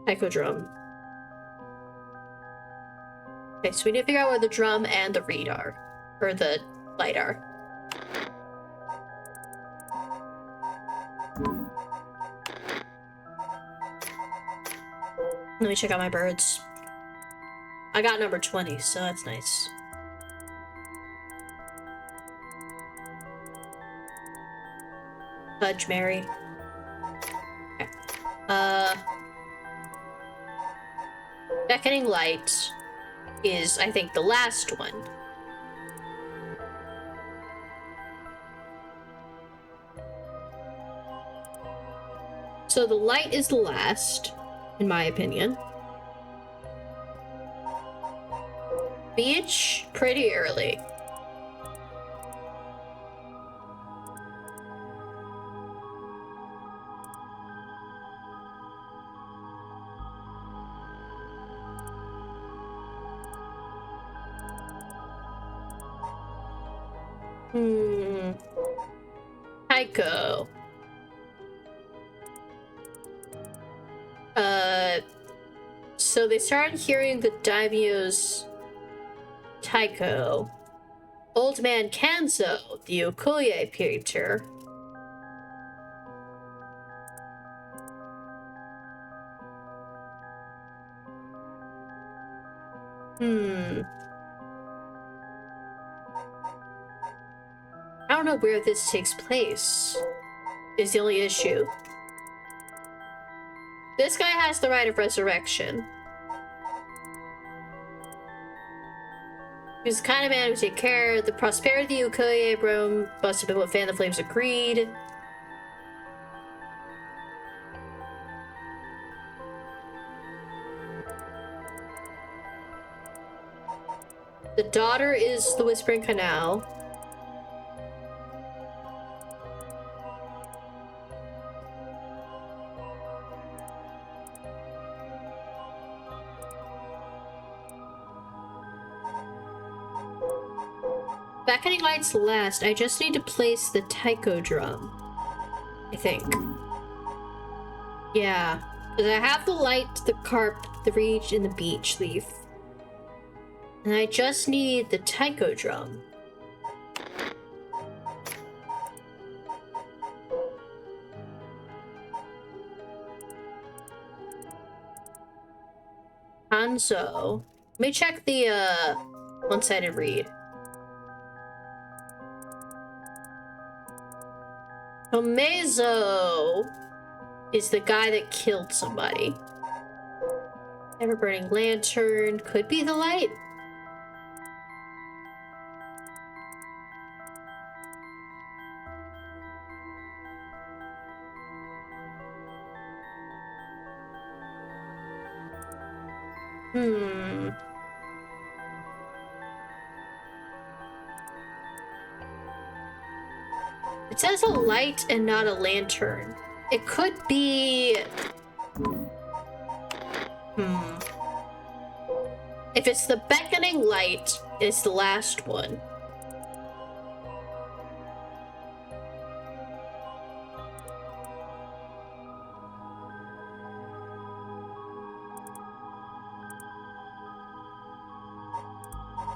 Taiko drum. Okay, so we need to figure out where the drum and the reed are. Or the light are. Let me check out my birds. I got number 20, so that's nice. Fudge Mary. Okay. Beckoning Light is, I think, the last one. So the light is the last, in my opinion. Beach, pretty early. Taiko. So they started hearing the daimyo's taiko. Old Man Kanzo, the Okoye painter. I don't know where this takes place, is the only issue. This guy has the right of resurrection. He's the kind of man who take care of the prosperity of Ukoye Rome, must have been what Fan the Flames agreed. The daughter is the Whispering Canal. Beckoning Light's last. I just need to place the taiko drum, I think. Yeah, because I have the light, the carp, the reed, and the beech leaf. And I just need the taiko drum. Gonzo. Let me check the one-sided read. Tomezo is the guy that killed somebody. Ever-burning lantern. Could be the light. It says a light and not a lantern. It could be... If it's the beckoning light, it's the last one.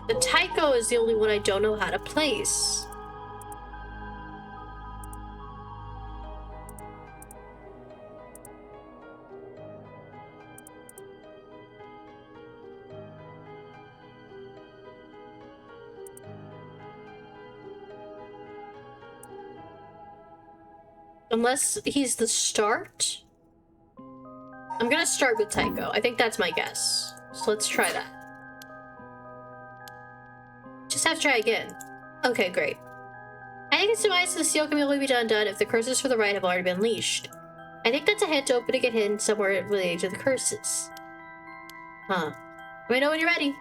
The taiko is the only one I don't know how to place. Unless he's the start? I'm gonna start with taiko. I think that's my guess. So let's try that. Just have to try again. Okay, great. I think it's device the seal can only be done if the curses for the right have already been unleashed. I think that's a hint to opening it hidden somewhere related to the curses. Huh. Let me know when you're ready.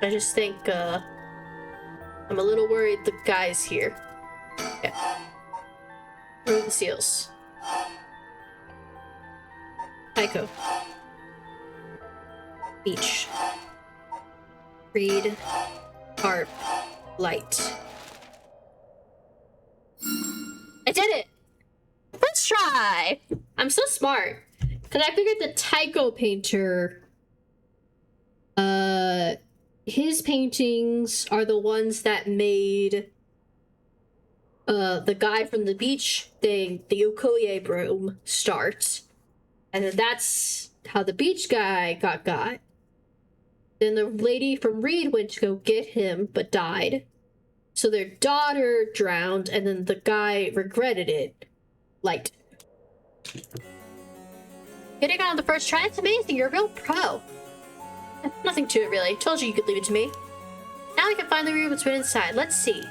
I just think, I'm a little worried the guy's here. Okay. Remove the seals. Taiko. Beach. Read. Harp. Light. I did it! Let's try! I'm so smart. Because I figured the taiko painter... his paintings are the ones that made... the guy from the beach thing, the Okoye broom, start. And then that's how the beach guy got. Then the lady from Reed went to go get him, but died. So their daughter drowned, and then the guy regretted it. Light. Getting on the first try, it's amazing. You're a real pro. Nothing to it, really. Told you you could leave it to me. Now I can finally read what's written inside. Let's see.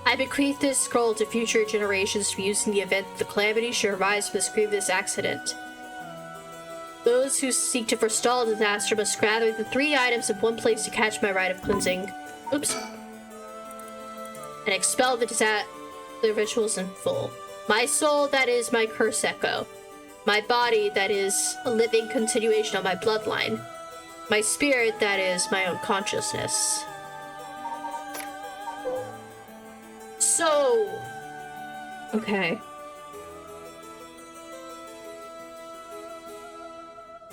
I bequeath this scroll to future generations for use in the event the calamity should arise from this grievous accident. Those who seek to forestall disaster must gather the 3 items in one place to catch my rite of cleansing. Oops. And expel the rituals in full. My soul, that is my curse echo. My body, that is a living continuation of my bloodline. My spirit, that is my own consciousness. So... Okay.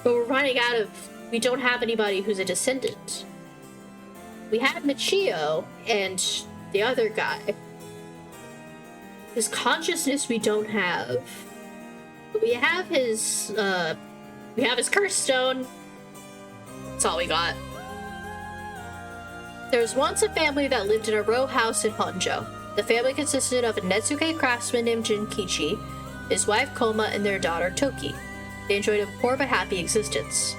But we're running out of... We don't have anybody who's a descendant. We have Michio and the other guy. His consciousness we don't have. But we have his curse stone. That's all we got. There was once a family that lived in a row house in Honjo. The family consisted of a Netsuke craftsman named Jinkichi, his wife Koma, and their daughter Toki. They enjoyed a poor but happy existence.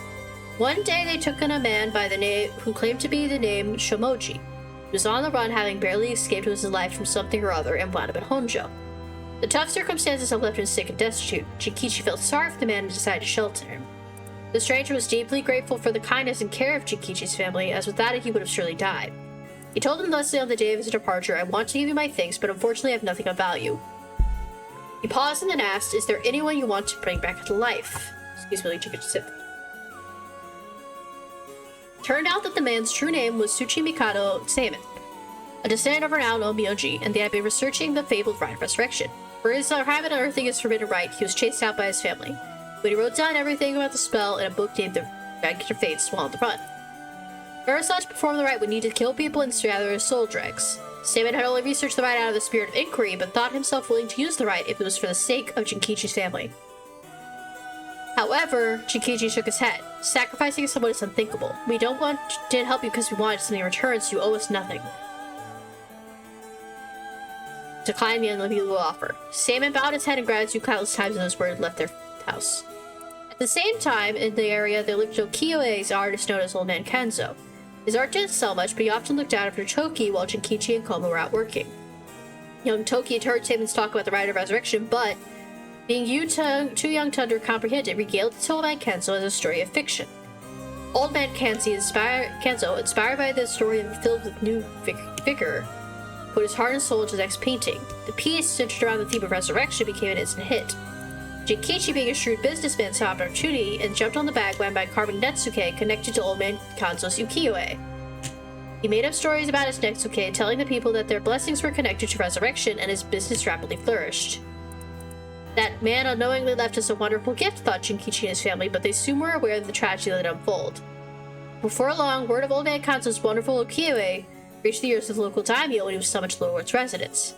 One day they took in a man by the name who claimed to be the name Shomoji. He was on the run, having barely escaped with his life from something or other, and wound up at Honjo. The tough circumstances have left him sick and destitute. Jinkichi felt sorry for the man and decided to shelter him. The stranger was deeply grateful for the kindness and care of Jinkichi's family, as without it he would have surely died. He told them thusly on the day of his departure, I want to give you my thanks, but unfortunately I have nothing of value. He paused and then asked, is there anyone you want to bring back to life? He's willing to take a sip. Turned out that the man's true name was Tsuchimikado Seimin, a descendant of renowned Omyoji, and they had been researching the fabled rite of resurrection. For his habit of unearthing his forbidden rite, he was chased out by his family. But he wrote down everything about the spell in a book named The Regular Fates while on the run. Urasai to perform the rite would need to kill people and gather his soul dregs. Saman had only researched the rite out of the spirit of inquiry, but thought himself willing to use the rite if it was for the sake of Jinkichi's family. However, Jinkichi shook his head. Sacrificing someone is unthinkable. We didn't help you because we wanted something in return, so you owe us nothing. Declined the unbelievable offer. Saman bowed his head in gratitude countless times as those words left their house. At the same time, in the area, there lived Tokio's artist known as Old Man Kenzo. His art didn't sell much, but he often looked out after Toki while Jinkichi and Koma were out working. Young Toki had heard Saman's talk about the Rite of Resurrection, but, being too young to comprehend it, regaled it to Old Man Kenzo as a story of fiction. Old Man Kenzo, inspired by this story and filled with new vigor, put his heart and soul into his next painting. The piece, centered around the theme of resurrection, became an instant hit. Jinkichi, being a shrewd businessman, saw an opportunity and jumped on the bandwagon by carving Netsuke connected to Old Man Kenzo's ukiyo-e. He made up stories about his Netsuke, telling the people that their blessings were connected to resurrection, and his business rapidly flourished. That man unknowingly left us a wonderful gift, thought Jinkichi and his family, but they soon were aware of the tragedy that unfolded. Before long, word of Old Man Kenzo's wonderful ukiyo-e reached the ears of the local daimyo when he was summoned to the lord's residence.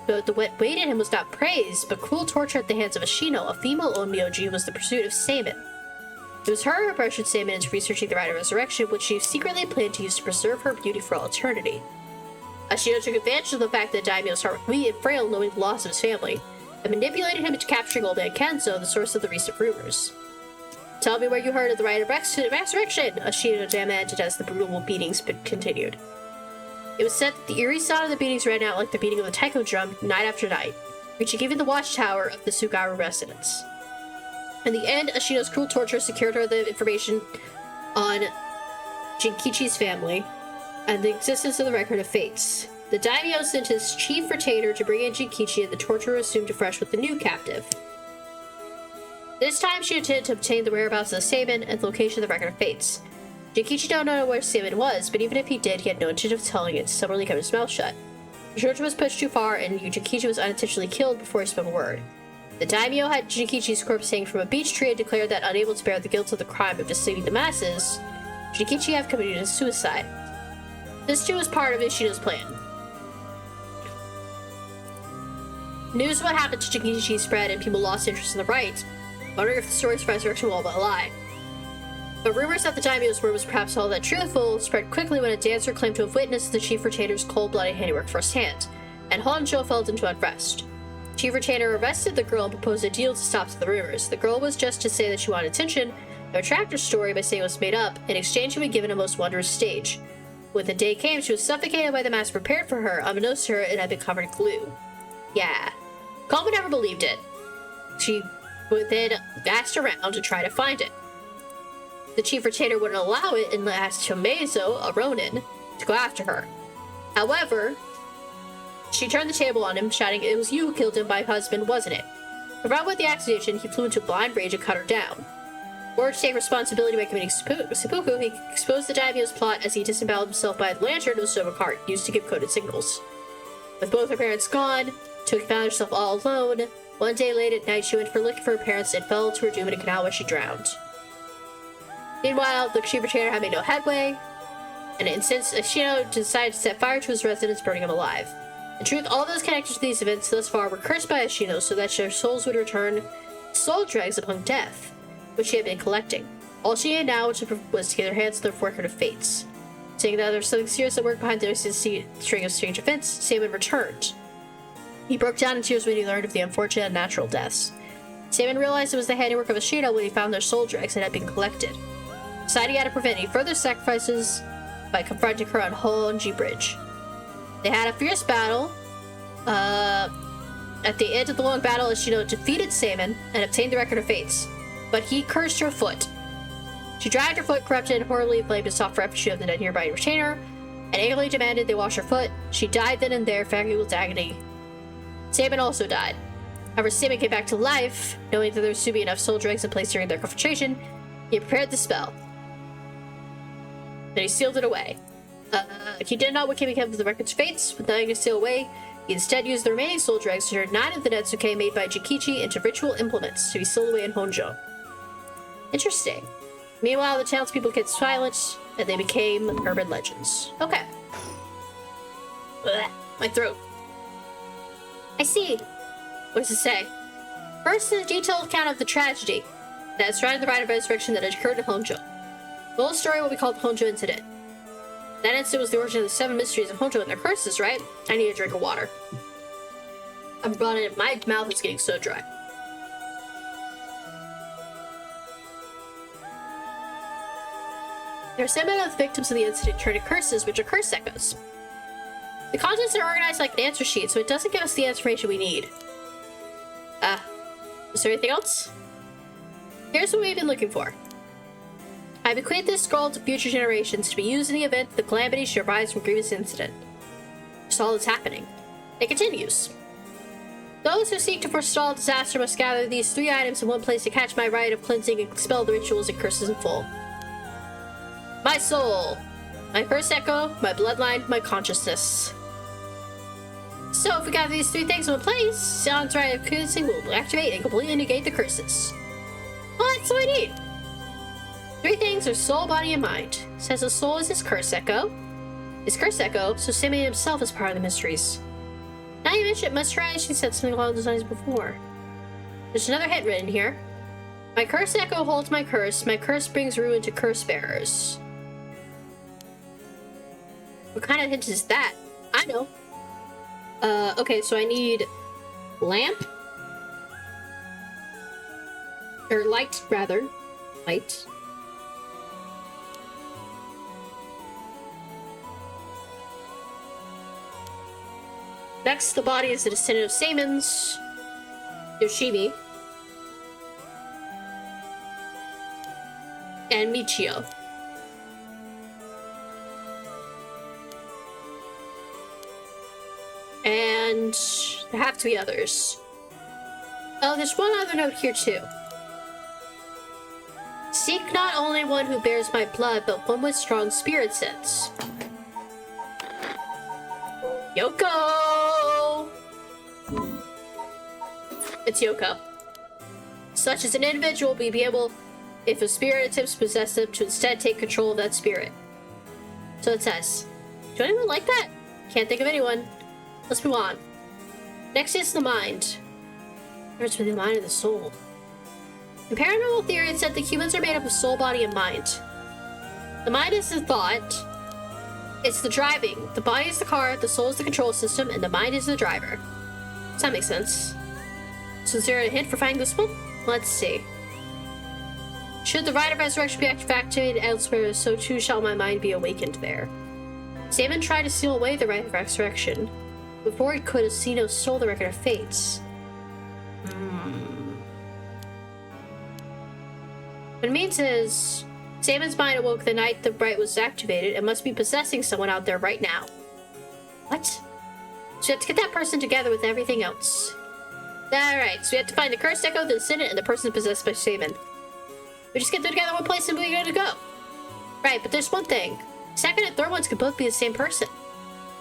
But the what waited him was not praise, but cruel torture at the hands of Ashino, a female onmyoji who was the pursuit of Saman. It was her who pressured Saman into researching the Rite of Resurrection, which she secretly planned to use to preserve her beauty for all eternity. Ashino took advantage of the fact that Daimyo's heart was weak and frail, knowing the loss of his family, and manipulated him into capturing Old Man Kenzo, the source of the recent rumors. Tell me where you heard of the Rite of Resurrection, Ashino demanded as the brutal beatings continued. It was said that the eerie sound of the beatings ran out like the beating of a taiko drum night after night, reaching even the watchtower of the Sugaru residence. In the end, Ashino's cruel torture secured her the information on Jinkichi's family and the existence of the Record of Fates. The daimyo sent his chief retainer to bring in Jinkichi, and the torturer assumed afresh with the new captive. This time she intended to obtain the whereabouts of the Saman and the location of the Record of Fates. Jinkichi don't know where Saman was, but even if he did, he had no intention of telling it, stubbornly kept his mouth shut. The torture was pushed too far, and Jinkichi was unintentionally killed before he spoke a word. The daimyo had Jinkichi's corpse hanging from a beech tree and declared that, unable to bear the guilt of the crime of deceiving the masses, Jinkichi had committed suicide. This too was part of Ishino's plan. News of what happened to Jinkichi spread, and people lost interest in the rite, wondering if the stories of resurrection were all but a lie. But rumors that the daimyo's word was perhaps all that truthful spread quickly when a dancer claimed to have witnessed the chief retainer's cold-blooded handiwork firsthand, and Honjo fell into unrest. Chief retainer arrested the girl and proposed a deal to stop the rumors. The girl was just to say that she wanted attention, and retract her story by saying it was made up. In exchange, she would be given a most wondrous stage. When the day came, she was suffocated by the mask prepared for her. Unbeknownst to her, it had been covered in glue. Yeah. Koma never believed it. She would then asked around to try to find it. The chief retainer wouldn't allow it and asked Chomezo, a ronin, to go after her. However, she turned the table on him, shouting, "It was you who killed him, my husband, wasn't it?" Around with the accusation, he flew into blind rage and cut her down. Or to take responsibility by committing seppuku, he exposed the daimyo's plot as he disemboweled himself by the lantern of a silver cart used to give coded signals. With both her parents gone, Toki found herself all alone. One day late at night, she went looking for her parents and fell to her doom in a canal where she drowned. Meanwhile, the chief retainer had made no headway, and since Ashino decided to set fire to his residence, burning him alive. In truth, all those connected to these events thus far were cursed by Ashino so that their souls would return soul dregs upon death, which she had been collecting. All she needed now was to get her hands on the Record of Fates. Saying that there was something serious at work behind the string of strange events, Saman returned. He broke down in tears when he learned of the unfortunate and natural deaths. Saman realized it was the handiwork of Ashino when he found their soul dregs that had been collected. Deciding how to prevent any further sacrifices by confronting her on Honji Bridge. They had a fierce battle. At the end of the long battle, Ashino defeated Saman and obtained the Record of Fates, but he cursed her foot. She dragged her foot, corrupted and horribly blamed and sought refuge of the dead nearby retainer, and angrily demanded they wash her foot. She died then and there, fagging with agony. Saman also died. However, Saman came back to life, knowing that there was to be enough soul dregs in place during their confrontation. He prepared the spell. Then he sealed it away. He did not what came of the Record's Fates, with nothing to seal away. He instead used the remaining soul dregs to turn 9 of the Netsuke made by Jinkichi into ritual implements to be sealed away in Honjo. Interesting. Meanwhile, the townspeople get silent, and they became urban legends. Okay. Ugh, my throat. I see. What does it say? First, a detailed account of the tragedy that surrounded the rite of resurrection that occurred in Honjo. The whole story will be called the Honjo Incident. That incident was the origin of the 7 mysteries of Honjo and their curses, right? I need a drink of water. I'm running. My mouth is getting so dry. There are 7 of the victims of the incident turned to curses, which are curse echoes. The contents are organized like an answer sheet, so it doesn't give us the information we need. Is there anything else? Here's what we've been looking for. I bequeath this scroll to future generations to be used in the event the calamity should arise from grievous incident. That's all that's happening. It continues. Those who seek to forestall disaster must gather these 3 items in one place to catch my rite of cleansing and expel the rituals and curses in full. My soul, my curse echo, my bloodline, my consciousness. So if we gather these 3 things in one place, Sion's rite of cleansing will activate and completely negate the curses. Well, that's what I need. 3 things are soul, body, and mind. Says the soul is his curse echo. His curse echo, so Simeon himself is part of the mysteries. Now you mention it, must try, she said something along those lines before. There's another hint written here. My curse echo holds my curse brings ruin to curse bearers. What kind of hint is that? I know. Okay, so I need lamp. Or light, rather. Light. Next, the body is the descendant of Saemons, Yoshimi, and Michio. And there have to be others. Oh, there's one other note here too. Seek not only one who bears my blood, but one with strong spirit sense. Yoko! It's Yoko. Such as an individual will be able, if a spirit attempts to possess them, to instead take control of that spirit. So it says. Do anyone like that? Can't think of anyone. Let's move on. Next is the mind. Difference between the mind and the soul. In paranormal theory, it's said that humans are made up of soul, body, and mind. The mind is the thought. It's the driving. The body is the car, the soul is the control system, and the mind is the driver. Does that make sense? So is there a hint for finding this one? Let's see. Should the rite of resurrection be activated elsewhere, so too shall my mind be awakened there. Saemon tried to seal away the rite of resurrection. Before he could, Asino stole the record of fates. What it means is, Saemon's mind awoke the night the rite was activated and must be possessing someone out there right now. What? So we have to get that person together with everything else. Alright, so we have to find the cursed echo, the descendant, and the person possessed by Saemon. We just get them together in one place and we're good to go. Right, but there's one thing. Second and third ones could both be the same person.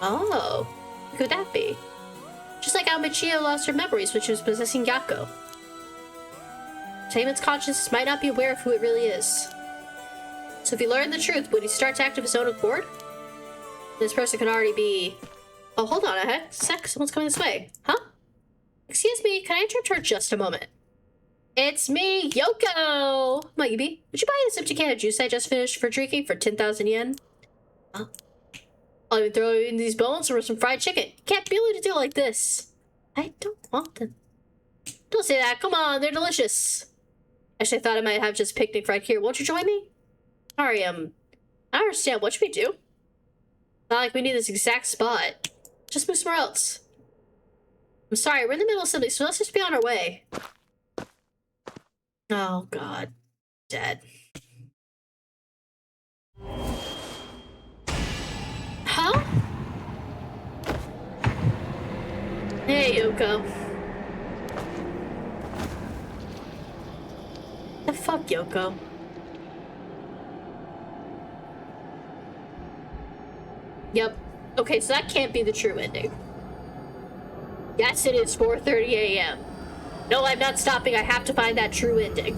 Oh, who could that be? Just like how Michio lost her memories when she was possessing Yako. Saemon's consciousness might not be aware of who it really is. So if he learned the truth, would he start to act of his own accord? This person could already be... Oh, hold on a sec. Someone's coming this way. Huh? Excuse me, can I interrupt her just a moment? It's me, Yoko! Maybe. Would you buy this empty can of juice I just finished for drinking for 10,000 yen? Huh? I'll even throw in these bones or some fried chicken. You can't be able to do it like this. I don't want them. Don't say that. Come on, they're delicious. Actually, I thought I might have just picnic right here. Won't you join me? Sorry, I don't understand. What should we do? Not like we need this exact spot. Just move somewhere else. I'm sorry, we're in the middle of something, so let's just be on our way. Oh, God. Dead. Huh? Hey, Yoko. The fuck, Yoko? Yep. Okay, so that can't be the true ending. Yes, it is 4:30 a.m. No, I'm not stopping. I have to find that true ending.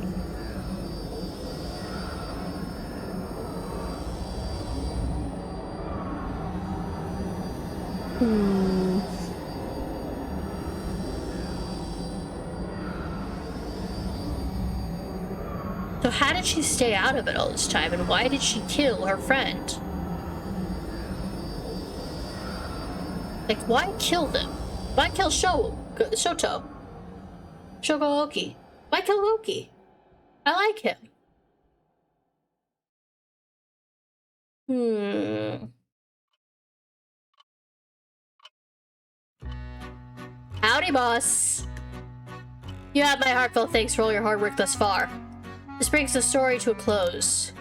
So how did she stay out of it all this time, and why did she kill her friend? Like, why kill them? Why kill Shoto? Shogooki. Why kill Loki? I like him. Howdy, boss. You have my heartfelt thanks for all your hard work thus far. This brings the story to a close.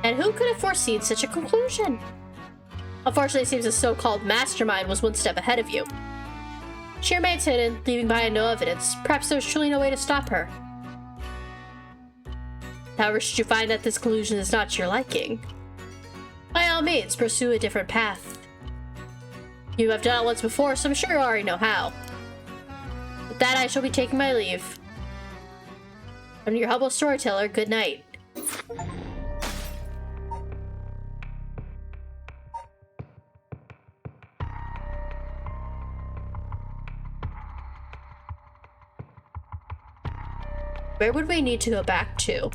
And who could have foreseen such a conclusion? Unfortunately, it seems the so-called mastermind was one step ahead of you. She remains hidden, leaving behind no evidence. Perhaps there's truly no way to stop her. However, should you find that this conclusion is not to your liking, by all means, pursue a different path. You have done it once before, so I'm sure you already know how. With that, I shall be taking my leave. I'm your humble storyteller. Good night. Where would we need to go back to?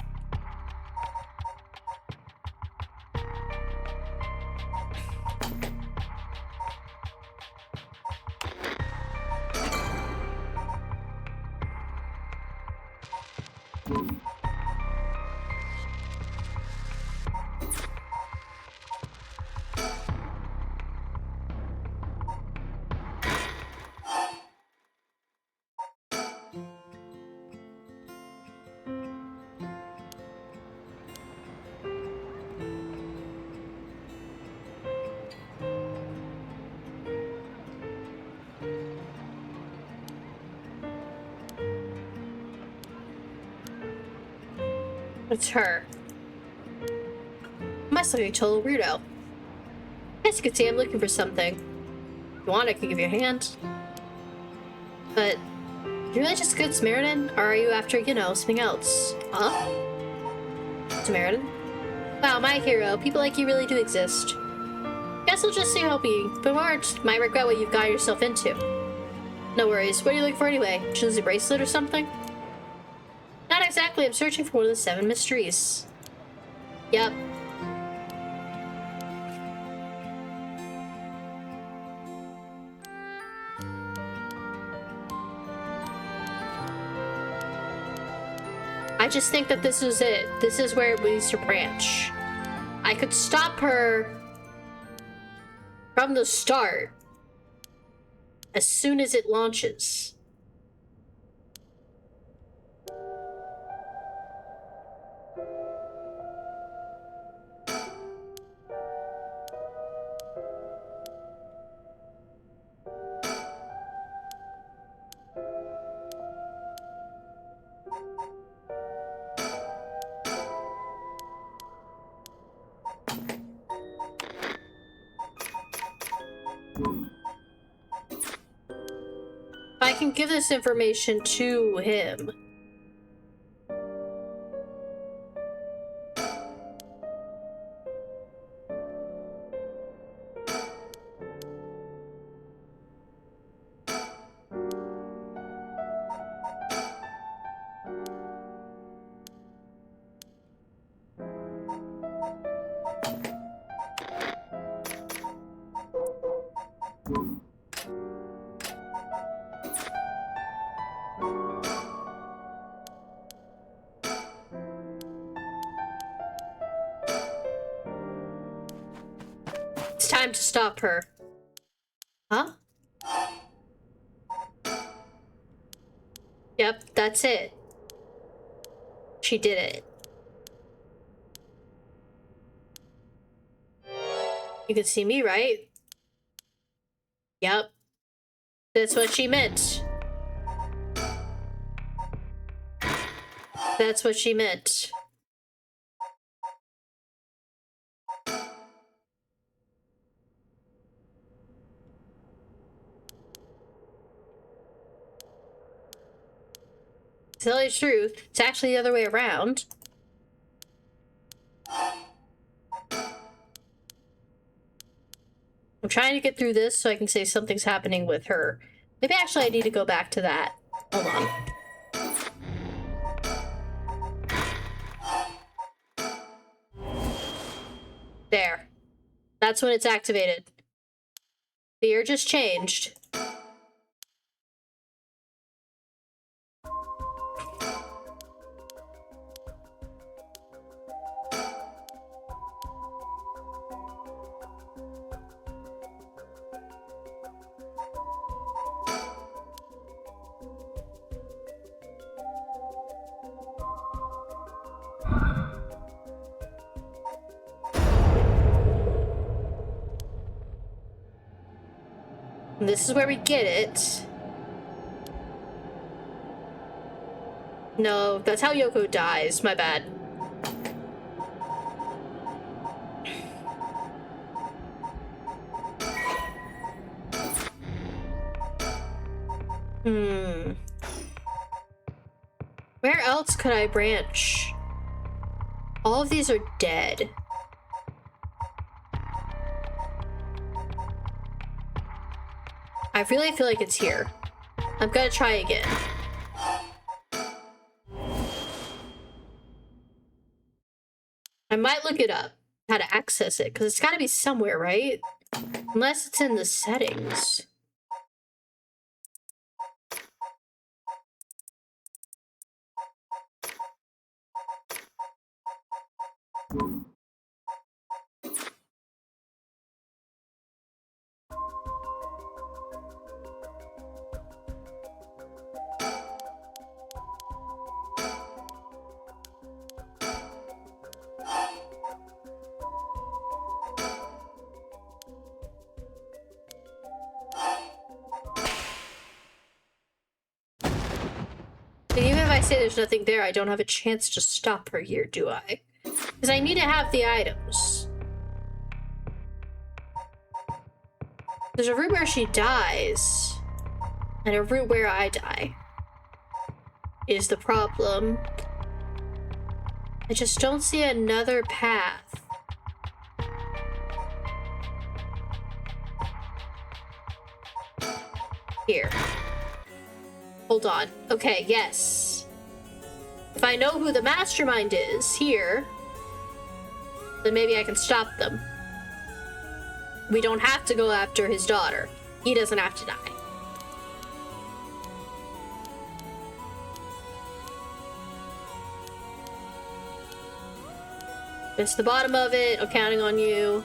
It's her. Must look like a total weirdo. Guess you could say I'm looking for something. If you want, I can give you a hand. But, you really just a good Samaritan? Or are you after, you know, something else? Huh? Samaritan? Wow, my hero. People like you really do exist. Guess I'll just say helping, but Marge might regret what you've got yourself into. No worries. What are you looking for anyway? Did you lose a bracelet or something? Not exactly. I'm searching for one of the 7 mysteries. Yep. I just think that this is it. This is where it leads to branch. I could stop her from the start as soon as it launches. I can give this information to him. It's time to stop her. Huh? Yep, that's it. She did it. You can see me, right? Yep. That's what she meant. That's what she meant. To tell you the truth, it's actually the other way around. I'm trying to get through this so I can say something's happening with her. Maybe actually I need to go back to that. Hold on. There. That's when it's activated. The ear just changed. And this is where we get it. No, that's how Yoko dies. My bad. Where else could I branch? All of these are dead. I really feel like it's here. I'm gonna try again. I might look it up, how to access it, because it's gotta be somewhere, right? Unless it's in the settings. And even if I say there's nothing there, I don't have a chance to stop her here, do I? Because I need to have the items. There's a route where she dies, and a route where I die. Is the problem. I just don't see another path. Here. Hold on. Okay, yes. If I know who the mastermind is here, then maybe I can stop them. We don't have to go after his daughter. He doesn't have to die. It's the bottom of it. I'm counting on you.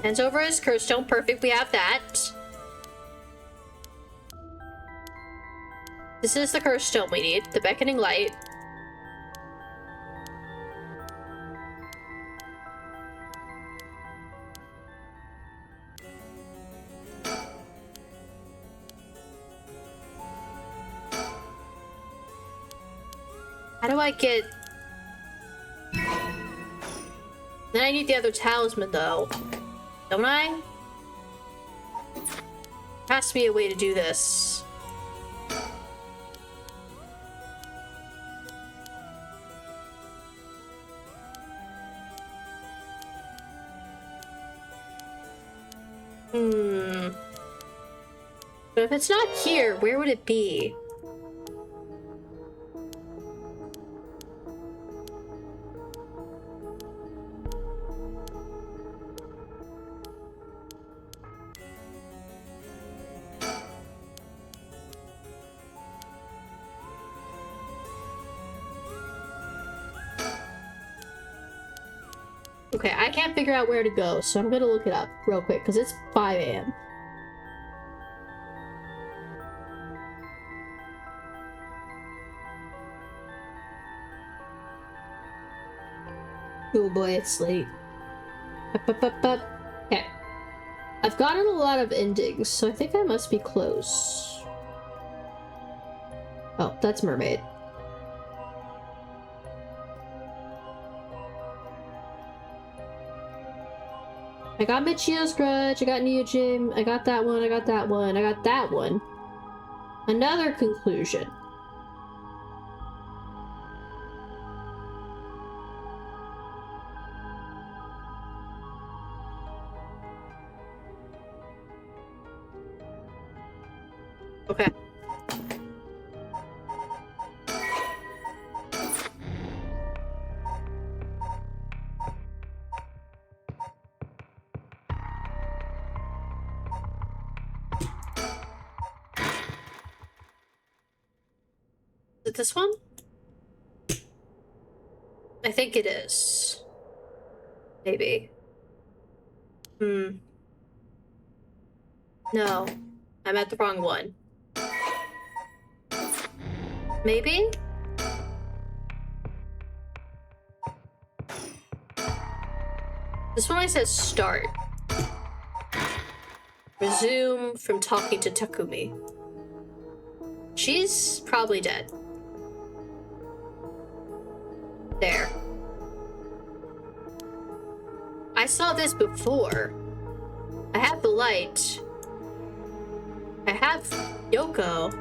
Hands over his curse stone. Perfect. We have that. This is the curse stone we need. The beckoning light. How do I get... Then I need the other talisman, though. Don't I? There has to be a way to do this. But if it's not here, where would it be? Okay, I can't figure out where to go, so I'm gonna look it up real quick, because it's 5 a.m. Oh boy, it's late. Okay. I've gotten a lot of endings, so I think I must be close. Oh, that's Mermaid. I got Michio's Grudge, I got Neojim, I got that one, I got that one, I got that one. Another conclusion. Okay. Is it this one? I think it is. Maybe. No. I'm at the wrong one. Maybe? This one says start. Resume from talking to Takumi. She's probably dead. There. I saw this before. I have the light. I have Yoko.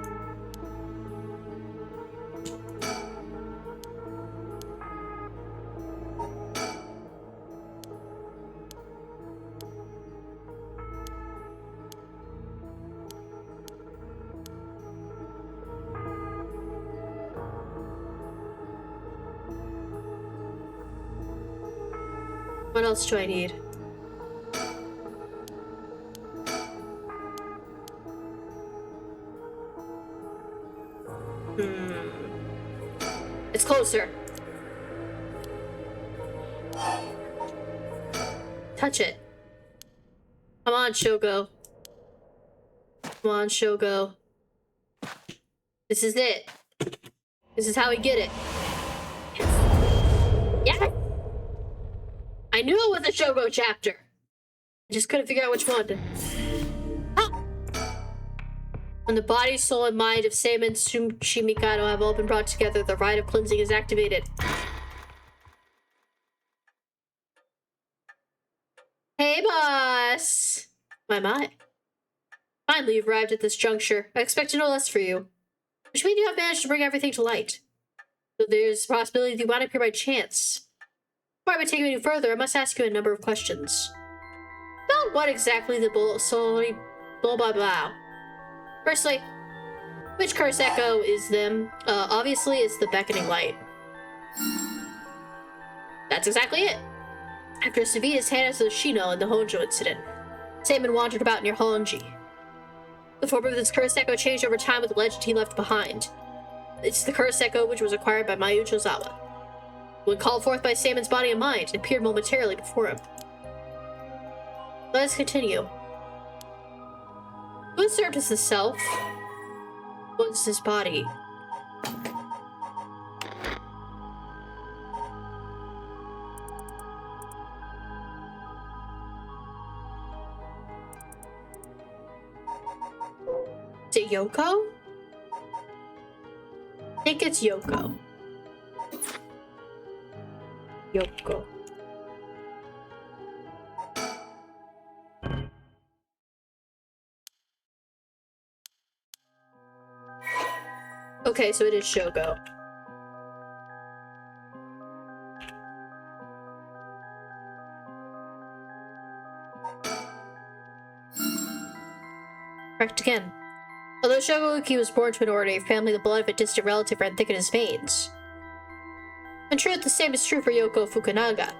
What else do I need? It's closer. Touch it. Come on, Shogo. Come on, Shogo. This is it. This is how we get it. Yeah. I knew it was a Shogo chapter. I just couldn't figure out which one. When the body, soul, and mind of Seimin Shimikado have all been brought together, the rite of cleansing is activated. Hey, boss! My. Finally, you've arrived at this juncture. I expected no less for you. Which means you have managed to bring everything to light. So there's a possibility that you wound up here by chance. Before I would take you any further, I must ask you a number of questions. About what exactly the blah blah blah. Firstly, which curse echo is them? Obviously it's the beckoning light. That's exactly it. After Savia's hand to Shino and the Honjo incident, Seimin wandered about near Honji. The form of this curse echo changed over time with the legend he left behind. It's the curse echo which was acquired by Mayu Chozawa. When called forth by Seimin's body and mind, it appeared momentarily before him. Let us continue. Who served as the self? What is his body? Is it Yoko? I think it's Yoko. Yoko. Okay, so it is Shogo. Correct again. Although Shogouki was born to an ordinary family, the blood of a distant relative ran thick in his veins. In truth, the same is true for Yoko Fukunaga.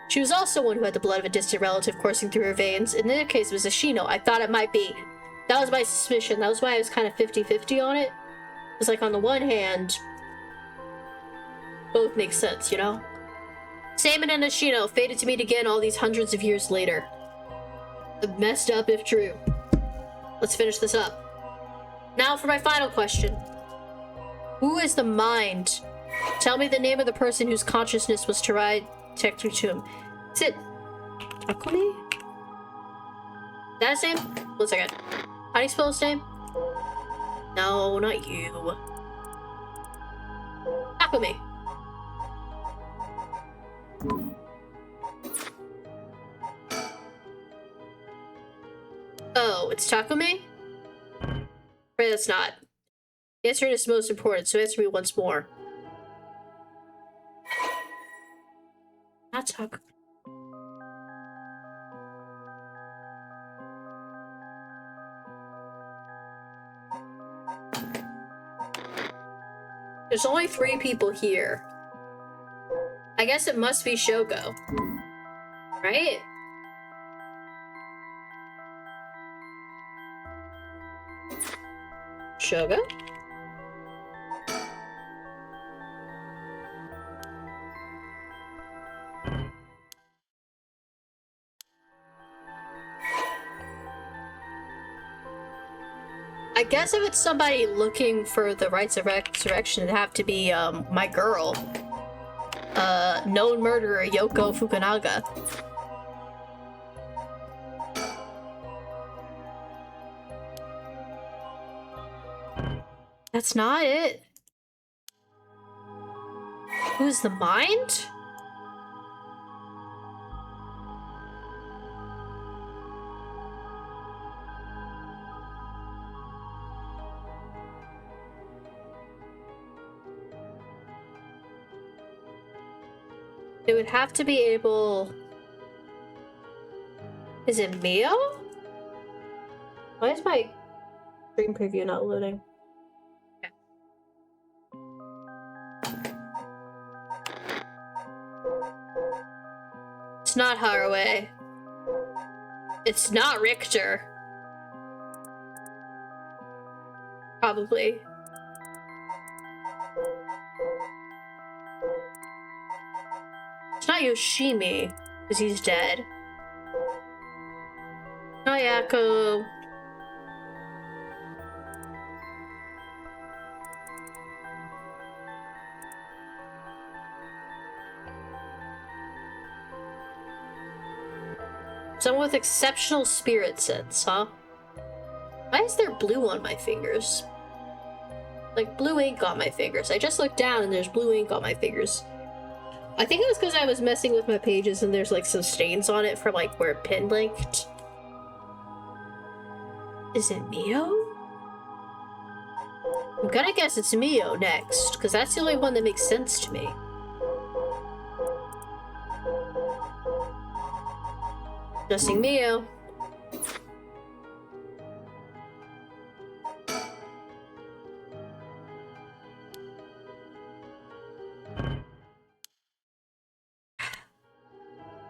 She was also one who had the blood of a distant relative coursing through her veins. In their case, it was Ashino. I thought it might be. That was my suspicion. That was why I was kind of 50-50 on it. It's like, on the one hand, both make sense, you know? Seimin and Ashino fated to meet again all these hundreds of years later. Messed up if true. Let's finish this up. Now for my final question. Who is the mind? Tell me the name of the person whose consciousness was tied to him. Is it Takumi? Is that his name? 1 second. How do you spell his name? No, not you. Takumi. Oh, it's Takumi? Right, that's not. Answering is most important, so answer me once more. Not Takumi. There's only 3 people here. I guess it must be Shogo. Right? Shogo? I guess if it's somebody looking for the rites of resurrection, it'd have to be my girl. Known murderer Yoko Fukunaga. That's not it. Who's the mind? It would have to be able... Is it Mio? Why is my stream preview not loading? Okay. It's not Haraway. It's not Richter. Probably. It's not Yoshimi, because he's dead. Ayako. Someone with exceptional spirit sense, huh? Why is there blue on my fingers? Like blue ink on my fingers. I just looked down and there's blue ink on my fingers. I think it was because I was messing with my pages and there's like some stains on it from like where it pin linked. Is it Mio? I'm gonna guess it's Mio next, because that's the only one that makes sense to me. Guessing Mio.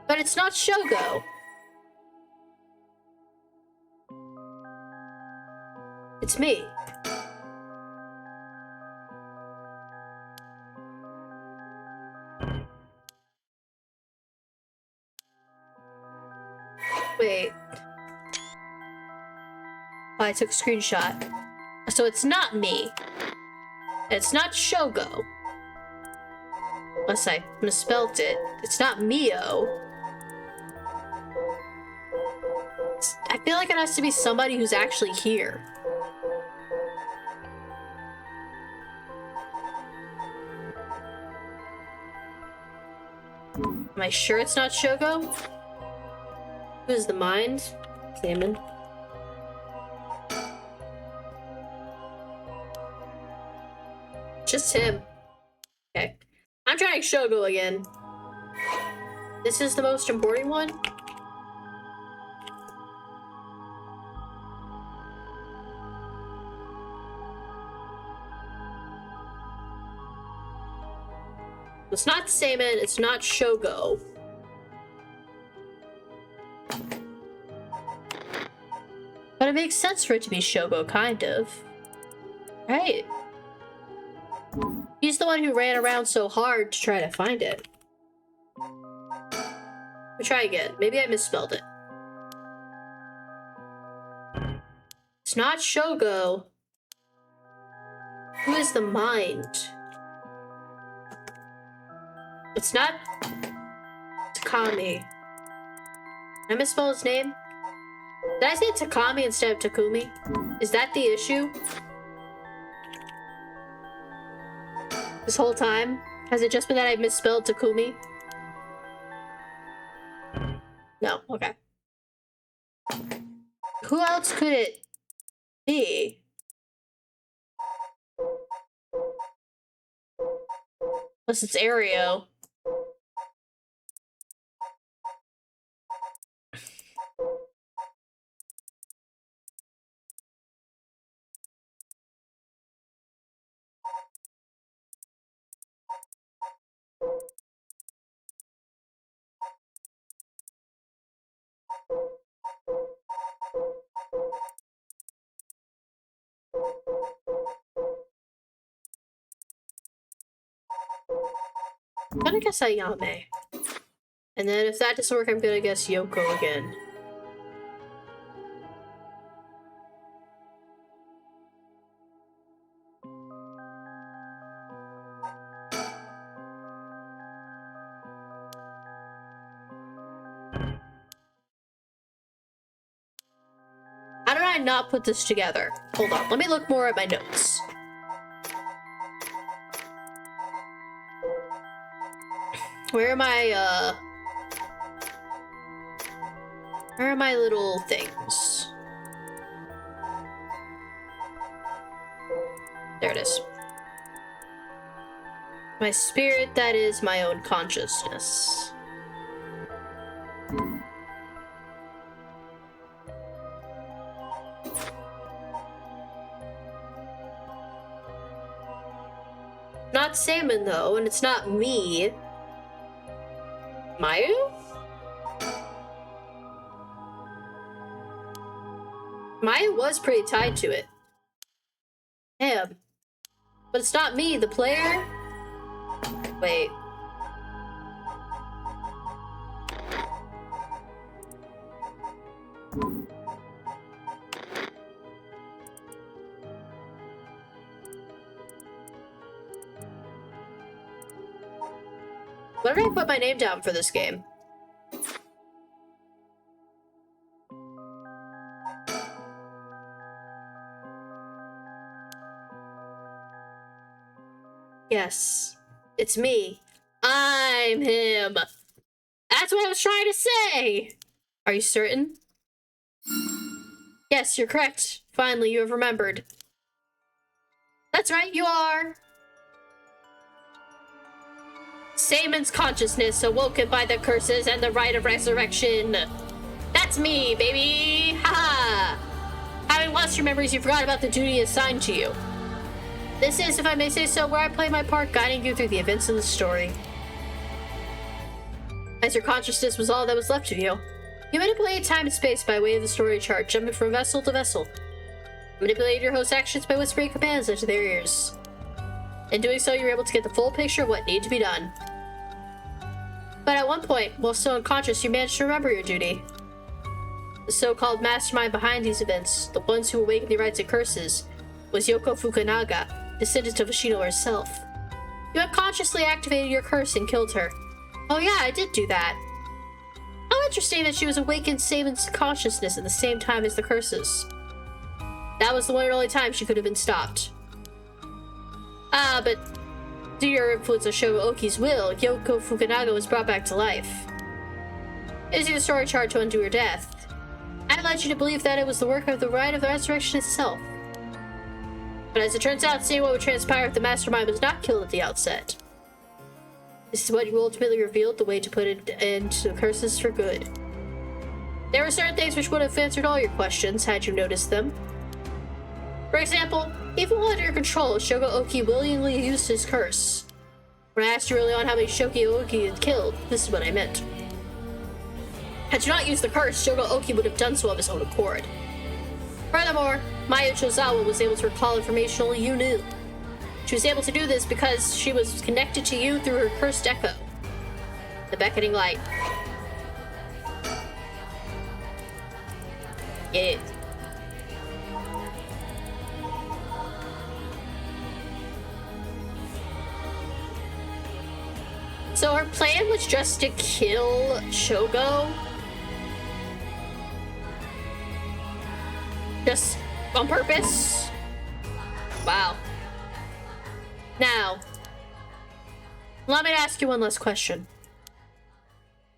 But it's not Shogo. It's me. Wait. Oh, I took a screenshot. So it's not me. It's not Shogo. Unless I misspelt it. It's not Mio. I feel like it has to be somebody who's actually here. Am I sure it's not Shogo? Who is the mind? Examine. Just him. Okay. I'm trying Shogo again. This is the most important one? It's not Seimen, it's not Shogo. But it makes sense for it to be Shogo, kind of. Right. He's the one who ran around so hard to try to find it. Let me try again. Maybe I misspelled it. It's not Shogo. Who is the mind? It's not Takami. Did I misspell his name? Did I say Takami instead of Takumi? Is that the issue? This whole time? Has it just been that I misspelled Takumi? No, okay. Who else could it be? Unless it's Aereo. I'm gonna guess Ayame. And then if that doesn't work, I'm gonna guess Yoko again. How did I not put this together? Hold on, let me look more at my notes. Where are my little things? There it is. My spirit, that is my own consciousness. Not salmon though, and it's not me. Mayu? Mayu was pretty tied to it. Damn. But it's not me, the player? Wait. What did I put my name down for this game? Yes, it's me. I'm him. That's what I was trying to say. Are you certain? Yes, you're correct. Finally, you have remembered. That's right, you are. Saman's consciousness awoken by the curses and the rite of resurrection. That's me, baby! Haha! Having lost your memories, you forgot about the duty assigned to you. This is, if I may say so, where I play my part, guiding you through the events of the story. As your consciousness was all that was left of you, you manipulated time and space by way of the story chart, jumping from vessel to vessel. You manipulated your host's actions by whispering commands into their ears. In doing so, you were able to get the full picture of what needed to be done. But at one point, while still unconscious, you managed to remember your duty. The so-called mastermind behind these events, the ones who awakened the rites and curses, was Yoko Fukunaga, descendant of Ashino herself. You unconsciously activated your curse and killed her. Oh yeah, I did do that. How interesting that she was awakened Saman's consciousness at the same time as the curses. That was the one and only time she could have been stopped. But due to your influence of Shogo Oki's will, Yoko Fukunaga was brought back to life. Using the story chart to undo her death, I led you to believe that it was the work of the rite of the resurrection itself. But as it turns out, seeing what would transpire if the mastermind was not killed at the outset. This is what you ultimately revealed, the way to put it into curses for good. There were certain things which would have answered all your questions had you noticed them. For example, even while under your control, Shogo Oki willingly used his curse. When I asked you early on how many Shogo Oki had killed, this is what I meant. Had you not used the curse, Shogo Oki would have done so of his own accord. Furthermore, Mayu Chozawa was able to recall information only you knew. She was able to do this because she was connected to you through her cursed echo. The beckoning light. Yeah. So her plan was just to kill Shogo? Just on purpose? Wow. Now, allow me to ask you one last question.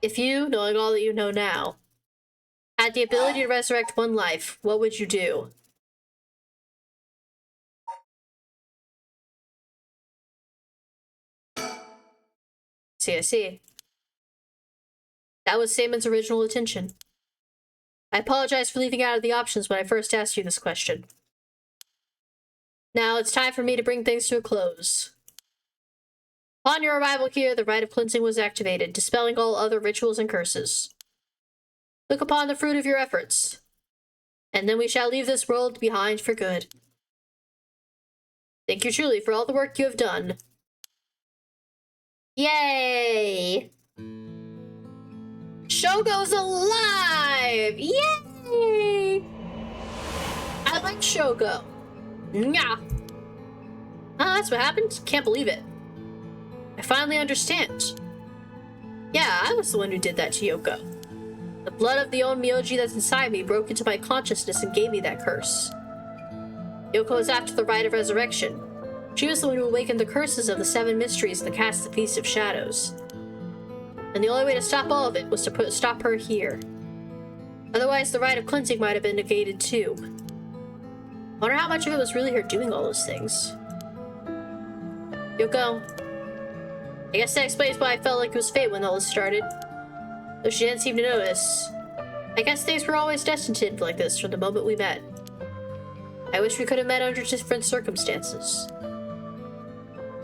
If you, knowing all that you know now, had the ability to resurrect one life, what would you do? I see. That was Saman's original intention. I apologize for leaving out of the options when I first asked you this question. Now it's time for me to bring things to a close. Upon your arrival here, the rite of cleansing was activated, dispelling all other rituals and curses. Look upon the fruit of your efforts, and then we shall leave this world behind for good. Thank you truly for all the work you have done. Yay! Shogo's alive! Yay! I like Shogo. Nya! Oh, that's what happened? Can't believe it. I finally understand. Yeah, I was the one who did that to Yoko. The blood of the Onmyoji that's inside me broke into my consciousness and gave me that curse. Yoko was after the rite of resurrection. She was the one who awakened the curses of the 7 mysteries and cast the Feast of Shadows. And the only way to stop all of it was to stop her here. Otherwise, the rite of cleansing might have been negated too. Wonder how much of it was really her doing all those things. Yoko. I guess that explains why I felt like it was fate when all this started. Though she didn't seem to notice. I guess things were always destined to end like this from the moment we met. I wish we could have met under different circumstances.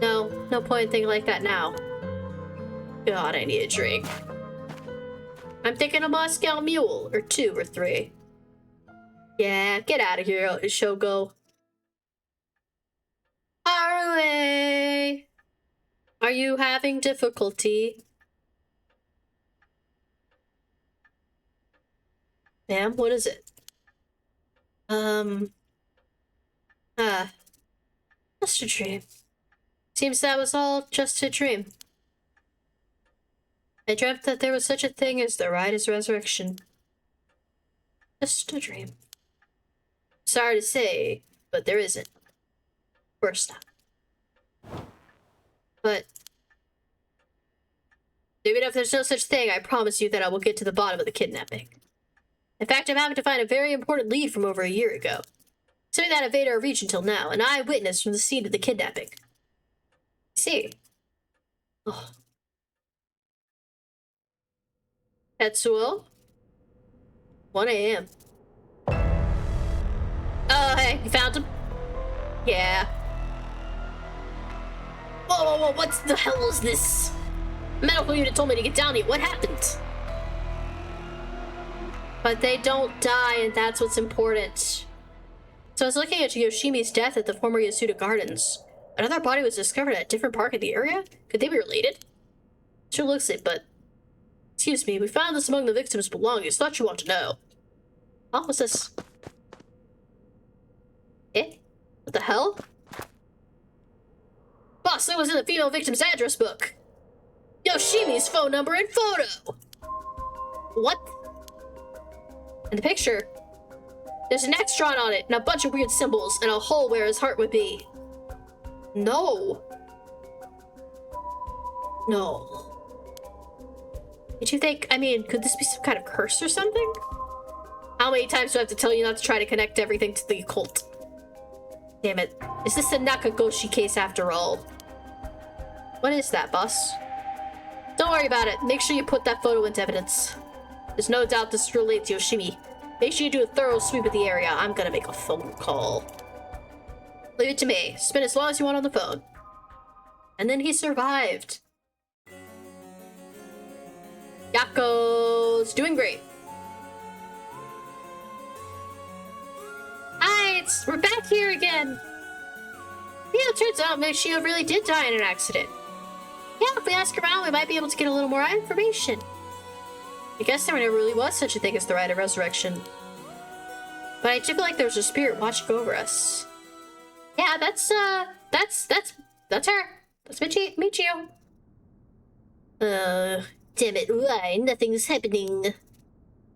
No point in thinking like that now. God, I need a drink. I'm thinking a Moscow Mule, or 2 or 3. Yeah, get out of here, Shogo. Haruhi! Are you having difficulty? Ma'am, what is it? Just a dream. Seems that was all just a dream. I dreamt that there was such a thing as the rite of resurrection. Just a dream. Sorry to say, but there isn't. Of course not. But even if there's no such thing, I promise you that I will get to the bottom of the kidnapping. In fact, I'm having to find a very important lead from over a year ago. Something that evaded our reach until now, an eyewitness from the scene of the kidnapping. I see. Oh. Tetsuo? 1 a.m. Oh, hey, you found him? Yeah. Whoa, what the hell is this? Medical unit told me to get down here. What happened? But they don't die, and that's what's important. So I was looking at Yoshimi's death at the former Yasuda Gardens. Another body was discovered at a different park in the area? Could they be related? Sure looks it, but... Excuse me, we found this among the victim's belongings. Thought you want to know. Oh, what's this? Eh? What the hell? Boss, that was in the female victim's address book. Yoshimi's phone number and photo! What? In the picture, there's an X drawn on it and a bunch of weird symbols and a hole where his heart would be. No. No. Did you think, I mean, could this be some kind of curse or something? How many times do I have to tell you not to try to connect everything to the occult? Damn it. Is this a Nakagoshi case after all? What is that, boss? Don't worry about it. Make sure you put that photo into evidence. There's no doubt this relates to Yoshimi. Make sure you do a thorough sweep of the area. I'm gonna make a phone call. Leave it to me. Spend as long as you want on the phone. And then he survived. Yako's doing great. Hi, we're back here again. Yeah, it turns out Michio really did die in an accident. Yeah, if we ask around, we might be able to get a little more information. I guess there never really was such a thing as the rite of resurrection. But I do feel like there's a spirit watching over us. Yeah, that's her. That's Michio. Damn it, why? Nothing's happening.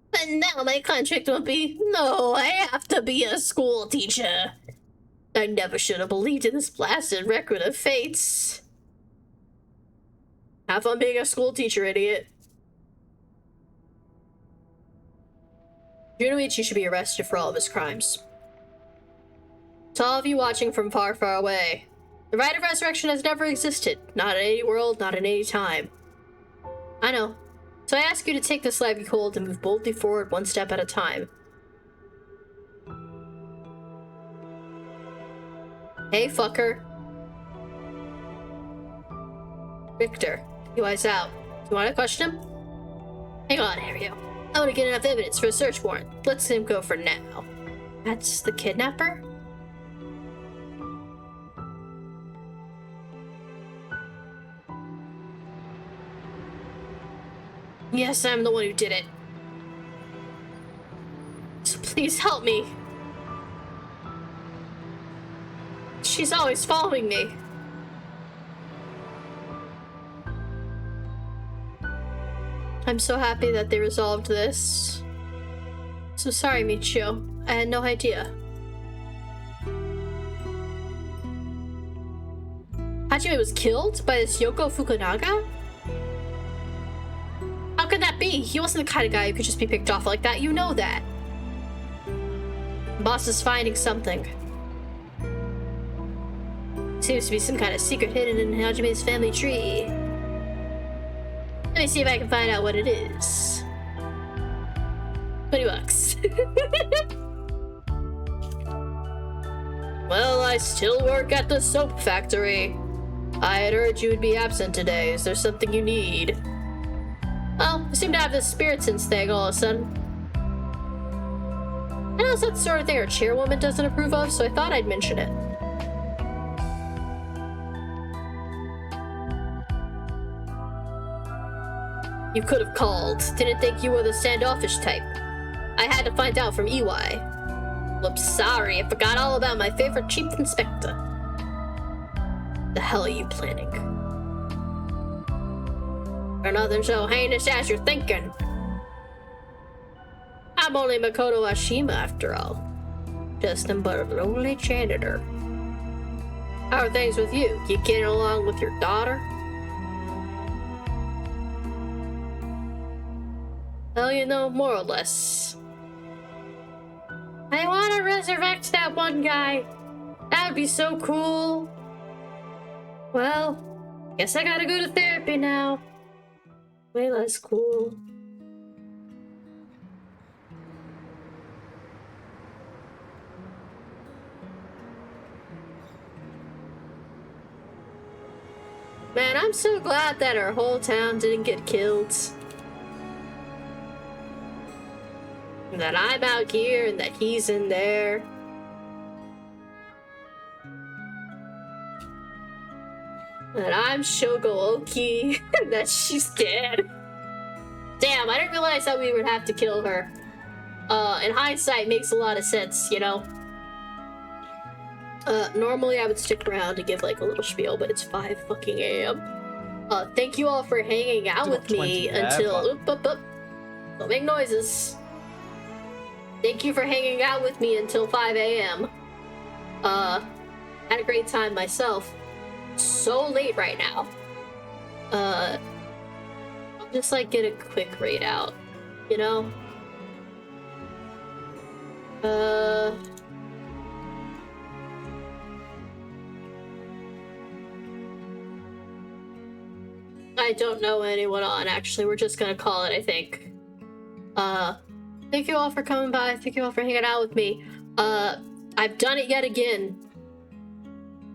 But now my contract won't be... No, I have to be a school teacher. I never should have believed in this blasted record of fates. Have fun being a school teacher, idiot. Junoichi should be arrested for all of his crimes. To all of you watching from far, far away, the rite of resurrection has never existed. Not in any world, not in any time. I know. So I ask you to take this life you hold and move boldly forward one step at a time. Hey, fucker. Victor, you eyes out. You want to question him? Hang on, Ario. I want to get enough evidence for a search warrant. Let's let him go for now. That's the kidnapper? Yes, I'm the one who did it. So please help me. She's always following me. I'm so happy that they resolved this. So sorry, Michio. I had no idea. Hajime was killed by this Yoko Fukunaga? How could that be? He wasn't the kind of guy who could just be picked off like that. You know that. Boss is finding something. Seems to be some kind of secret hidden in Hajime's family tree. Let me see if I can find out what it is. $20. Well, I still work at the soap factory. I had heard you would be absent today. Is there something you need? Well, I seem to have this spirit sense thing all of a sudden. I know it's not the sort of thing our chairwoman doesn't approve of, so I thought I'd mention it. You could have called. Didn't think you were the standoffish type. I had to find out from EY. Whoops, sorry, I forgot all about my favorite chief inspector. The hell are you planning? Or nothing so heinous as you're thinking. I'm only Makoto Ashima after all. Just but a lowly janitor. How are things with you? You getting along with your daughter? Well, you know, more or less. I want to resurrect that one guy. That would be so cool. Well, guess I gotta go to therapy now. Way less cool. Man, I'm so glad that our whole town didn't get killed. And that I'm out here and that he's in there. That I'm Shogo Oki and that she's dead. Damn, I didn't realize that we would have to kill her. In hindsight, makes a lot of sense, you know? Normally I would stick around to give like a little spiel, but it's 5 fucking a.m. Thank you all for hanging out with me until... Don't make noises. Thank you for hanging out with me until 5 a.m. Had a great time myself. So late right now. I'll just like get a quick raid out, you know? I don't know anyone on, actually. We're just gonna call it, I think. Thank you all for coming by. Thank you all for hanging out with me. I've done it yet again.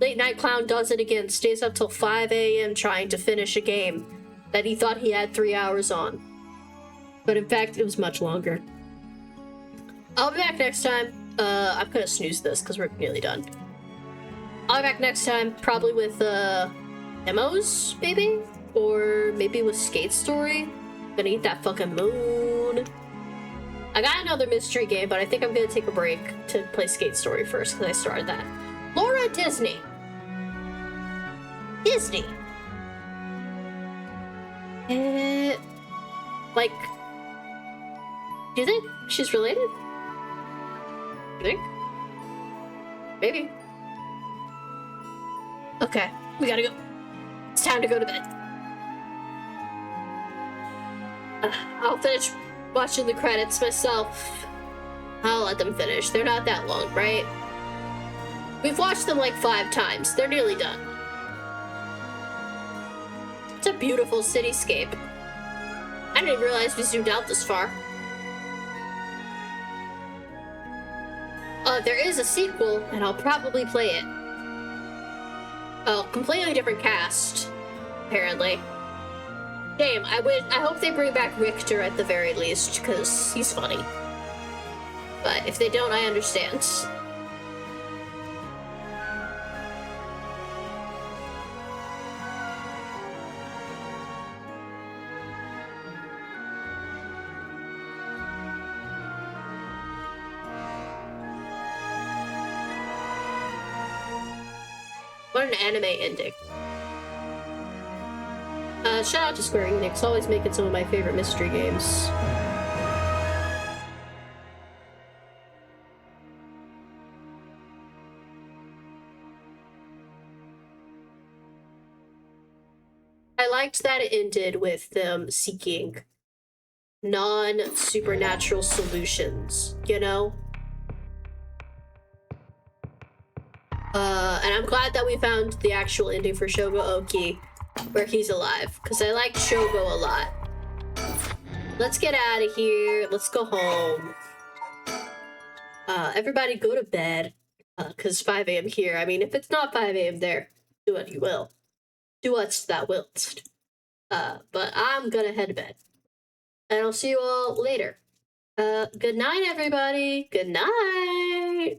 Late Night Clown does it again. Stays up till 5 a.m. trying to finish a game that he thought he had 3 hours on. But in fact, it was much longer. I'll be back next time. I'm gonna snooze this because we're nearly done. I'll be back next time, probably with, demos, maybe? Or maybe with Skate Story. Gonna eat that fucking moon. I got another mystery game, but I think I'm gonna take a break to play Skate Story first because I started that. Laura Disney. Disney. Like, do you think she's related? You think? Maybe. Okay, we gotta go. It's time to go to bed. I'll finish watching the credits myself. I'll let them finish. They're not that long, right? We've watched them like 5 times. They're nearly done. It's a beautiful cityscape. I didn't even realize we zoomed out this far. There is a sequel, and I'll probably play it. Completely different cast, apparently. Shame. I hope they bring back Richter at the very least, because he's funny. But if they don't, I understand. What an anime ending. Shout out to Square Enix, always making some of my favorite mystery games. I liked that it ended with them seeking non-supernatural solutions, you know? And I'm glad that we found the actual ending for Shogo Oki, where he's alive, because I like Shogo a lot. Let's get out of here. Let's go home. Everybody go to bed, because 5 a.m. here. I mean, if it's not 5 a.m. there, do what you will. Do what thou wilt. But I'm gonna head to bed. And I'll see you all later. Good night, everybody. Good night.